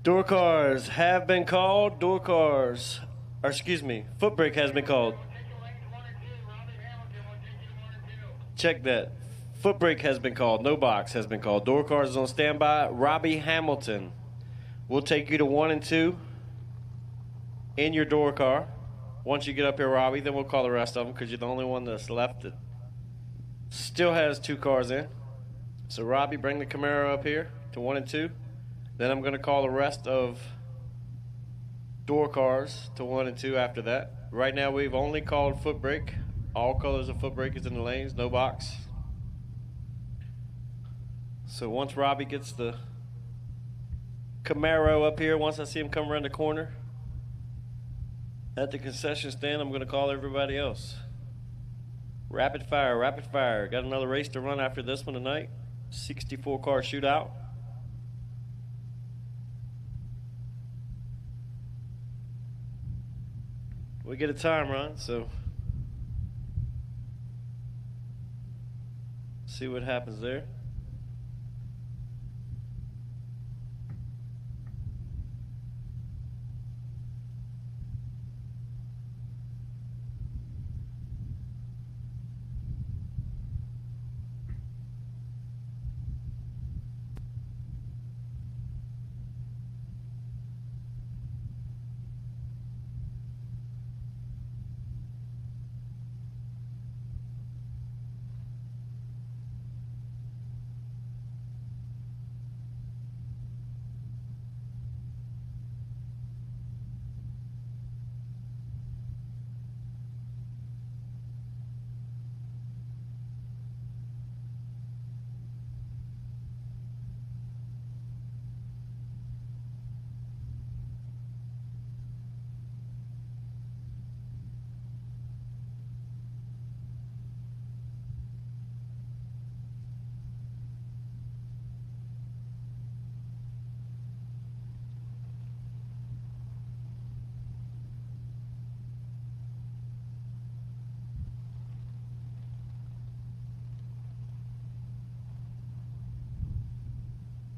Door cars have been called. Door cars, or excuse me, foot brake has been called. Check that. Foot brake has been called. No box has been called. Door cars is on standby. Robbie Hamilton will take you to 1 and 2 in your door car. Once you get up here, Robbie, then we'll call the rest of them because you're the only one that's left that still has 2 cars in. So, Robbie, bring the Camaro up here to 1 and 2. Then I'm going to call the rest of door cars to 1 and 2 after that. Right now, we've only called foot brake. All colors of foot brake is in the lanes, no box. So once Robbie gets the Camaro up here, once I see him come around the corner at the concession stand, I'm going to call everybody else. Rapid fire, rapid fire. Got another race to run after this one tonight. 64 car shootout. We get a time run, so see what happens there.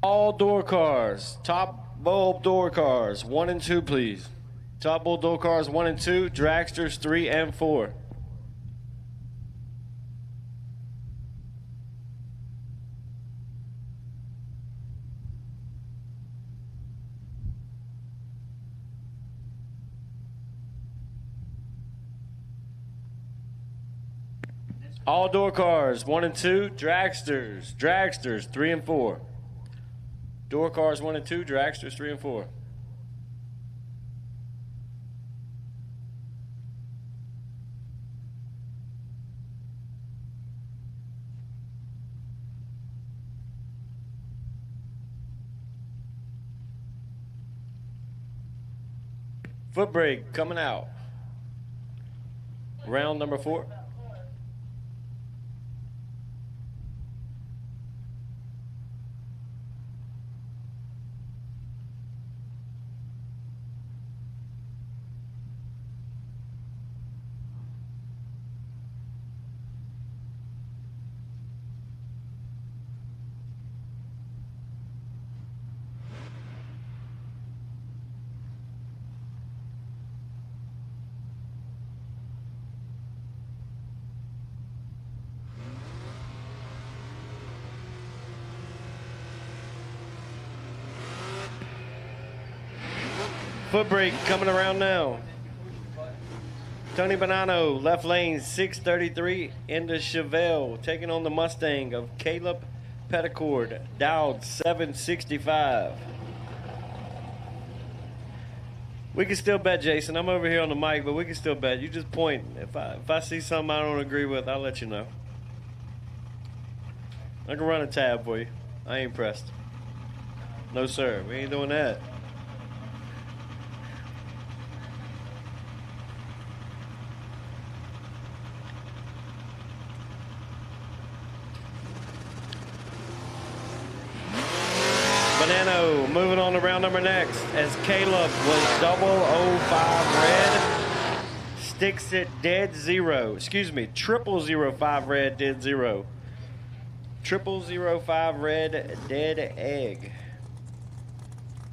All door cars, top bulb door cars, 1 and 2, please. Top bulb door cars, 1 and 2, dragsters, 3 and 4. All door cars, 1 and 2, dragsters, 3 and 4. Door cars, 1 and 2, dragsters, 3 and 4. Foot brake coming out. Round number 4. Foot brake coming around now. Tony Bonanno, left lane, 633 into Chevelle, taking on the Mustang of Caleb Petticord, Dowd, 765. We can still bet, Jason. I'm over here on the mic, but we can still bet. You just point. If I see something I don't agree with, I'll let you know. I can run a tab for you. I ain't pressed. No, sir. We ain't doing that. Bonanno moving on to round number next as Caleb was 005 red, sticks it dead 0. Excuse me, 0005 red, dead 0. 0005 red, dead egg.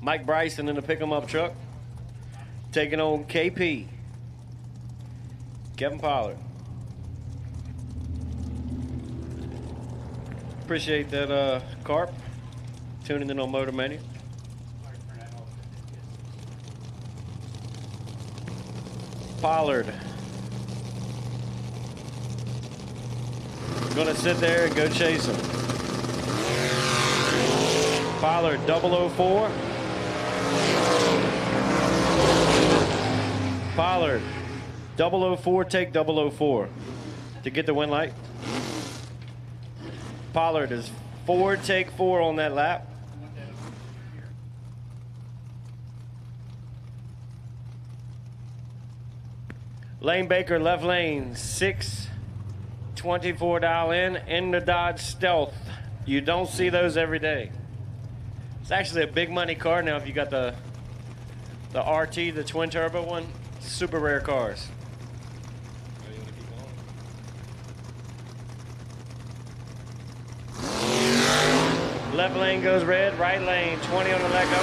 Mike Bryson in the pick 'em up truck, taking on KP. Kevin Pollard. Appreciate that, Carp. Tuning in on Motor Mania. Pollard. Gonna sit there and go chase him. Pollard, 004. Pollard, 004, take 004 to get the win light. Pollard is 4, take 4 on that lap. Lane Baker, left lane, 624 dial in the Dodge Stealth. You don't see those every day. It's actually a big money car now if you got the RT, the twin turbo one. Super rare cars. Left lane goes red, right lane, 20 on the let go.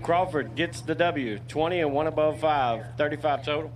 Crawford gets the W, 20 and 1 above 5, 35 total.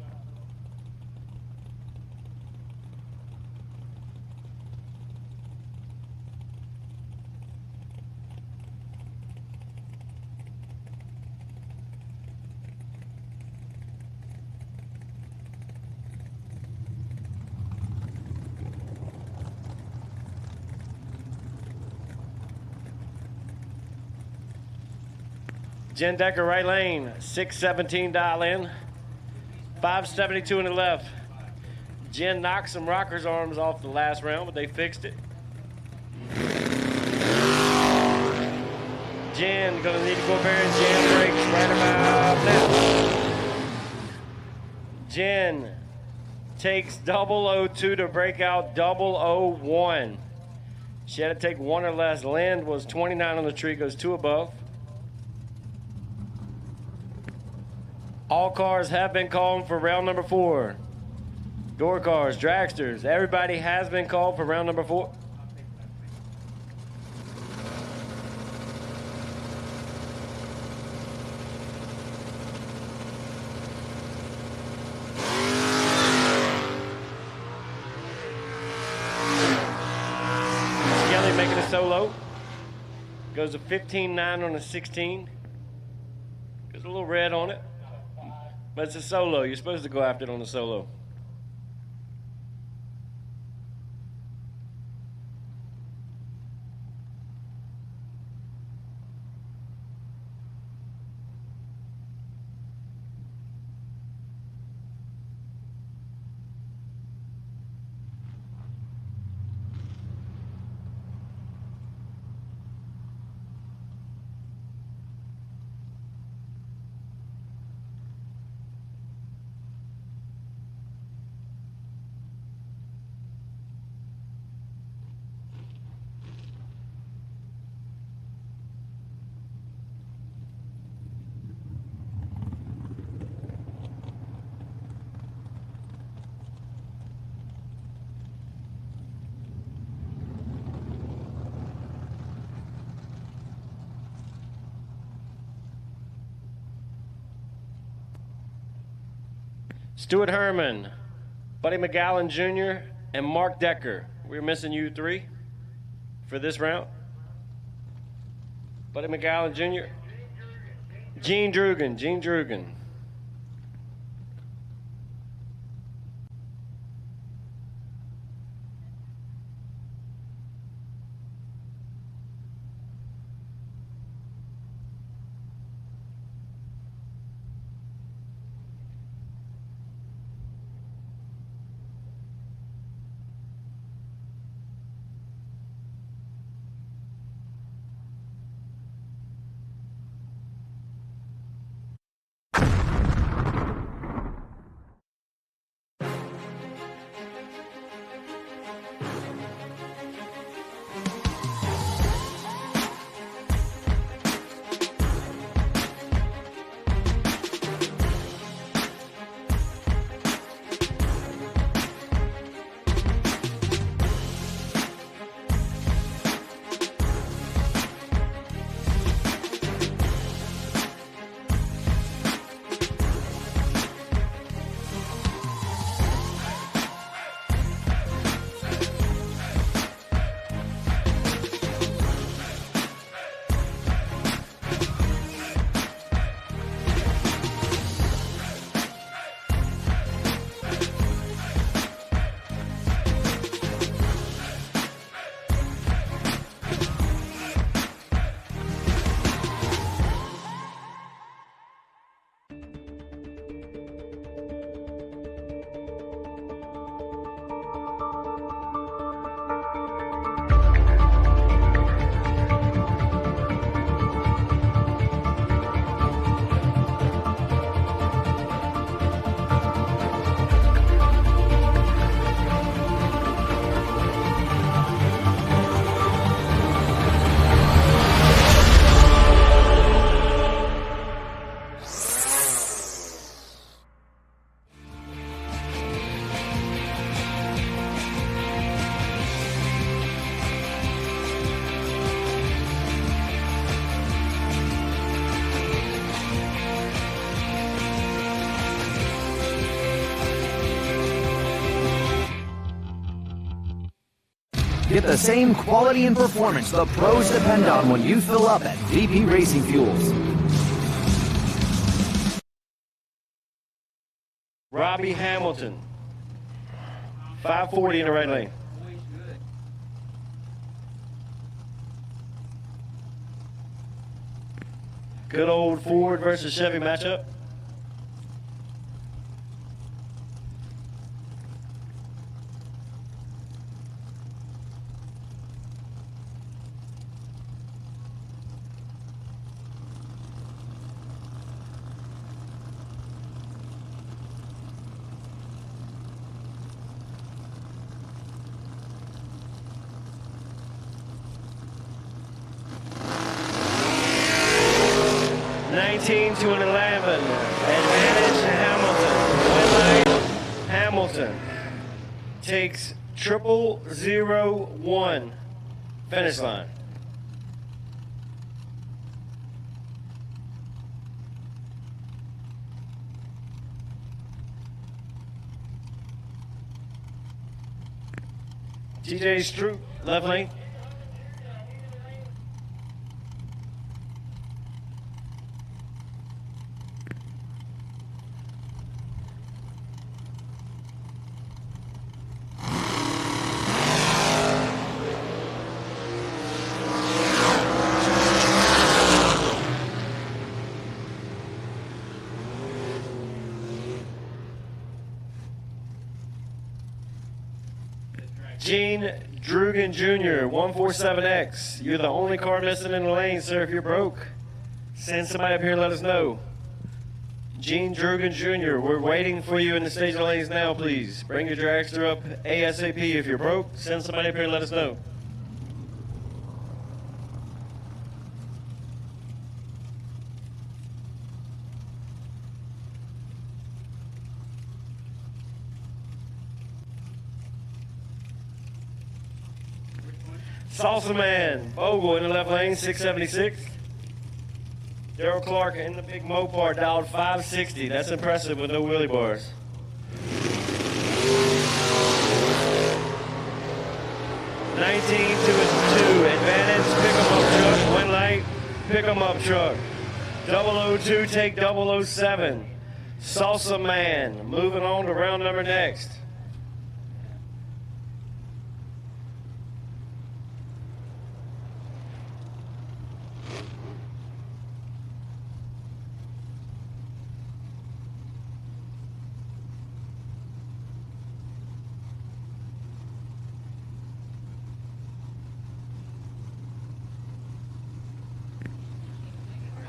Jen Decker, right lane, 617 dial in, 572 in the left. Jen knocked some rockers arms off the last round, but they fixed it. Jen gonna need to go up here and jam brakes right about now. Jen takes 002 to break out 001. She had to take 1 or less. Lind was 29 on the tree, goes 2 above. All cars have been called for round number 4. Door cars, dragsters. Everybody has been called for round number 4. Skelly making a solo. Goes to 15.9 on a 16. There's a little red on it. But it's a solo. You're supposed to go after it on a solo. Stuart Herman, Buddy McGowan Jr., and Mark Decker. We're missing you 3 for this round. Buddy McGowan Jr. Gene Drugan. Get the same quality and performance the pros depend on when you fill up at VP Racing Fuels. Robbie Hamilton, 540 in the right lane. Good old Ford versus Chevy matchup. To an 11. Advantage to Hamilton. Win lane, Hamilton. takes 0001. Finish line. TJ Stroop, left lane. Gene Drugan Jr., 147X. You're the only car missing in the lane, sir. If you're broke, send somebody up here and let us know. Gene Drugan Jr., we're waiting for you in the stage lanes now, please. Bring your dragster up ASAP. If you're broke, send somebody up here and let us know. Salsa Man, Bogle in the left lane, 676. Daryl Clark in the big Mopar, dialed 560. That's impressive with no wheelie bars. $19 to a 2. Advantage, pick 'em up truck. One light, pick 'em up truck. 002, take 007. Salsa Man, moving on to round number next.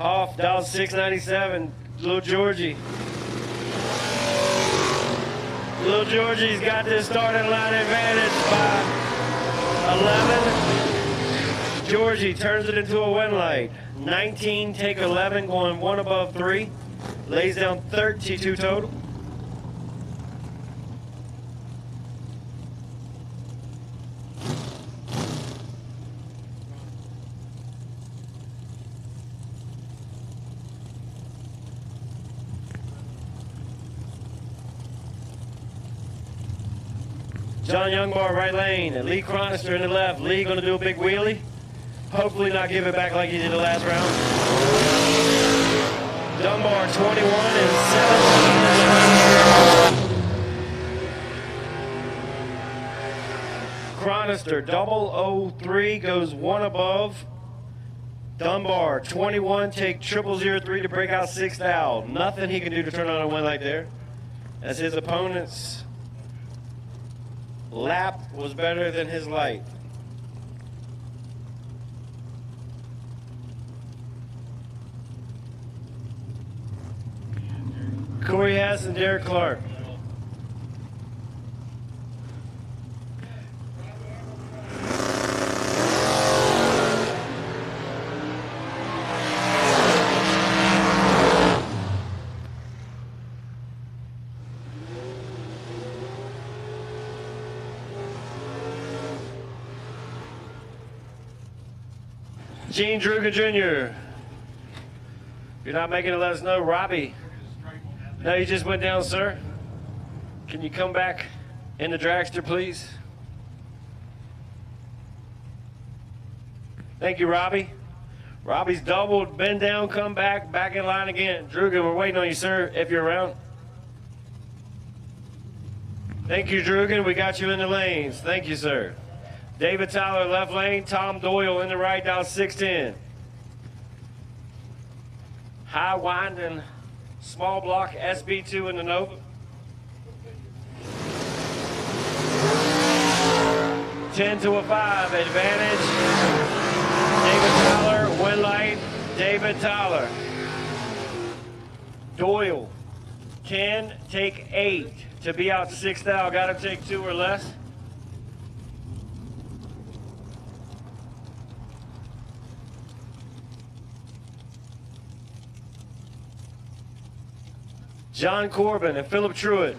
Off, dial 697, Little Georgie. Little Georgie's got this starting line advantage by 11. Georgie turns it into a win light. 19, take 11, going one above 3. Lays down 32 total. John Youngbar, right lane. Lee Chronister in the left. Lee going to do a big wheelie. Hopefully not give it back like he did the last round. Dunbar, 21 and 17. Chronister, 003, goes one above. Dunbar, 21, take 0003 to break out 6th out. Nothing he can do to turn on a win like there. As his opponent's lap was better than his light. Corey Hess and Derek Clark. Gene Druga Jr. If you're not making it, let us know. Robbie. No, you just went down, sir. Can you come back in the dragster, please? Thank you, Robbie. Robbie's doubled, bend down, come back, back in line again. Druga, we're waiting on you, sir, if you're around. Thank you, Drugan. We got you in the lanes. Thank you, sir. David Tyler, left lane. Tom Doyle in the right, down 610. High winding, small block, SB2 in the Nova. 10 to a 5, advantage. David Tyler, win light. David Tyler. Doyle, 10, take 8 to be out 6th out. Got to take 2 or less. John Corbin and Philip Truitt.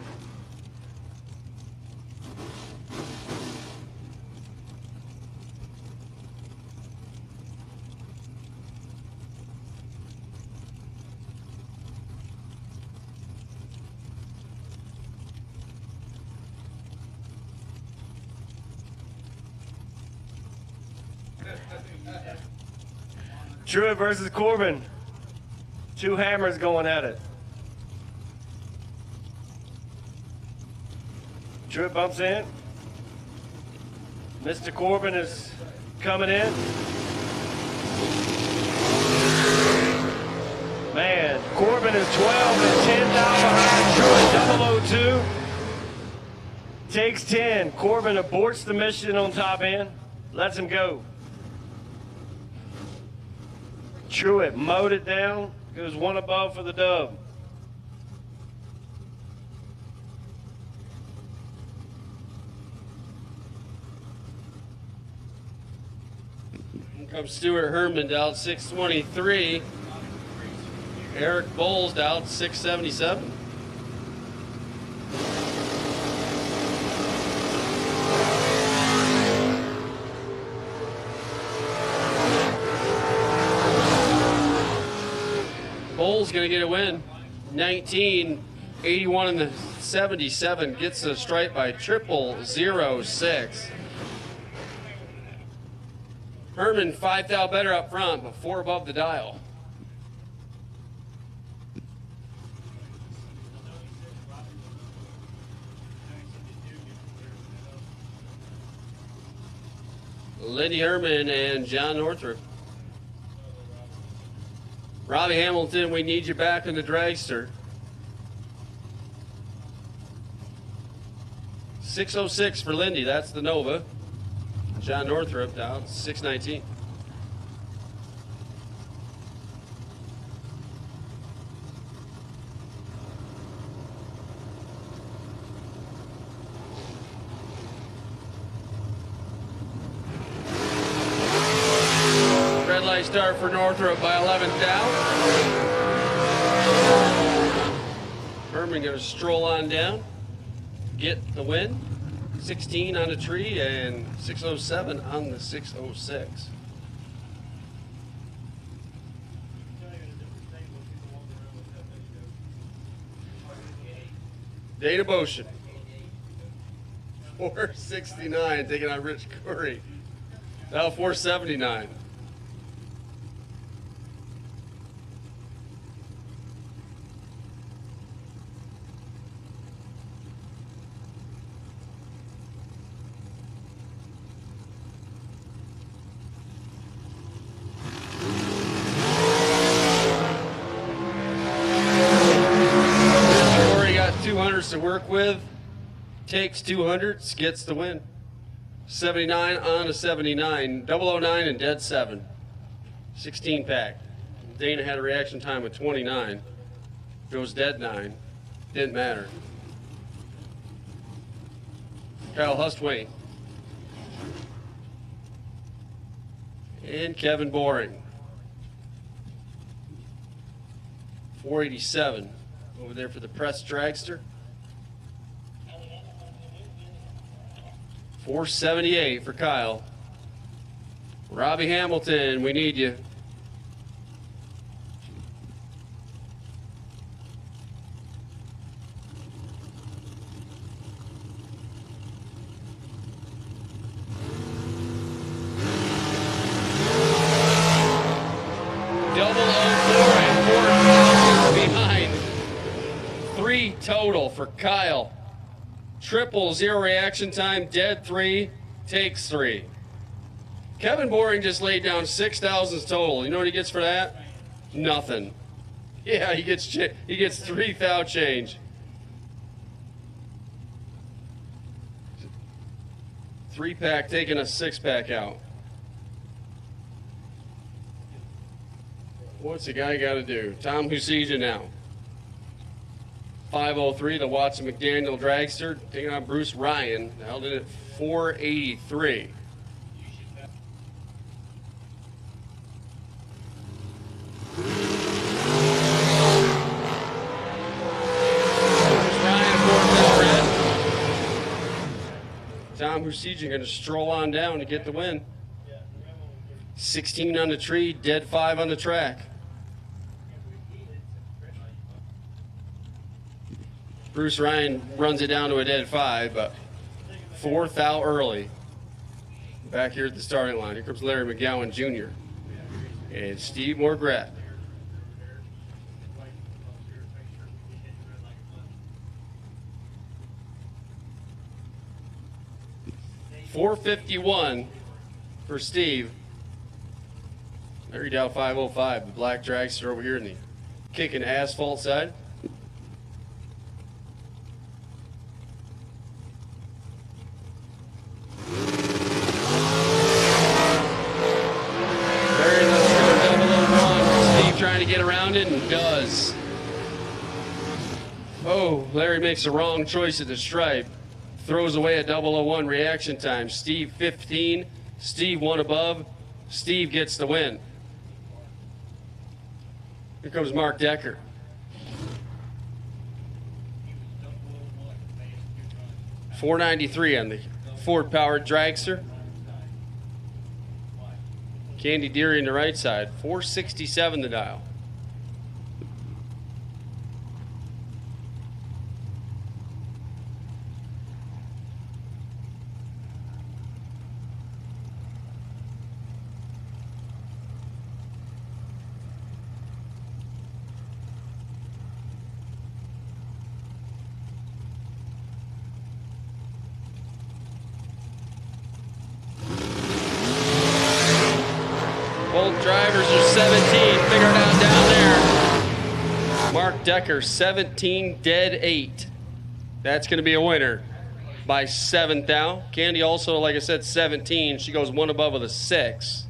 Truett versus Corbin. Two hammers going at it. Truett bumps in. Mr. Corbin is coming in. Man, Corbin is 12 and 10 down behind Truett. 002. Takes 10. Corbin aborts the mission on top end. Lets him go. Truett mowed it down. Goes one above for the dub. Here comes Stuart Herman out 623. Eric Bowles out 677. Bowles going to get a win. 19, 81 in the 77. Gets a stripe by 0006. Herman 5 thou better up front, but 4 above the dial. Lindy Herman and John Northrup. Robbie Hamilton, we need you back in the dragster. 606 for Lindy, that's the Nova. John Northrup down 619. Red light start for Northrup by 11 down. Herman going to stroll on down, get the win. 16 on the tree and 607 on the 606. Dana Motion. 469 taking on Rich Curry. Now 479. To work with, takes 200s, gets the win. 79 on a 79, 009 and dead 7. 16 pack. Dana had a reaction time of 29. Goes dead 9. Didn't matter. Kyle Hustwain. And Kevin Boring. 487 over there for the press dragster. 478 for Kyle. Robbie Hamilton, we need you. Double 04 and 4 behind. 3 total for Kyle. Triple 0 reaction time, dead 3, takes 3. Kevin Boring just laid down 6,000s total. You know what he gets for that? Nothing. Yeah, he gets 3 thou change. 3-pack taking a 6-pack out. What's the guy got to do? Tom Husija now. 503, the Watson McDaniel dragster, taking on Bruce Ryan, held in at 483. Tom Husija going to stroll on down to get the win. 16 on the tree, dead 5 on the track. Bruce Ryan runs it down to a dead 5, but 4 thou early. Back here at the starting line, here comes Larry McGowan Jr. and Steve Morgrath. .451 for Steve. Larry down 505. The black dragster over here in the kicking asphalt side. Larry, let's go 001. Steve trying to get around it and does. Oh, Larry makes the wrong choice at the stripe. Throws away a 001 reaction time. Steve 15. Steve one above. Steve gets the win. Here comes Mark Decker. .493 on the Ford-powered dragster. Candy Deary on the right side. .467 the dial. Both drivers are 17. Figure it out down there. Mark Decker, 17, dead 8. That's going to be a winner by 7 thou. Candy also, like I said, 17. She goes one above with a 6.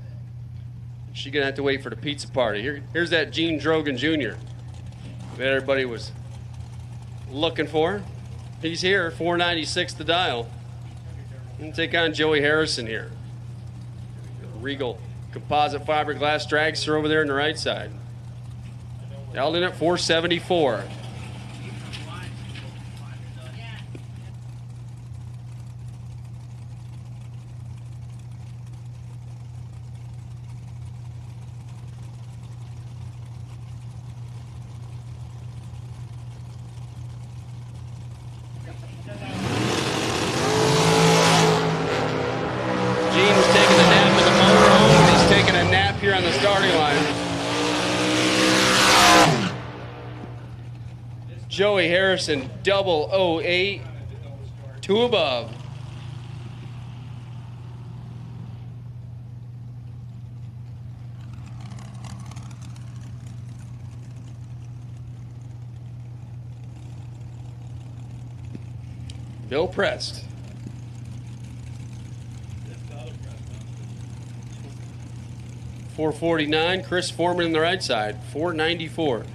She's going to have to wait for the pizza party. Here's that Gene Drogan Jr. that everybody was looking for. He's here, 496 the dial. And take on Joey Harrison here. Regal composite fiberglass dragster over there on the right side. Dialed in at 474. Gene was taking a nap in the motorhome. He's taking a nap here on the starting line. Joey Harrison, 008, 2 above. Bill Prest. .449, Chris Foreman on the right side, .494.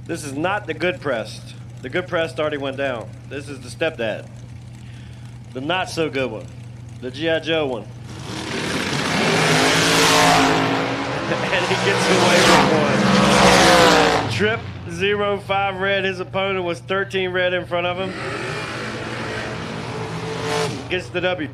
This is not the good pressed. The good pressed already went down. This is the stepdad. The not so good one. The G.I. Joe one. And he gets away with one. Trip 05 red. His opponent was 13 red in front of him. Gets the W.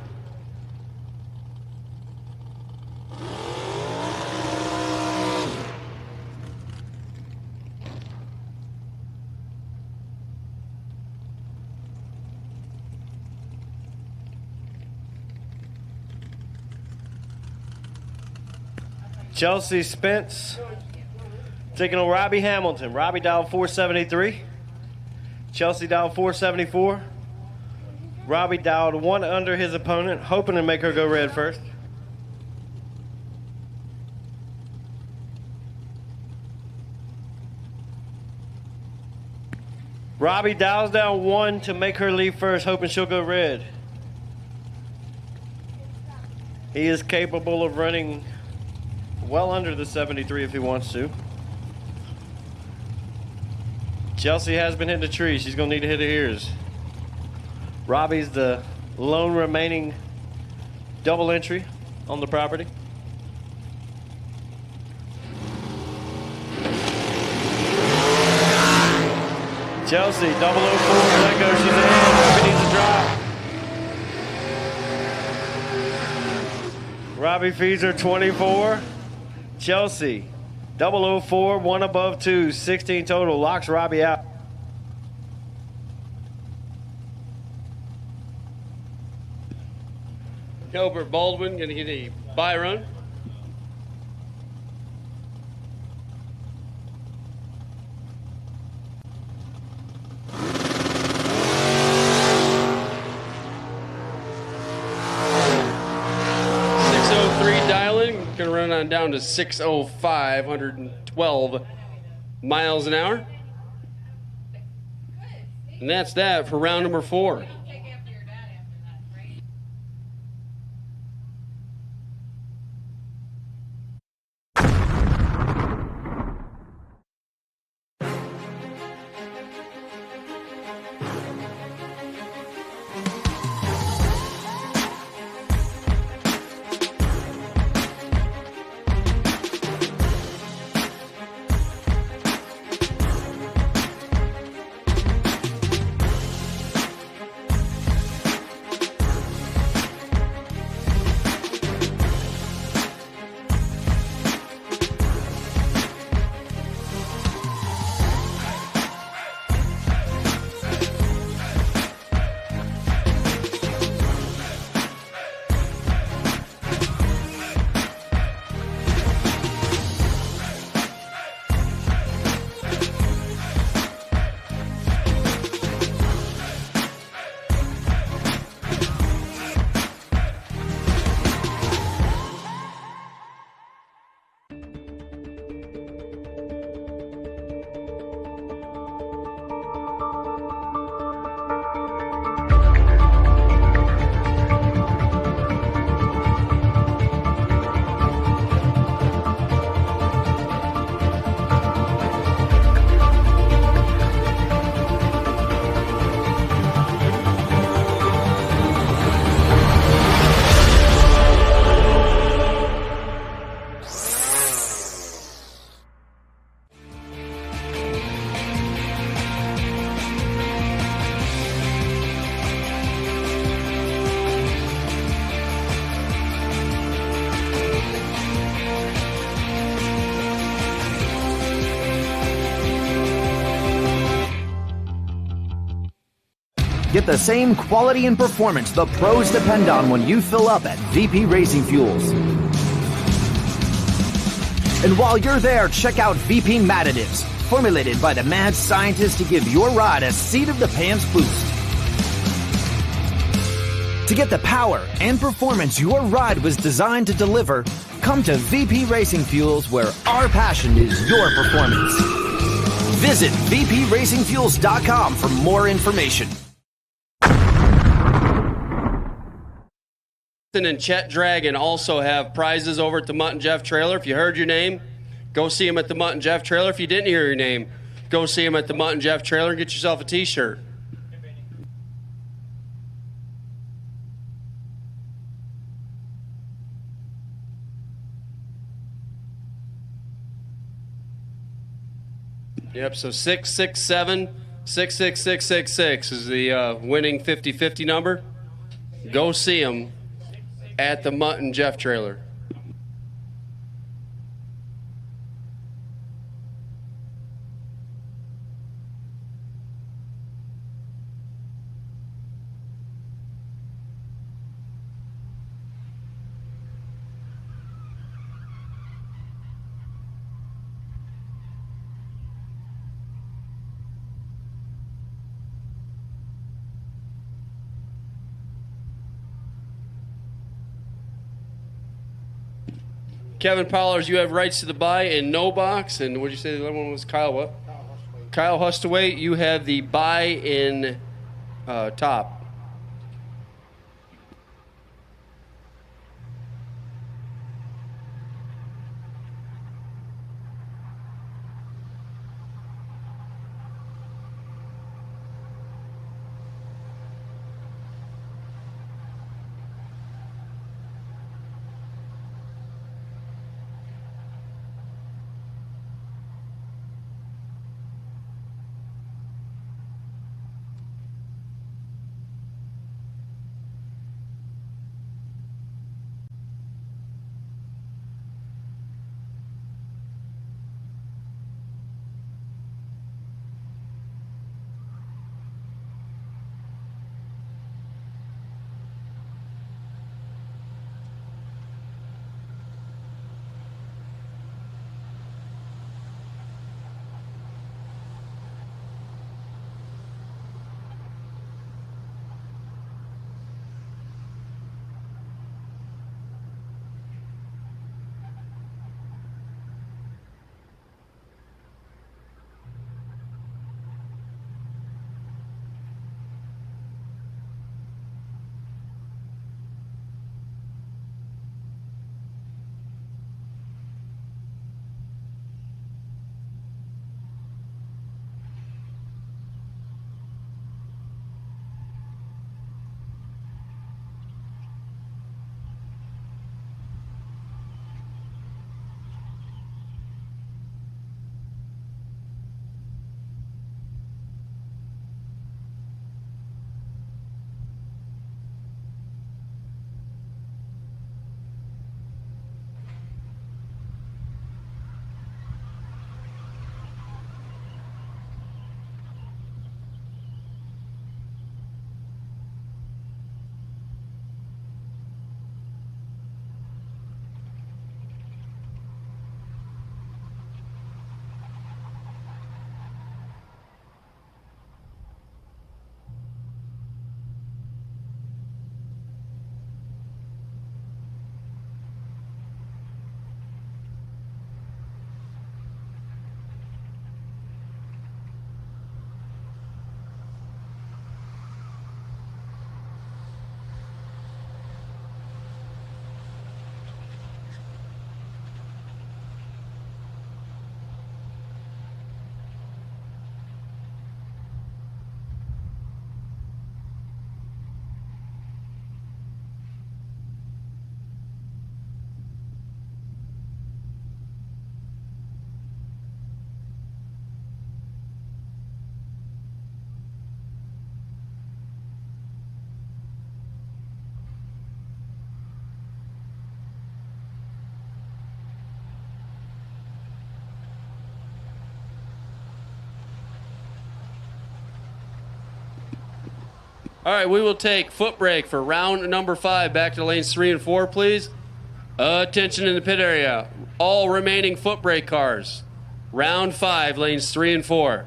Chelsea Spence taking on Robbie Hamilton. Robbie dialed 473. Chelsea dialed 474. Robbie dialed 1 under his opponent, hoping to make her go red first. Robbie dials down 1 to make her leave first, hoping she'll go red. He is capable of running well under the 73 if he wants to. Chelsea has been hitting the tree. She's going to need to hit her ears. Robbie's the lone remaining double entry on the property. Chelsea, 004, let go. She's ahead. Robbie needs a drop. Robbie feeds her 24. Chelsea, 004, 1 above 2, 16 total, locks Robbie out. Hilbert Baldwin going to get a bye run. Dialing, going to run on down to 605, 112 miles an hour. And that's that for round number 4. Get the same quality and performance the pros depend on when you fill up at VP Racing Fuels. And while you're there, check out VP Madditives, formulated by the mad scientists to give your ride a seat-of-the-pants boost. To get the power and performance your ride was designed to deliver, come to VP Racing Fuels, where our passion is your performance. Visit vpracingfuels.com for more information. And Chet Dragon also have prizes over at the Mutt and Jeff trailer. If you heard your name, go see them at the Mutt and Jeff trailer. If you didn't hear your name, go see them at the Mutt and Jeff trailer and get yourself a t-shirt. Yep, so 667-66666 is the winning 50-50 number. Go see them at the Mutt and Jeff trailer. Kevin Powlers, you have rights to the buy in no box. And what did you say the other one was? Kyle what? Kyle Hustaway, you have the buy in top. All right, we will take foot brake for round number 5. Back to lanes 3 and 4, please. Attention in the pit area. All remaining foot brake cars. Round 5, lanes 3 and 4.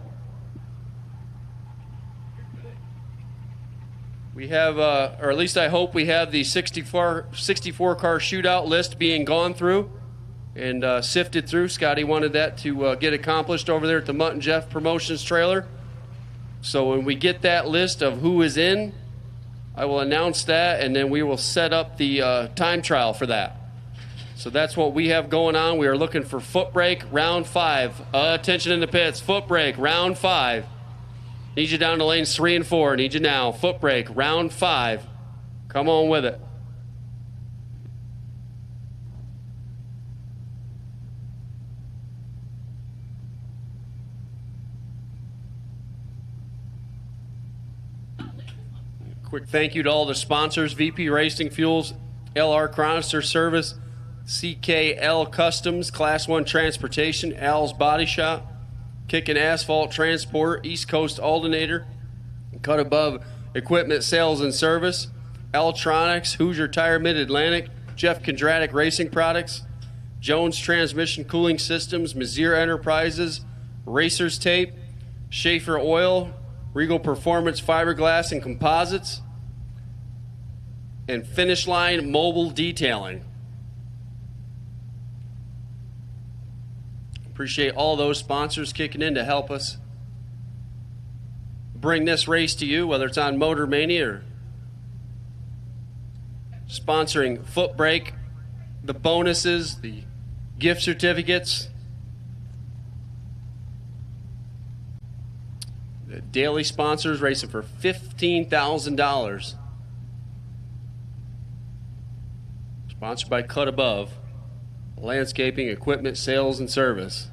We have, or at least I hope we have the 64 car shootout list being gone through and sifted through. Scotty wanted that to get accomplished over there at the Mutt and Jeff Promotions trailer. So when we get that list of who is in, I will announce that, and then we will set up the time trial for that. So that's what we have going on. We are looking for foot brake, round 5. Attention in the pits, foot brake, round 5. Need you down to lanes 3 and 4. Need you now. Foot brake, round 5. Come on with it. Quick thank you to all the sponsors: VP Racing Fuels, LR Chronister Service, CKL Customs, Class 1 Transportation, Al's Body Shop, Kickin' Asphalt Transport, East Coast Alternator, Cut Above Equipment Sales and Service, Altronics, Hoosier Tire Mid-Atlantic, Jeff Kondratic Racing Products, Jones Transmission Cooling Systems, Mizir Enterprises, Racers Tape, Schaefer Oil, Regal Performance Fiberglass and Composites, and Finish Line Mobile Detailing. Appreciate all those sponsors kicking in to help us bring this race to you, whether it's on Motor Mania or sponsoring foot brake, the bonuses, the gift certificates, the daily sponsors racing for $15,000. Sponsored by Cut Above Landscaping, Equipment, Sales, and Service.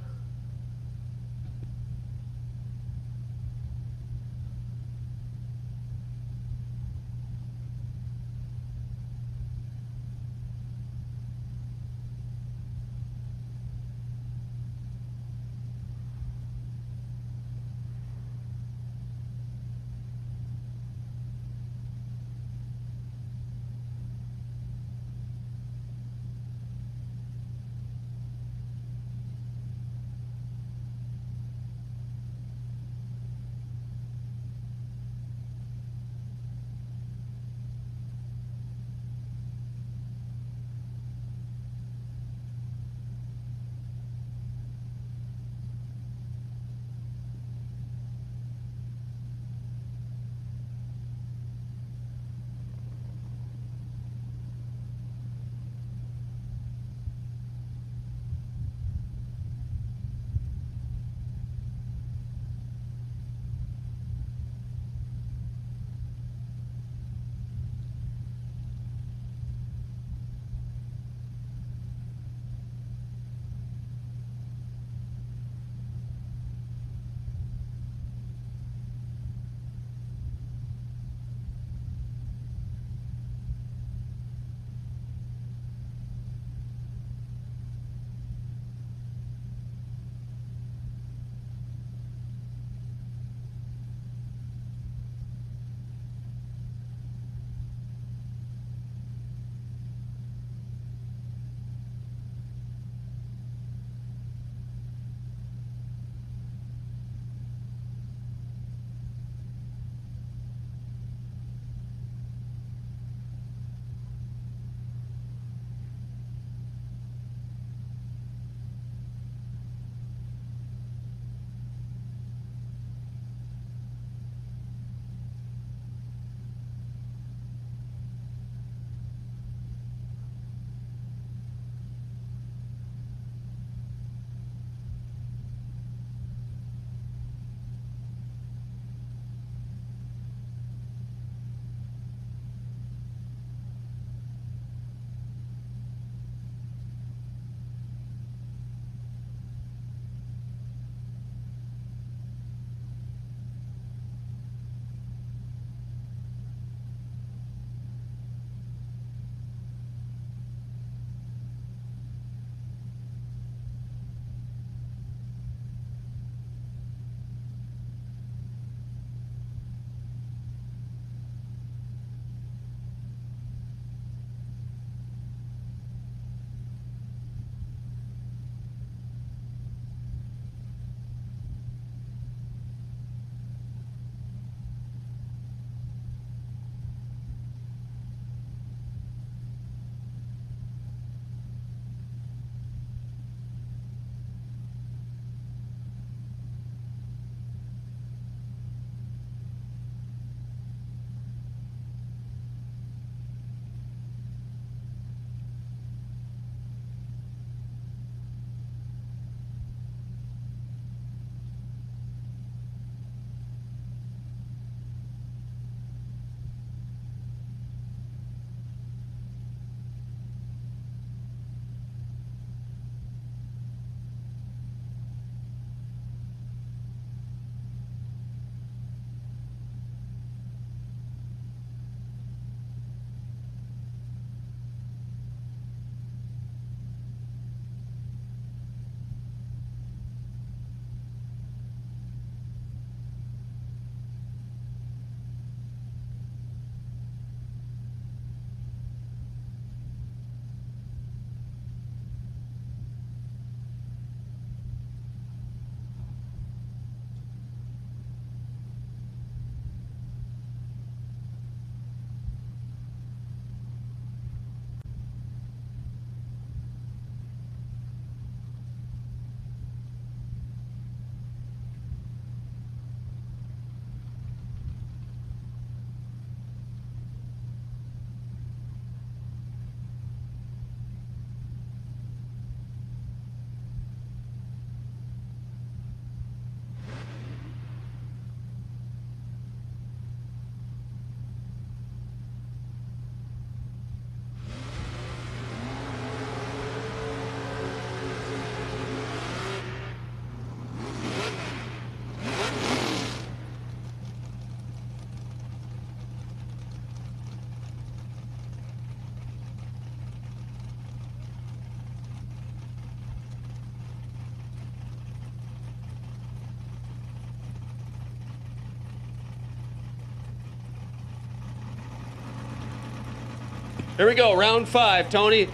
Here we go, round 5. Tony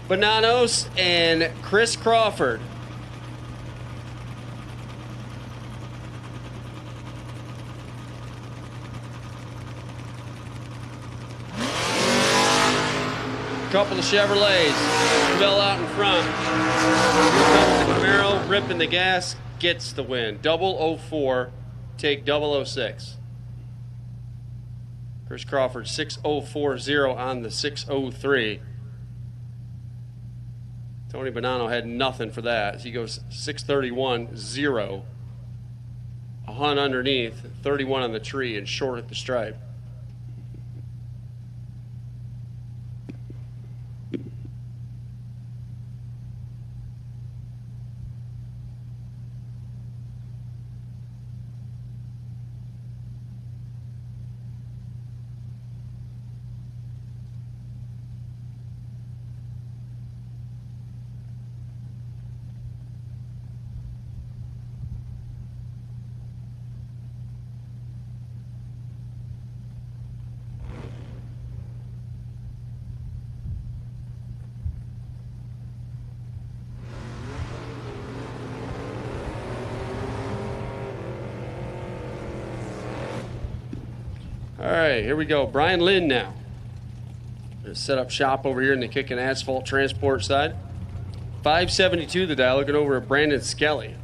Bananos and Chris Crawford. Couple of Chevrolets fell out in front. Here comes the Camaro, ripping the gas, gets the win. 004, take 006. Chris Crawford 6040 on the 603. Tony Bonanno had nothing for that. He goes 631 0. A hunt underneath, 31 on the tree, and short at the stripe. All right, here we go. Brian Lynn now. Gonna set up shop over here in the kick and asphalt transport side. 572 the dial, looking over at Brandon Skelly.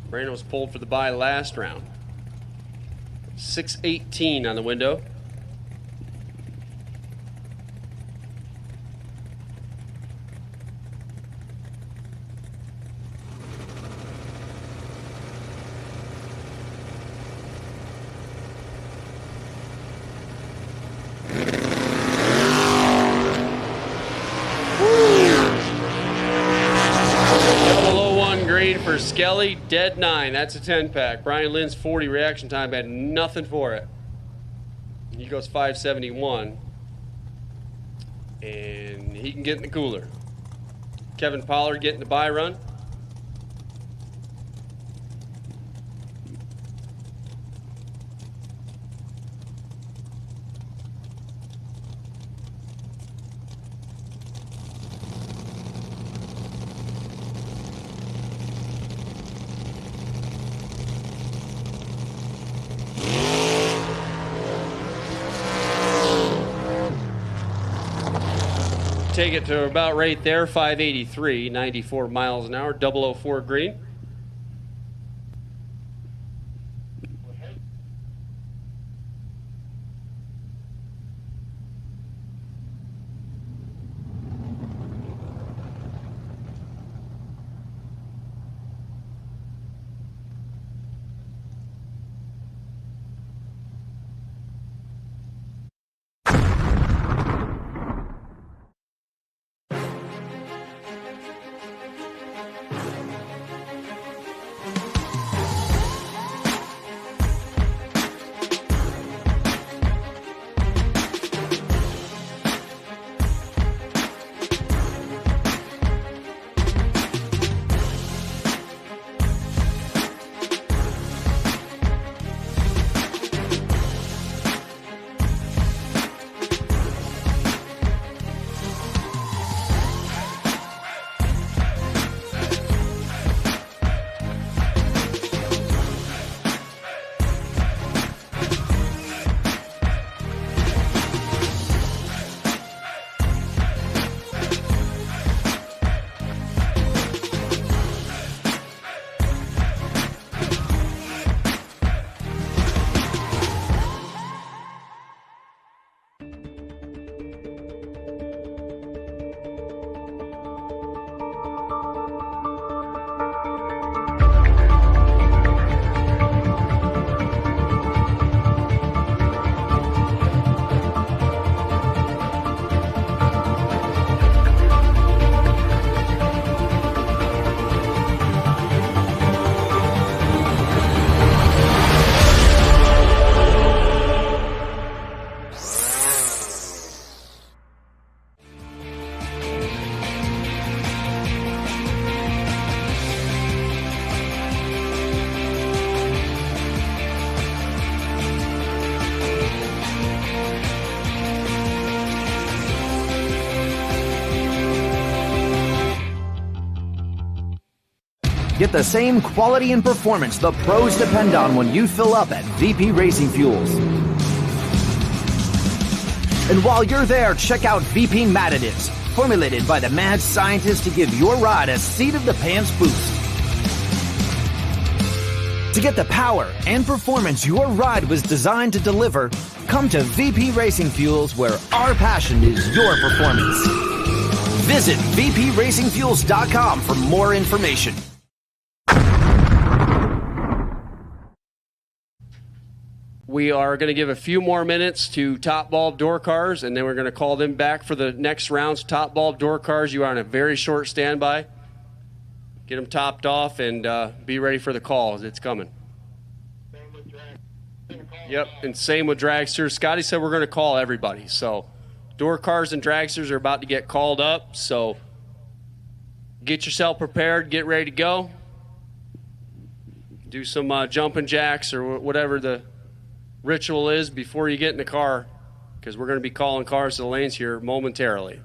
Brandon was pulled for the bye last round. 618 on the window. For Skelly, dead 9. That's a 10-pack. Brian Lynn's 40 reaction time had nothing for it. He goes 571. And he can get in the cooler. Kevin Pollard getting the bye run. Take it to about right there, 583, 94 miles an hour, 004 green. Get the same quality and performance the pros depend on when you fill up at VP Racing Fuels. And while you're there, check out VP Mad Additives, formulated by the mad scientists to give your ride a seat-of-the-pants boost. To get the power and performance your ride was designed to deliver, come to VP Racing Fuels, where our passion is your performance. Visit vpracingfuels.com for more information. We are going to give a few more minutes to top bulb door cars, and then we're going to call them back for the next rounds. Top bulb door cars, you are on a very short standby. Get them topped off and be ready for the calls. It's coming. Yep, and same with Dragster. Scotty said we're going to call everybody. So door cars and Dragsters are about to get called up. So get yourself prepared. Get ready to go. Do some jumping jacks or whatever the ritual is before you get in the car, because we're going to be calling cars to the lanes here momentarily.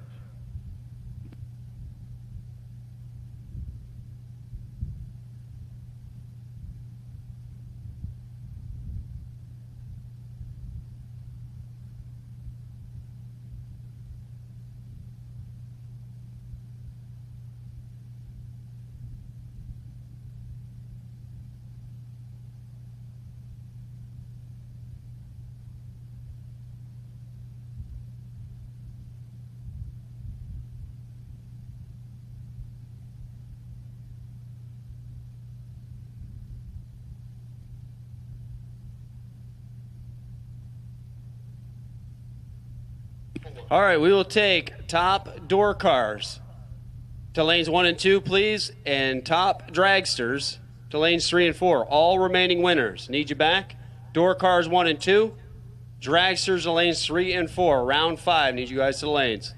All right, we will take top door cars to lanes 1 and 2, please, and top dragsters to lanes 3 and 4. All remaining winners. Need you back. Door cars 1 and 2, dragsters to lanes 3 and 4. Round 5. Need you guys to the lanes.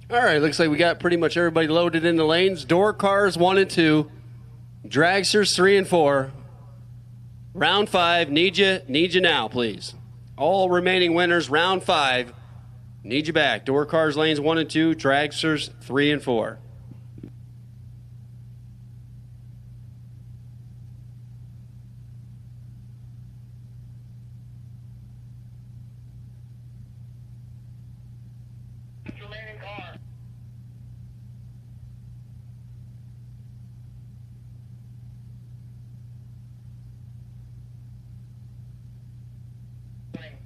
All right, looks like we got pretty much everybody loaded in the lanes. Door cars 1 and 2, dragsters 3 and 4. Round 5, need you now, please. All remaining winners, round 5, need you back. Door cars lanes 1 and 2, dragsters 3 and 4.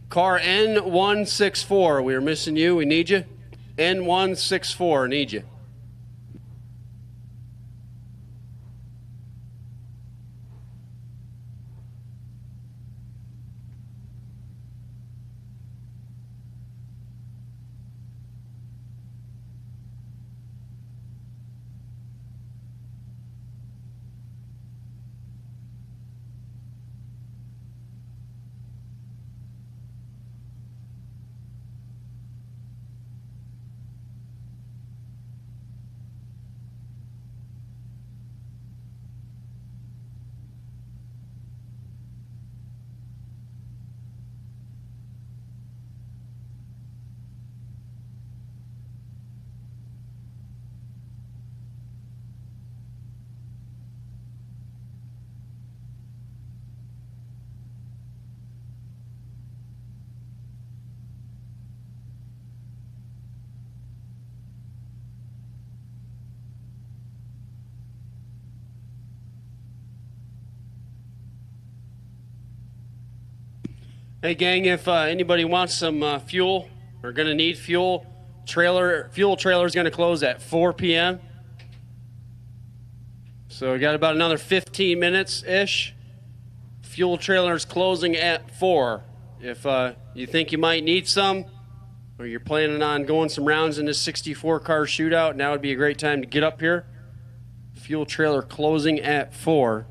Car N164, we are missing you. We need you. N164, need you. Hey gang, if anybody wants some fuel or going to need fuel, fuel trailer is going to close at 4 p.m. So we got about another 15 minutes-ish. Fuel trailer is closing at 4. If you think you might need some, or you're planning on going some rounds in this 64 car shootout, now would be a great time to get up here. Fuel trailer closing at 4.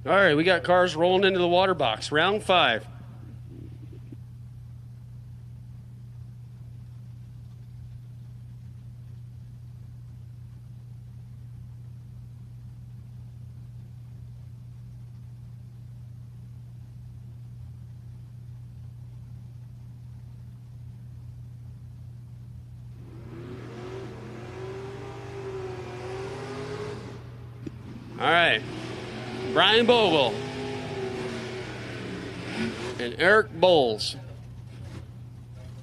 All right, we got cars rolling into the water box. Round 5. All right. Brian Bogle and Eric Bowles.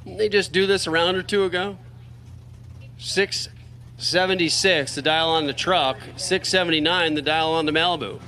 Didn't they just do this a round or two ago? 676, the dial on the truck. 679, the dial on the Malibu.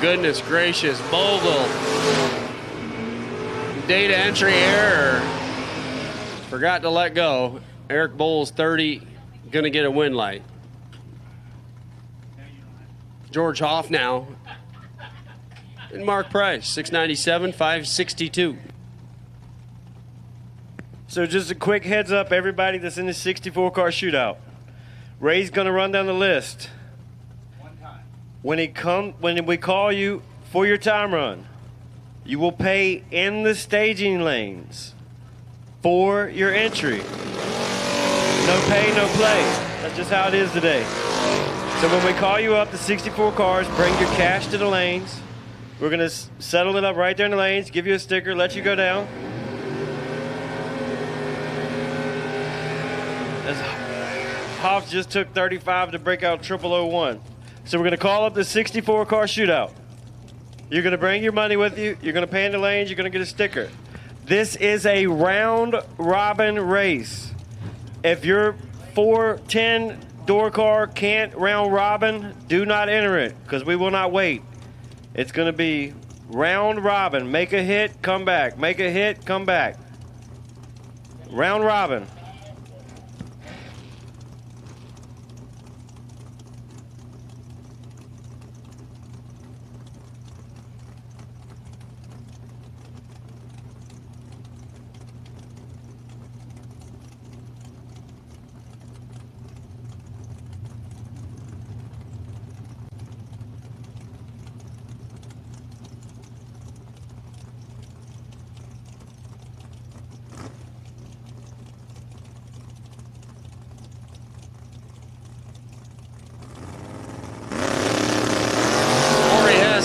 goodness gracious. Bogle. Data entry error. Forgot to let go. Eric Bowles, 30, going to get a win light. George Hoff now. And Mark Price, 697, 562. So just a quick heads up, everybody that's in the 64 car shootout. Ray's going to run down the list. One time. When we call you for your time run, you will pay in the staging lanes for your entry. No pay, no play. That's just how it is today. So when we call you up, the 64 cars, bring your cash to the lanes. We're going to settle it up right there in the lanes, give you a sticker, let you go down. Hoff just took 35 to break out 0001. So we're going to call up the 64 car shootout. You're going to bring your money with you. You're going to pay in the lanes. You're going to get a sticker. This is a round robin race. If your 410 door car can't round robin, do not enter it because we will not wait. It's going to be round robin. Make a hit, come back. Make a hit, come back. Round robin.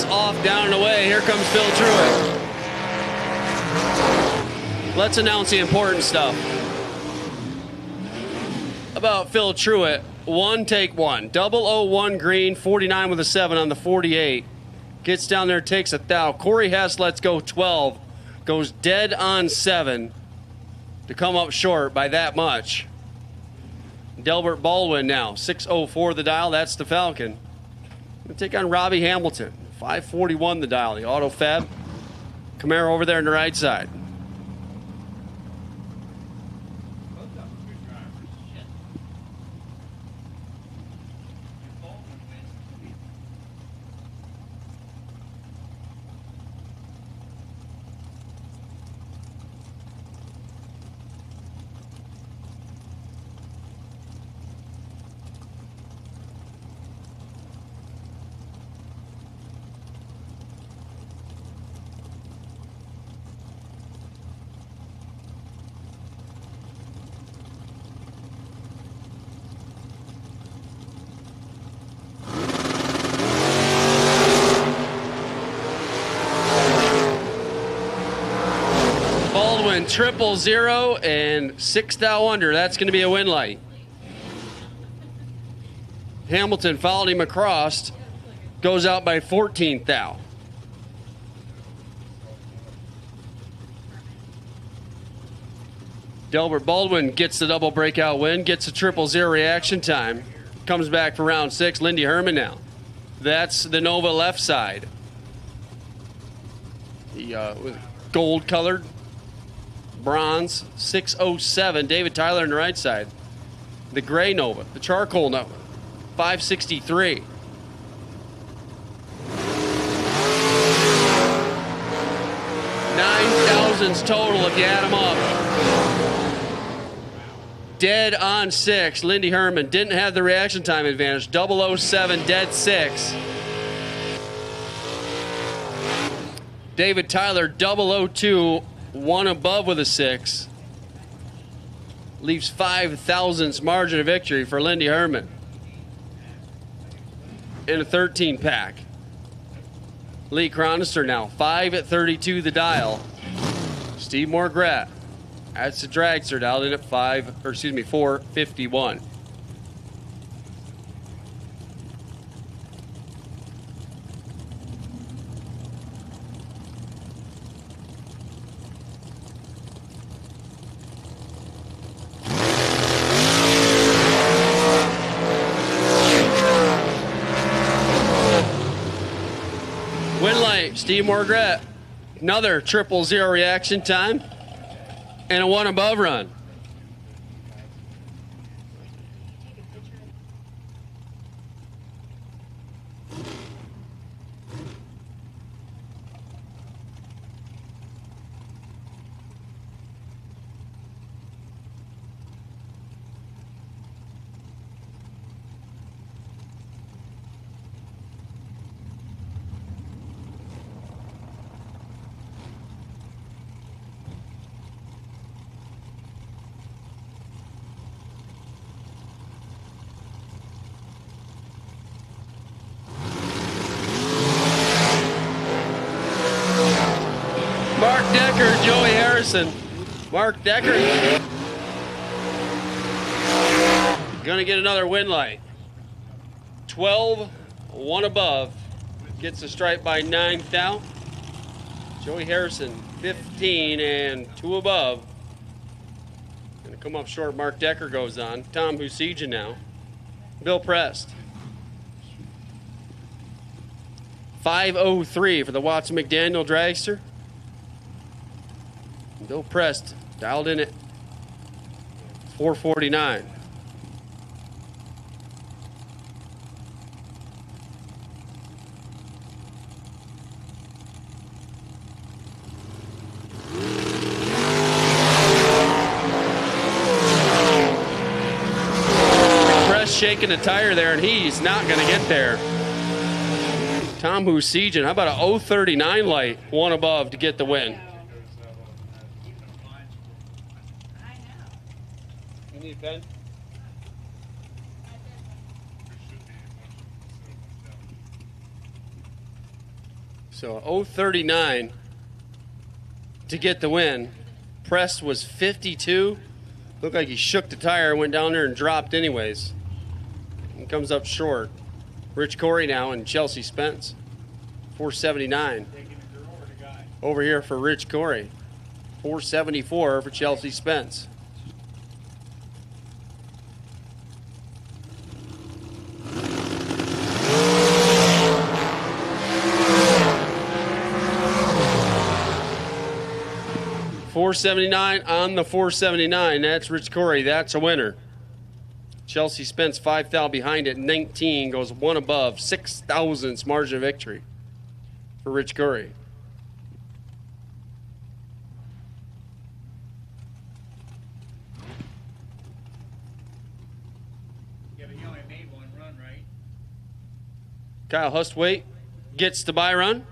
Off, down and away. Here comes Phil Truitt. Let's announce the important stuff. About Phil Truitt, one take one. 001 green, 49 with a 7 on the 48. Gets down there, takes a thou. Corey Hess lets go 12. Goes dead on 7 to come up short by that much. Delbert Baldwin now, 604 the dial. That's the Falcon. Gonna take on Robbie Hamilton. 541 the dial, the Auto Fab. Camaro over there on the right side. Baldwin 000 and 6 thou under. That's going to be a win light. Hamilton followed him across. Goes out by 14 thou. Delbert Baldwin gets the double breakout win. Gets a 000 reaction time. Comes back for round 6. Lindy Herman now. That's the Nova left side. The gold colored. Bronze, 607. David Tyler on the right side. The gray Nova, the charcoal Nova, 563. $9,000s total if you add them up. Dead on 6. Lindy Herman didn't have the reaction time advantage. 007, dead 6. David Tyler, 002. One above with a 6. Leaves 5 thousandths margin of victory for Lindy Herman. In a 13 pack. Lee Cronister now, 5 at 32 the dial. Steve Morgrat. That's the Dragster dialed in at 451. right, Steve Morgret. Another 000 reaction time and a 1 above run. Mark Decker, Joey Harrison. Mark Decker gonna get another win light. 12, 1 above. Gets a stripe by 9 thou. Joey Harrison, 15 and 2 above. Gonna come up short. Mark Decker goes on. Tom Husija now. Bill Prest. 5:03 for the Watson McDaniel Dragster. Bill Prest dialed in at 4:49. Prest shaking the tire there, and he's not going to get there. Tom Husija, how about a 039 light, 1 above to get the win? Ben? So 039 to get the win. Prest was 52. Looked like he shook the tire, went down there and dropped anyways. And comes up short. Rich Corey now and Chelsea Spence. 479. Over here for Rich Corey. 474 for Chelsea Spence. $479 on the 479. That's Rich Corey. That's a winner. Chelsea Spence 5 thou behind at 19, goes 1 above, 6 thousandths margin of victory for Rich Corey. Yeah, but you only made 1 run, right? Kyle Hustwaite gets the bye run.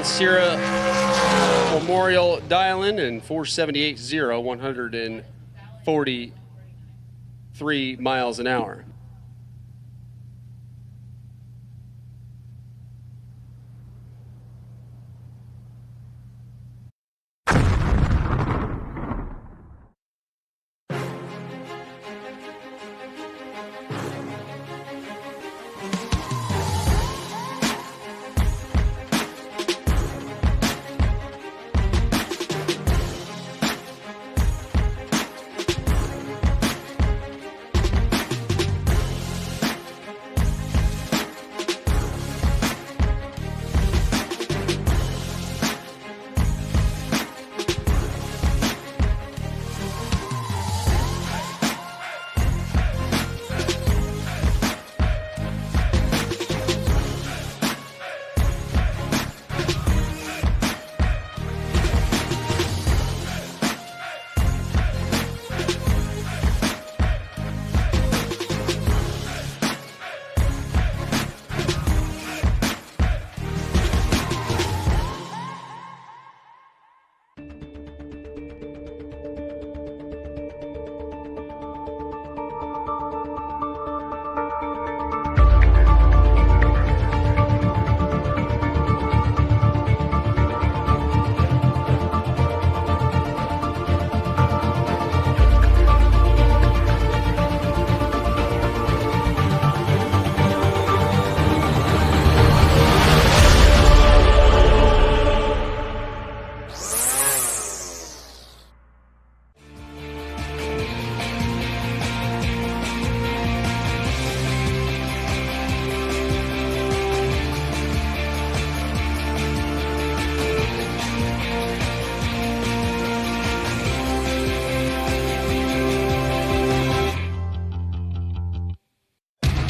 Sierra Memorial dial-in and 478.0, 143 miles an hour.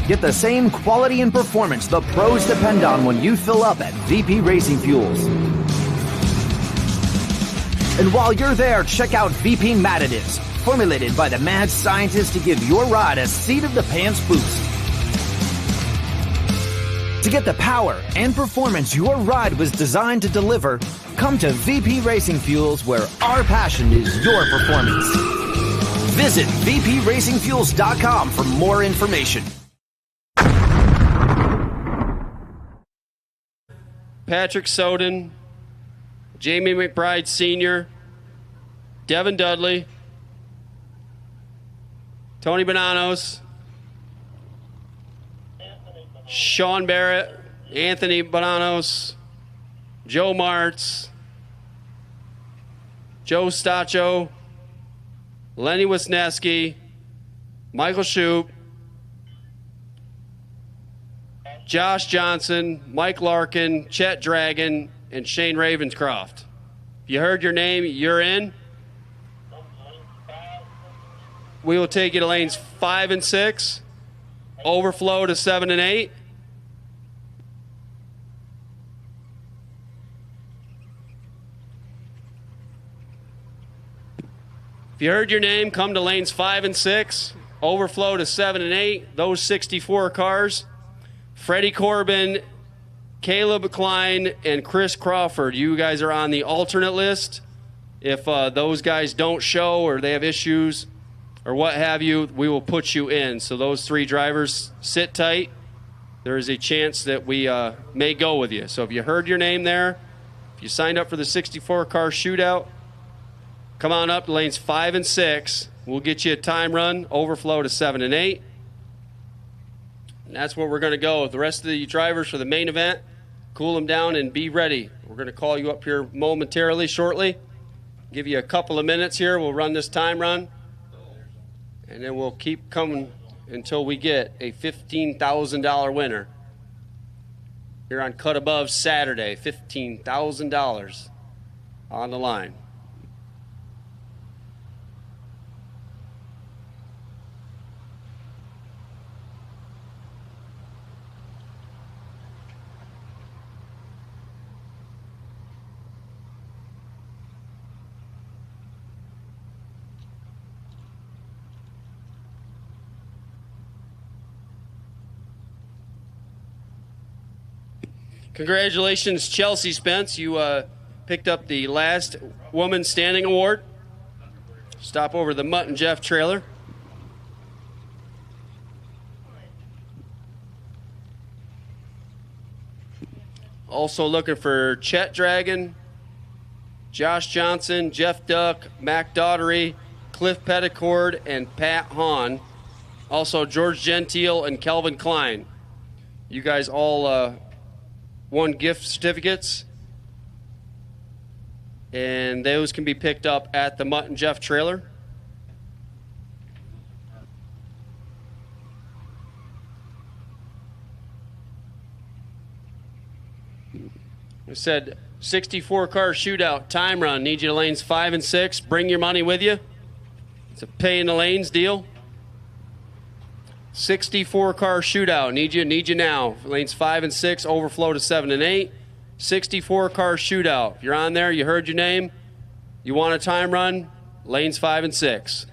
Get the same quality and performance the pros depend on when you fill up at VP Racing Fuels. And while you're there, check out VP Madditives, formulated by the mad scientists to give your ride a seat-of-the-pants boost. To get the power and performance your ride was designed to deliver, come to VP Racing Fuels, where our passion is your performance. Visit vpracingfuels.com for more information. Patrick Soden, Jamie McBride Sr., Devin Dudley, Tony Bonanos, Sean Barrett, Anthony Bonanos, Joe Martz, Joe Staccio, Lenny Wisniewski, Michael Shoup, Josh Johnson, Mike Larkin, Chet Dragon, and Shane Ravenscroft. If you heard your name, you're in. We will take you to lanes 5 and 6, overflow to 7 and 8. If you heard your name, come to lanes 5 and 6, overflow to 7 and 8. Those 64 cars, Freddie Corbin, Caleb Klein, and Chris Crawford. You guys are on the alternate list. If those guys don't show or they have issues or what have you, we will put you in. So those 3 drivers, sit tight. There is a chance that we may go with you. So if you heard your name there, if you signed up for the 64 car shootout, come on up to lanes 5 and 6. We'll get you a time run, overflow to 7 and 8. And that's where we're going to go. The rest of the drivers for the main event, cool them down and be ready. We're going to call you up here momentarily, shortly. Give you a couple of minutes here. We'll run this time run. And then we'll keep coming until we get a $15,000 winner. Here on Cut Above Saturday, $15,000 on the line. Congratulations, Chelsea Spence. You picked up the last woman standing award. Stop over the Mutt and Jeff trailer. Also looking for Chet Dragon, Josh Johnson, Jeff Duck, Mac Daughtery, Cliff Petticord, and Pat Hahn. Also George Gentile and Kelvin Klein. You guys all won gift certificates, and those can be picked up at the Mutt and Jeff trailer. We said 64 car shootout time run. Need you to lanes 5 and 6. Bring your money with you. It's a pay in the lanes deal. 64 car shootout. Need you now. Lanes 5 and 6, overflow to 7 and 8. 64 car shootout. If you're on there, you heard your name, you want a time run, lanes 5 and 6.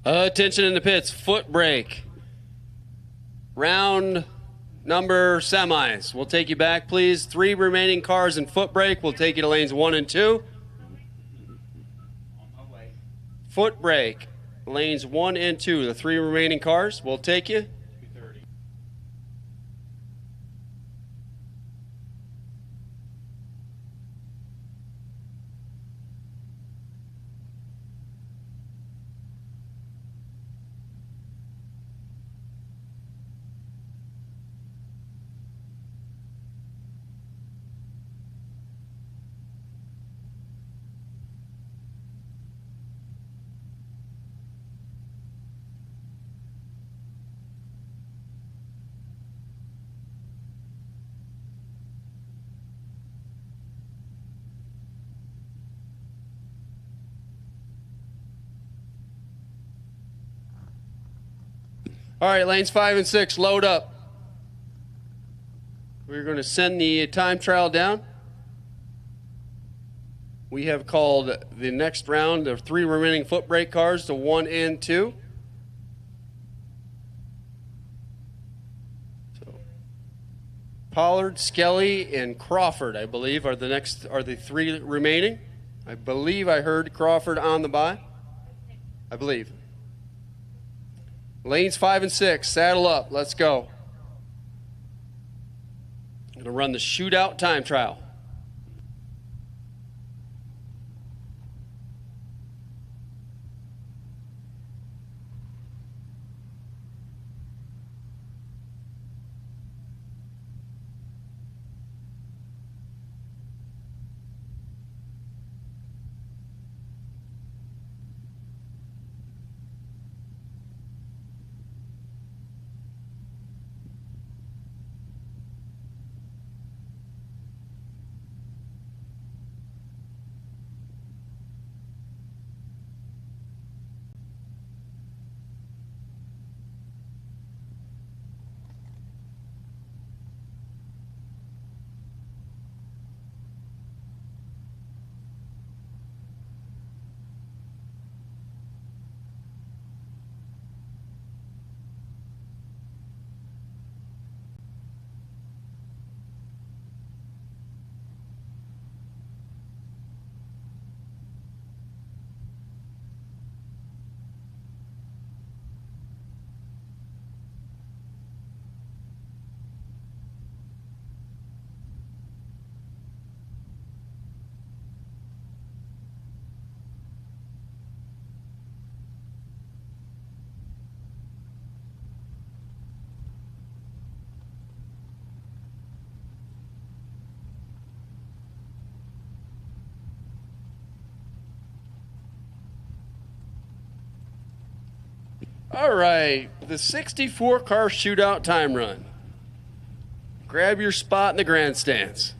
Attention in the pits, foot brake. Round number semis. We'll take you back, please. 3 remaining cars in foot brake. We'll take you to lanes 1 and 2. Foot brake, lanes 1 and 2. The 3 remaining cars. We'll take you. All right, lanes 5 and 6, load up. We're going to send the time trial down. We have called the next round of 3 remaining foot brake cars to 1 and 2. So, Pollard, Skelly, and Crawford, I believe, are the 3 remaining. I believe I heard Crawford on the bye. I believe. Lanes 5 and 6, saddle up. Let's go. I'm going to run the shootout time trial. All right, the 64 Car Shootout Time Run. Grab your spot in the grandstands.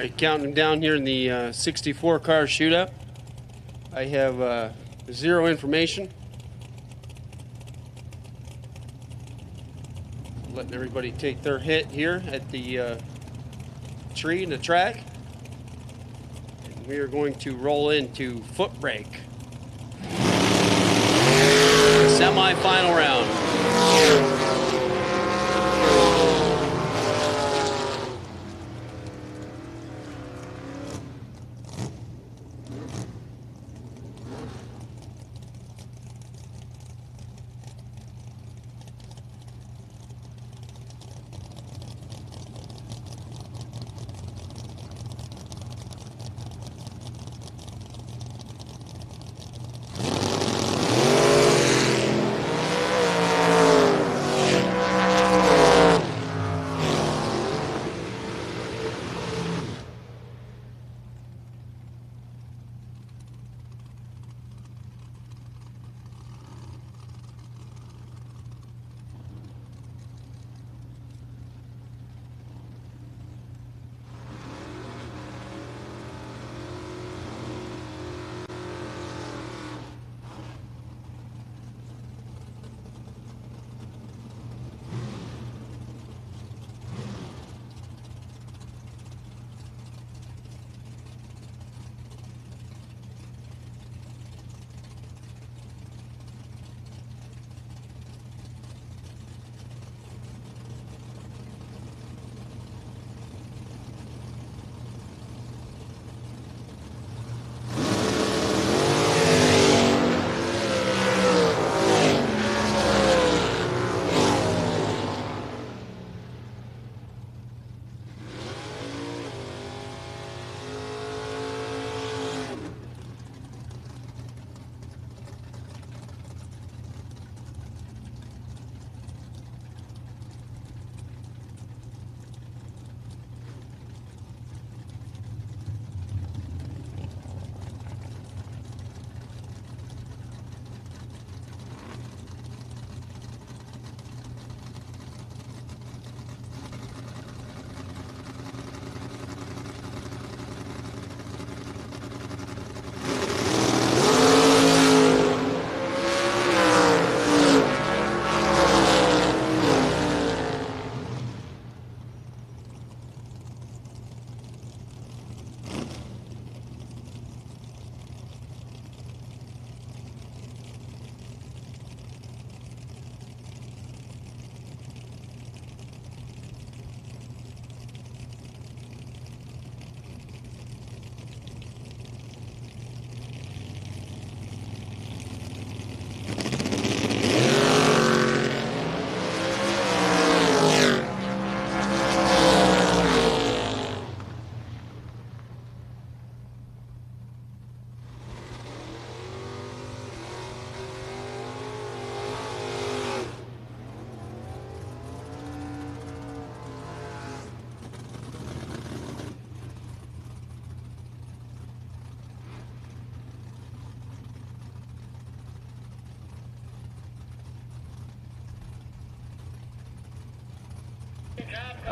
right, counting down here in the 64 car shootout. I have 0 information. Letting everybody take their hit here at the tree in the track. And we are going to roll into foot brake. Semi-final round.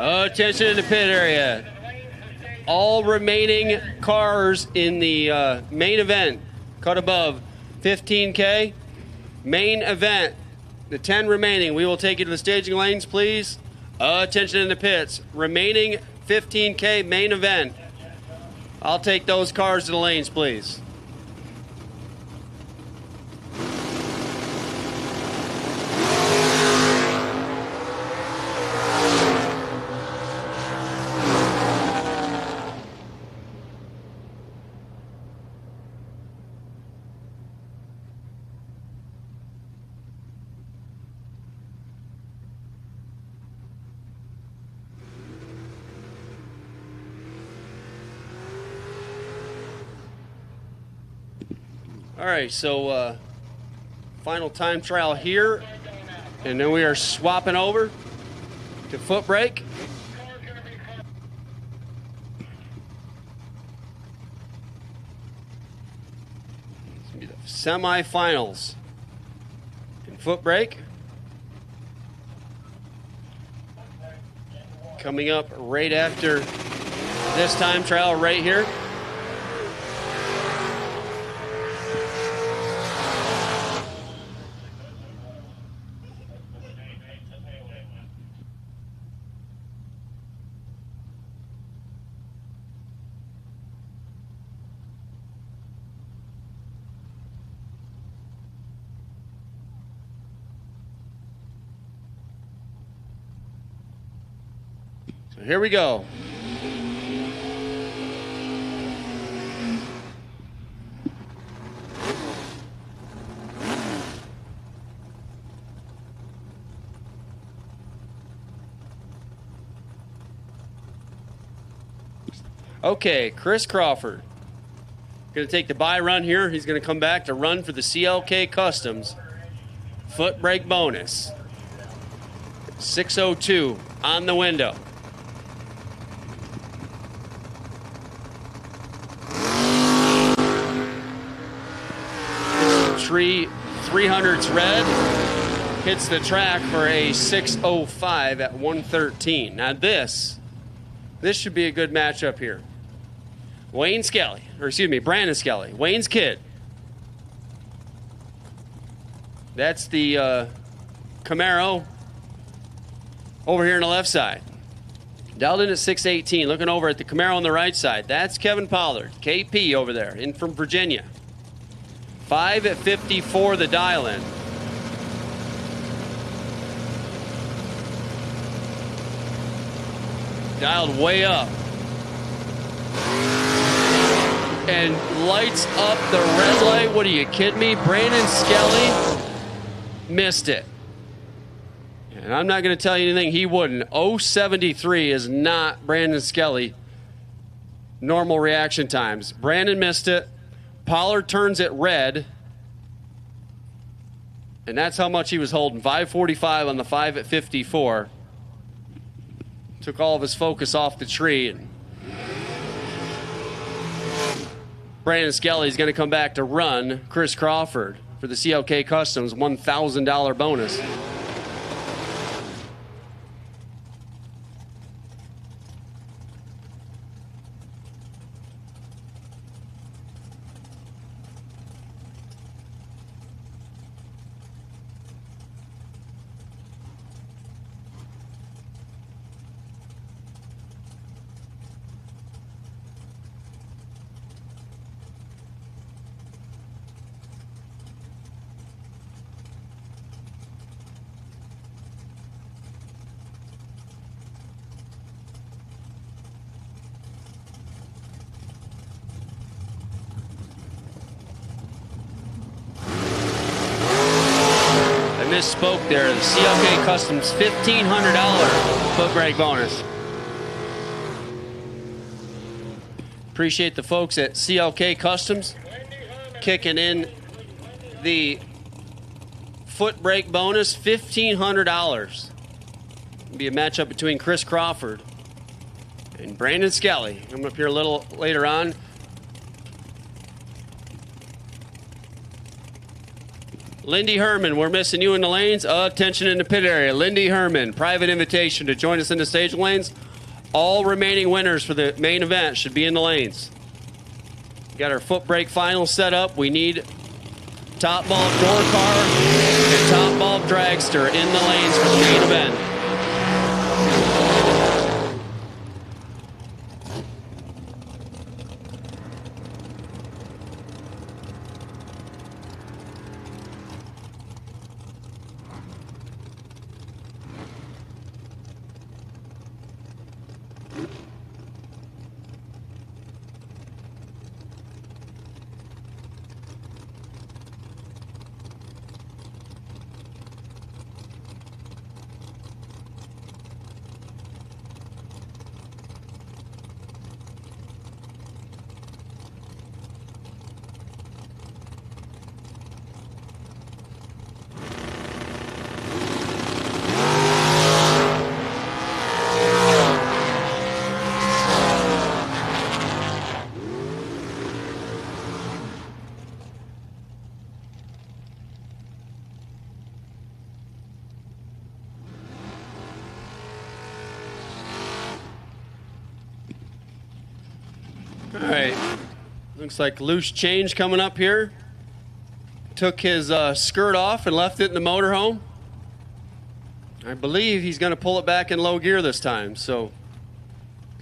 Attention in the pit area. All remaining cars in the main event, cut above 15K. Main event, the 10 remaining. We will take you to the staging lanes, please. Attention in the pits. Remaining 15K main event. I'll take those cars to the lanes, please. All right, so final time trial here, and then we are swapping over to foot brake. It's gonna be the semifinals in foot brake. Coming up right after this time trial right here. So here we go. Okay, Chris Crawford. Going to take the bye run here. He's going to come back to run for the CLK Customs foot brake bonus. 6:02 on the window. Tree 300's red. Hits the track for a 6:05 at 113. Now this should be a good matchup here. Wayne Skelly, or excuse me, Brandon Skelly, Wayne's kid. That's the Camaro over here on the left side. Dialed in at 618, looking over at the Camaro on the right side. That's Kevin Pollard, KP over there, in from Virginia. 5 at 54, the dial-in. Dialed way up. And lights up the red light. What are you kidding me? Brandon Skelly missed it. And I'm not going to tell you anything he wouldn't. 073 is not Brandon Skelly normal reaction times. Brandon missed it. Pollard turns it red. And that's how much he was holding. 545 on the 5 at 54. Took all of his focus off the tree. And Brandon Skelly is going to come back to run Chris Crawford for the CLK Customs $1,000 bonus. Misspoke there. The CLK Customs $1,500 foot brake bonus. Appreciate the folks at CLK Customs kicking in the foot brake bonus, $1,500. Be a matchup between Chris Crawford and Brandon Skelly. Coming up here a little later on. Lindy Herman, we're missing you in the lanes. Attention in the pit area. Lindy Herman, private invitation to join us in the stage lanes. All remaining winners for the main event should be in the lanes. Got our foot brake final set up. We need top bulb door car and top bulb dragster in the lanes for the main event. Looks like loose change coming up here. Took his skirt off and left it in the motorhome. I believe he's going to pull it back in low gear this time. So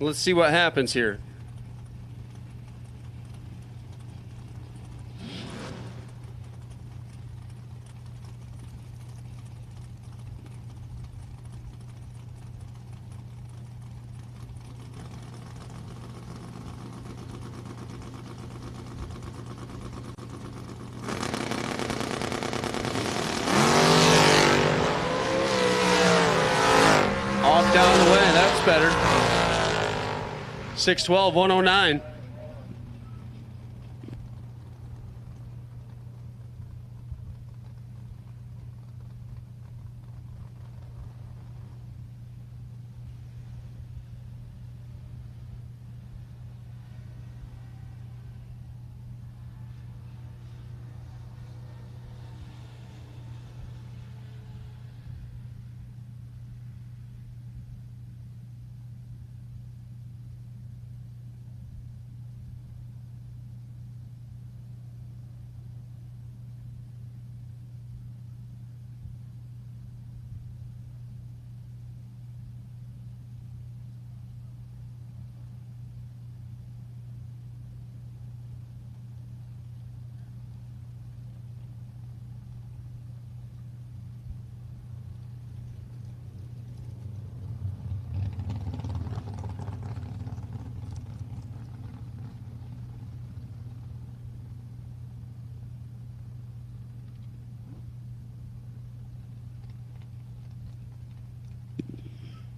let's see what happens here. Off down the way, that's better. 612, 109.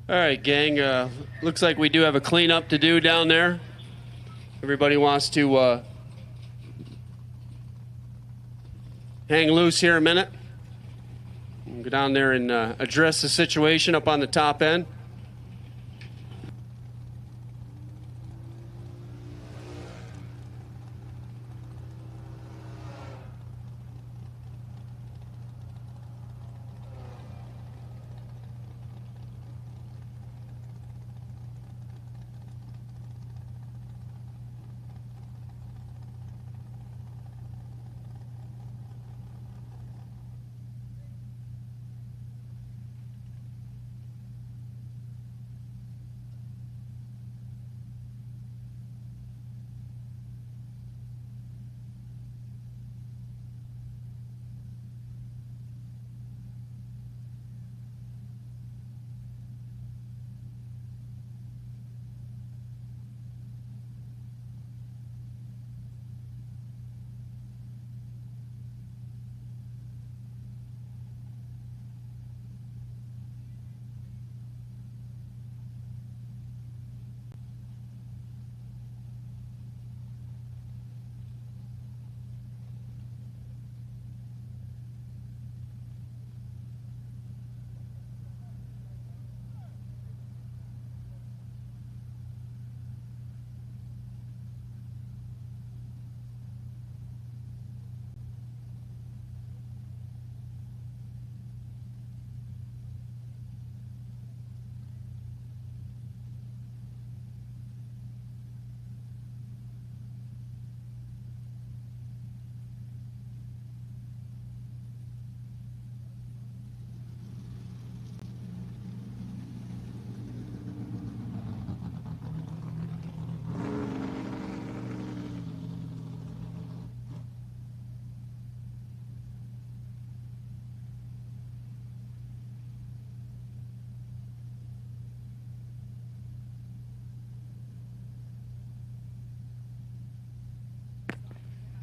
All right, gang. Looks like we do have a cleanup to do down there. Everybody wants to hang loose here a minute. We'll go down there and address the situation up on the top end.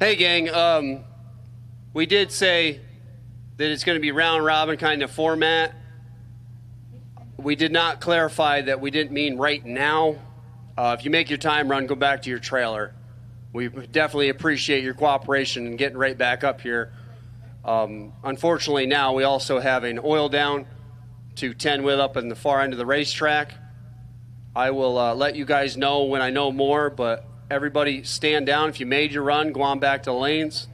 Hey, gang. We did say that it's going to be round robin kind of format. We did not clarify that we didn't mean right now. If you make your time run, go back to your trailer. We definitely appreciate your cooperation and getting right back up here. Unfortunately, now we also have an oil down to 10 width up in the far end of the racetrack. I will let you guys know when I know more, but everybody stand down. If you made your run, go on back to the lanes.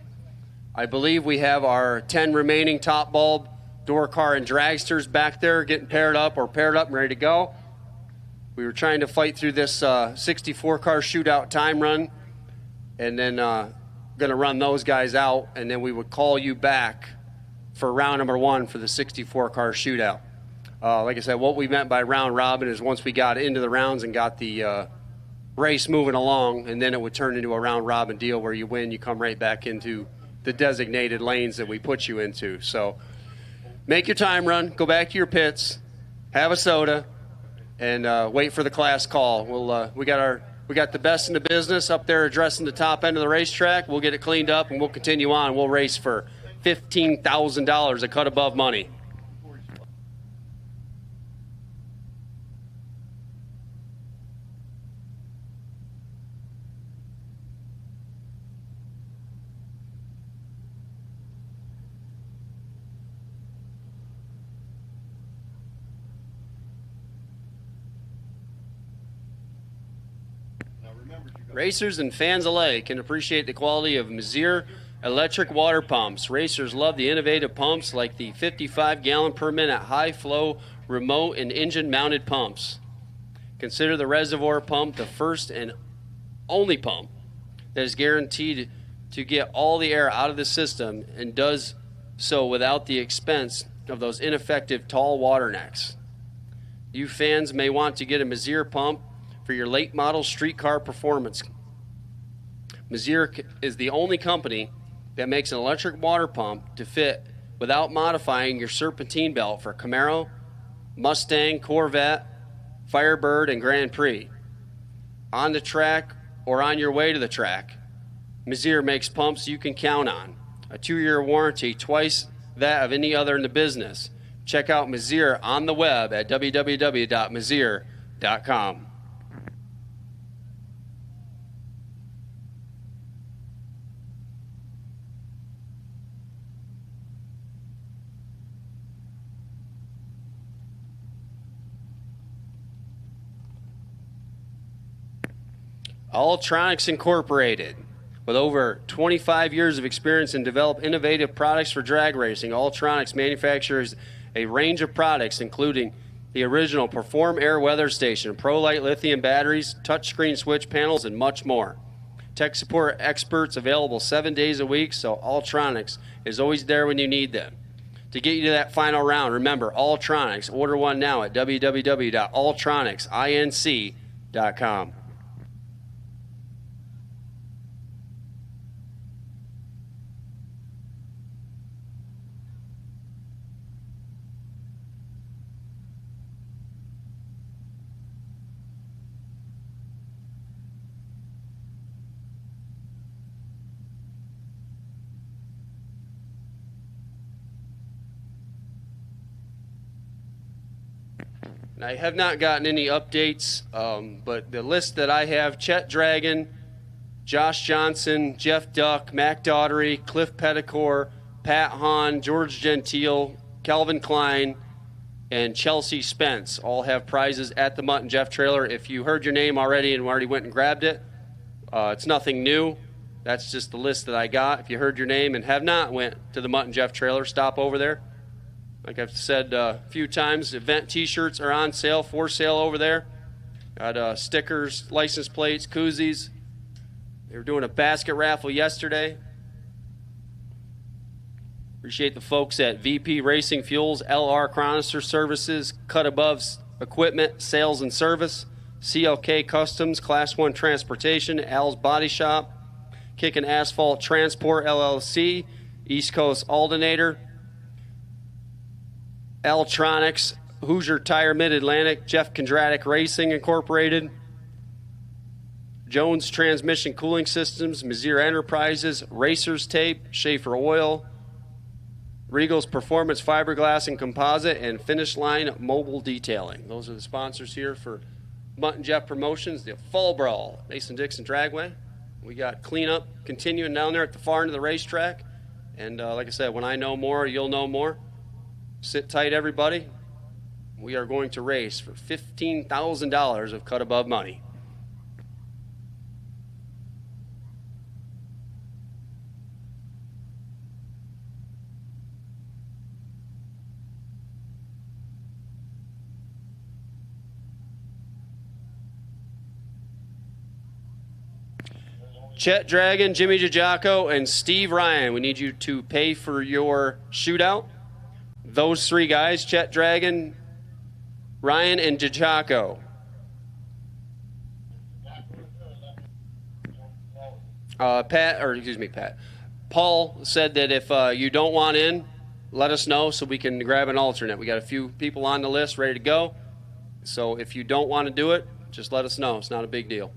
I believe we have our 10 remaining top bulb door car and dragsters back there getting paired up and ready to go. We were trying to fight through this 64 car shootout time run and then going to run those guys out, and then we would call you back for round number 1 for the 64 car shootout. Like I said, what we meant by round robin is once we got into the rounds and got the race moving along, and then it would turn into a round robin deal where you win, you come right back into the designated lanes that we put you into. So make your time run, go back to your pits, have a soda, and wait for the class call. We got the best in the business up there addressing the top end of the racetrack. We'll get it cleaned up, and we'll continue on. We'll race for $15,000 a cut above money. Racers and fans alike can appreciate the quality of Mizir electric water pumps. Racers love the innovative pumps like the 55-gallon per minute high-flow remote and engine-mounted pumps. Consider the reservoir pump the first and only pump that is guaranteed to get all the air out of the system and does so without the expense of those ineffective tall water necks. You fans may want to get a Mizir pump for your late model streetcar performance. Mizir is the only company that makes an electric water pump to fit without modifying your serpentine belt for Camaro, Mustang, Corvette, Firebird, and Grand Prix. On the track or on your way to the track, Mizir makes pumps you can count on. A 2-year warranty, twice that of any other in the business. Check out Mizir on the web at www.mizir.com. Alltronics Incorporated. With over 25 years of experience and develop innovative products for drag racing, Alltronics manufactures a range of products including the original Perform Air Weather Station, ProLite lithium batteries, touchscreen switch panels, and much more. Tech support experts available 7 days a week, so Alltronics is always there when you need them. To get you to that final round, remember Alltronics. Order one now at www.alltronicsinc.com. I have not gotten any updates, but the list that I have, Chet Dragon, Josh Johnson, Jeff Duck, Mac Daughtery, Cliff Petticore, Pat Hahn, George Gentile, Calvin Klein, and Chelsea Spence all have prizes at the Mutt and Jeff trailer. If you heard your name already and already went and grabbed it, it's nothing new. That's just the list that I got. If you heard your name and have not went to the Mutt and Jeff trailer, stop over there. Like I've said a few times, event T-shirts are on sale, for sale over there. Got stickers, license plates, koozies. They were doing a basket raffle yesterday. Appreciate the folks at VP Racing Fuels, LR Chronister Services, Cut Above Equipment, Sales and Service, CLK Customs, Class 1 Transportation, Al's Body Shop, Kickin' Asphalt Transport, LLC, East Coast Aldinator, Alltronics, Hoosier Tire Mid-Atlantic, Jeff Kondratic Racing Incorporated, Jones Transmission Cooling Systems, Mizir Enterprises, Racers Tape, Schaefer Oil, Regal's Performance Fiberglass and Composite, and Finish Line Mobile Detailing. Those are the sponsors here for Mutt and Jeff Promotions, the Fall Brawl, Mason-Dixon Dragway. We got cleanup continuing down there at the far end of the racetrack. And like I said, when I know more, you'll know more. Sit tight, everybody. We are going to race for $15,000 of cut above money. Chet Dragon, Jimmy Jajako, and Steve Ryan. We need you to pay for your shootout. Those three guys, Chet Dragon, Ryan, and Jajako. Pat. Paul said that if you don't want in, let us know so we can grab an alternate. We got a few people on the list ready to go. So if you don't want to do it, just let us know. It's not a big deal.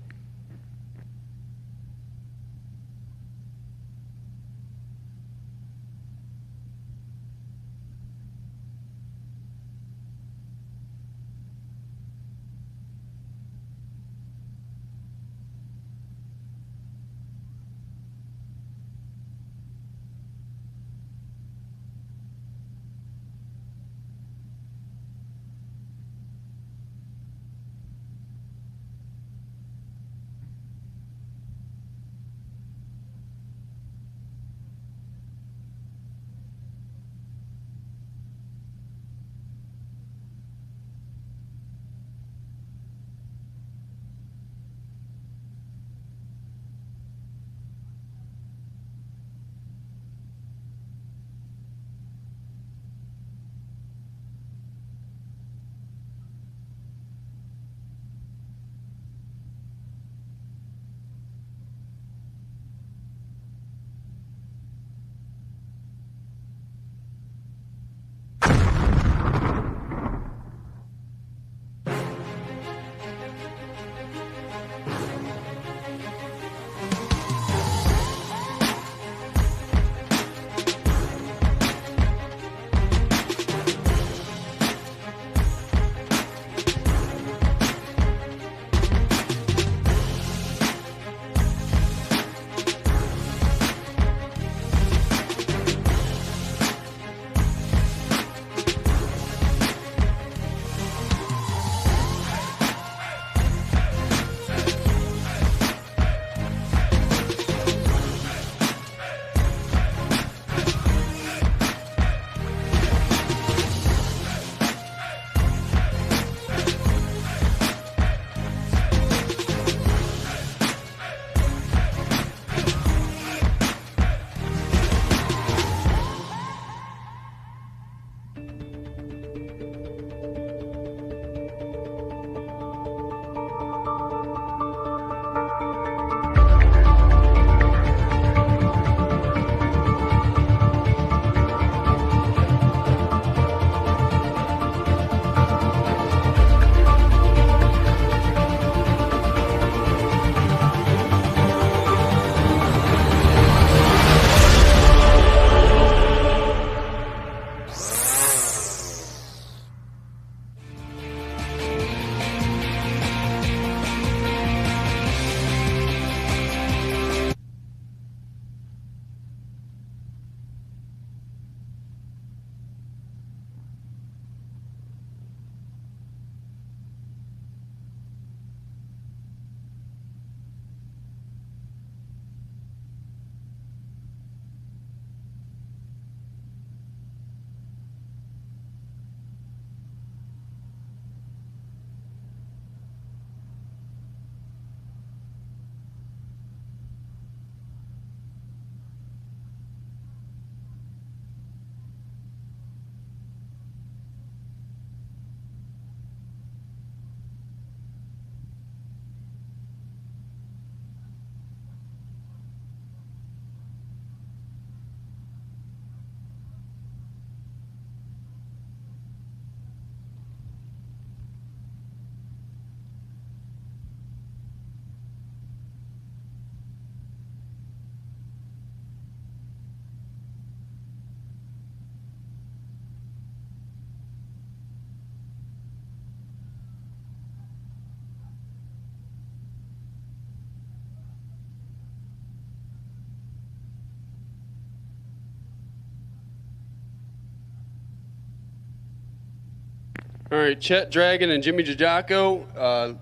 All right, Chet Dragon and Jimmy Jajako,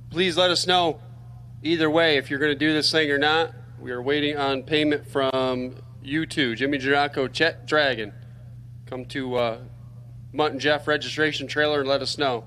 please let us know either way if you're going to do this thing or not. We are waiting on payment from you two, Jimmy Jajako, Chet Dragon. Come to Mutt and Jeff registration trailer and let us know.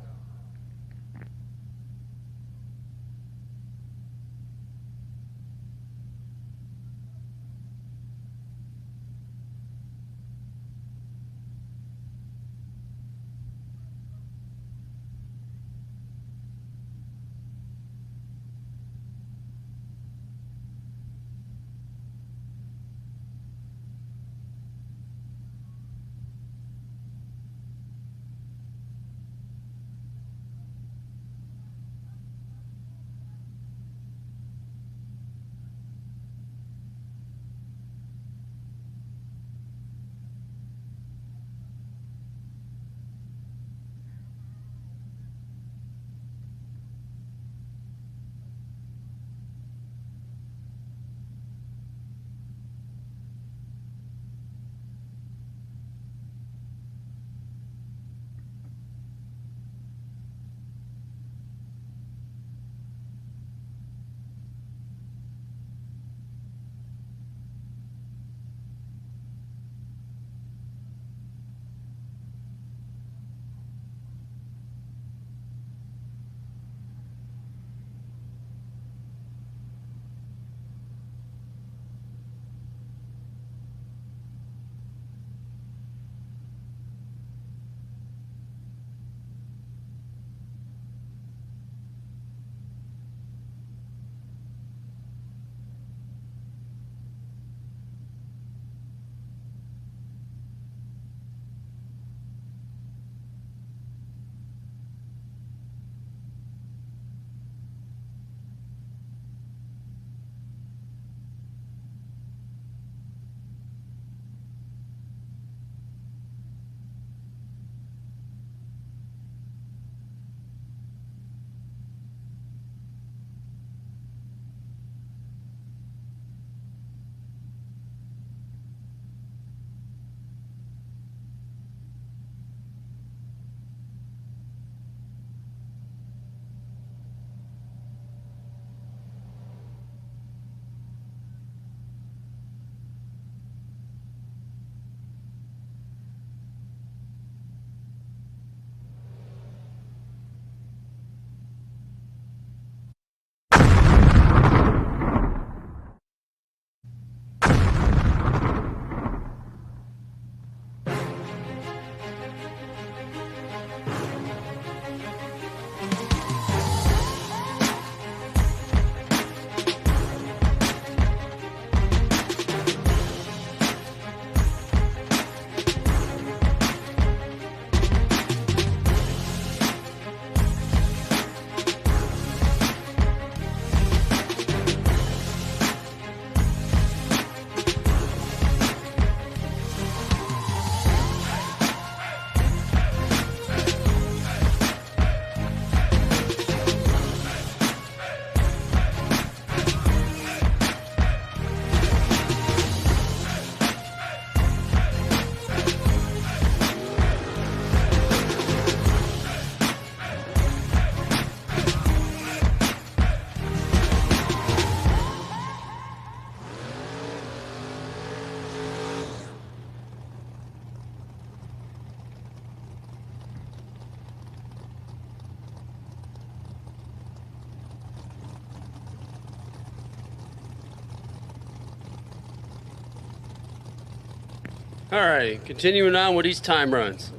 All right, continuing on with these time runs.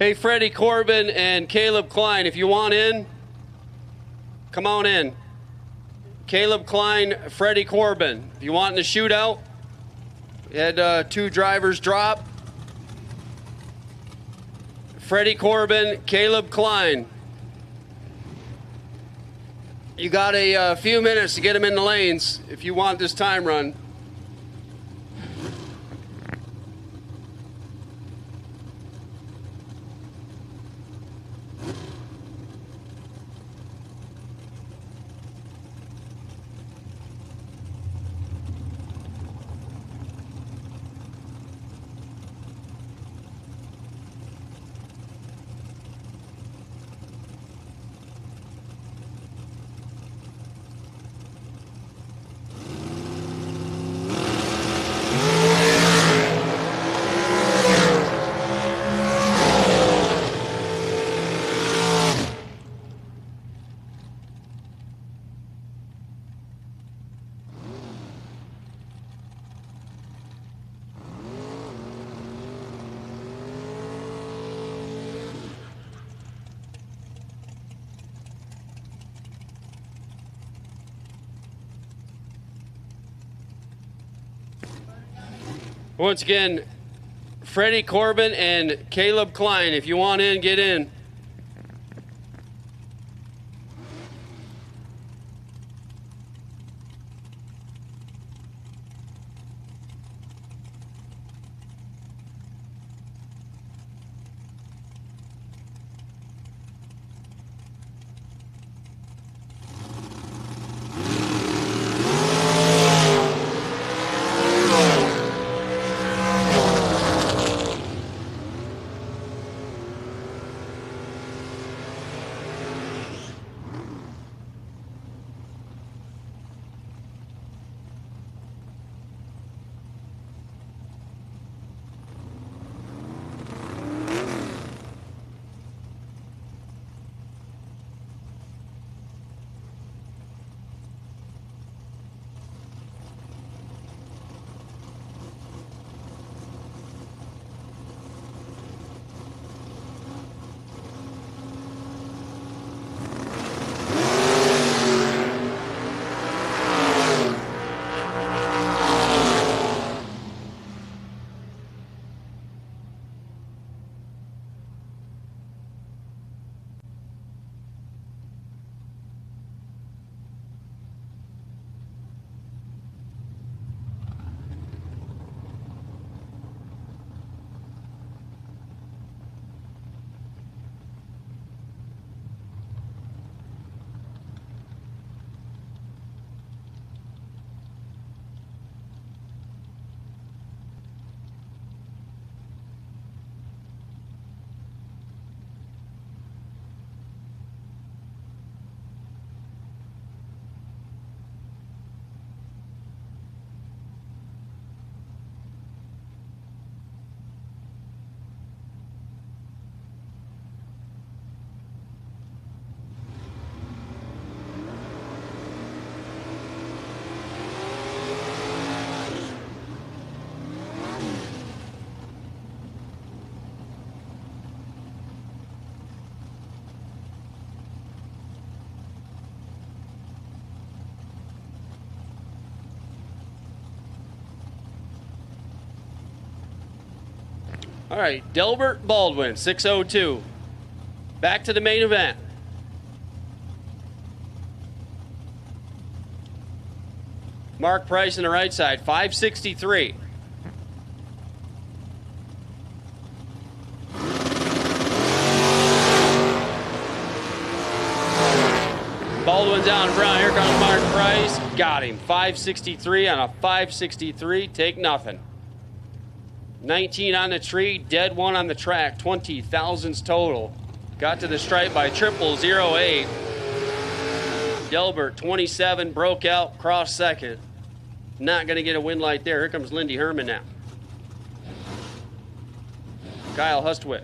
Hey, Freddie Corbin and Caleb Klein, if you want in, come on in. Caleb Klein, Freddie Corbin. If you want in the shootout, we had 2 drivers drop. Freddie Corbin, Caleb Klein. You got a few minutes to get them in the lanes if you want this time run. Once again, Freddie Corbin and Caleb Klein. If you want in, get in. All right, Delbert Baldwin, 602. Back to the main event. Mark Price on the right side, 563. Baldwin's down Brown. Here comes Mark Price. Got him. 563 on a 563. Take nothing. 19 on the tree, dead 1 on the track, 20 thousands total. Got to the stripe by 0008. Delbert, 27, broke out, cross second. Not going to get a win light there. Here comes Lindy Herman now. Kyle Hustwick.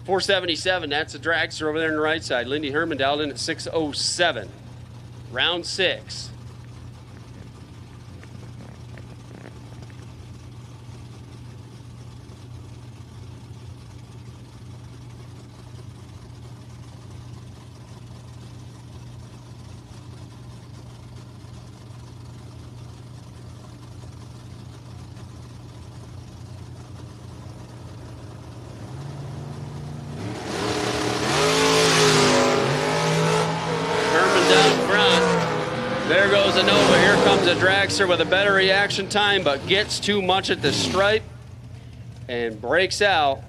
.477, that's a dragster over there on the right side. Lindy Herman dialed in at 607. Round 6. comes a Dragster with a better reaction time, but gets too much at the stripe and breaks out.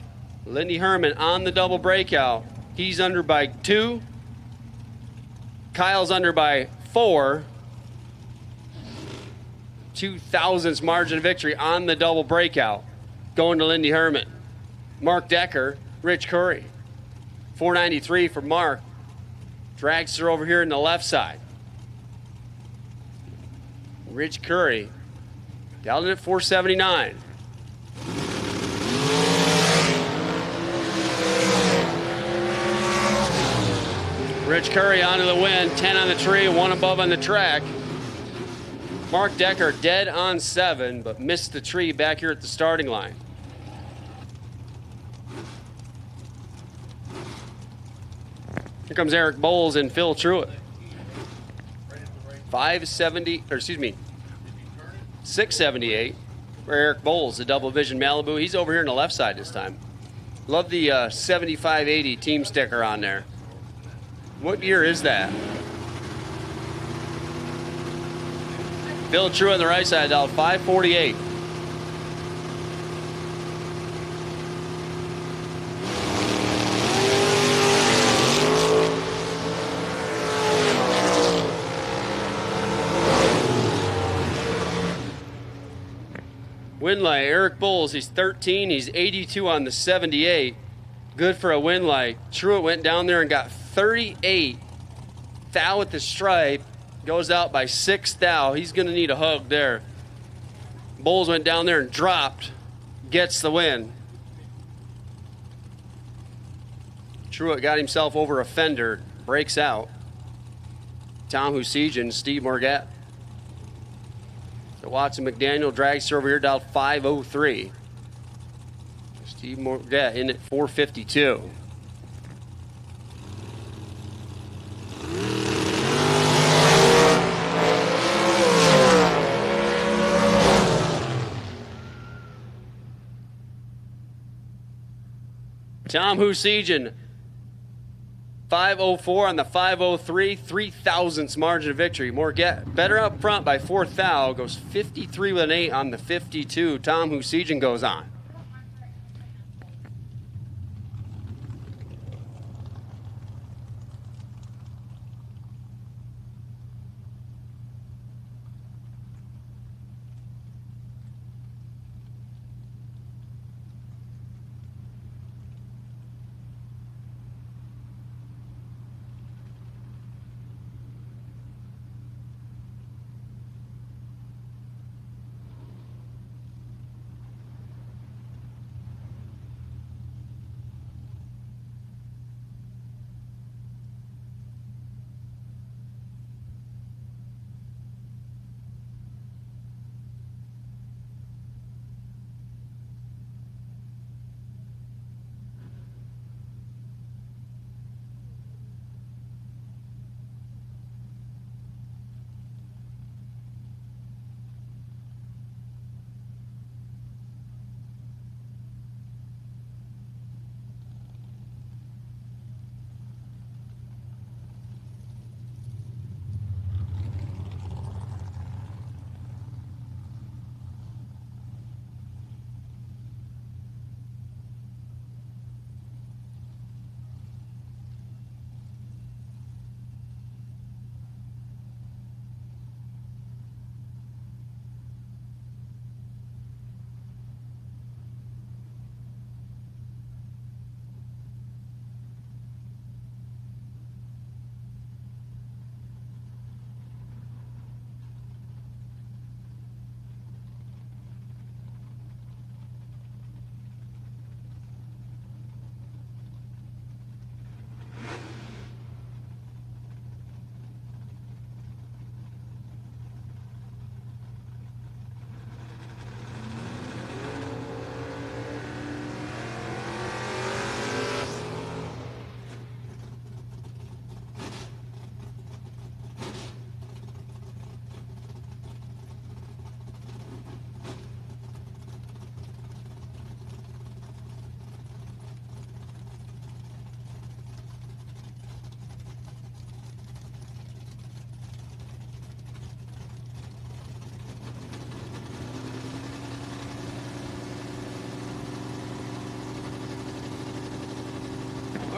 Lindy Herman on the double breakout. He's under by 2. Kyle's under by 4. 2 thousandths margin of victory on the double breakout. Going to Lindy Herman. Mark Decker, Rich Curry. 493 for Mark. Dragster over here in the left side. Rich Curry down at 479. Rich Curry onto the win, 10 on the tree, 1 above on the track. Mark Decker dead on 7, but missed the tree back here at the starting line. Here comes Eric Bowles and Phil Truitt. 678 for Eric Bowles, the double vision Malibu. He's over here on the left side this time. Love the 7580 team sticker on there. What year is that? Phil True on the right side, out 548. Win light, Eric Bowles, he's 13, he's 82 on the 78. Good for a win light. Truitt went down there and got 38. Thou at the stripe, goes out by 6 thou. He's going to need a hug there. Bowles went down there and dropped, gets the win. Truitt got himself over a fender, breaks out. Tom Husijan, Steve Morgat. So Watson McDaniel Dragster over here down 503. Steve Morgat in at 452. Tom Husijan, 504 on the 503, 3 thousandths margin of victory. Morgat better up front by 4 thou, goes 53 with an 8 on the 52. Tom Husijan goes on.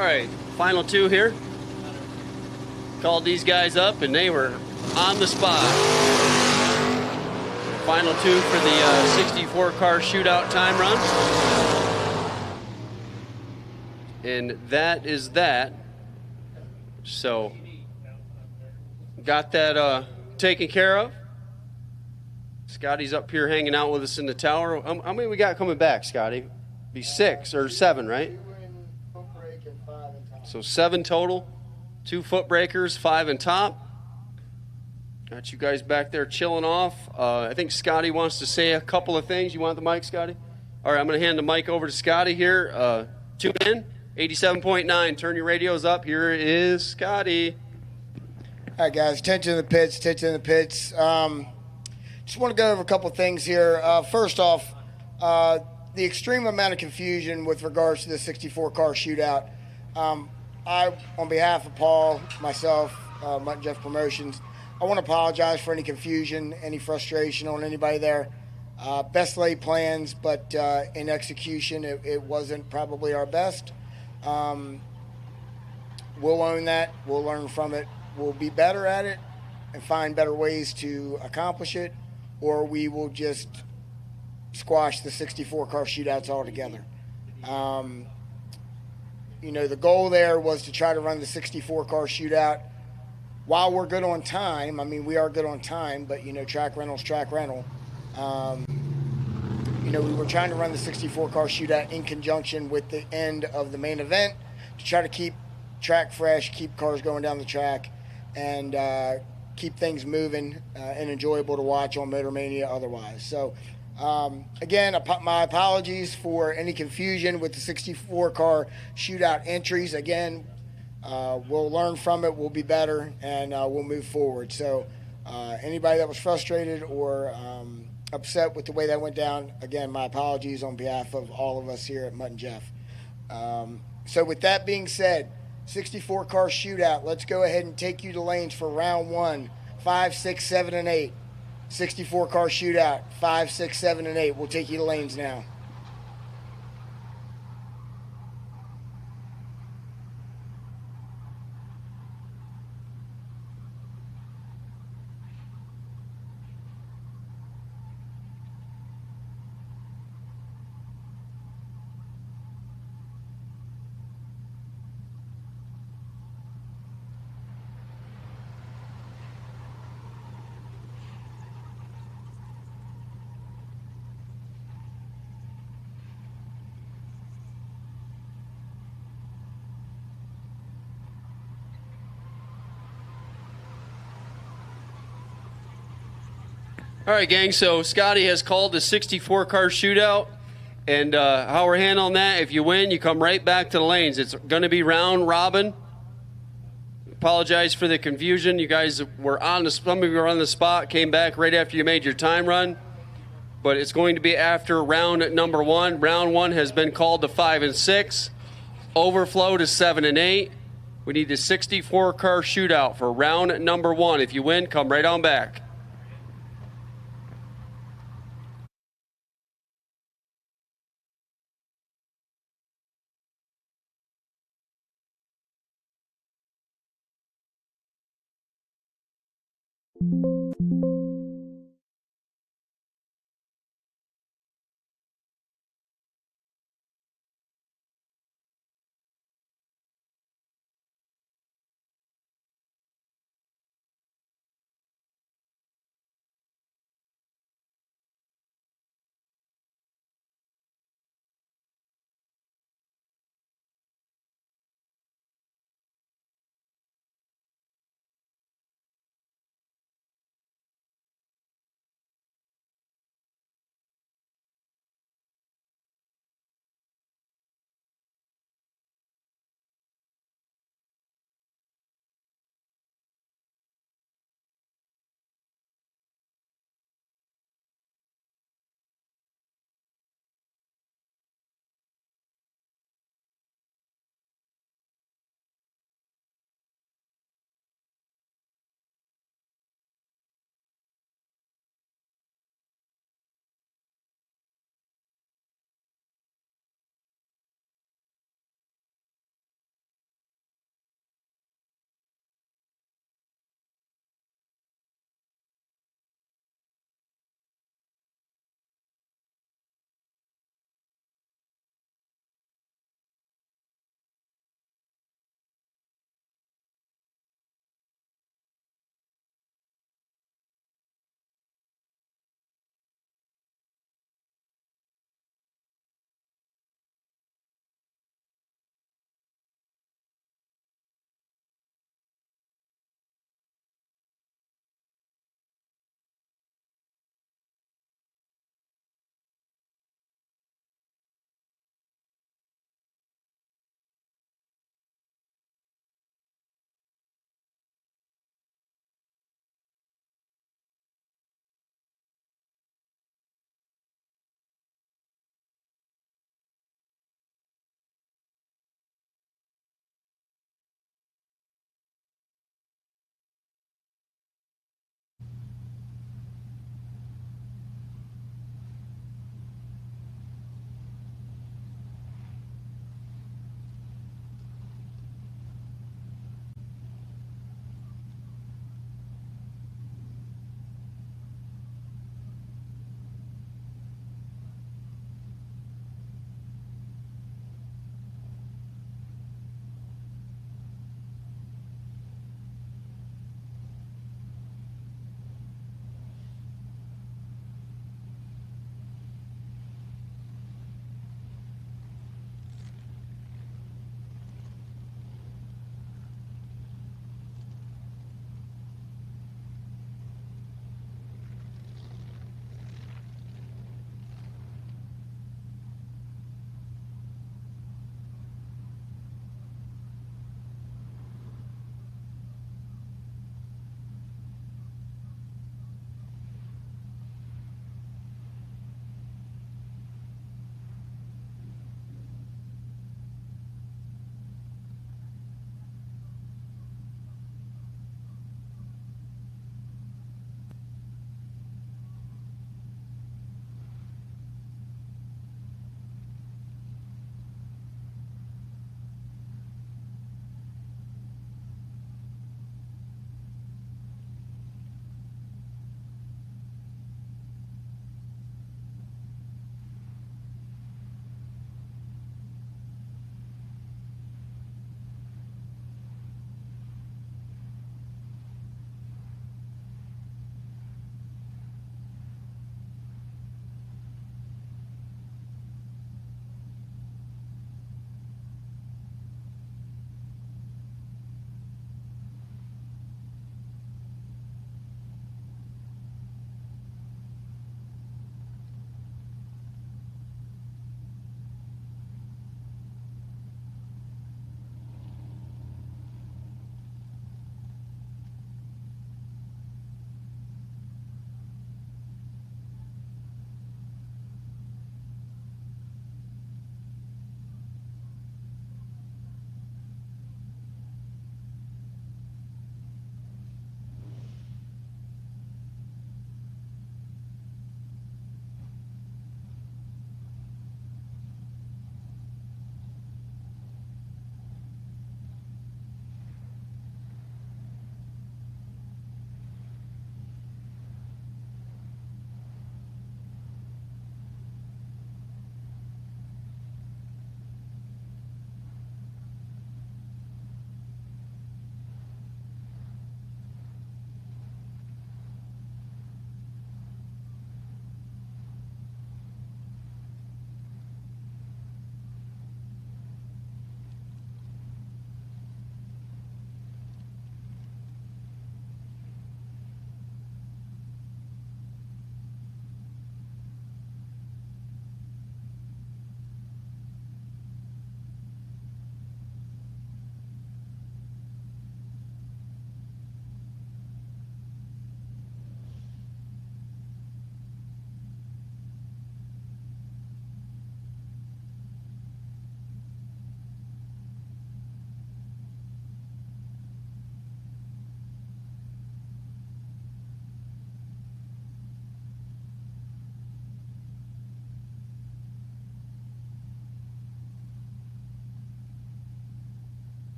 right, final two here. Called these guys up, and they were on the spot. Final two for the 64 Car Shootout Time Run. And that is that. So, got that taken care of. Scotty's up here hanging out with us in the tower. How many we got coming back, Scotty? Be 6 or 7, right? So 7 total. 2 foot breakers, 5 in top. Got you guys back there chilling off. I think Scotty wants to say a couple of things. You want the mic, Scotty? All right, I'm going to hand the mic over to Scotty here. Tune in, 87.9. Turn your radios up. Here is Scotty. All right, guys, attention to the pits, attention to the pits. Just want to go over a couple of things here. First off, the extreme amount of confusion with regards to the 64 car shootout. I, on behalf of Paul, myself, Mutt and Jeff Promotions, I want to apologize for any confusion, any frustration on anybody there. Best laid plans, but in execution, it wasn't probably our best. We'll own that. We'll learn from it. We'll be better at it and find better ways to accomplish it, or we will just squash the 64 car shootouts altogether. You know, the goal there was to try to run the 64 car shootout while we're good on time. I mean, we are good on time, but, you know, track rental's track rental. You know, we were trying to run the 64 car shootout in conjunction with the end of the main event to try to keep track fresh, keep cars going down the track, and keep things moving and enjoyable to watch on Motor Mania otherwise. So, again, my apologies for any confusion with the 64 car shootout entries. Again, we'll learn from it, we'll be better, and we'll move forward. So anybody that was frustrated or upset with the way that went down, again, my apologies on behalf of all of us here at Mutt and Jeff. So with that being said, 64 car shootout, let's go ahead and take you to lanes for round 1, 5, 6, 7, and 8. 64 car shootout, 5, 6, 7, and 8. We'll take you to lanes now. All right, gang, so Scotty has called the 64 car shootout, and how we're handling that, if you win, you come right back to the lanes. It's going to be round robin. Apologize for the confusion. You guys were on the, some of you were on the spot, came back right after you made your time run, but it's going to be after round number 1. Round 1 has been called to 5 and 6, overflow to 7 and 8. We need the 64 car shootout for round number 1. If you win, come right on back.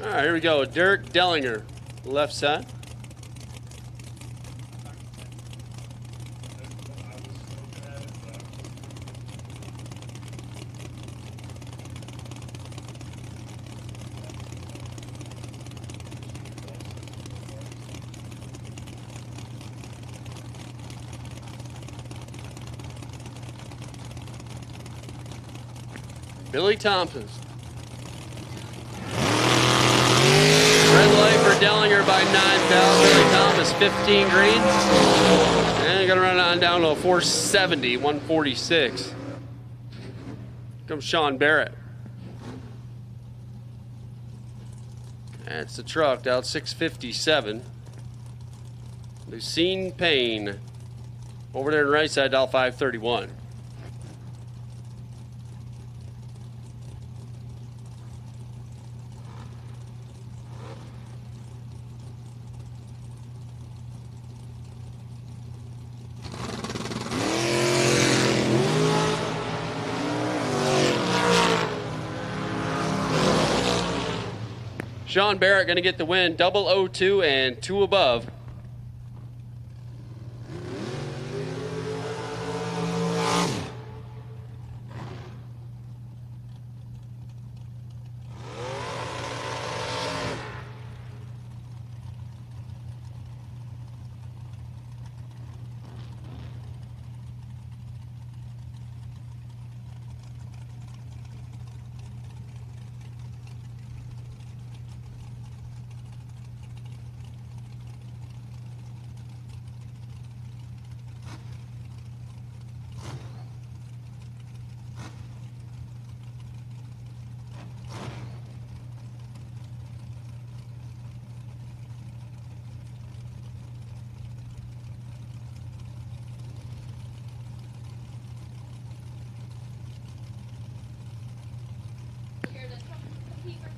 All right, here we go. Derek Dellinger, left side. Billy Thompson. Red light for Dellinger by 9 fouls. Billy Thomas, 15 greens. And gonna run on down to a 470, 146. Comes Sean Barrett. That's the truck, down 657. Lucene Payne. Over there on the right side, down 531. Sean Barrett going to get the win, double 0-2 and 2 above.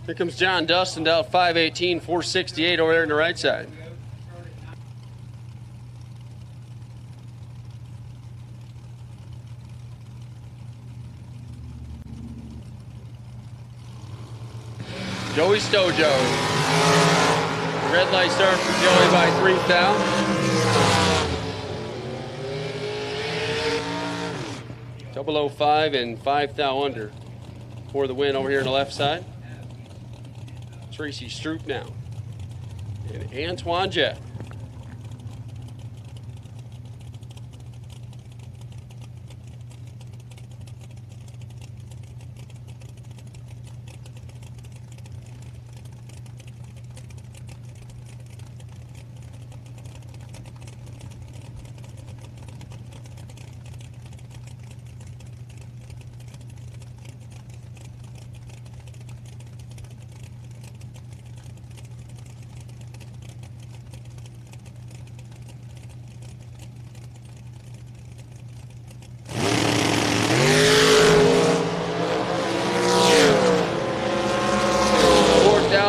Here comes John Dustin down 518, 468 over there on the right side. Joey Stojo. Red light start for Joey by 3 fouls. Double 05 and 5 thou under for the win over here on the left side. Tracy Stroop now. And Antoine Jeff.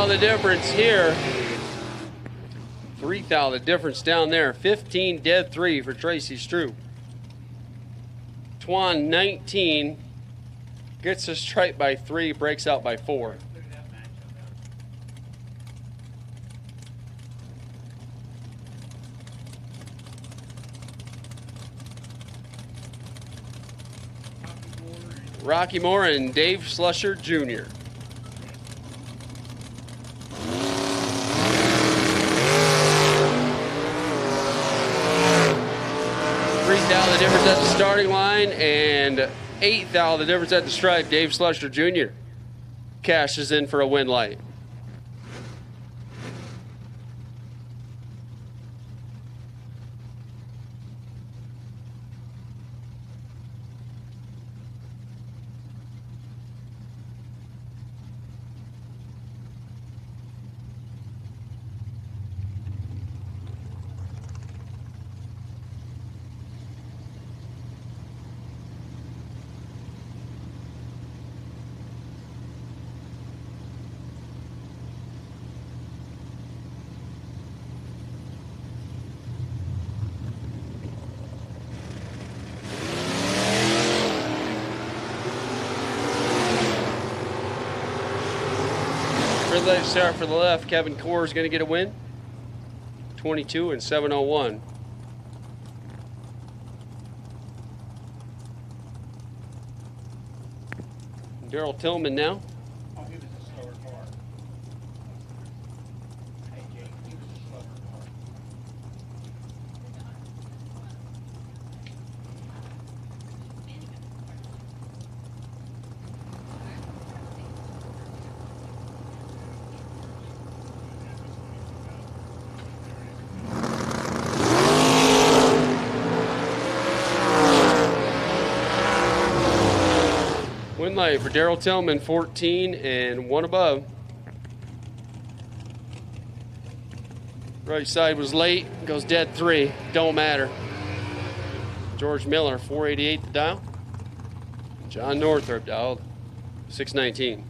The difference here, 3 thou the difference down there. 15 dead 3 for Tracy Stroop. Twan 19 gets a strike by 3, breaks out by 4. Rocky Moore and Dave Slusher Jr. 3 thou the difference at the starting line, and 8 thou the difference at the stripe. Dave Slusher Jr. cashes in for a win light. red light start for the left. Kevin Core is going to get a win. 22 and 7:01. Daryl Tillman now. Oh, he was a slower car. Hey, Jake, he was a slower car. Win light for Daryl Tillman, 14 and 1 above. Right side was late, goes dead 3, don't matter. George Miller, 488 to dial. John Northrup dialed, 619.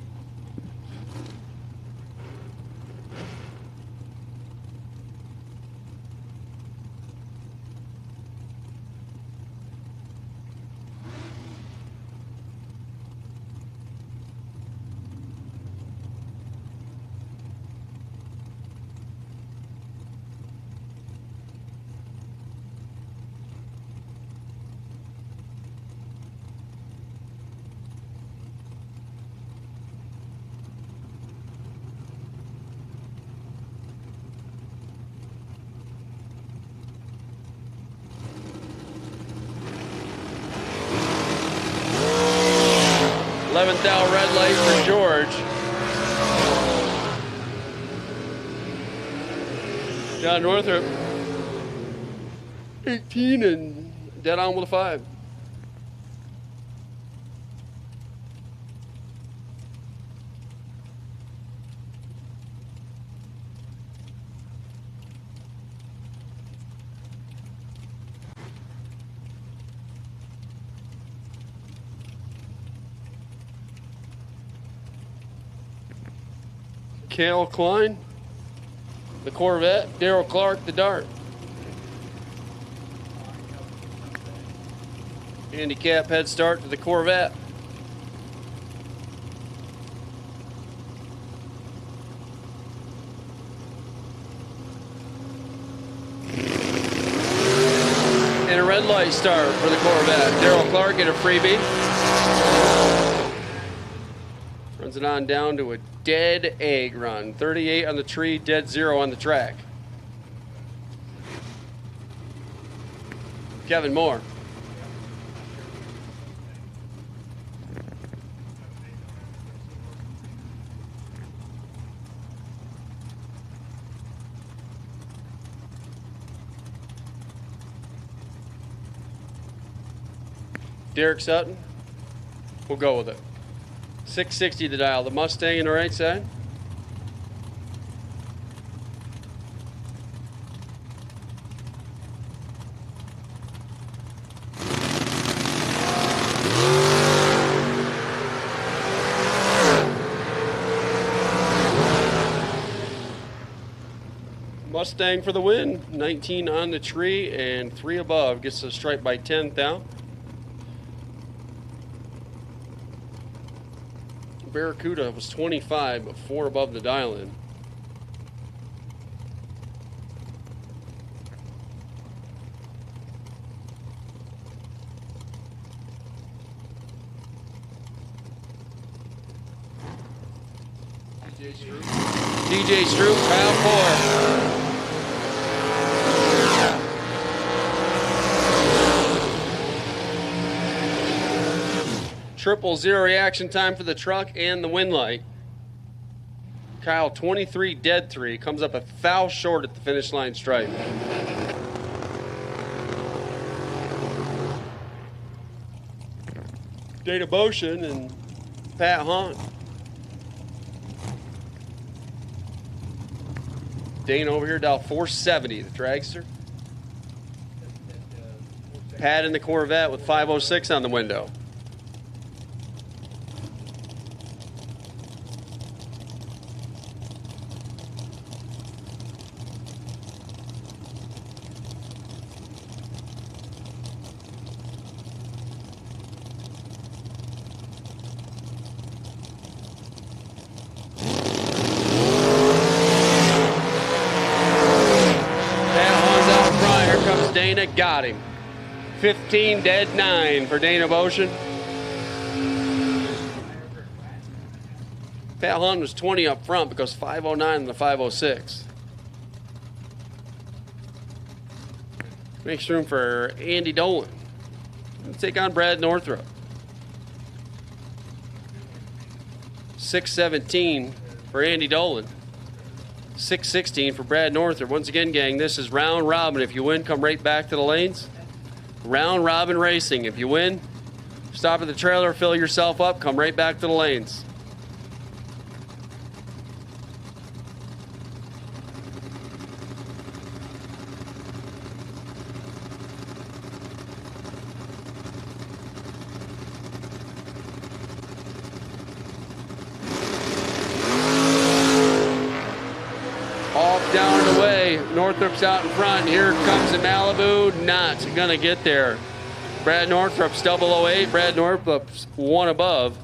Thou red light for George. John Northrup, 18 and dead on with a 5. Cale Klein, the Corvette. Daryl Clark, the Dart. Handicap head start to the Corvette. And a red light start for the Corvette. Daryl Clark get a freebie. Runs it on down to a dead egg run. 38 on the tree, dead 0 on the track. Kevin Moore. Derek Sutton. We'll go with it. 660 to dial. The Mustang in the right side. Mustang for the win. 19 on the tree and 3 above. Gets a stripe by 10th down. Barracuda was 25, but 4 above the dial-in. DJ Stroop, Kyle 4. 000 reaction time for the truck and the win light. Kyle 23, dead 3. Comes up a foul short at the finish line stripe. Data Motion and Pat Hunt. Dane over here dial 470, the Dragster. Pat in the Corvette with 506 on the window. Dana got him. 15 dead 9 for Dana Motion. Pat Hunt was 20 up front because 509 and the 506. Makes room for Andy Dolan. Let's take on Brad Northrup. 617 for Andy Dolan. 616 for Brad Northrup. Once again, gang, this is round robin. If you win, come right back to the lanes. Round robin racing. If you win, stop at the trailer, fill yourself up, come right back to the lanes. Down and away. Northrup's out in front. Here comes the Malibu. Not going to get there. Brad Northrup's 008. Brad Northrup's 1 above.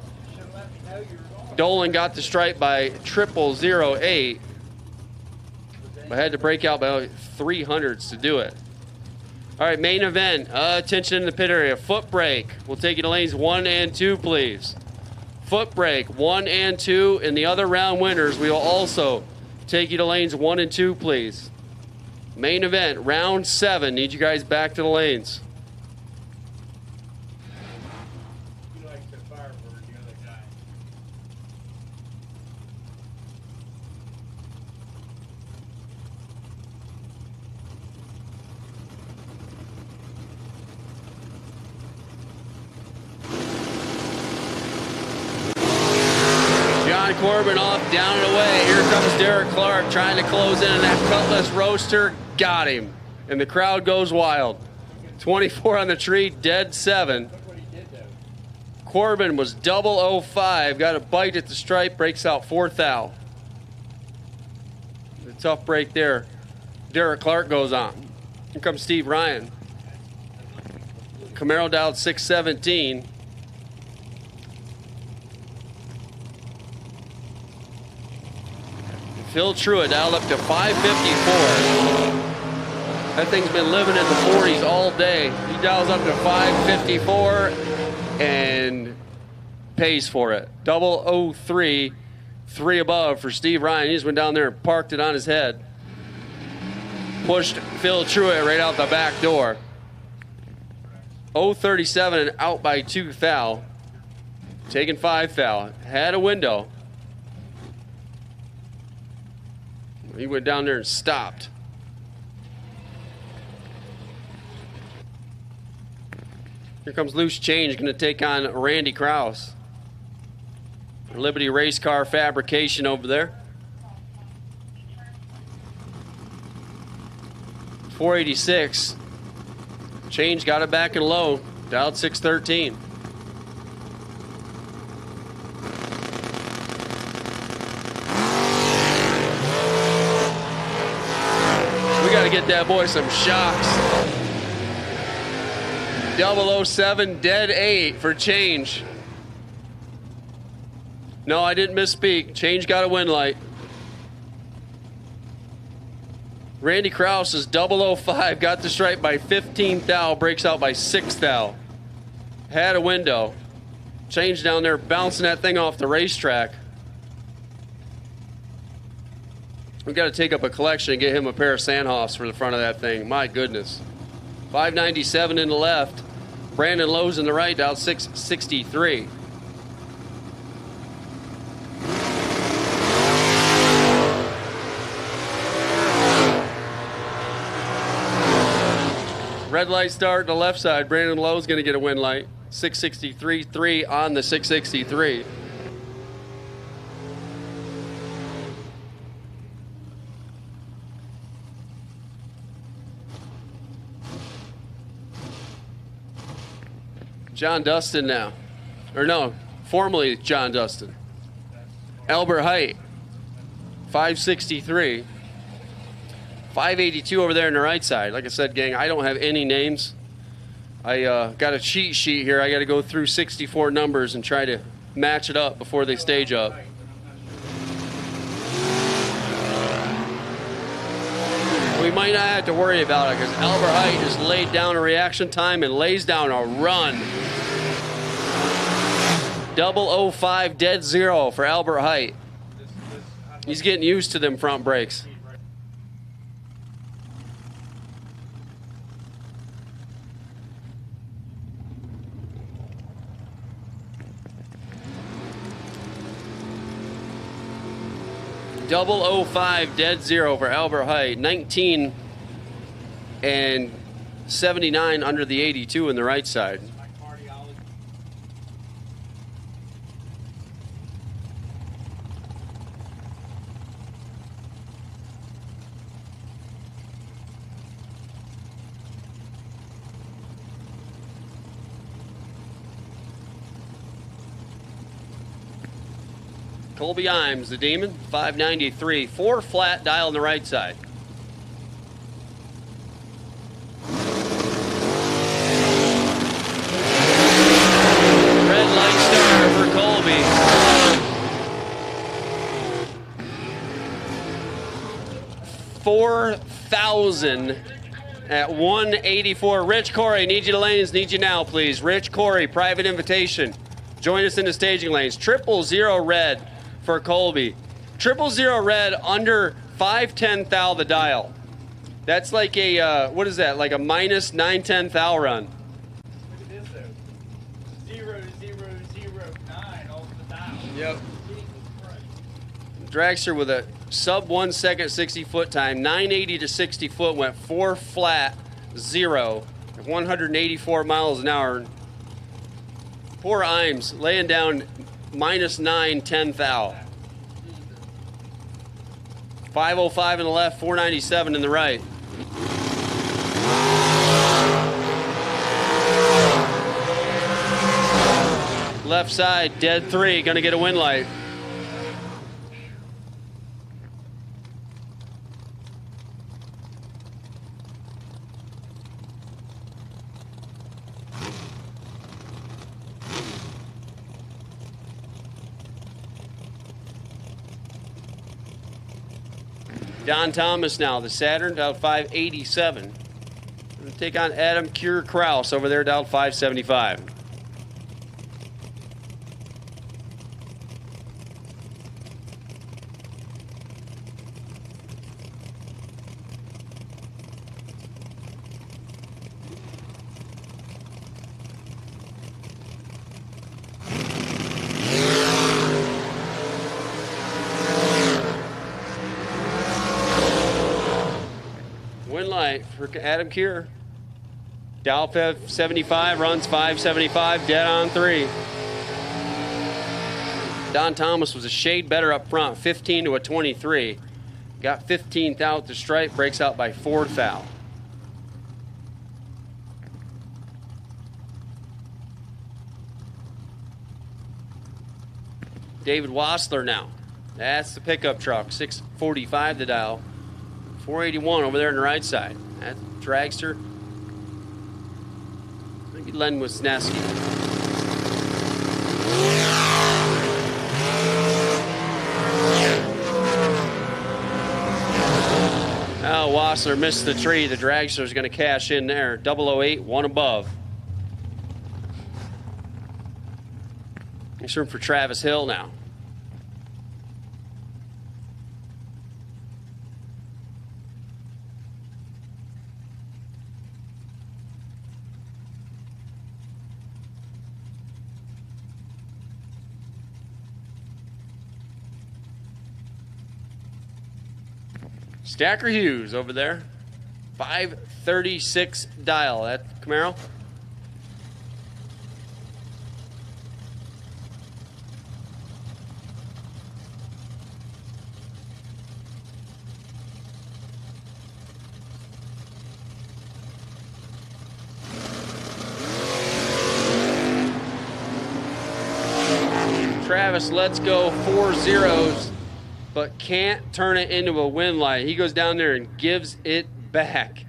Dolan got the stripe by 0008. But had to break out by 300s to do it. All right, main event. Attention in the pit area. Foot brake. We'll take you to lanes 1 and 2, please. Foot brake 1 and 2. In the other round winners, we will also take you to lanes 1 and 2, please. Main event, round 7. Need you guys back to the lanes. You like the Firebird, the other guy. John Corbin off, down and away. Here comes Derek Clark trying to close in, and that Cutlass Roadster got him. And the crowd goes wild. 24 on the tree, dead 7. Corbin was 005, got a bite at the stripe, breaks out 4th thou. A tough break there. Derek Clark goes on. Here comes Steve Ryan. Camaro dialed 617. Phil Truitt dialed up to 554. That thing's been living in the 40s all day. He dials up to 554 and pays for it. 003, 3 above for Steve Ryan. He just went down there and parked it on his head. Pushed Phil Truitt right out the back door. 037 and out by 2 thou. Taking 5 thou. Had a window. He went down there and stopped. Here comes Loose Change, going to take on Randy Krause. Liberty Race Car Fabrication over there. 486. Change got it back and low. Dialed 613. We got to get that boy some shocks. 007, dead 8 for Change. No, I didn't misspeak. Change got a win light. Randy Krause is 005, got the stripe by 15 thou, breaks out by 6 thou. Had a window. Change down there bouncing that thing off the racetrack. We've got to take up a collection and get him a pair of Sandhoffs for the front of that thing. My goodness. 597 in the left. Brandon Lowe's in the right, down 663. Red light start to the left side. Brandon Lowe's going to get a win light. 663.3 on the 663. John Dustin now. Or no, formerly John Dustin. Albert Height, 563. 582 over there on the right side. Like I said, gang, I don't have any names. I got a cheat sheet here. I got to go through 64 numbers and try to match it up before they stage up. we might not have to worry about it because Albert Height just laid down a reaction time and lays down a run. 005 dead zero for Albert Height. He's getting used to them front brakes. Double 05 dead zero for Albert Height. 19 and 79 under the 82 in the right side. Colby Imes, the Demon, 593. 4 flat dial on the right side. Red light star for Colby. 4,000 at 184. Rich Corey, need you to lanes, need you now, please. Rich Corey, private invitation. Join us in the staging lanes. 000 red for Colby. 000 red under 510 thou the dial. That's like a, what is that? Like a minus 910 thou run. Look at this though. 0009 over the dial. Yep. Jesus Christ. Dragster with a sub 1 second 60 foot time. 980 to 60 foot went 4 flat 0 at 184 miles an hour. Poor Imes laying down minus 910 thou. 505 in the left, 497 in the right. Left side, dead 3, gonna get a wind light. Don Thomas now, the Saturn, dialed 587. Going to take on Adam Cure Kraus over there, dialed 575. For Adam Cure. Dial 75, runs 575, dead on 3. Don Thomas was a shade better up front, 15 to a 23. Got 15 thou at the stripe, breaks out by 4 thou. David Wassler now. That's the pickup truck, 645 the dial. 481 over there on the right side. That's Dragster. Maybe Len Wisniewski. Oh, Wassler missed the tree. The Dragster's going to cash in there. 008, 1 above. Makes room for Travis Hill now. Stacker Hughes over there. 536 dial. That Camaro. Travis lets go 4 zeros, but can't turn it into a win light. He goes down there and gives it back.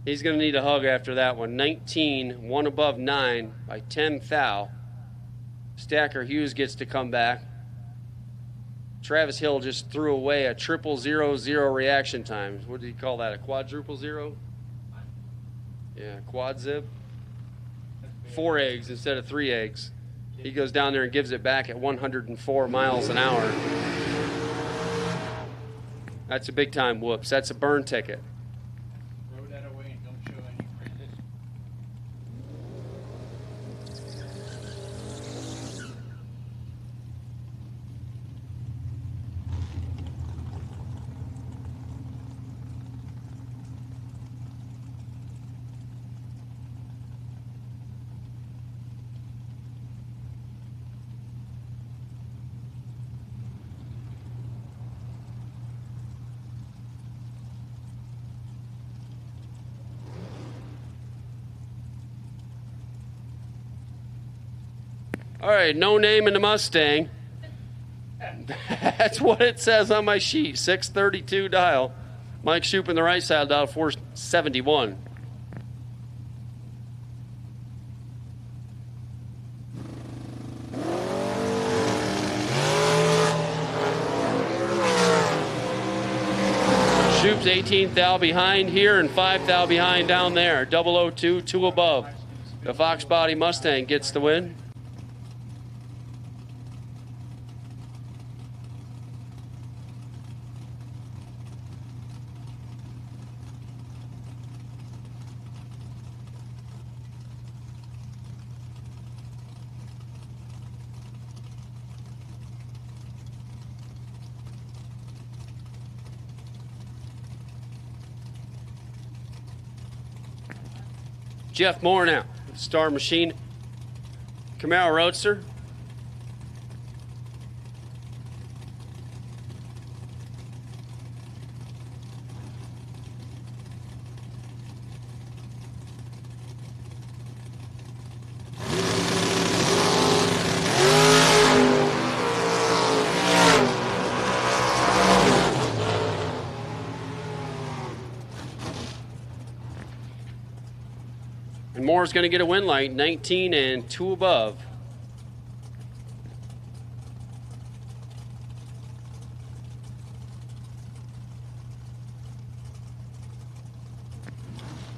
He's going to need a hug after that one. 19, 1 above 9 by 10 thou. Stacker Hughes gets to come back. Travis Hill just threw away a 000 reaction time. What did he call that? A quadruple zero? Yeah, quad zip. 4 eggs instead of 3 eggs. He goes down there and gives it back at 104 miles an hour. That's a big time whoops. That's a burn ticket. Throw that away and don't show any credit. All right, no name in the Mustang. That's what it says on my sheet. 632 dial. Mike Shoup in the right side dial 471. Shoup's 18th thou behind here and 5th thou behind down there. 002, 2 above. The Fox Body Mustang gets the win. Jeff Moore now, Star Machine Camaro Roadster. And Moore's going to get a win light, 19 and 2 above.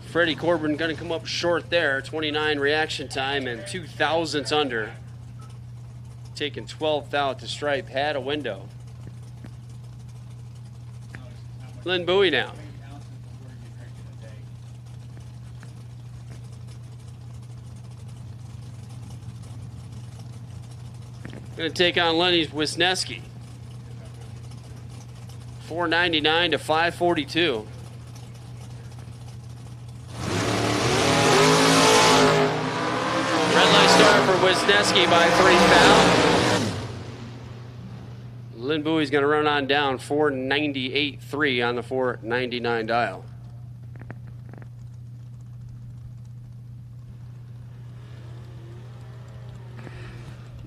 Freddie Corbin going to come up short there, 29 reaction time and 2 thousandths under. Taking 12th out to stripe, had a window. Lynn Bowie now. Going to take on Lenny Wisniewski. 499 to 542. Red light start for Wisniewski by 3 thou. Lynn Bowie's going to run on down 498.3 on the 499 dial.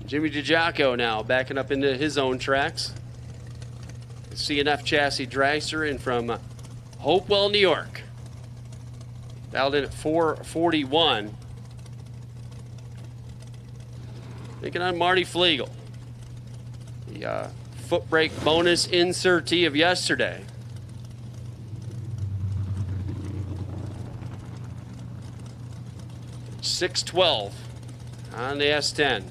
Jimmy DiGiaco now backing up into his own tracks. CNF chassis dragster in from Hopewell, New York. Dialed in at 441. Taking on Marty Flegel. The foot brake bonus insertee of yesterday. .612 on the S10.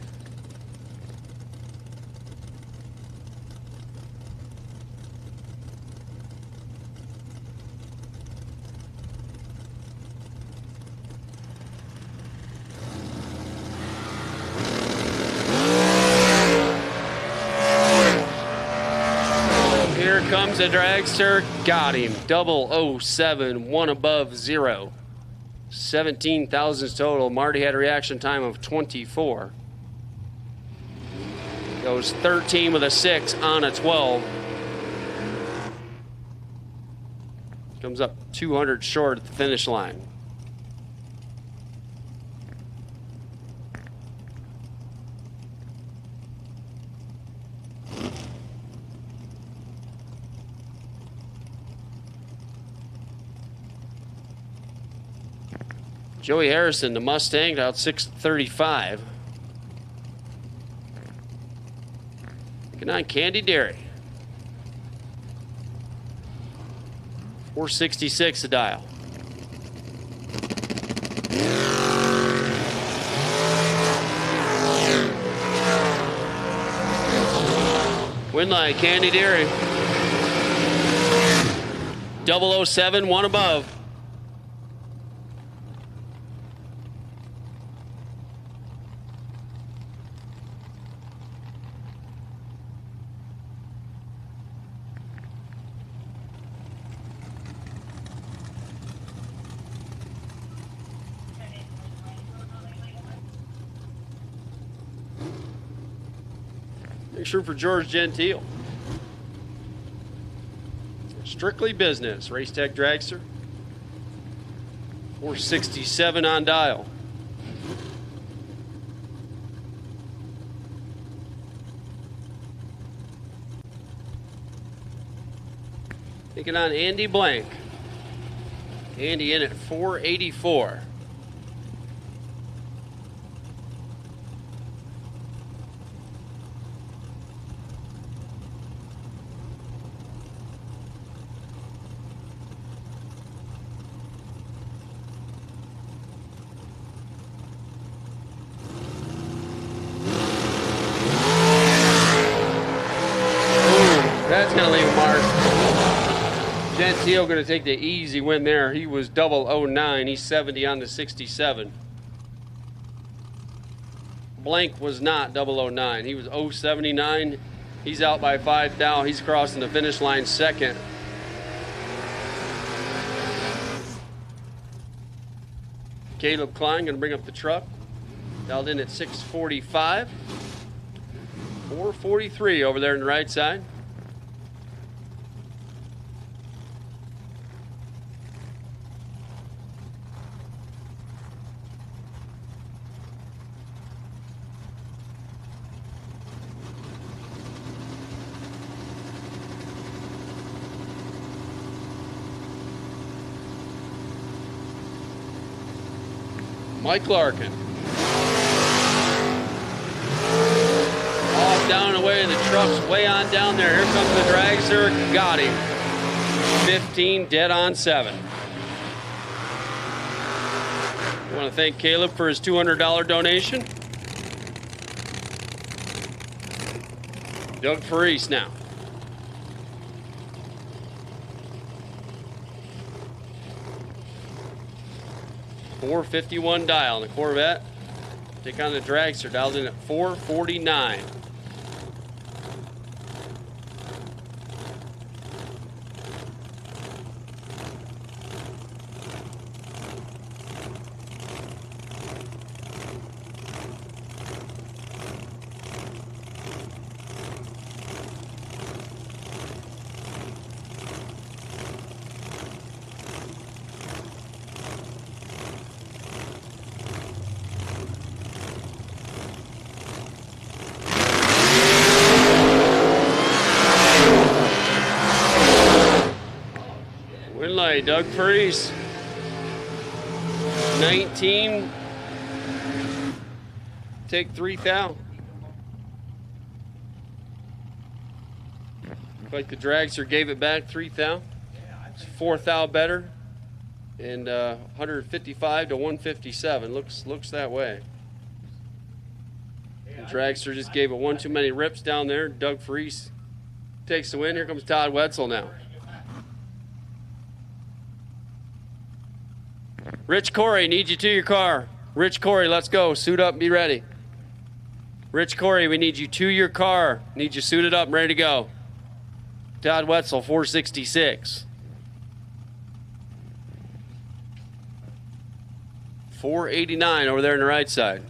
Comes a dragster, got him. 007, 1 above 0. 17 thousandths total. Marty had a reaction time of 24. Goes 13 with a 6 on a 12. Comes up 200 short at the finish line. Joey Harrison, the Mustang, out 635. Good night, Candy Derry. 466 a dial. Wind light, Candy Deary. 007, one above. Make sure for George Gentile. Strictly business. Race Tech Dragster. 467 on dial. Taking on Andy Blank. Andy in at 484. That's going to leave a mark. Gentile going to take the easy win there. He was 009. He's 70 on the 67. Blank was not 009. He was 079. He's out by 5 thou. He's crossing the finish line second. Caleb Klein going to bring up the truck. Dialed in at 645. 443 over there on the right side. Mike Larkin. Off down and away, the truck's way on down there. Here comes the Dragster. Got him. 15 dead on 7. I want to thank Caleb for his $200 donation. Doug Faris now. $451 dial in the Corvette. Take on the Dragster, dialed in at 449. Doug Faris, 19, take 3 thou. Looks like the Dragster gave it back 3 thou. It's 4 thou better, and 155 to 157. Looks that way. The Dragster just gave it one too many rips down there. Doug Faris takes the win. Here comes Todd Wetzel now. Rich Corey, need you to your car. Rich Corey, let's go. Suit up and be ready. Rich Corey, we need you to your car. Need you suited up and ready to go. Todd Wetzel, 466. 489 over there on the right side.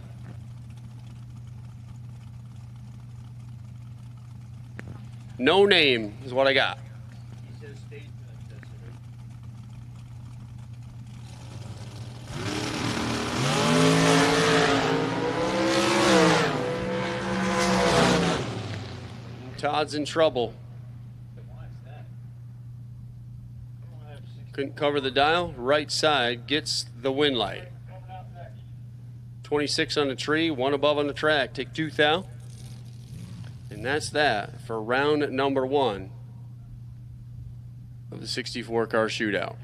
No name is what I got. Todd's in trouble. Couldn't cover the dial. Right side gets the wind light. 26 on the tree, 1 above on the track. Take 2 thou. And that's that for round number 1. of the 64 car shootout.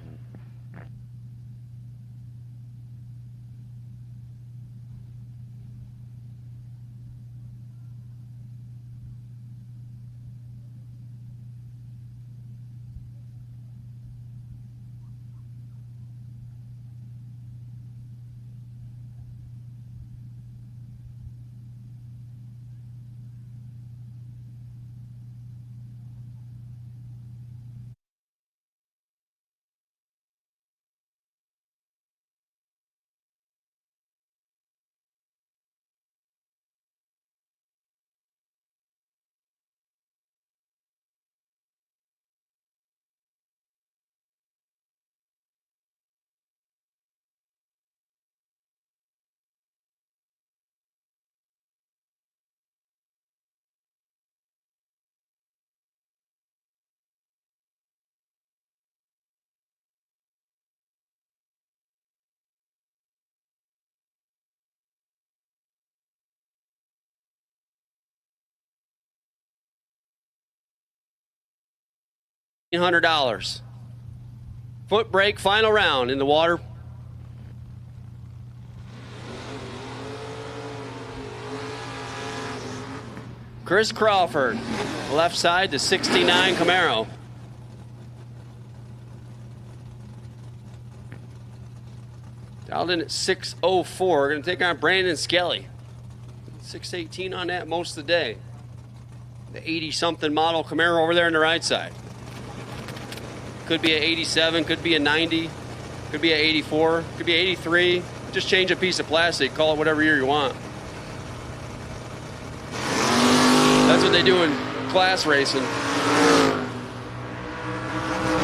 $1,800. Foot brake final round in the water. Chris Crawford, left side to 69 Camaro. Dialed in at 604. We're going to take on Brandon Skelly. 618 on that most of the day. The 80-something model Camaro over there on the right side. Could be a 87, could be a 90, could be a 84, could be 83. Just change a piece of plastic, call it whatever year you want. That's what they do in class racing.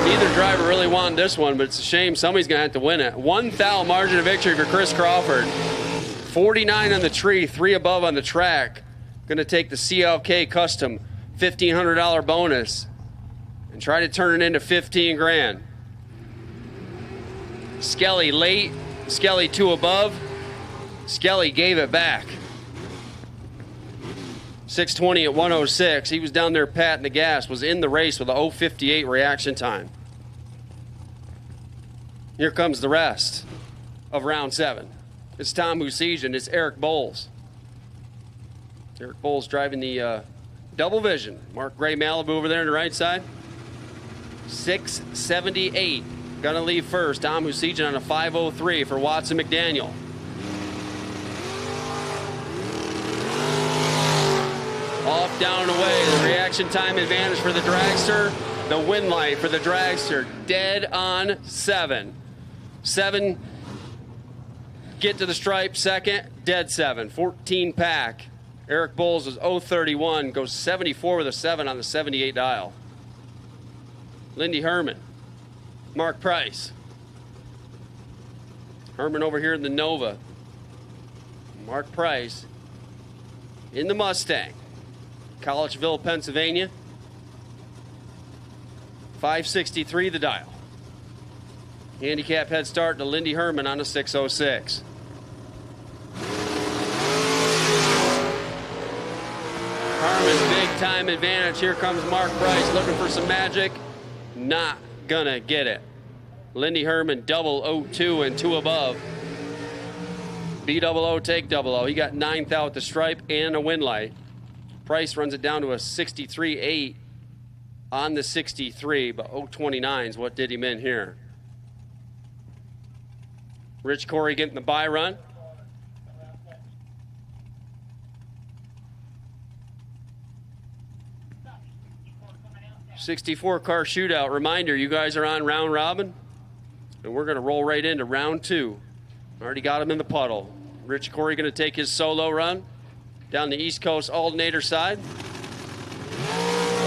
Neither driver really wanted this one, but it's a shame somebody's going to have to win it. 1 thou margin of victory for Chris Crawford. 49 on the tree, 3 above on the track. Going to take the CLK Custom $1,500 bonus and try to turn it into 15 grand. Skelly late, Skelly 2 above. Skelly gave it back. 620 at 106. He was down there patting the gas, was in the race with a 058 reaction time. Here comes the rest of round 7. It's Tom Husijan, it's Eric Bowles. Eric Bowles driving the double vision. Mark Gray Malibu over there on the right side. 678. Gonna leave first. Tom Husijan on a 503 for Watson McDaniel. Off, down, and away. The reaction time advantage for the Dragster. The win light for the Dragster. Dead on 7. 7 get to the stripe second. Dead 7. 14 pack. Eric Bowles is 031. Goes 74 with a 7 on the 78 dial. Lindy Herman. Mark Price. Herman over here in the Nova. Mark Price in the Mustang. Collegeville, Pennsylvania. 563 the dial. Handicap head start to Lindy Herman on a 606. Herman, big time advantage. Here comes Mark Price looking for some magic. Not gonna get it. Lindy Herman, 002 and 2 above. B-00, take 00. He got 9th out the stripe and a win light. Price runs it down to a 63.8 on the 63, but 029 is what did him in here. Rich Corey getting the bye run. '64 car shootout. Reminder, you guys are on round robin, and we're going to roll right into round 2. Already got him in the puddle. Rich Corey going to take his solo run down the East Coast alternator side.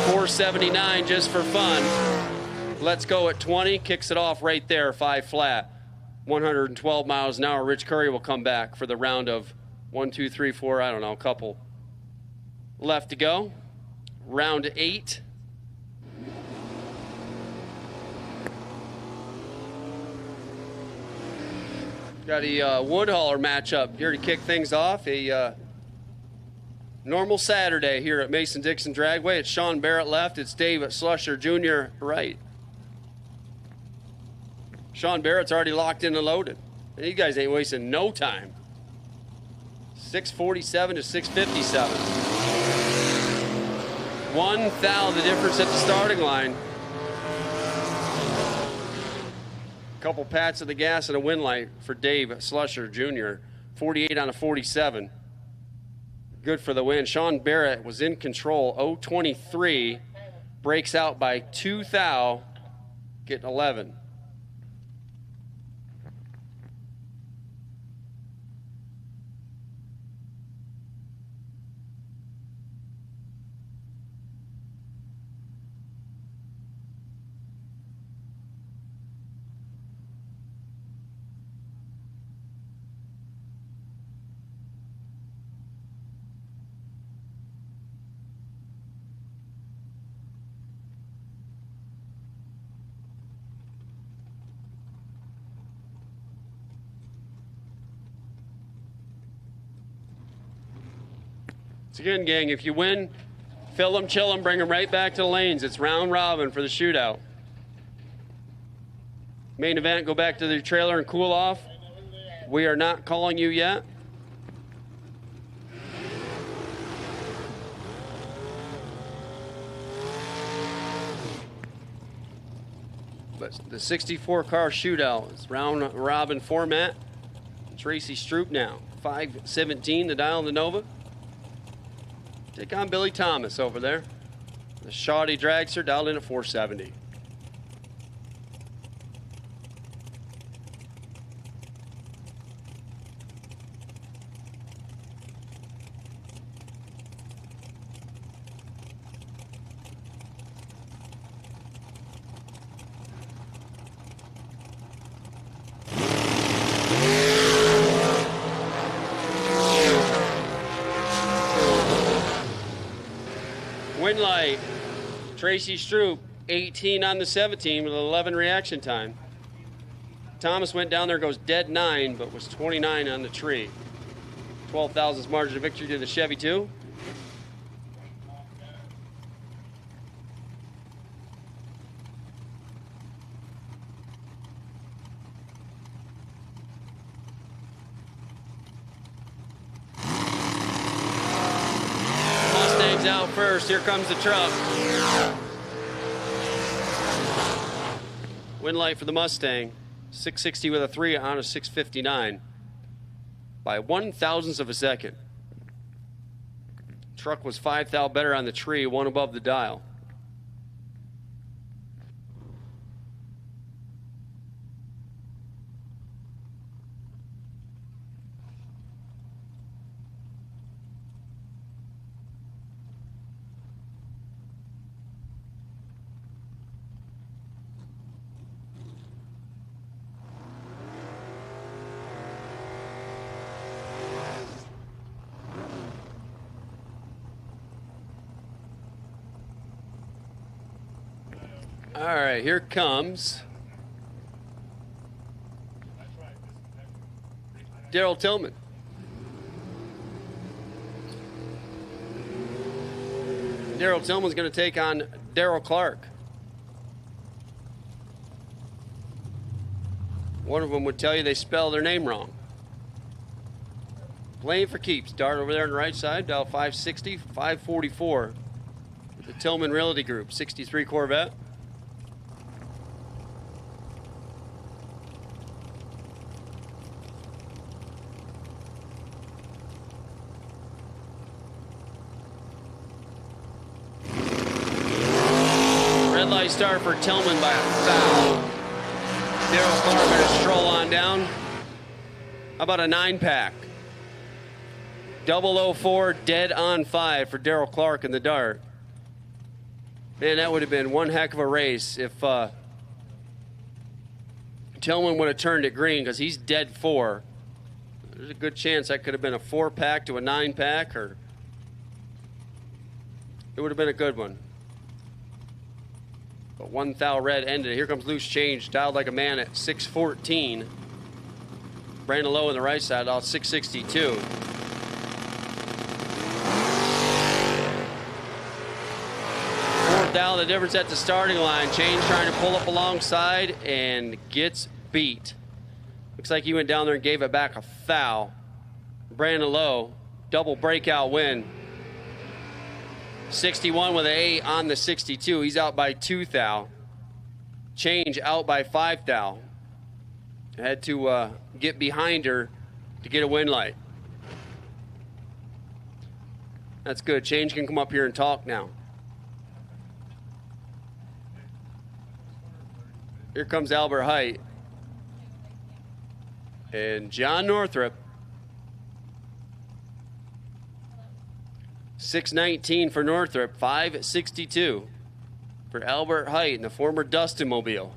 479 just for fun. Let's go at 20. Kicks it off right there, 5 flat. 112 miles an hour. Rich Curry will come back for the round of 1, 2, 3, 4, I don't know, a couple left to go. Round 8. Got a wood hauler matchup here to kick things off. A normal Saturday here at Mason-Dixon Dragway. It's Sean Barrett left. It's Dave Slusher Jr. right. Sean Barrett's already locked in and loaded. And you guys ain't wasting no time. 647 to 657. 1 thou the difference at the starting line. Couple pats of the gas and a wind light for Dave Slusher Jr. 48 on a 47. Good for the win. Sean Barrett was in control. 023 breaks out by 2 thou, getting 11. So again, gang, if you win, fill them, chill them, bring them right back to the lanes. It's round robin for the shootout. Main event, go back to the trailer and cool off. We are not calling you yet. But the 64 car shootout is round robin format. Tracy Stroop now, 517, the dial in the Nova. Take on Billy Thomas over there. The shoddy dragster dialed in at 470. Win light, Tracy Stroop, 18 on the 17 with 11 reaction time. Thomas went down there, goes dead 9, but was 29 on the tree. 12 thousandths margin of victory to the Chevy 2. Out first. Here comes the truck. Wind light for the Mustang. 660 with a 3 on a 659 by 1/1000th of a second. Truck was 5 thou better on the tree, 1 above the dial. All right, here comes Daryl Tillman. Daryl Tillman's going to take on Daryl Clark. One of them would tell you they spell their name wrong. Playing for keeps. Dart over there on the right side, dial 560, 544. The Tillman Realty Group, 63 Corvette. Red light start for Tillman by a foul. Daryl Clark going to stroll on down. How about a 9-pack? 004 dead on 5 for Daryl Clark in the dart. Man, that would have been one heck of a race if Tillman would have turned it green, because he's dead 4. There's a good chance that could have been a 4-pack to a 9-pack, or it would have been a good one. But 1 thou red ended. Here comes loose change, dialed like a man at 614. Brandon Lowe on the right side, out 662. 4 thou, the difference at the starting line. Change trying to pull up alongside and gets beat. Looks like he went down there and gave it back a foul. Brandon Lowe, double breakout win. 61 with an 8 on the 62. He's out by 2 thou. Change out by 5 thou. Had to get behind her to get a win light. That's good. Change can come up here and talk now. Here comes Albert Height. And John Northrup. 619 for Northrup, 562 for Albert Height in the former Dustin Mobile.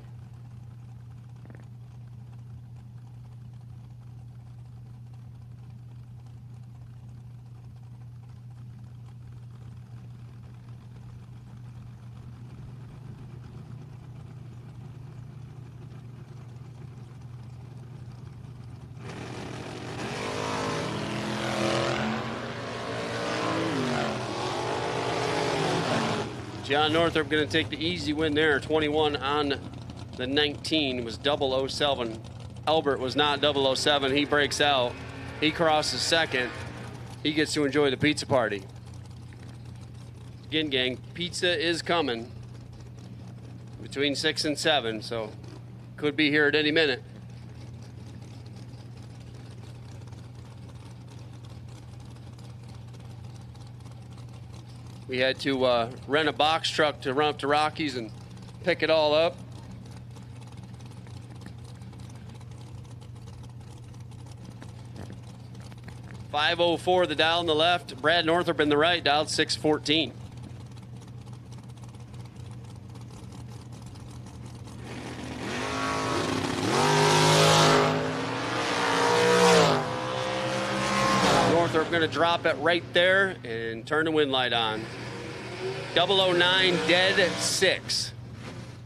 John Northrup going to take the easy win there. 21 on the 19 was 007. Albert was not 007. He breaks out. He crosses second. He gets to enjoy the pizza party. Again, gang, pizza is coming between 6 and 7, so could be here at any minute. We had to rent a box truck to run up to Rockies and pick it all up. .504 the dial on the left. Brad Northrup in the right, dialed 614. Northrup going to drop it right there and turn the wind light on. 009 dead 6.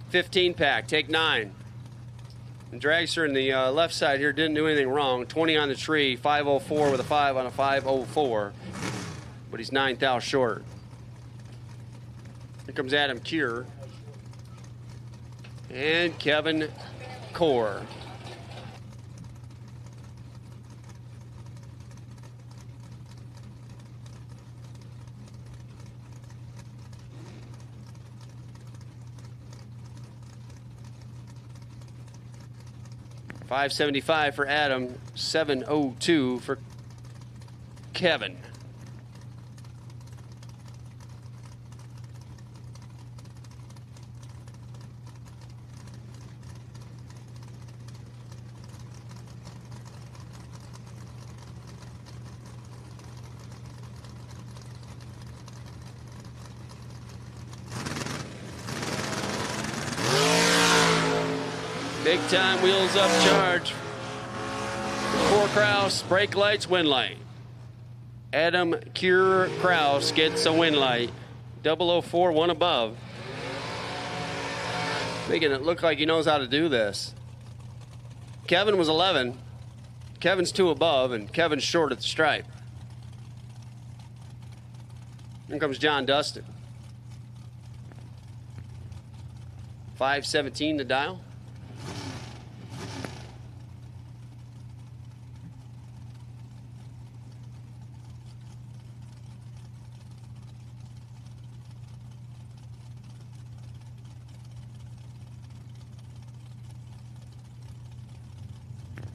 15 pack, take 9. And Dragster in the left side here didn't do anything wrong. 20 on the tree, 504 with a 5 on a 504. But he's 9 thou short. Here comes Adam Cure. And Kevin Core. .575 for Adam, 702 for Kevin. Big time wheels up charge. For Kraus, brake lights, wind light. Adam Cure Kraus gets a wind light. 004, one above. Making it look like he knows how to do this. Kevin was 11. Kevin's 2 above, and Kevin's short at the stripe. Here comes John Dustin. 517 the dial.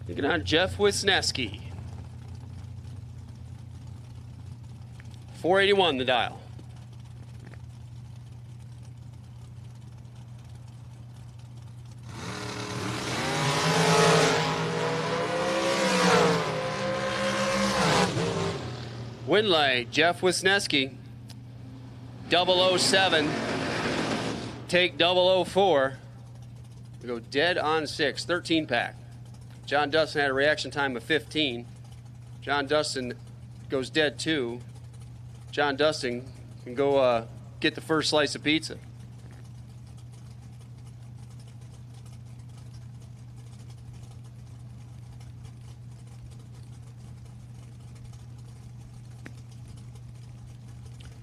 Taking on Jeff Wisniewski. 481 the dial. Wind light, Jeff Wisniewski. 007. Take 004. We go dead on 6, 13 pack. John Dustin had a reaction time of 15. John Dustin goes dead 2. John Dustin can go get the first slice of pizza.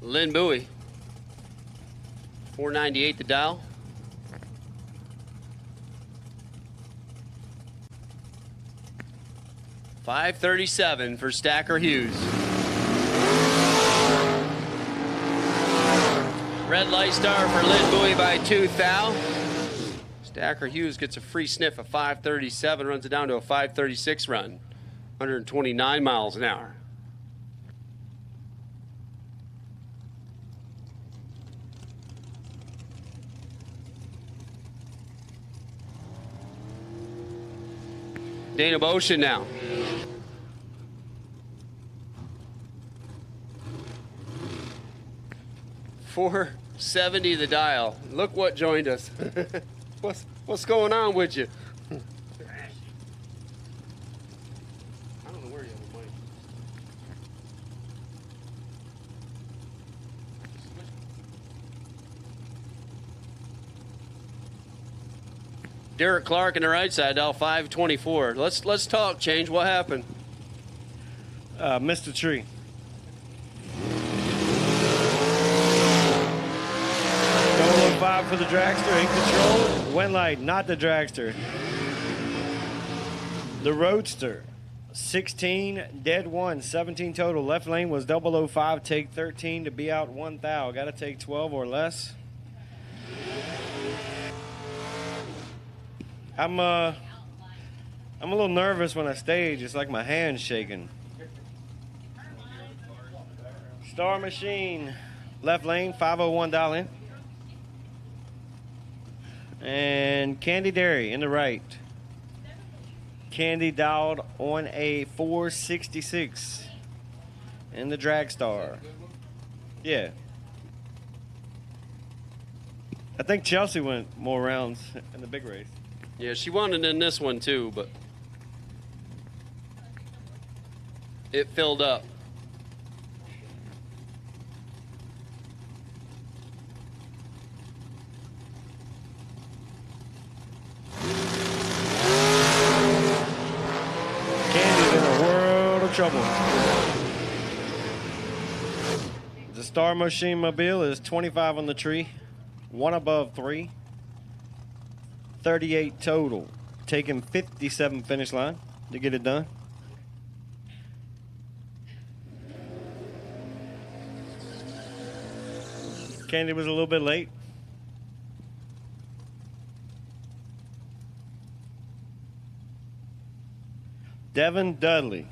Lynn Bowie. 498 the dial. 5:37 for Stacker Hughes. Red light star for Lynn Bowie by 2 thou. Stacker Hughes gets a free sniff of 5:37, runs it down to a 5:36 run. 129 miles an hour. Dana Boschen now. $470 the dial. Look what joined us. What's going on with you? I don't know where you have the mic. Derek Clark on the right side, dial 524. Let's talk, Change. What happened? Missed the tree. Double 05 for the Dragster, in control. Went light, not the Dragster. The Roadster, 16, dead 1, 17 total. Left lane was 005, take 13 to be out 1 thou. Got to take 12 or less. I'm a little nervous when I stage. It's like my hand's shaking. Star Machine, left lane, 501 dial in. And Candy Dairy in the right. Candy dialed on a 466 in the Dragster. Yeah. I think Chelsea went more rounds in the big race. Yeah, she won it in this one too, but it filled up. Candy's in a world of trouble. The Star Machine Mobile is 25 on the tree, 1 above 3. 38 total, taking 57 finish line to get it done. Candy was a little bit late. Devin Dudley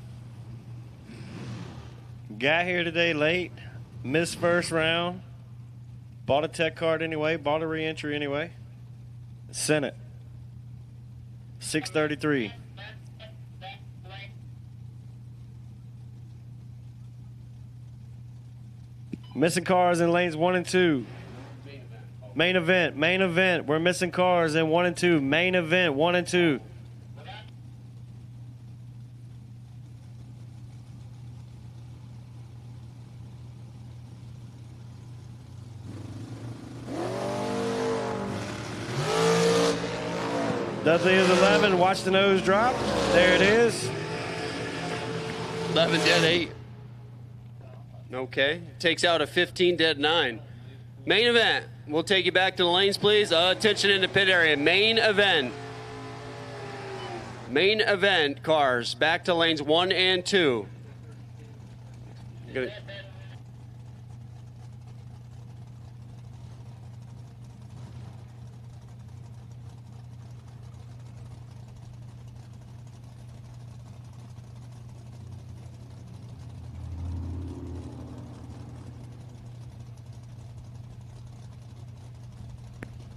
got here today late, missed first round, bought a tech card anyway, bought a re-entry anyway, sent it. 633. Missing cars in lanes 1 and 2. Main event. We're missing cars in 1 and 2. Main event 1 and 2. Dudley is 11. Watch the nose drop. There it is. 11 dead 8. Okay. Takes out a 15 dead 9. Main event. We'll take you back to the lanes, please. Attention in the pit area. Main event. Main event cars. Back to lanes 1 and 2. Good.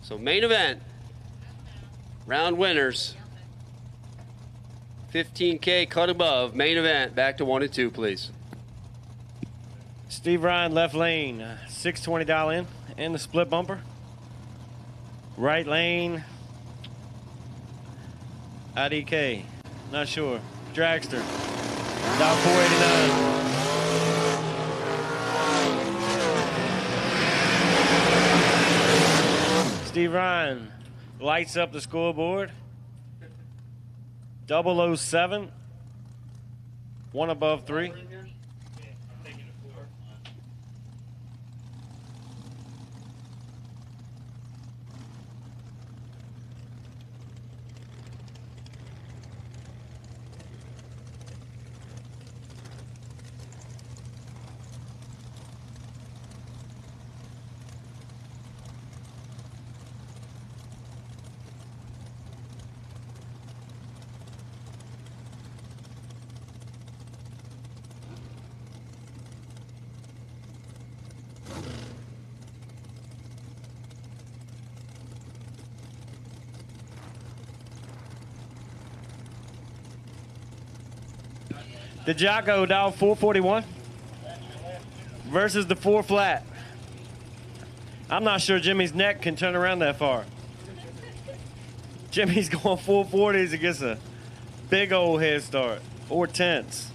So main event, round winners, 15K cut above, main event, back to 1 and 2, please. Steve Ryan, left lane, 620 dial in, and the split bumper. Right lane, IDK, not sure. Dragster, dial 489. Steve Ryan lights up the scoreboard. 007, 1 above 3. The Jocko dial 441 versus the 4 flat. I'm not sure Jimmy's neck can turn around that far. Jimmy's going 440s against a big old head start or tense.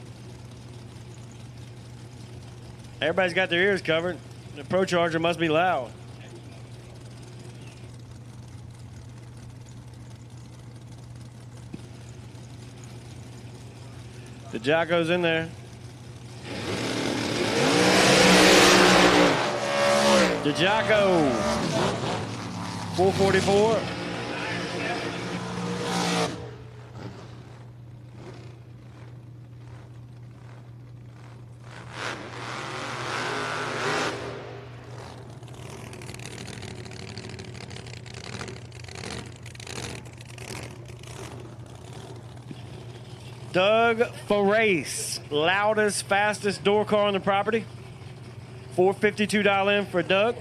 Everybody's got their ears covered. The Pro Charger must be loud. The Jocko's in there. The Jocko 444. Doug Farace, loudest, fastest door car on the property. $452 in for Doug.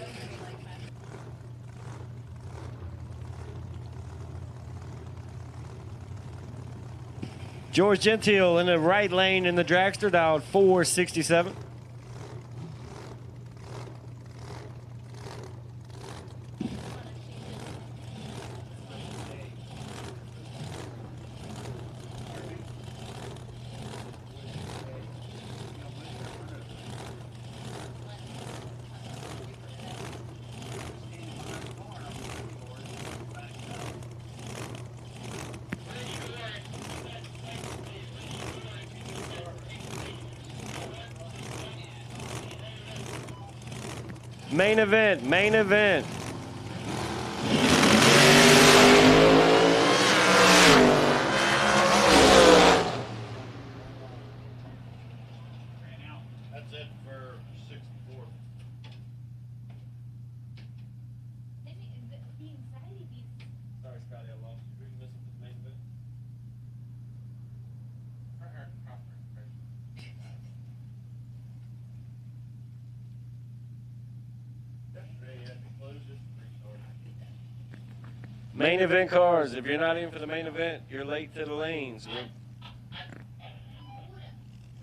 George Gentile in the right lane in the Dragster, dialed 467. Main event, main event. That's it for 64. Sorry, Scotty, I lost you. We can listen to the main event. Main event cars. If you're not in for the main event, you're late to the lanes. We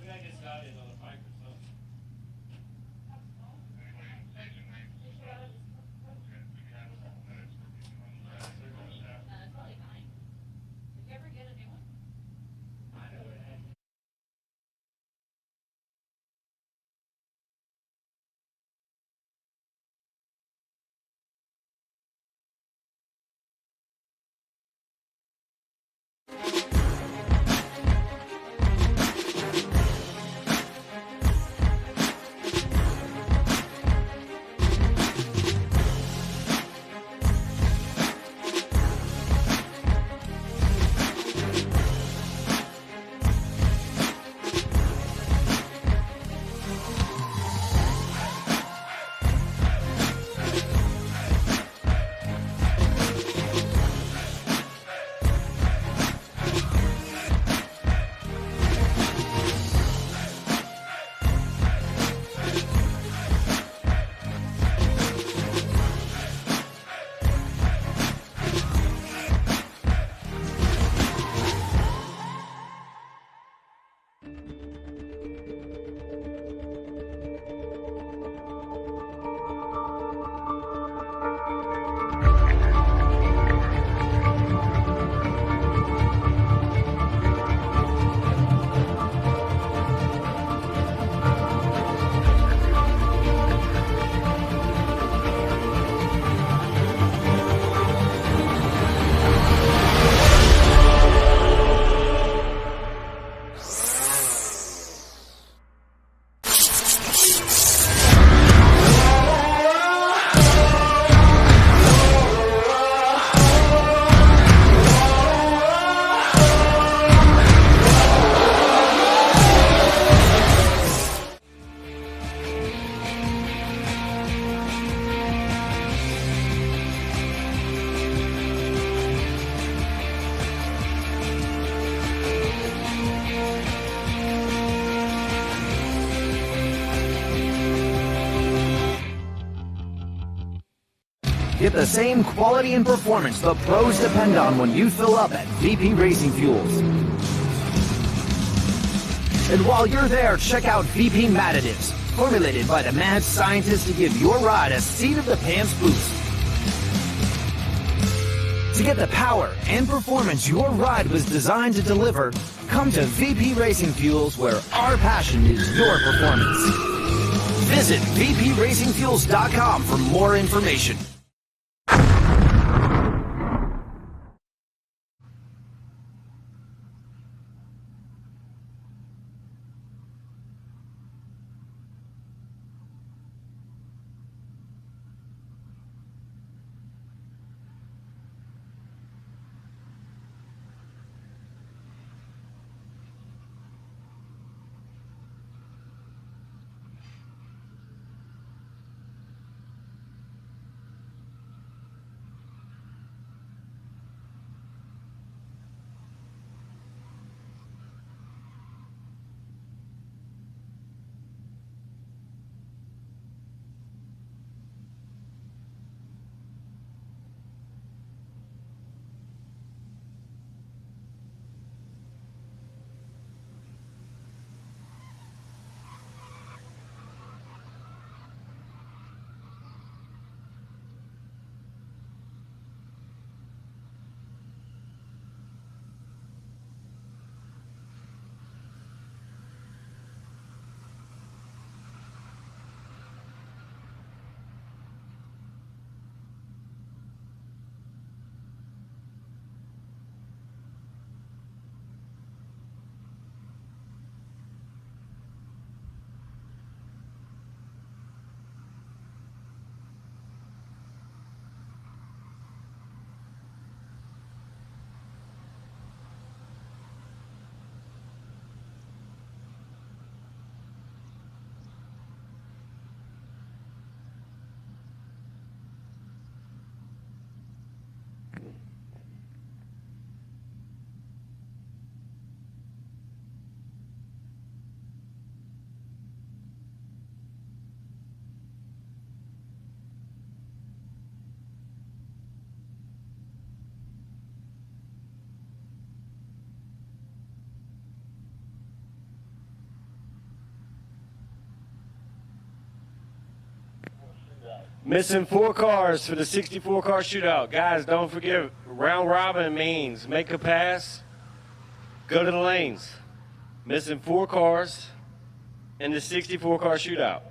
gotta get Scotty another mic or something. Get the same quality and performance the pros depend on when you fill up at VP Racing Fuels. And while you're there, check out VP Madditives, formulated by the mad scientists to give your ride a seat-of-the-pants boost. To get the power and performance your ride was designed to deliver, come to VP Racing Fuels, where our passion is your performance. Visit vpracingfuels.com for more information. Missing 4 cars for the 64 car shootout. Guys, don't forget, round robin means make a pass, go to the lanes. Missing 4 cars in the 64 car shootout.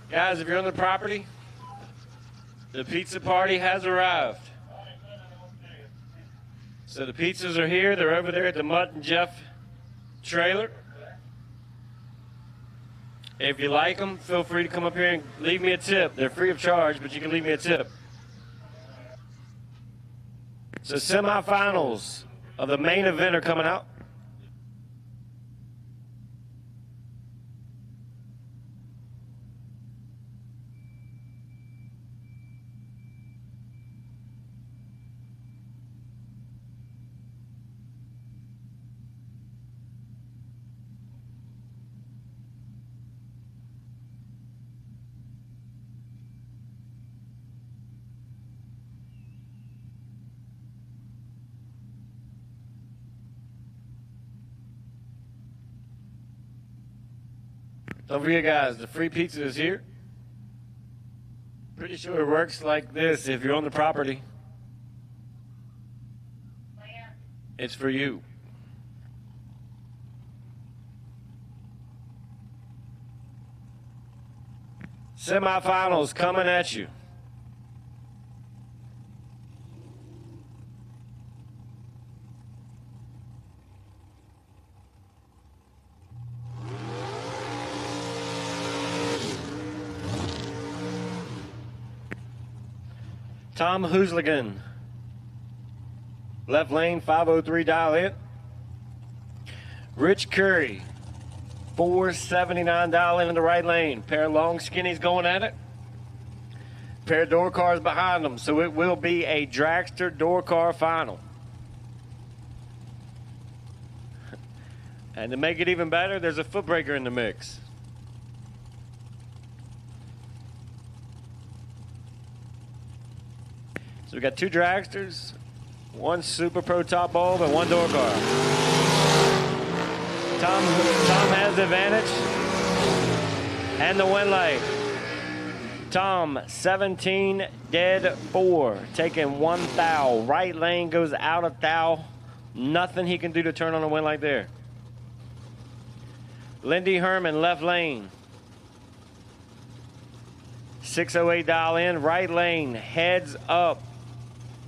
Guys, if you're on the property, the pizza party has arrived. So the pizzas are here. They're over there at the Mutt and Jeff trailer. If you like them, feel free to come up here and leave me a tip. They're free of charge, but you can leave me a tip. So semifinals of the main event are coming out. Don't forget, guys, the free pizza is here. Pretty sure it works like this. If you're on the property, it's for you. Semifinals coming at you. Tom Hoosligan, left lane, 503, dial in. Rich Curry, 479, dial in the right lane. Pair of long skinnies going at it. Pair of door cars behind them, so it will be a Dragster door car final. And to make it even better, there's a foot breaker in the mix. So we got 2 dragsters, 1 Super Pro top bulb, and 1 door car. Tom has the advantage and the win light. Tom, 17, dead 4, taking 1 thou. Right lane goes out of thou. Nothing he can do to turn on a win light there. Lindy Herman, left lane. 608 dial in. Right lane, heads up.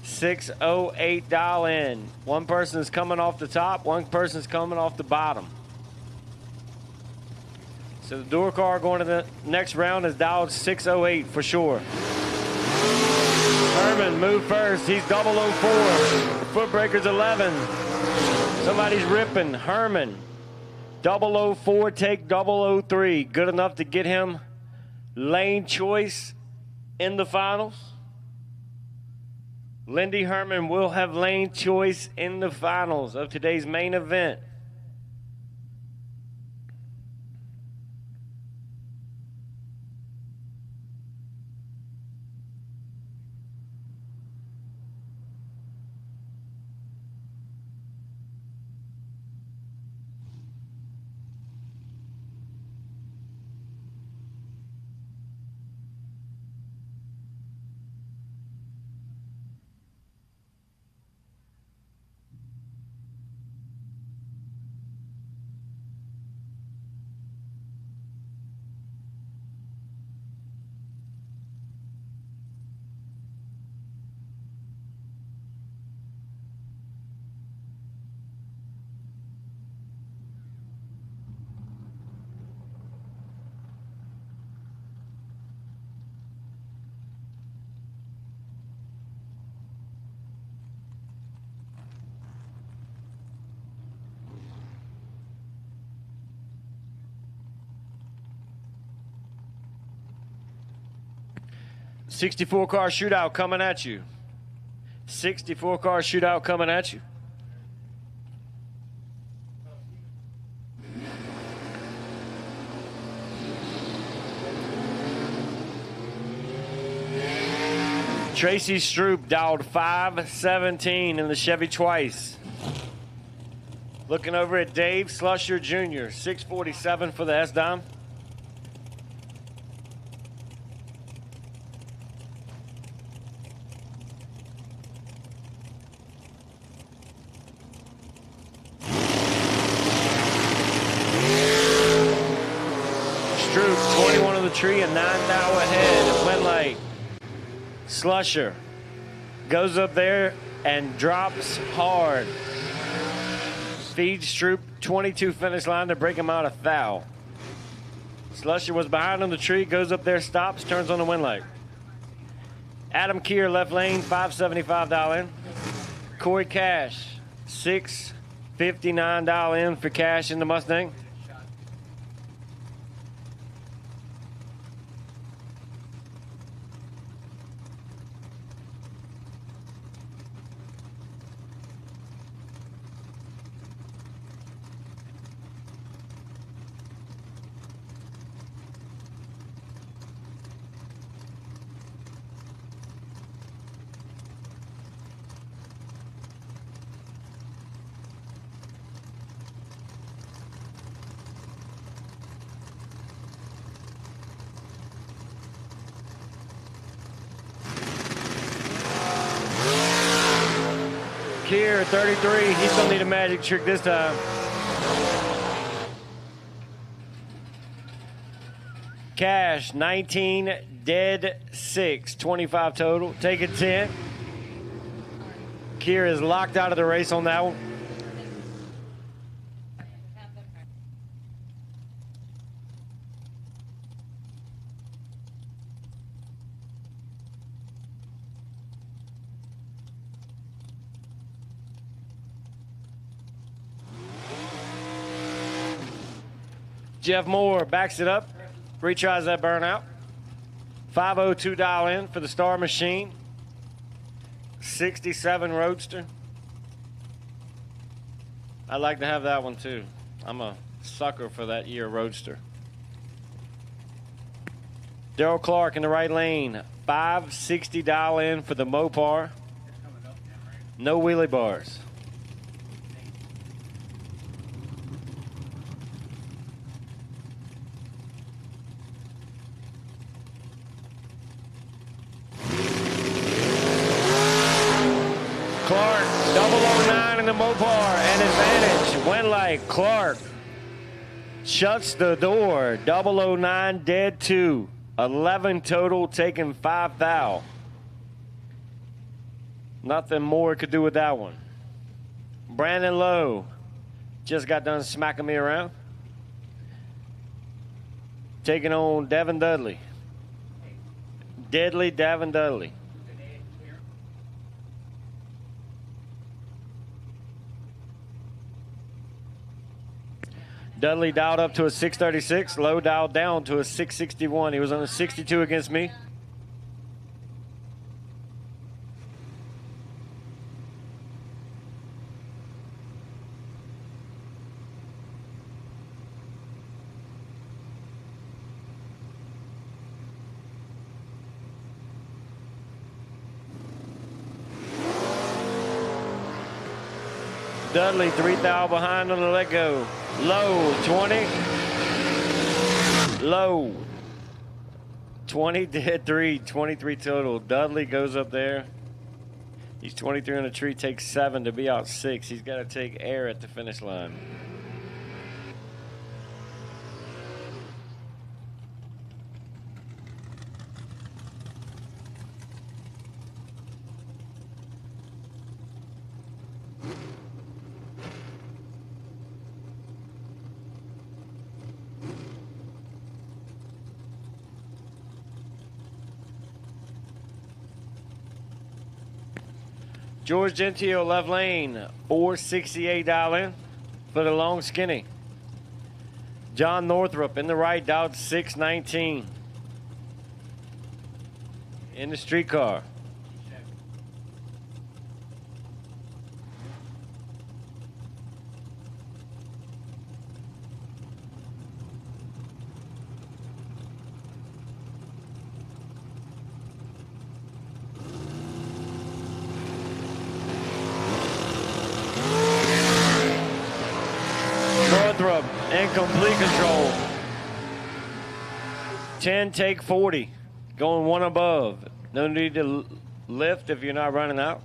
608 dial in. One person's coming off the top, one person's coming off the bottom. So the door car going to the next round is dialed 608 for sure. Herman, move first. He's 004. Foot breaker's 11. Somebody's ripping. Herman, 004, take 003. Good enough to get him lane choice in the finals. Lindy Herman will have lane choice in the finals of today's main event. $64 car shootout coming at you. $64 car shootout coming at you. Tracy Stroop dialed 517 in the Chevy twice. Looking over at Dave Slusher Jr., 647 for the S-Dime. Tree and 9 thou ahead. Went light. Slusher goes up there and drops hard. Feeds Stroop 22 finish line to break him out of thou. Slusher was behind on the tree, goes up there, stops, turns on the win light. Adam Keir left lane, 575 dial in. Corey Cash, 659 dial in for Cash in the Mustang. Here, 33. He's gonna need a magic trick this time. Cash, 19, dead 6, 25 total. Take it 10. Kier is locked out of the race on that one. Jeff Moore backs it up, retries that burnout. 502 dial in for the Star Machine. 67 Roadster. I'd like to have that one too. I'm a sucker for that year Roadster. Daryl Clark in the right lane. $560 dial in for the Mopar. No wheelie bars. Clark, 009 in the Mopar, and advantage. Went like Clark shuts the door. 009 dead 2. 11 total, taking 5 thou. Nothing more could do with that one. Brandon Lowe just got done smacking me around. Taking on Devin Dudley. Deadly Devin Dudley. Dudley dialed up to a 636. Lowe dialed down to a 661. He was on a 62 against me. Dudley 3 thou behind on the let go. Low 20. Low 20 dead 3, 23 total. Dudley goes up there. He's 23 on the tree, takes 7 to be out 6. He's got to take air at the finish line. George Gentile, left lane, $468 for the long skinny. John Northrup in the right, dialed 619 in the streetcar. Northrup in complete control. 10, take 40. Going one above. No need to lift if you're not running out.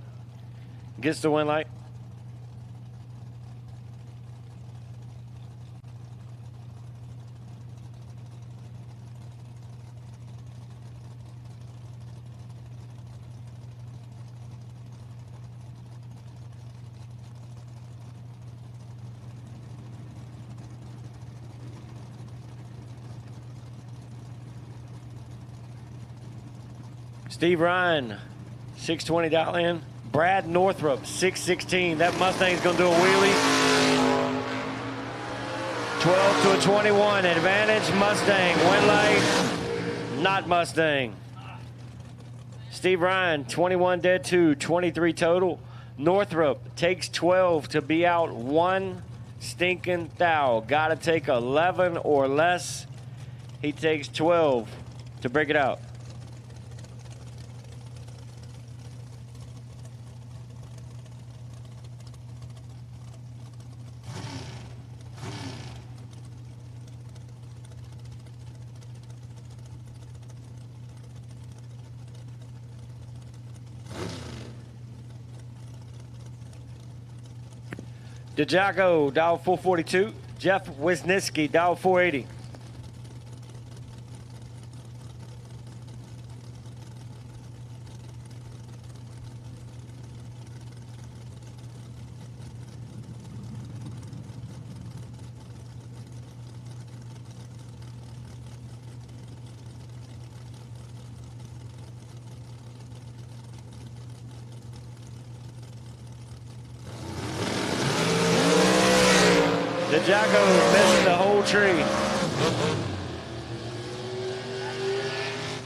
Gets the win light. Steve Ryan, 620 dial in. Brad Northrup, 616. That Mustang's going to do a wheelie. 12 to a 21. Advantage Mustang. Win light, not Mustang. Steve Ryan, 21 dead 2, 23 total. Northrup takes 12 to be out 1 stinking thou. Got to take 11 or less. He takes 12 to break it out. DeJaco, dial 442. Jeff Wisniewski, dial 480. DeJaco missing the whole tree.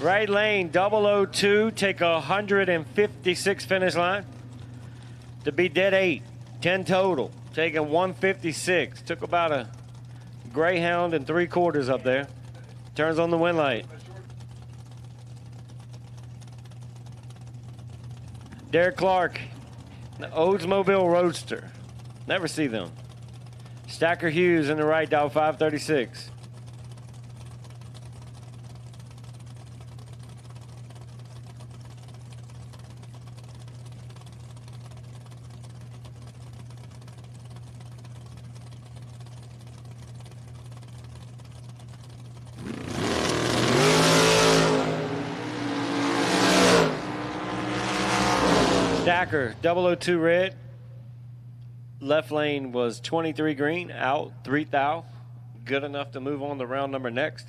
Right lane, 002, take 156 finish line. To be dead 8, 10 total, taking 156. Took about a Greyhound and 3/4 up there. Turns on the wind light. Derek Clark, the Oldsmobile Roadster. Never see them. Stacker Hughes in the right, dial 536. Stacker 002 red. Left lane was 23 green, out 3 thou. Good enough to move on to round number next.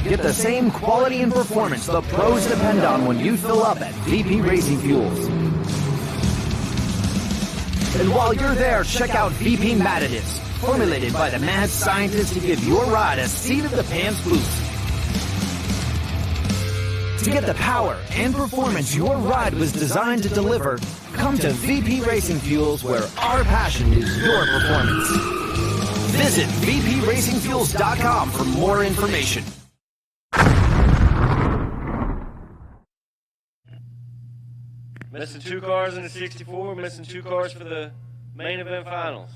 Get the same quality and performance the pros depend on when you fill up at VP Racing Fuels. And while you're there, check out VP Madditives, formulated by the mad scientists to give your ride a seat-of-the-pants boost. To get the power and performance your ride was designed to deliver, come to VP Racing Fuels, where our passion is your performance. Visit vpracingfuels.com for more information. Missing 2 cars in the 64, missing 2 cars for the main event finals.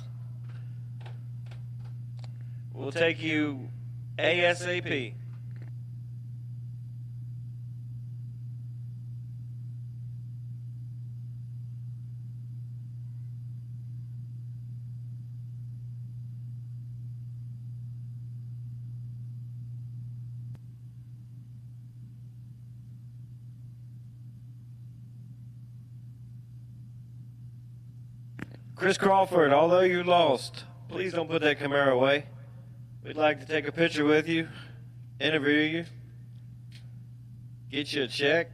We'll take you ASAP. Chris Crawford, although you lost, please don't put that Camaro away. We'd like to take a picture with you, interview you, get you a check,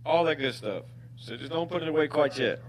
all that good stuff. So just don't put it away quite yet.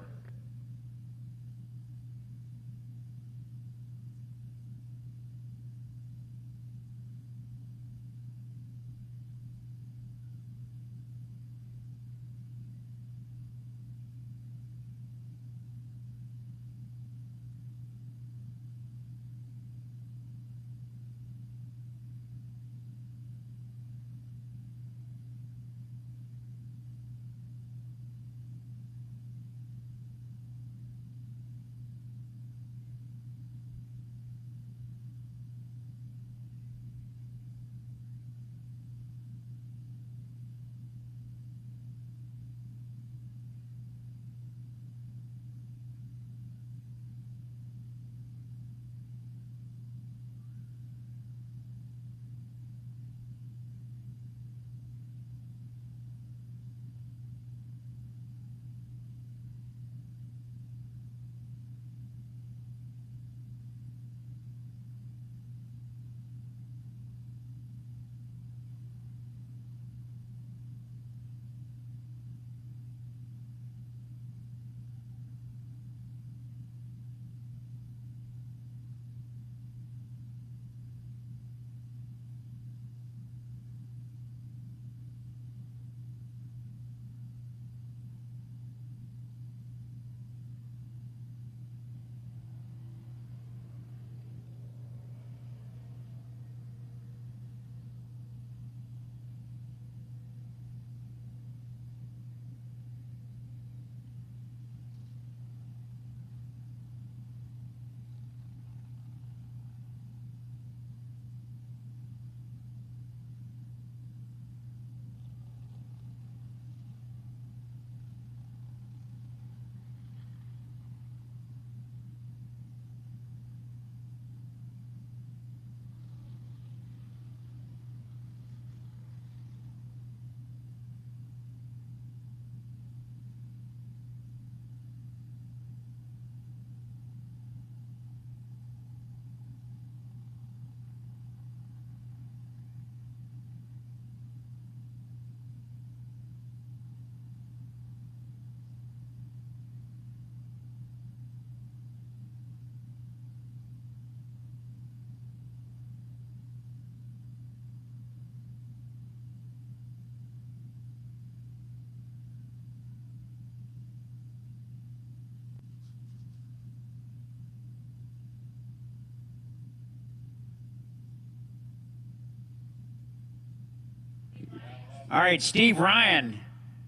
All right, Steve Ryan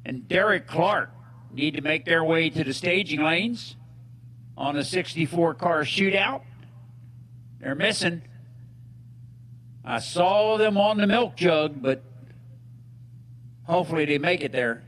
and Derek Clark need to make their way to the staging lanes on the 64 car shootout. They're missing. I saw them on the milk jug, but hopefully they make it there.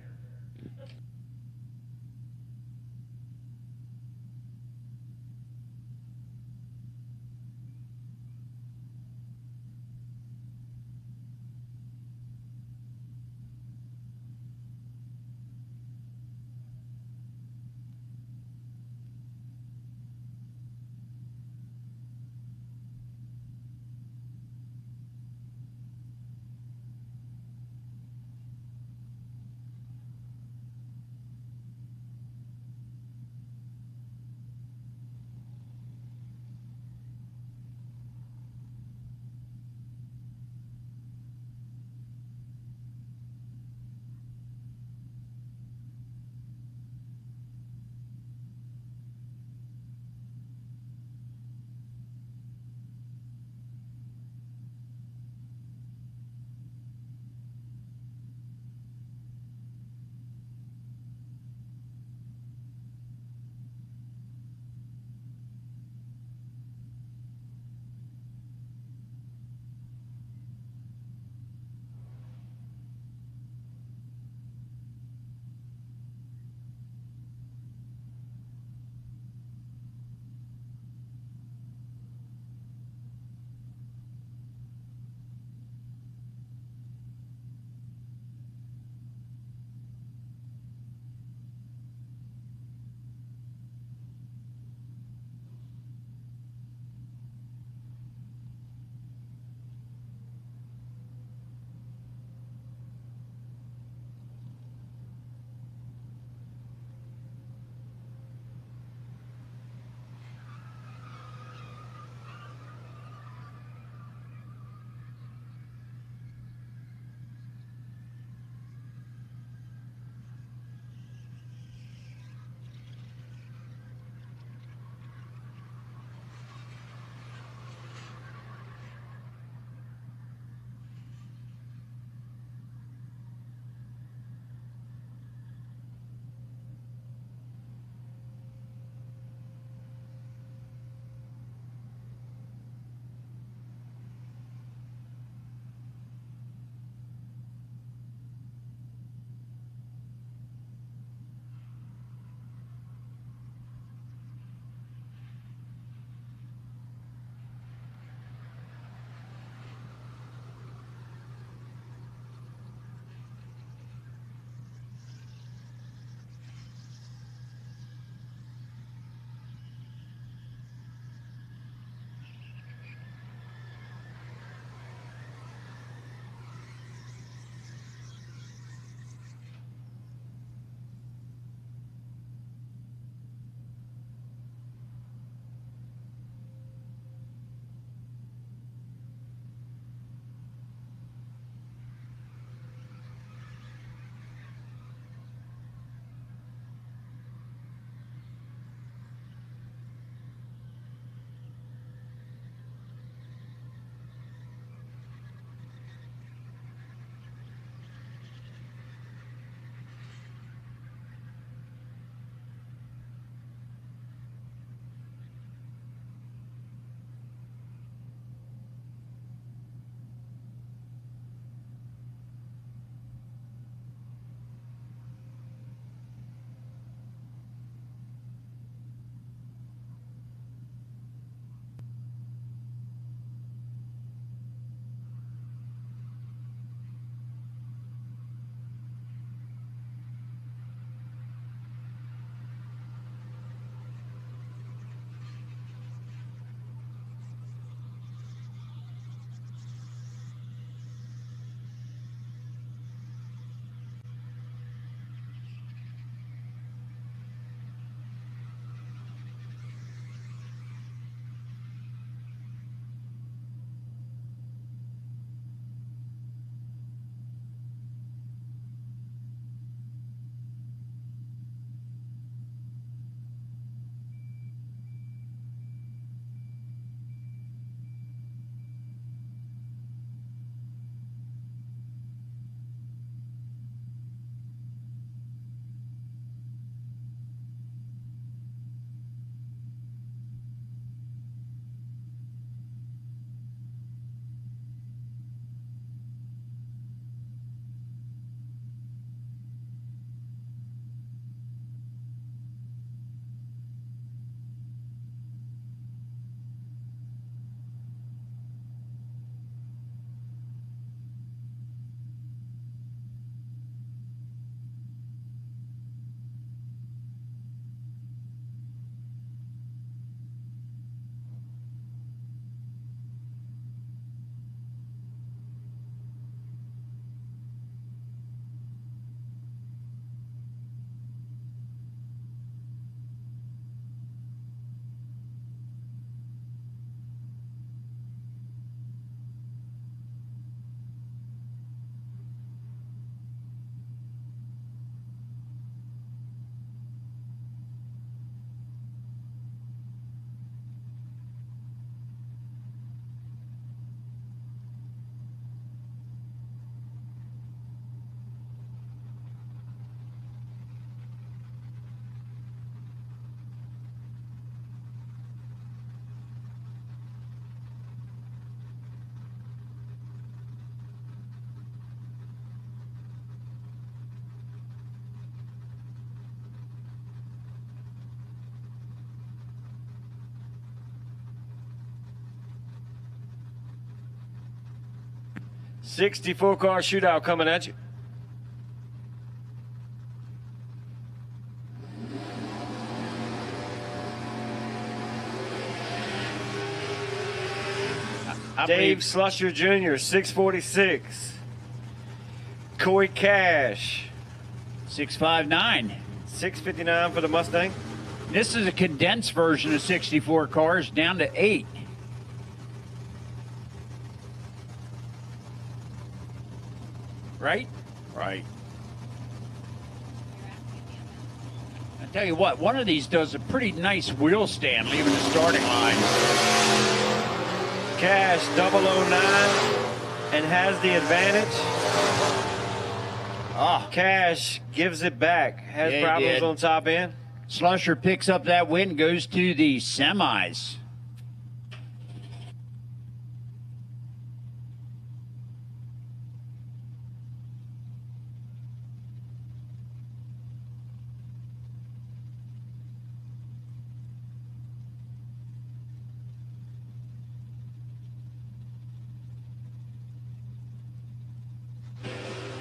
64 car shootout coming at you. Dave Slusher Jr., 646. Corey Cash, 659. 659 for the Mustang. This is a condensed version of 64 cars, down to 8. Right? Right. I tell you what, one of these does a pretty nice wheel stand leaving the starting line. Cash 009 and has the advantage. Cash gives it back. Has Yeah, he problems did. on top end. Slusher picks up that win, goes to the semis.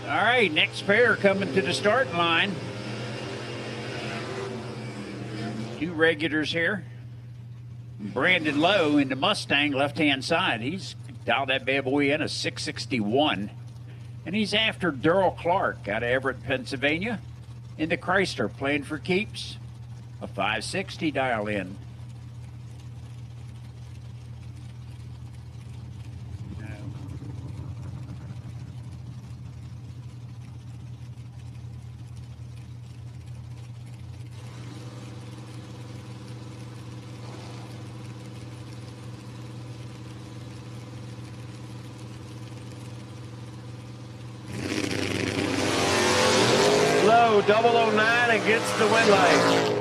All right, next pair coming to the starting line. Two regulars here. Brandon Lowe in the Mustang, left-hand side. He's dialed that bad boy in a 661. And he's after Daryl Clark out of Everett, Pennsylvania. In the Chrysler, playing for keeps. A 560 dial in. Low 009 and gets the win light.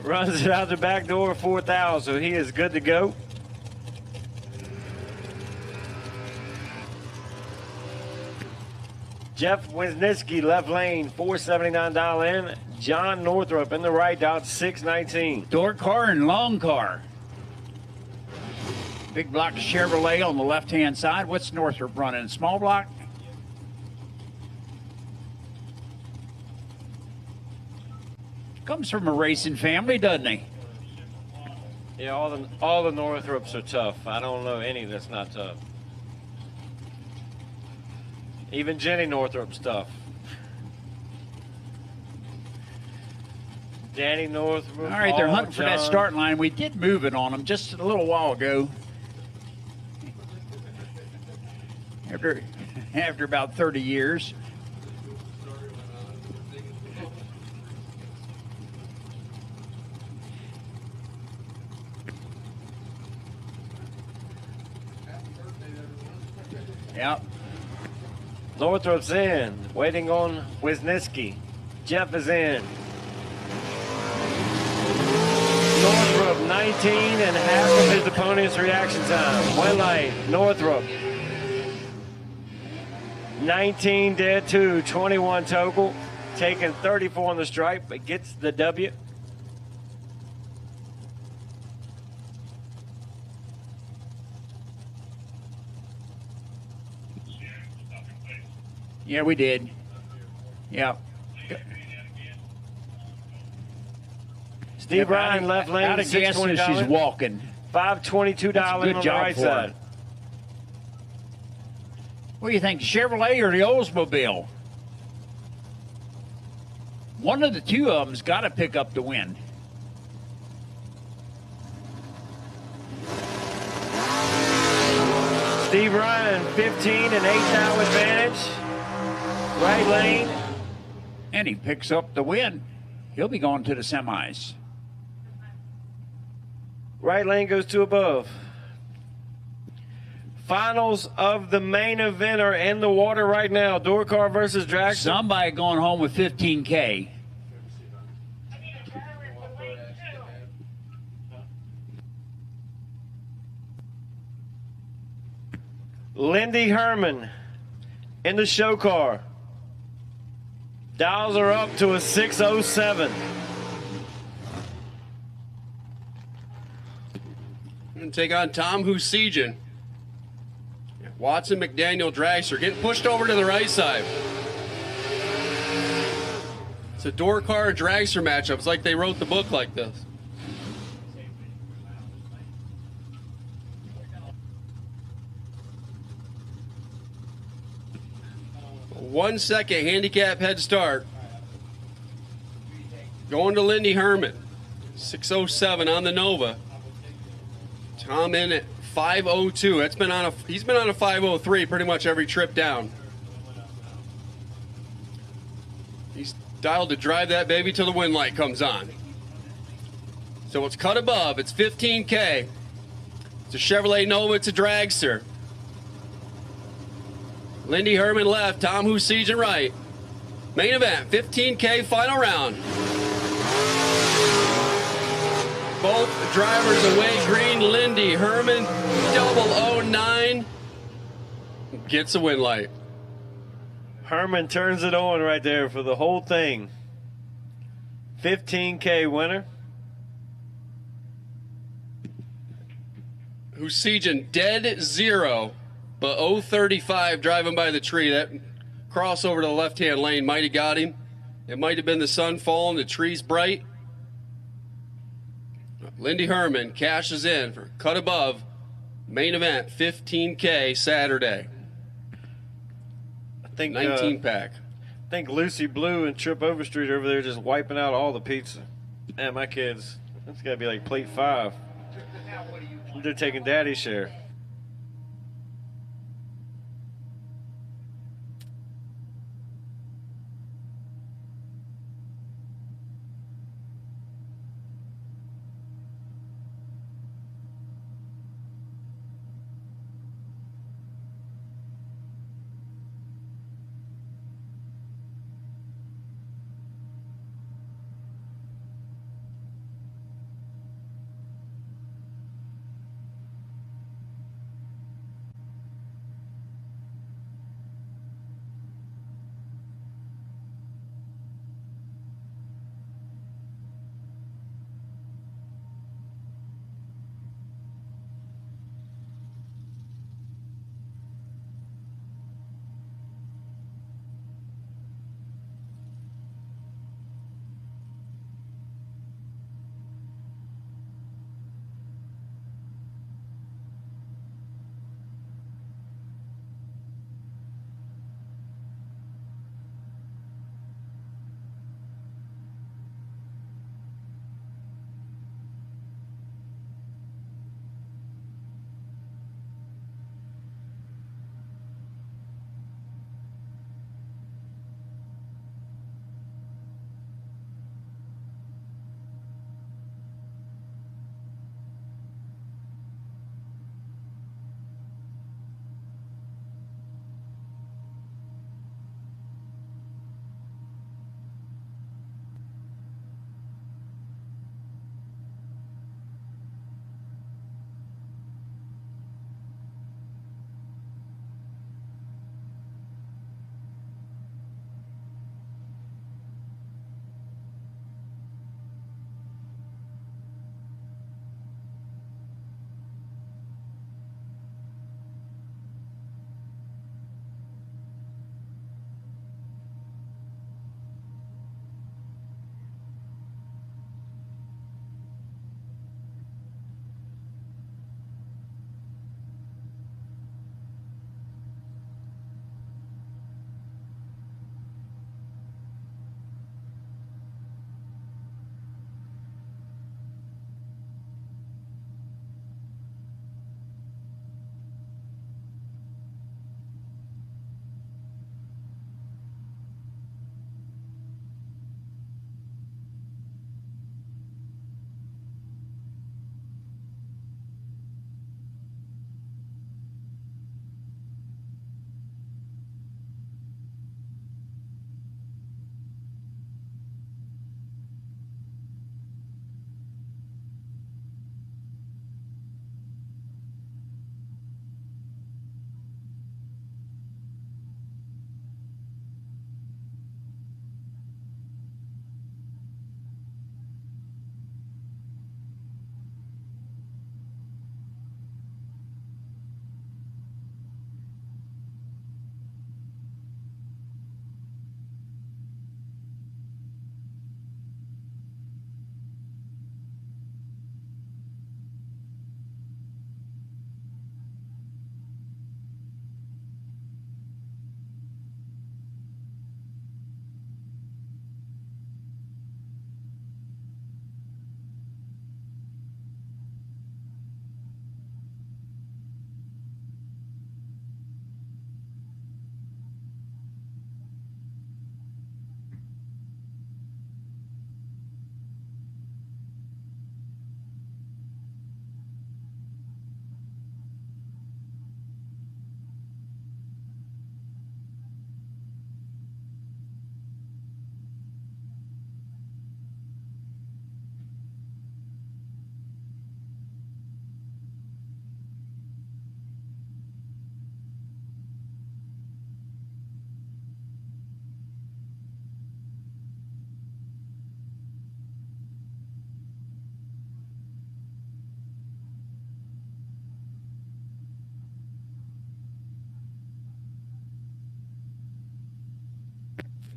Runs it out the back door, 4,000, so he is good to go. Jeff Wisniewski, left lane, $479 in. John Northrup in the right, out 619. Door car and long car. Big block Chevrolet on the left-hand side. What's Northrop running? Small block? Comes from a racing family, doesn't he? Yeah, all the Northrups are tough. I don't know any that's not tough. Even Jenny Northrup's tough. Danny Northrup. All right, they're hunting for that John. starting line. We did move it on them just a little while ago. After about 30 years. Yep. Northrup's in, waiting on Wisniewski. Jeff is in. Northrup 19 and half of his opponent's reaction time. Win light, Northrup. 19 dead to 21 total. Taking 34 on the stripe, but gets the W. Yeah, we did. Yeah. Steve Ryan, left lane, Out of gas as she's $620. walking. $522 That's a on good the job right for side. her. What do you think, the Chevrolet or the Oldsmobile? One of the two of them's got to pick up the win. Steve Ryan, 15 and 8 now advantage. Right lane. And he picks up the win. He'll be going to the semis. Right lane goes to above. Finals of the main event are in the water right now. Door car versus Dragster. Somebody going home with 15K. Lindy Herman in the show car. Dials are up to a 607. Going to take on Tom Husijan. Watson McDaniel Dragster getting pushed over to the right side. It's a door car dragster matchup. It's like they wrote the book like this. One second handicap head start. Going to Lindy Herman. 6:07 on the Nova. Tom in at 5:02. He's been on a 5:03 pretty much every trip down. He's dialed to drive that baby till the wind light comes on. So it's cut above. It's 15K. It's a Chevrolet Nova. It's a dragster. Lindy Herman left. Tom Husijan right. Main event, 15K final round. Both drivers away green. Lindy Herman, 009, gets a win light. Herman turns it on right there for the whole thing. 15K winner. Husijan dead zero, but 035 driving by the tree. That crossover to the left-hand lane might have got him. It might have been the sun falling, the tree's bright. Lindy Herman cashes in for cut above. Main event, 15K Saturday. I think 19 pack. I think Lucy Blue and Trip Overstreet over there just wiping out all the pizza. Man, my kids, that's got to be like plate 5. They're taking daddy's share.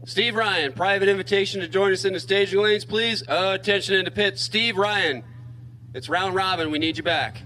Steve Ryan, private invitation to join us in the staging lanes, please. Attention in the pit. Steve Ryan, it's round robin. We need you back.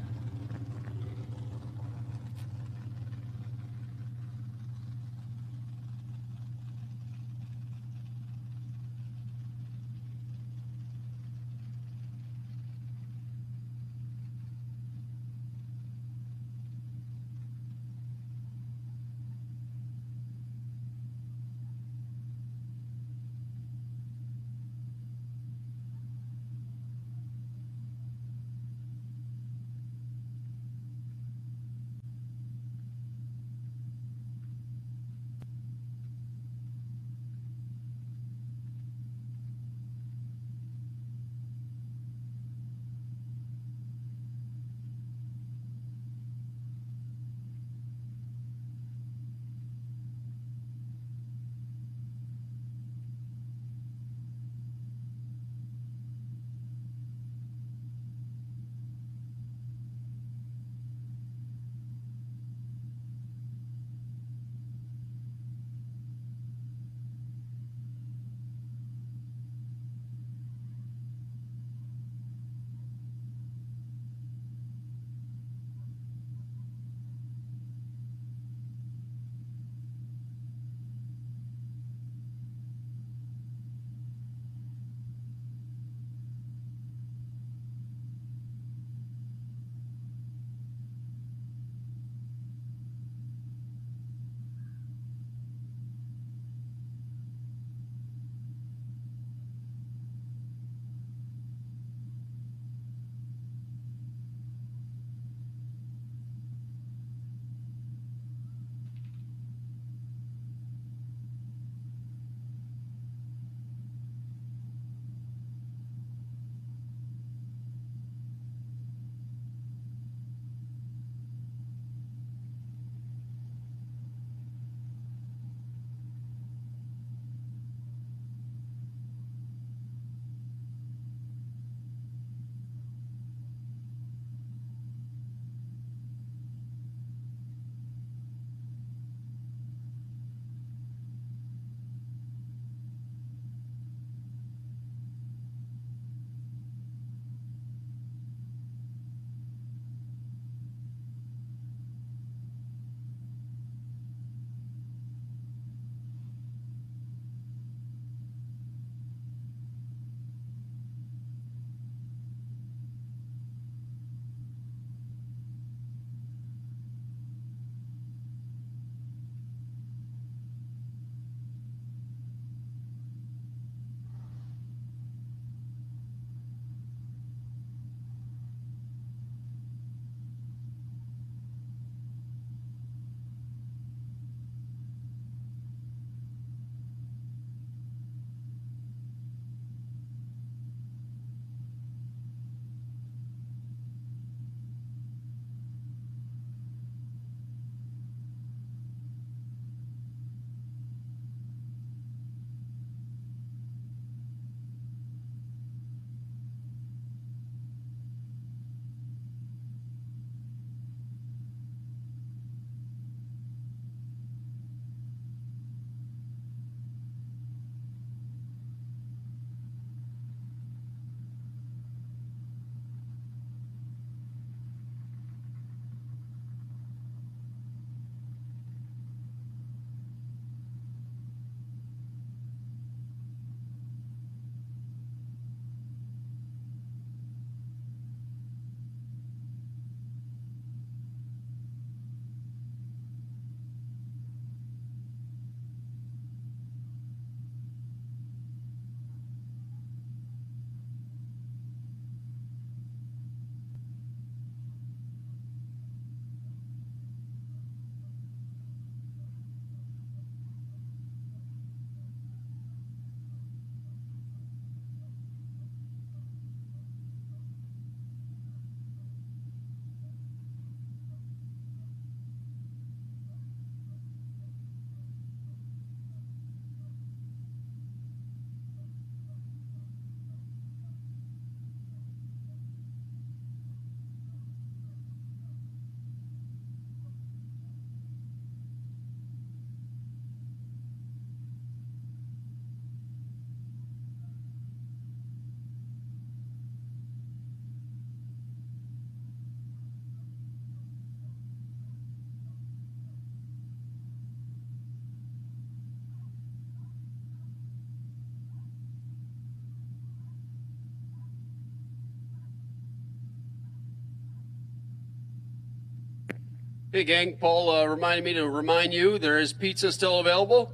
Hey, gang. Paul reminded me to remind you there is pizza still available.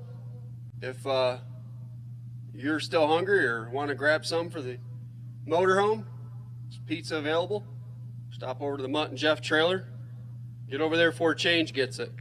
If you're still hungry or want to grab some for the motorhome, there's pizza available. Stop over to the Mutt and Jeff trailer. Get over there before change gets it.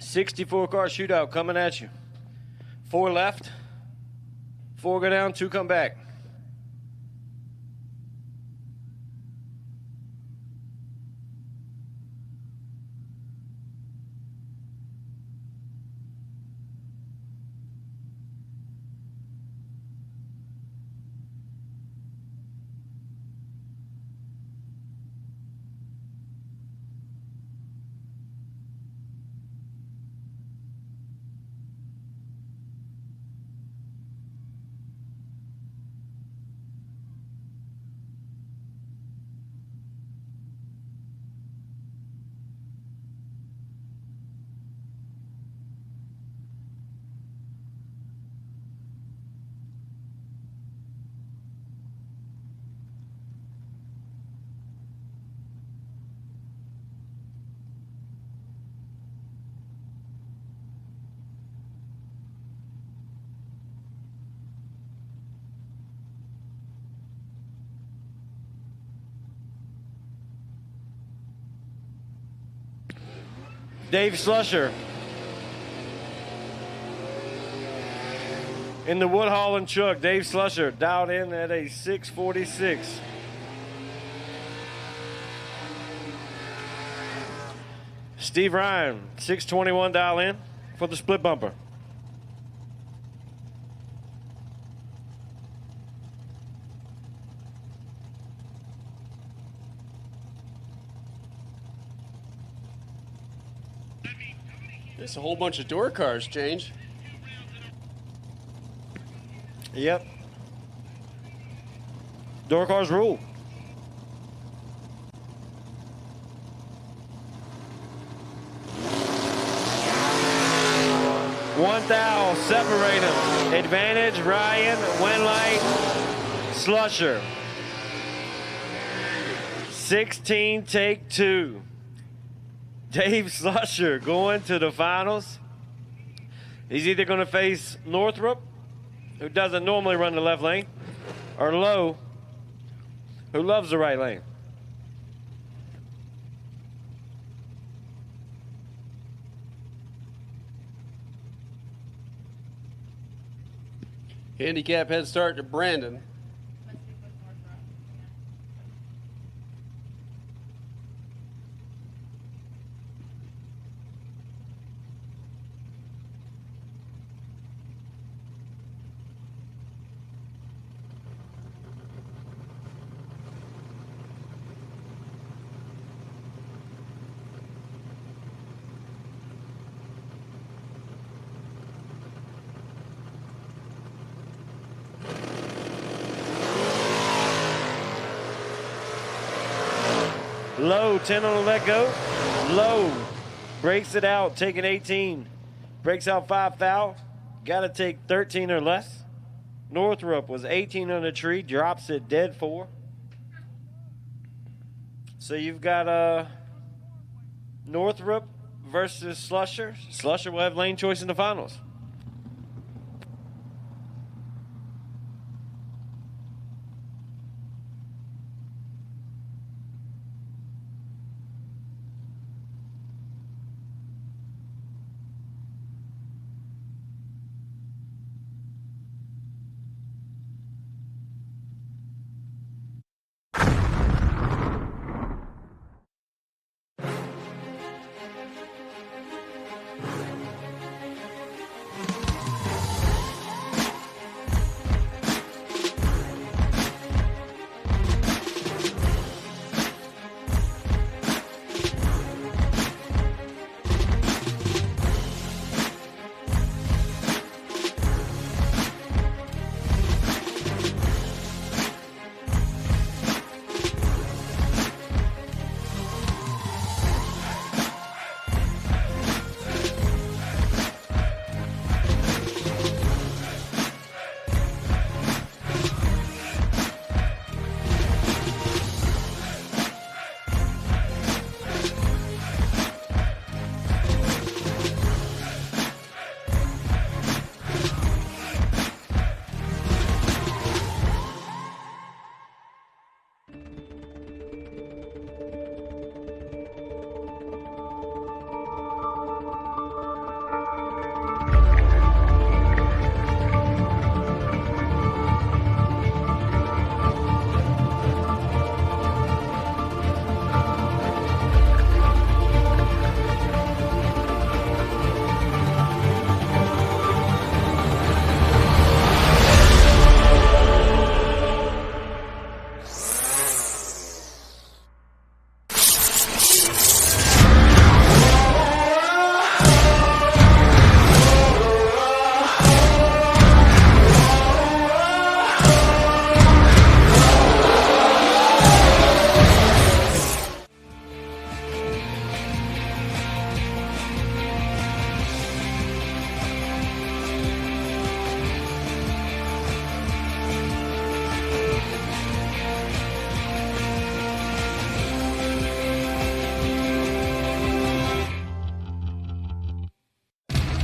'64 car shootout coming at you. 4 left, 4 go down, 2 come back. Dave Slusher in the Woodhall and truck. Dave Slusher dialed in at a 646. Steve Ryan, 621 dial in for the split bumper. There's a whole bunch of door cars change. Yep. Door cars rule. One thou, separate them. Advantage, Ryan, Winlight, Slusher. 16, take 2. Dave Slusher going to the finals. He's either going to face Northrop, who doesn't normally run the left lane, or Lowe, who loves the right lane. Handicap head start to Brandon. Low, 10 on the let go. Low breaks it out, taking 18. Breaks out 5 foul. Got to take 13 or less. Northrop was 18 on the tree, drops it dead 4. So you've got Northrop versus Slusher. Slusher will have lane choice in the finals.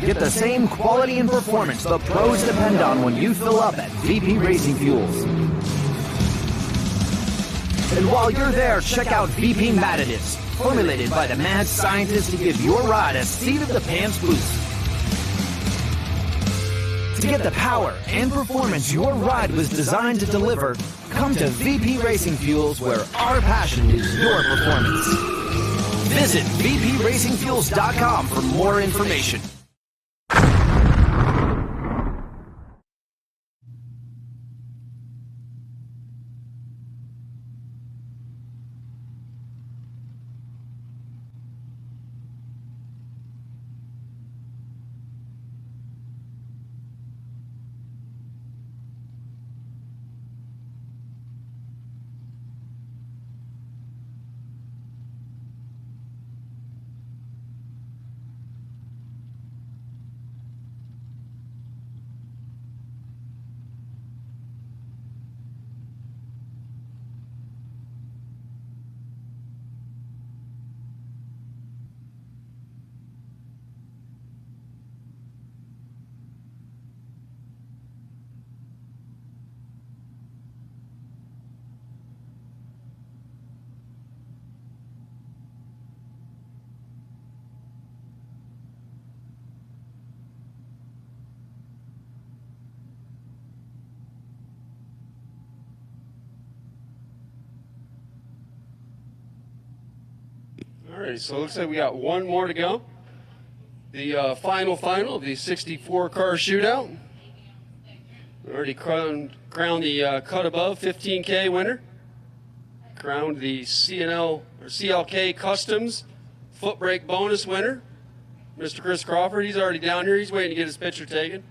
Get the same quality and performance the pros depend on when you fill up at VP Racing Fuels. And while you're there, check out VP Mad Additives, formulated by the mad scientists to give your ride a seat-of-the-pants boost. To get the power and performance your ride was designed to deliver, come to VP Racing Fuels, where our passion is your performance. Visit vpracingfuels.com for more information. Alrighty, so it looks like we got one more to go. The final of the 64 car shootout. We already crowned the cut above 15K winner. Crowned the CNL or CLK Customs foot brake bonus winner, Mr. Chris Crawford. He's already down here. He's waiting to get his picture taken.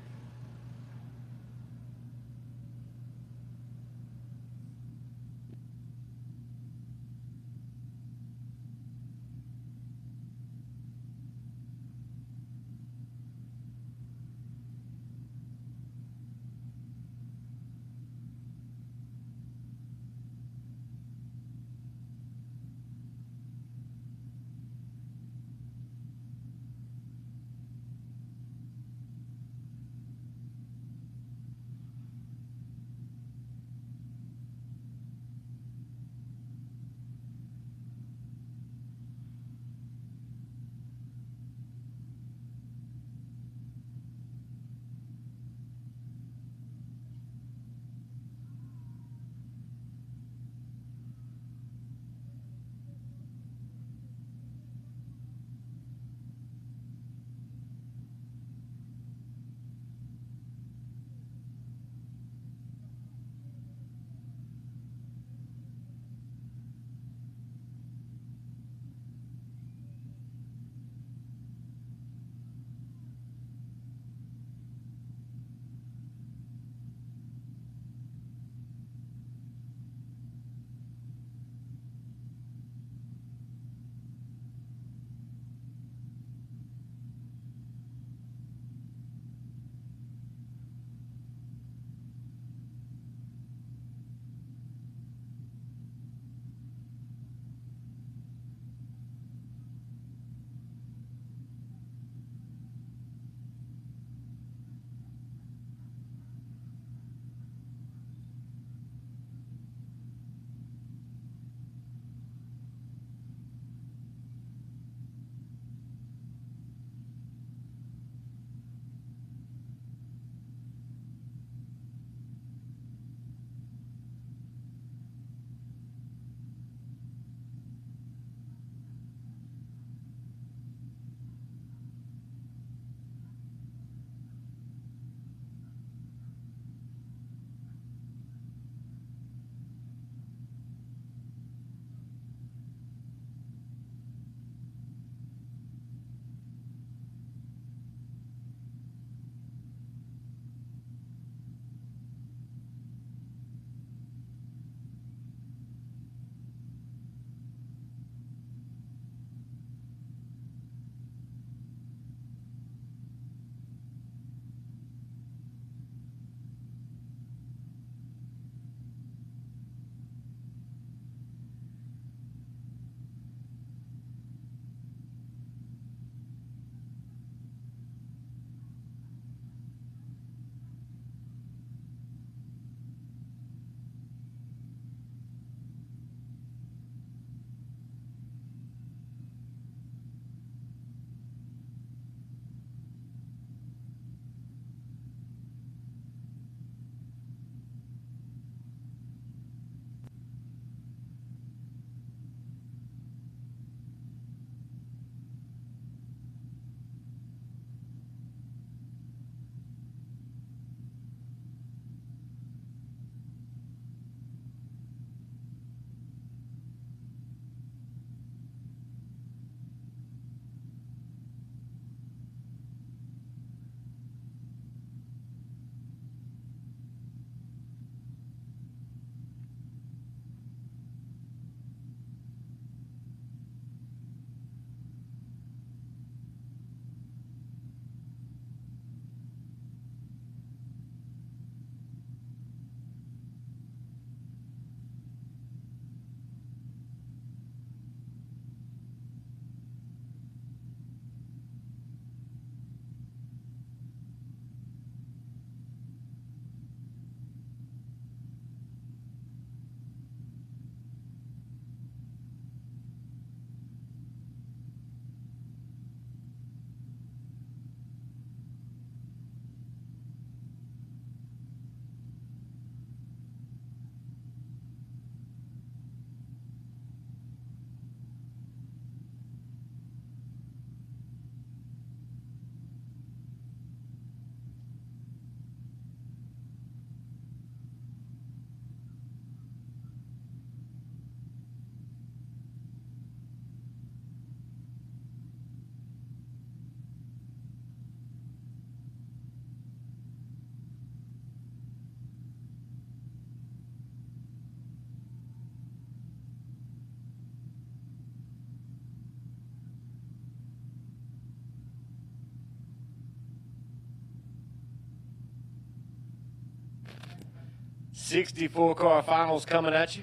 64 car finals coming at you.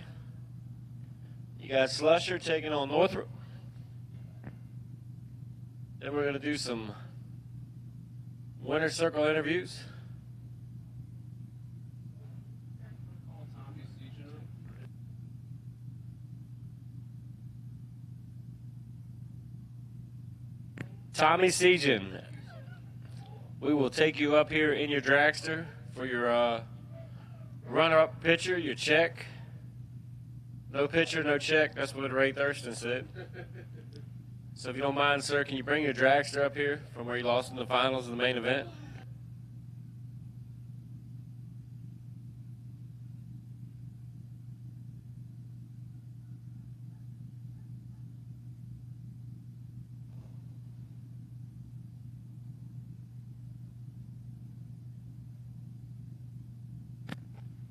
You got Slusher taking on Northrop. Then we're going to do some winner circle interviews. Tommy Sejan, we will take you up here in your dragster for your runner-up picture, your check. No picture, no check. That's what Ray Thurston said. So if you don't mind, sir, can you bring your dragster up here from where you lost in the finals of the main event?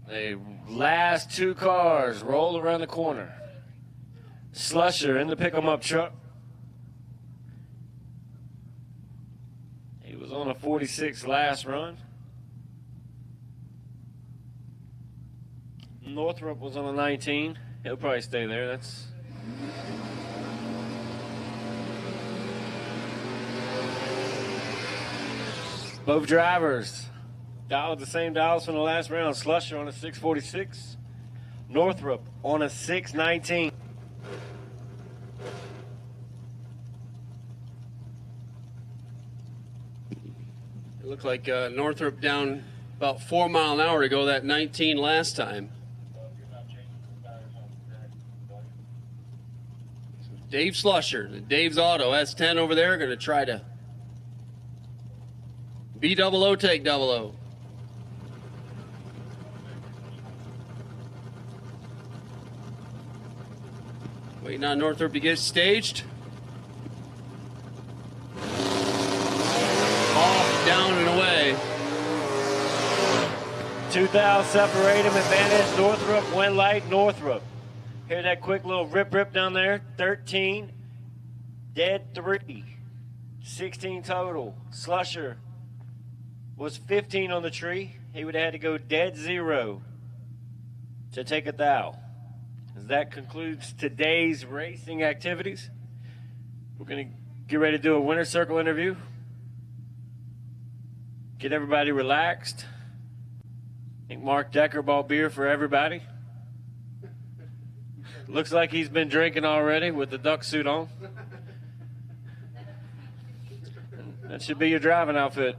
The last two cars roll around the corner. Slusher in the pick-em-up truck. He was on a 46 last run. Northrop was on a 19. He'll probably stay there. That's both drivers. Dialed the same dials from the last round. Slusher on a 646. Northrop on a 619. It looked like Northrop down about 4 mile an hour to go that 19 last time. Dave Slusher, Dave's Auto, S10 over there, going to try to B-double-O, take double-O. Waiting on Northrop to get staged. Off, down, and away. 2,000 separate him, advantage Northrop, went light Northrop. Hear that quick little rip down there? 13, dead 3, 16 total. Slusher was 15 on the tree. He would have had to go dead 0 to take a thou. As that concludes today's racing activities, we're going to get ready to do a winner circle interview. Get everybody relaxed. I think Mark Decker bought beer for everybody. Looks like he's been drinking already with the duck suit on. That should be your driving outfit.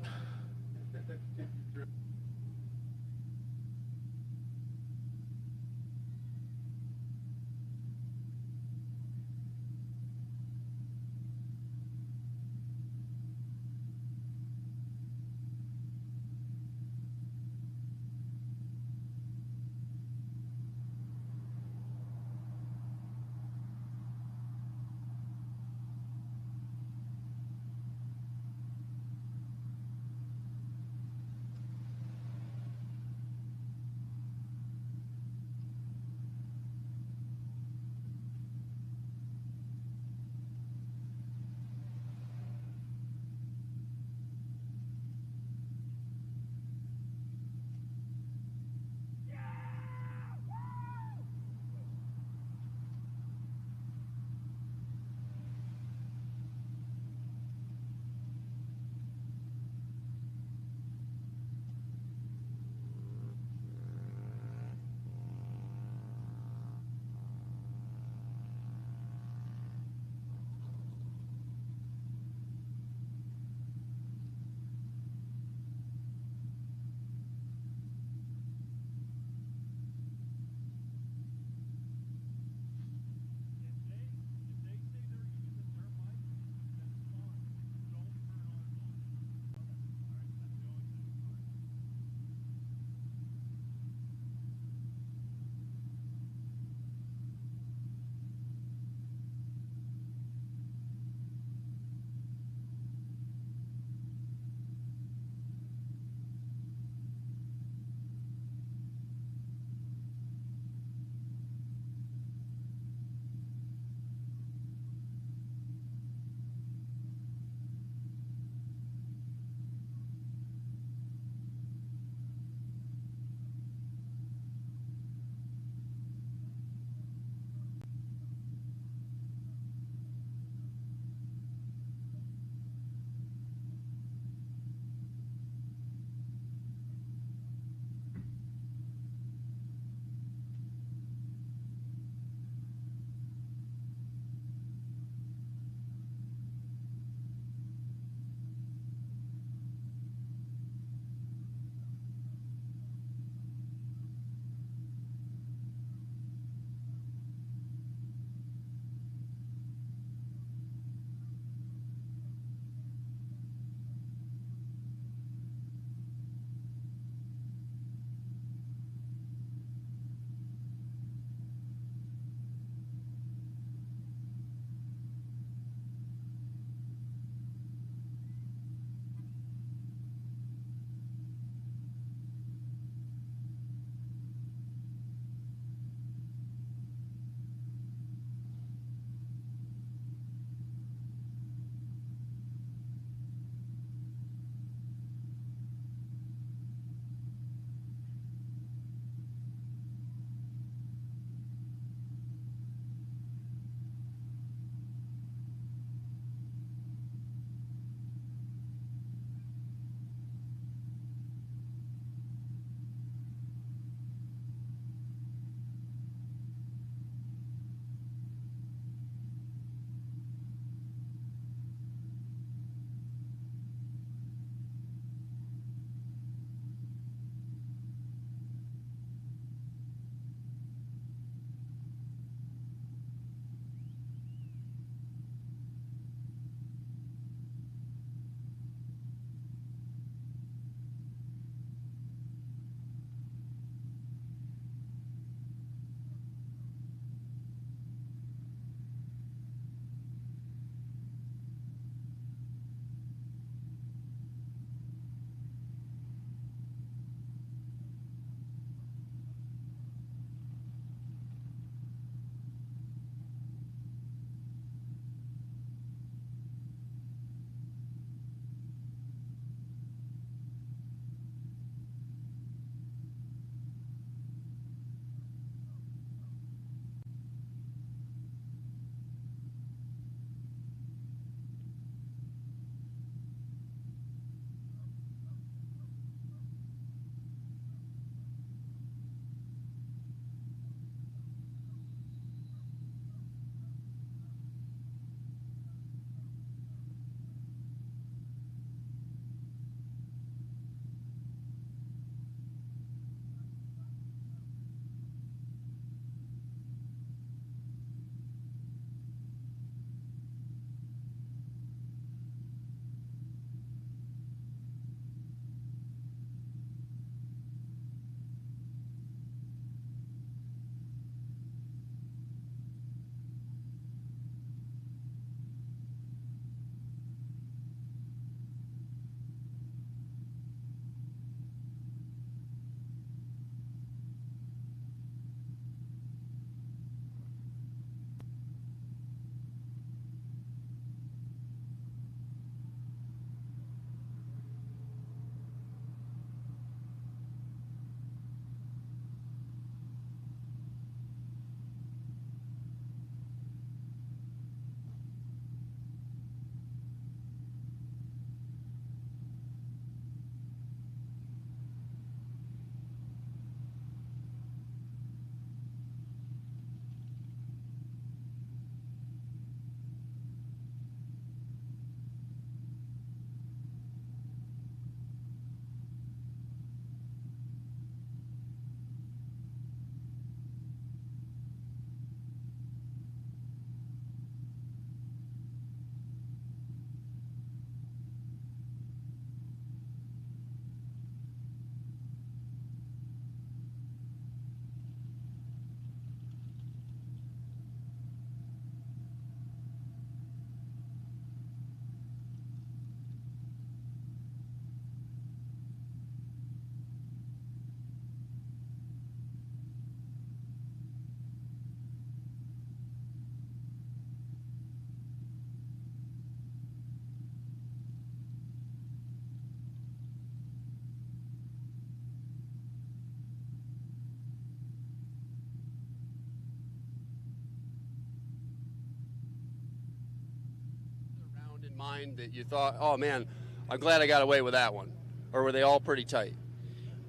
in mind that you thought, oh man, I'm glad I got away with that one? Or were they all pretty tight?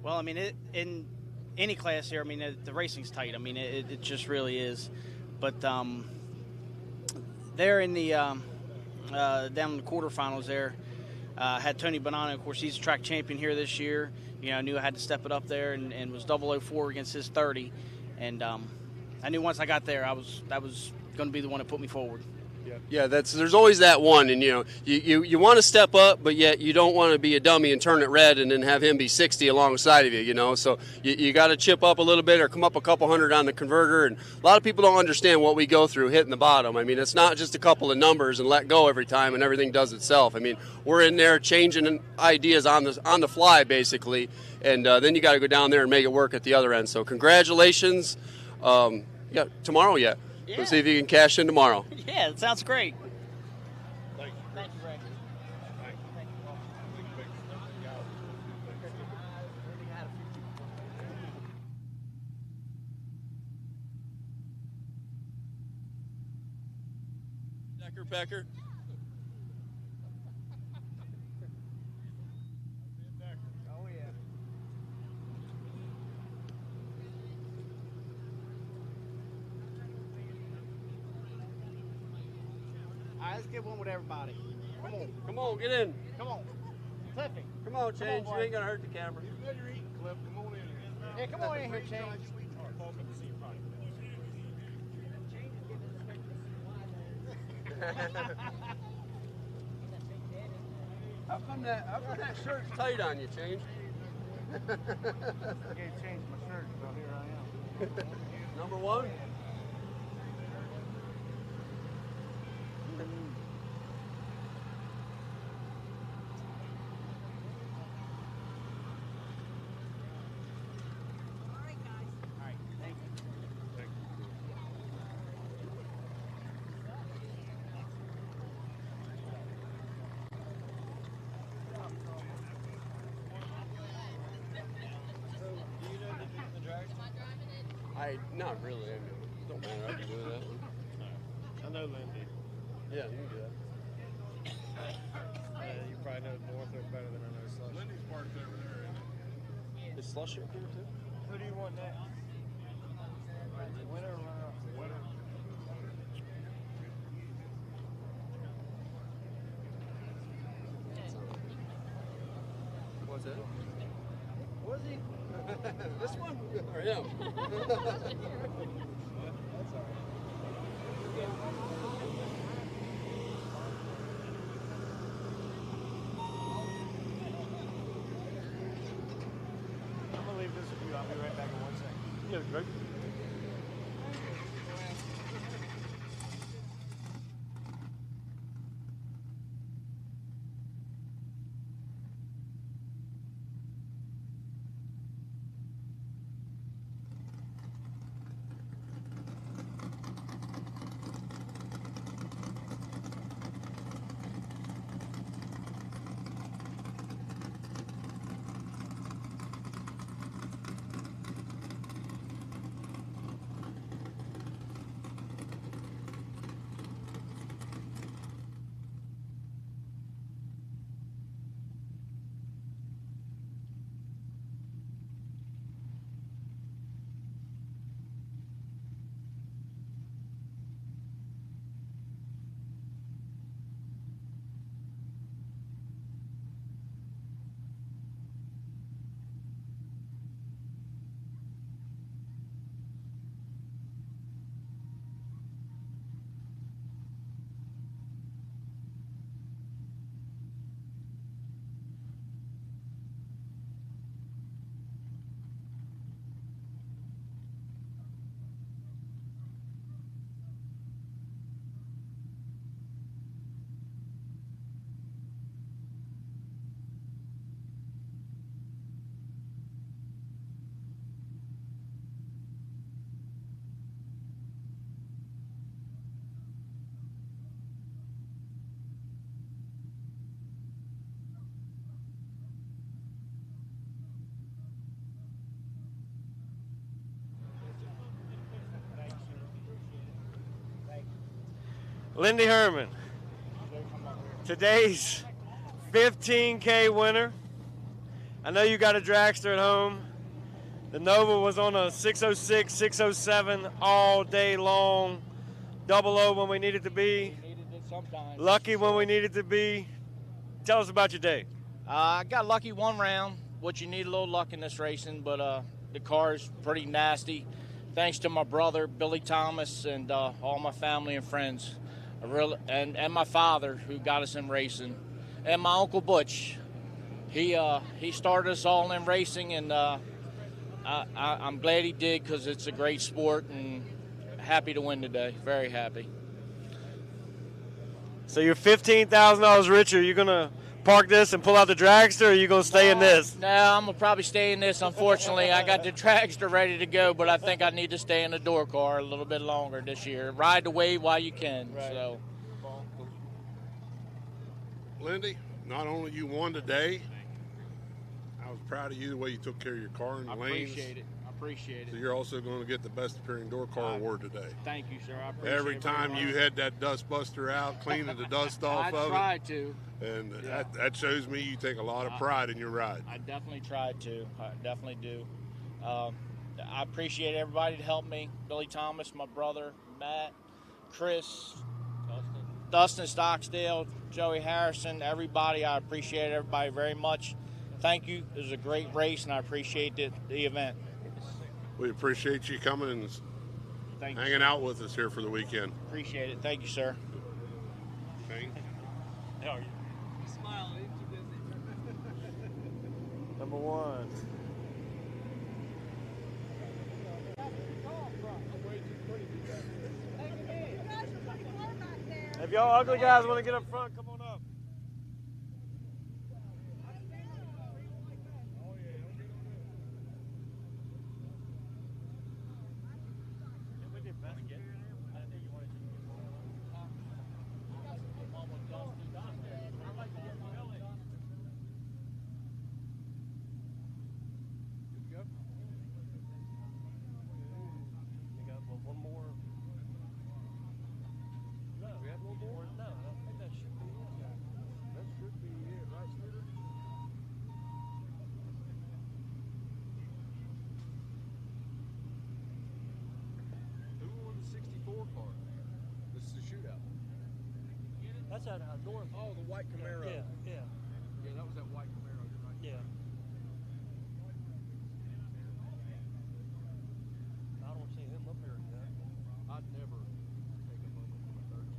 Well, I mean, in any class here, I mean, the racing's tight. I mean, it just really is. But there in the down in the quarterfinals there, had Tony Bonanno. Of course, he's a track champion here this year. You know, I knew I had to step it up there, and was 004 against his 30. And I knew once I got there, that was going to be the one that put me forward. Yeah, there's always that one, and you want to step up, but yet you don't want to be a dummy and turn it red and then have him be 60 alongside of you, so you got to chip up a little bit or come up a couple hundred on the converter, and a lot of people don't understand what we go through hitting the bottom. I mean, it's not just a couple of numbers and let go every time and everything does itself. I mean, we're in there changing ideas on the fly basically, and then you got to go down there and make it work at the other end. So congratulations. Tomorrow yet. Yeah. Let's see if you can cash in tomorrow. Yeah, it sounds great. Thank you. Thank you, Ray. Pecker. Oh, yeah. All right, let's get one with everybody. Come on. Come on, get in. Come on. Cliffy. Come on, Change. boy. You ain't gonna hurt the camera. You better eat, Cliff. Come on in here. Yeah, come on in here, Change. How come that shirt's tight on you, Change? I can't change my shirt, so here I am. Number one. All right, thank you. Not really. I mean, don't matter. I can do that one. I know Lindy. Yeah, you can do that. You probably know Northrop better than I know Slush. Lindy's parked over there, isn't Is Slushy up here too? Who do you want next? Winner or runner-up? Winner. What's that? Was he? This one? Or him? I'm going to leave this with you. I'll be right back in 1 second. Yeah, great. Lindy Herman. today's 15K winner. I know you got a Dragster at home. The Nova was on a 606, 607 all day long. 00 when we needed to be. Lucky when we needed to be. Tell us about your day. I got lucky one round, which you need a little luck in this racing, but the car's pretty nasty. Thanks to my brother, Billy Thomas, and all my family and friends, and my father, who got us in racing, and my Uncle Butch. He started us all in racing, and I'm glad he did, because it's a great sport, and happy to win today. Very happy. So you're $15,000 richer. You're going to park this and pull out the Dragster, or are you going to stay in this? No, I'm going to probably stay in this. Unfortunately, I got the Dragster ready to go, but I think I need to stay in the door car a little bit longer this year. Ride the wave while you can. Right. So, Lindy, not only you won today, I was proud of you the way you took care of your car in the lanes. Appreciate it. Appreciate it. So you're also going to get the best appearing door car award today. Thank you, sir. I appreciate it. Every time you had that dust buster out, cleaning the dust off of it. I tried to. And that shows me you take a lot of pride in your ride. I definitely tried to. I definitely do. I appreciate everybody that helped me. Billy Thomas, my brother, Matt, Chris, Dustin Stocksdale, Joey Harrison, everybody. I appreciate everybody very much. Thank you. It was a great race, and I appreciate the event. We appreciate you coming and hanging out with us here for the weekend. Appreciate it. Thank you, sir. Thank you. How are you? Number one. If y'all ugly guys want to get up front, come on up. That's out north. Oh, the white Camaro. Yeah. Yeah, that was that white Camaro. You're right. Yeah. I don't see him up here yet. I'd never take a moment from a 13.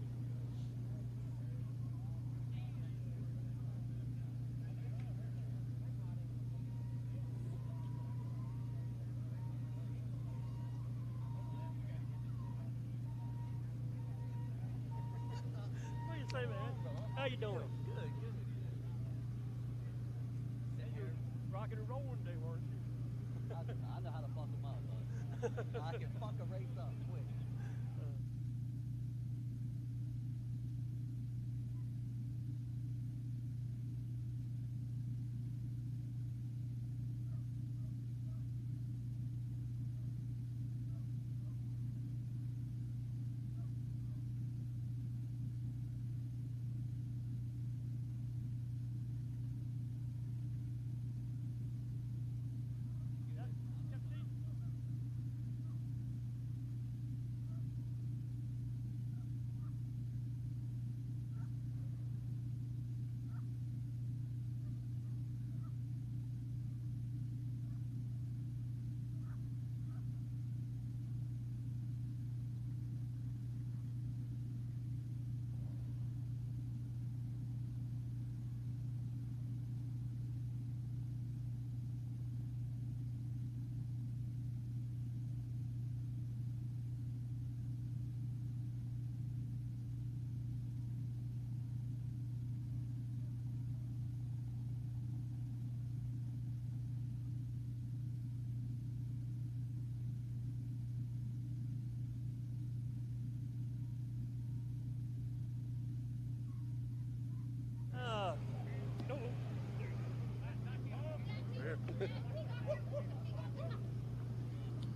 What do you say, man? How you doing? Good. You're rocking and rolling today, weren't you? I know how to fuck them up, but I can fuck a race up quick.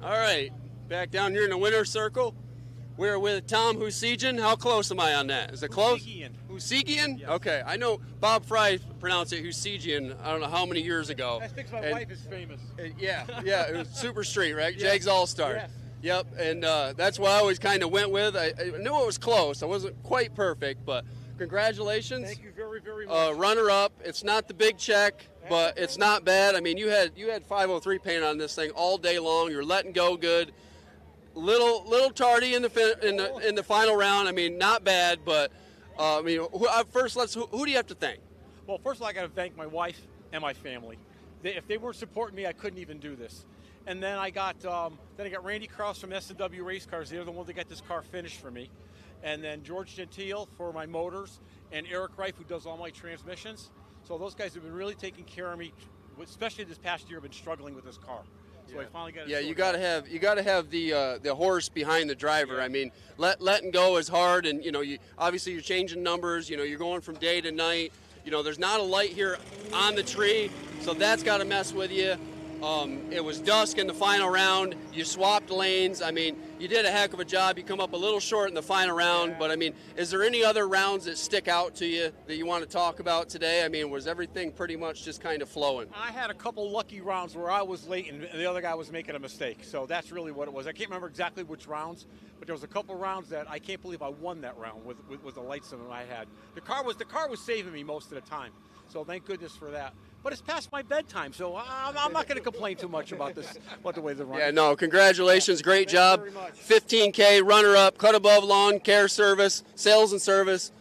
All right, back down here in the winner's circle. We're with Tom Husigian. How close am I on that? Is it close? Husigian. Husigian? Yes. Okay. I know Bob Fry pronounced it Husigian, I don't know how many years ago. That's because my And- wife is famous. Yeah, it was Super Street, right? Yes. Jags All-Star. Yes. Yep, and that's what I always kind of went with. I knew it was close. I wasn't quite perfect, but congratulations. Thank you very, very much. Runner-up. It's not the big check, but it's not bad. I mean, you had 503 paint on this thing all day long. You're letting go good. Little tardy in the final round. I mean, not bad, but I mean, first who do you have to thank? Well, first of all, I got to thank my wife and my family. If they weren't supporting me, I couldn't even do this. And then I got Randy Krause from S&W Race Cars. They're the one that got this car finished for me. And then George Gentile for my motors, and Eric Reif, who does all my transmissions. So those guys have been really taking care of me, especially this past year. I've been struggling with this car. So I finally got it. Yeah, you got to have the horse behind the driver. Yeah. I mean, letting go is hard, and obviously you're changing numbers. You're going from day to night. There's not a light here on the tree, so that's got to mess with you. It was dusk in the final round. You swapped lanes. I mean, you did a heck of a job. You come up a little short in the final round, but I mean, is there any other rounds that stick out to you that you want to talk about today? I mean, was everything pretty much just kind of flowing? I had a couple lucky rounds where I was late and the other guy was making a mistake. So that's really what it was. I can't remember exactly which rounds, but there was a couple rounds that I can't believe I won that round with the lights that I had. The car was saving me most of the time. So thank goodness for that. But it's past my bedtime, so I'm not going to complain too much about the way they're running. Yeah, no, congratulations. Great Thank job. you very much. 15K, runner-up, cut above lawn, care service, sales and service.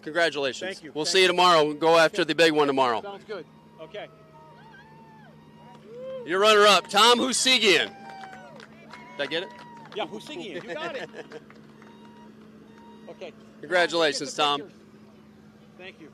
Congratulations. Thank you. We'll Thank see you you. tomorrow. We'll go after the big one tomorrow. Sounds good. Okay. Your runner-up, Tom Husigian. Did I get it? Yeah, Husigian, you got it. Okay. Congratulations, Tom. Thank you.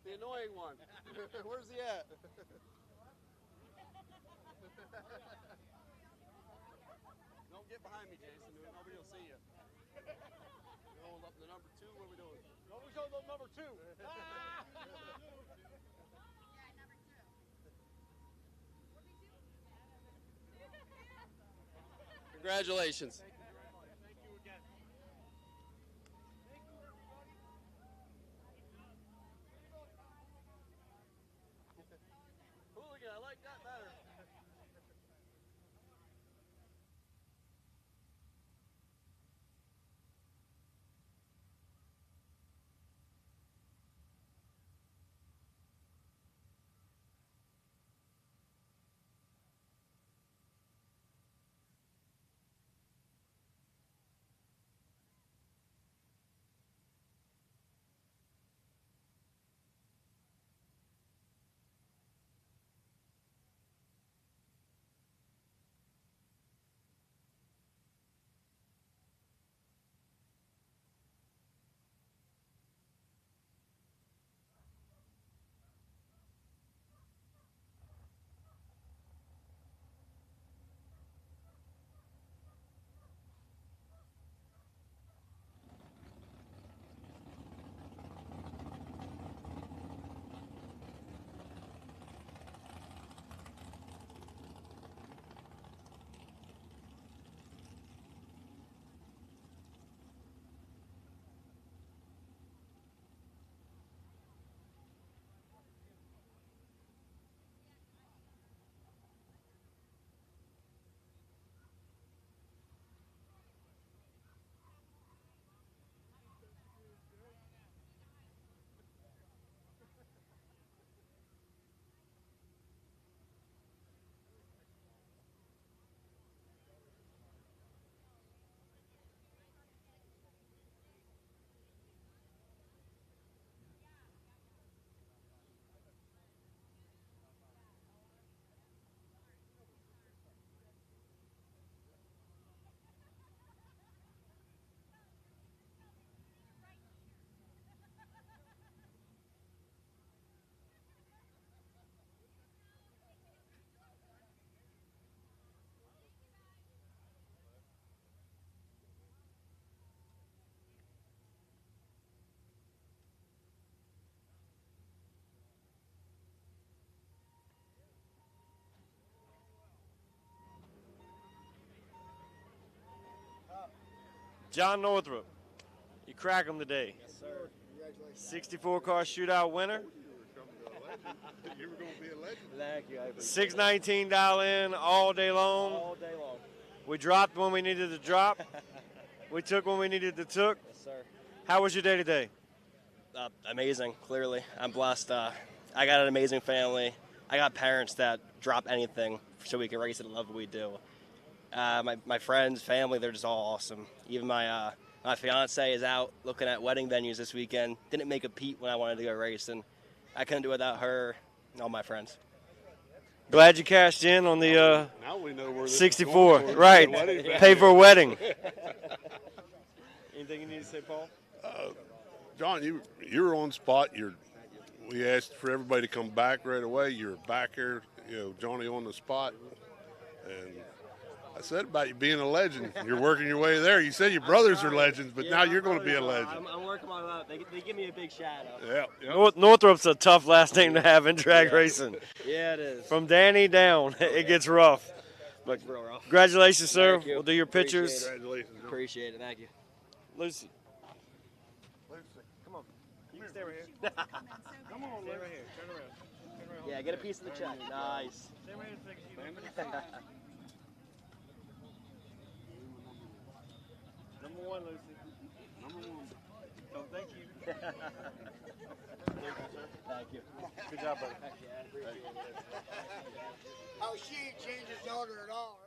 The annoying one. Where's he at? Don't get behind me, Jason. Nobody will see you. Going up to number 2. What are we doing? Nobody's on number 2. Congratulations. Hooligan, I like that better. John Northrup, you crack 'em today. Yes, sir. 64 car shootout winner. You were going to be a legend. Thank you. $619 dial in all day long. All day long. We dropped when we needed to drop. We took when we needed to took. Yes, sir. How was your day today? Amazing, clearly. I'm blessed. I got an amazing family. I got parents that drop anything so we can race it and love what we do. My friends, family, they're just all awesome. Even my fiance is out looking at wedding venues this weekend. Didn't make a peep when I wanted to go racing. I couldn't do it without her and all my friends. Glad you cashed in on the Now we know where this is 64. going for. Right. Wedding Pay for a wedding. Anything you need to say, Paul? John, you were on spot. We asked for everybody to come back right away. You're back here, Johnny on the spot. And I said about you being a legend. You're working your way there. You said your brothers are legends, but now you're going to be a legend. I'm working my way up. They give me a big shout out. Yeah. Northrup's a tough last name to have in drag racing. Yeah, it is. From Danny down, it gets rough. But It's real rough. congratulations, sir. Thank you. We'll do your pictures. Congratulations. John. Appreciate it. Thank you. Lucy. Come on. You can stay right here. Come on, stay right here. Turn around. Yeah, get a piece of the check. Nice. Number one, Lucy. Number one. Oh, thank you. Thank you. Good job, buddy. Oh, she ain't changed his daughter at all.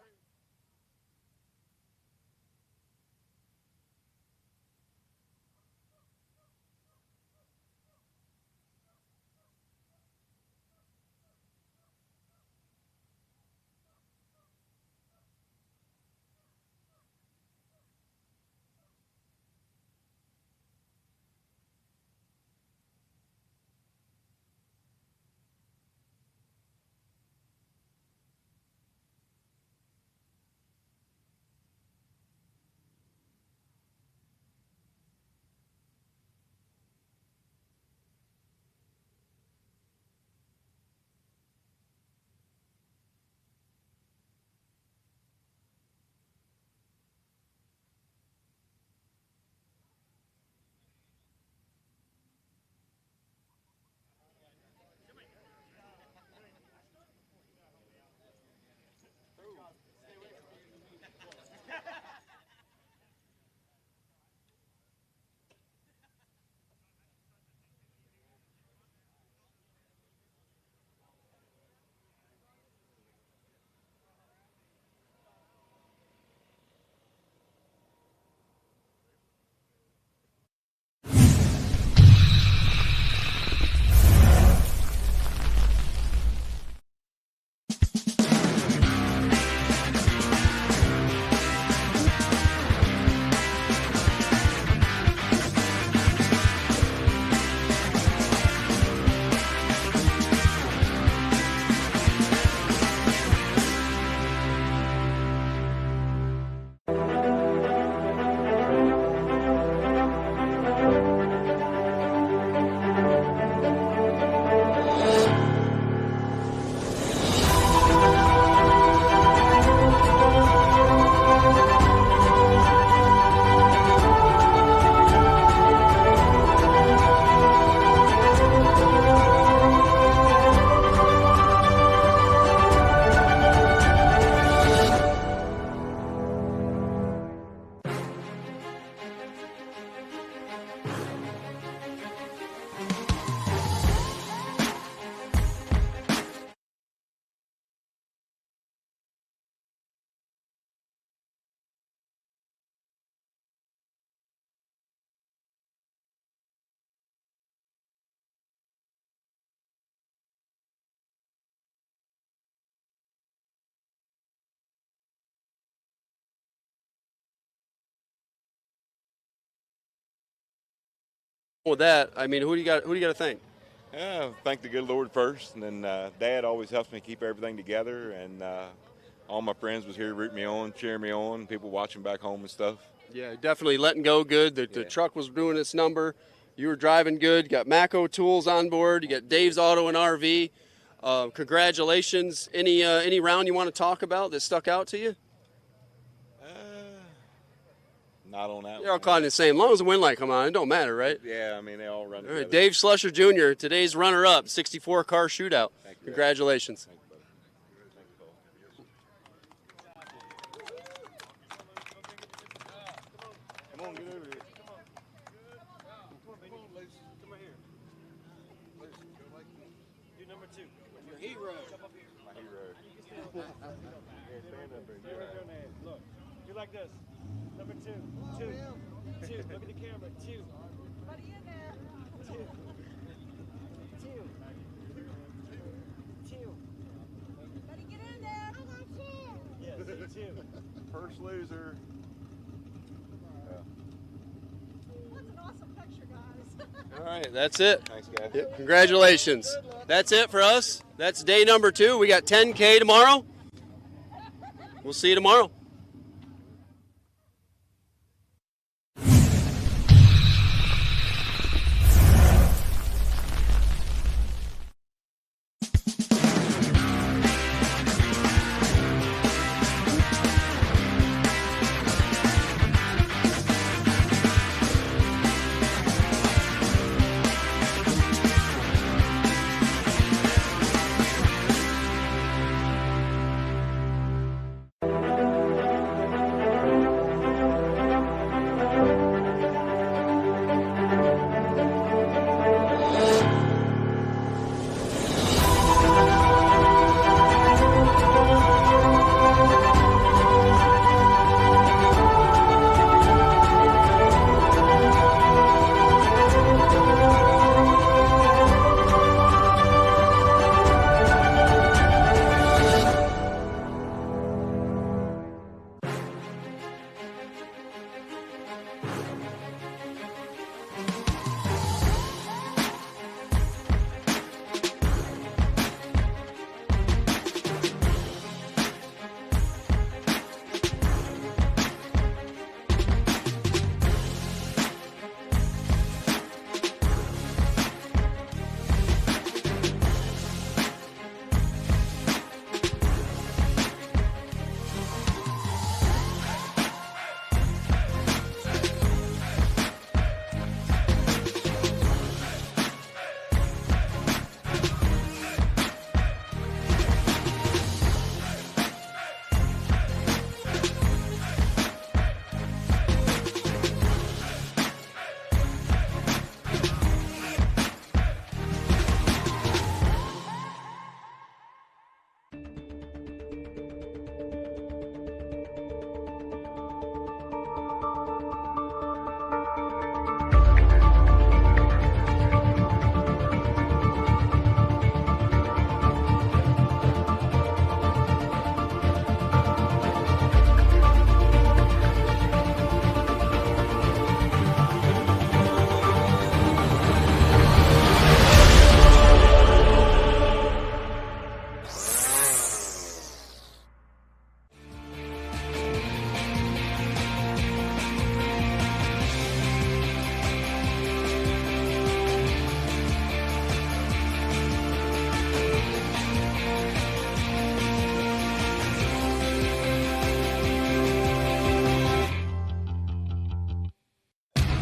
With that, I mean, who do you got to thank? Thank the good Lord first, and then Dad always helps me keep everything together, and all my friends was here to root me on, cheer me on, people watching back home and stuff. Yeah, definitely letting go good. The truck was doing its number. You were driving good. You got Mako Tools on board. You got Dave's Auto and RV. Congratulations. Any round you want to talk about that stuck out to you? not on that You're all one. caught in the same. As long as the wind light come on, it don't matter, right? Yeah, I mean, they all run All together. right, Dave Slusher Jr., today's runner-up, 64 Car Shootout. Congratulations. Come on, get over here. Do number 2. Your hero. My hero. Look, do like this. Number 2. 2. 2. Look at the camera. 2. Buddy in there. 2. 2. 2. Buddy, get in there. I got you. Yeah, 2. First loser. That's an awesome picture, guys. All right, that's it. Thanks, guys. Yep, congratulations. That's it for us. That's day number 2. We got 10K tomorrow. We'll see you tomorrow.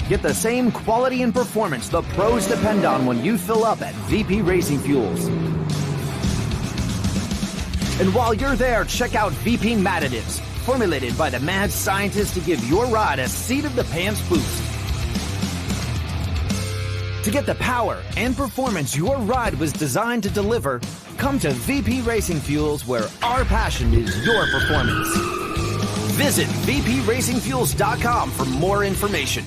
Get the same quality and performance the pros depend on when you fill up at VP Racing Fuels. And while you're there, check out VP Madditives, formulated by the mad scientists to give your ride a seat-of-the-pants boost. To get the power and performance your ride was designed to deliver, come to VP Racing Fuels, where our passion is your performance. Visit VPRacingFuels.com for more information.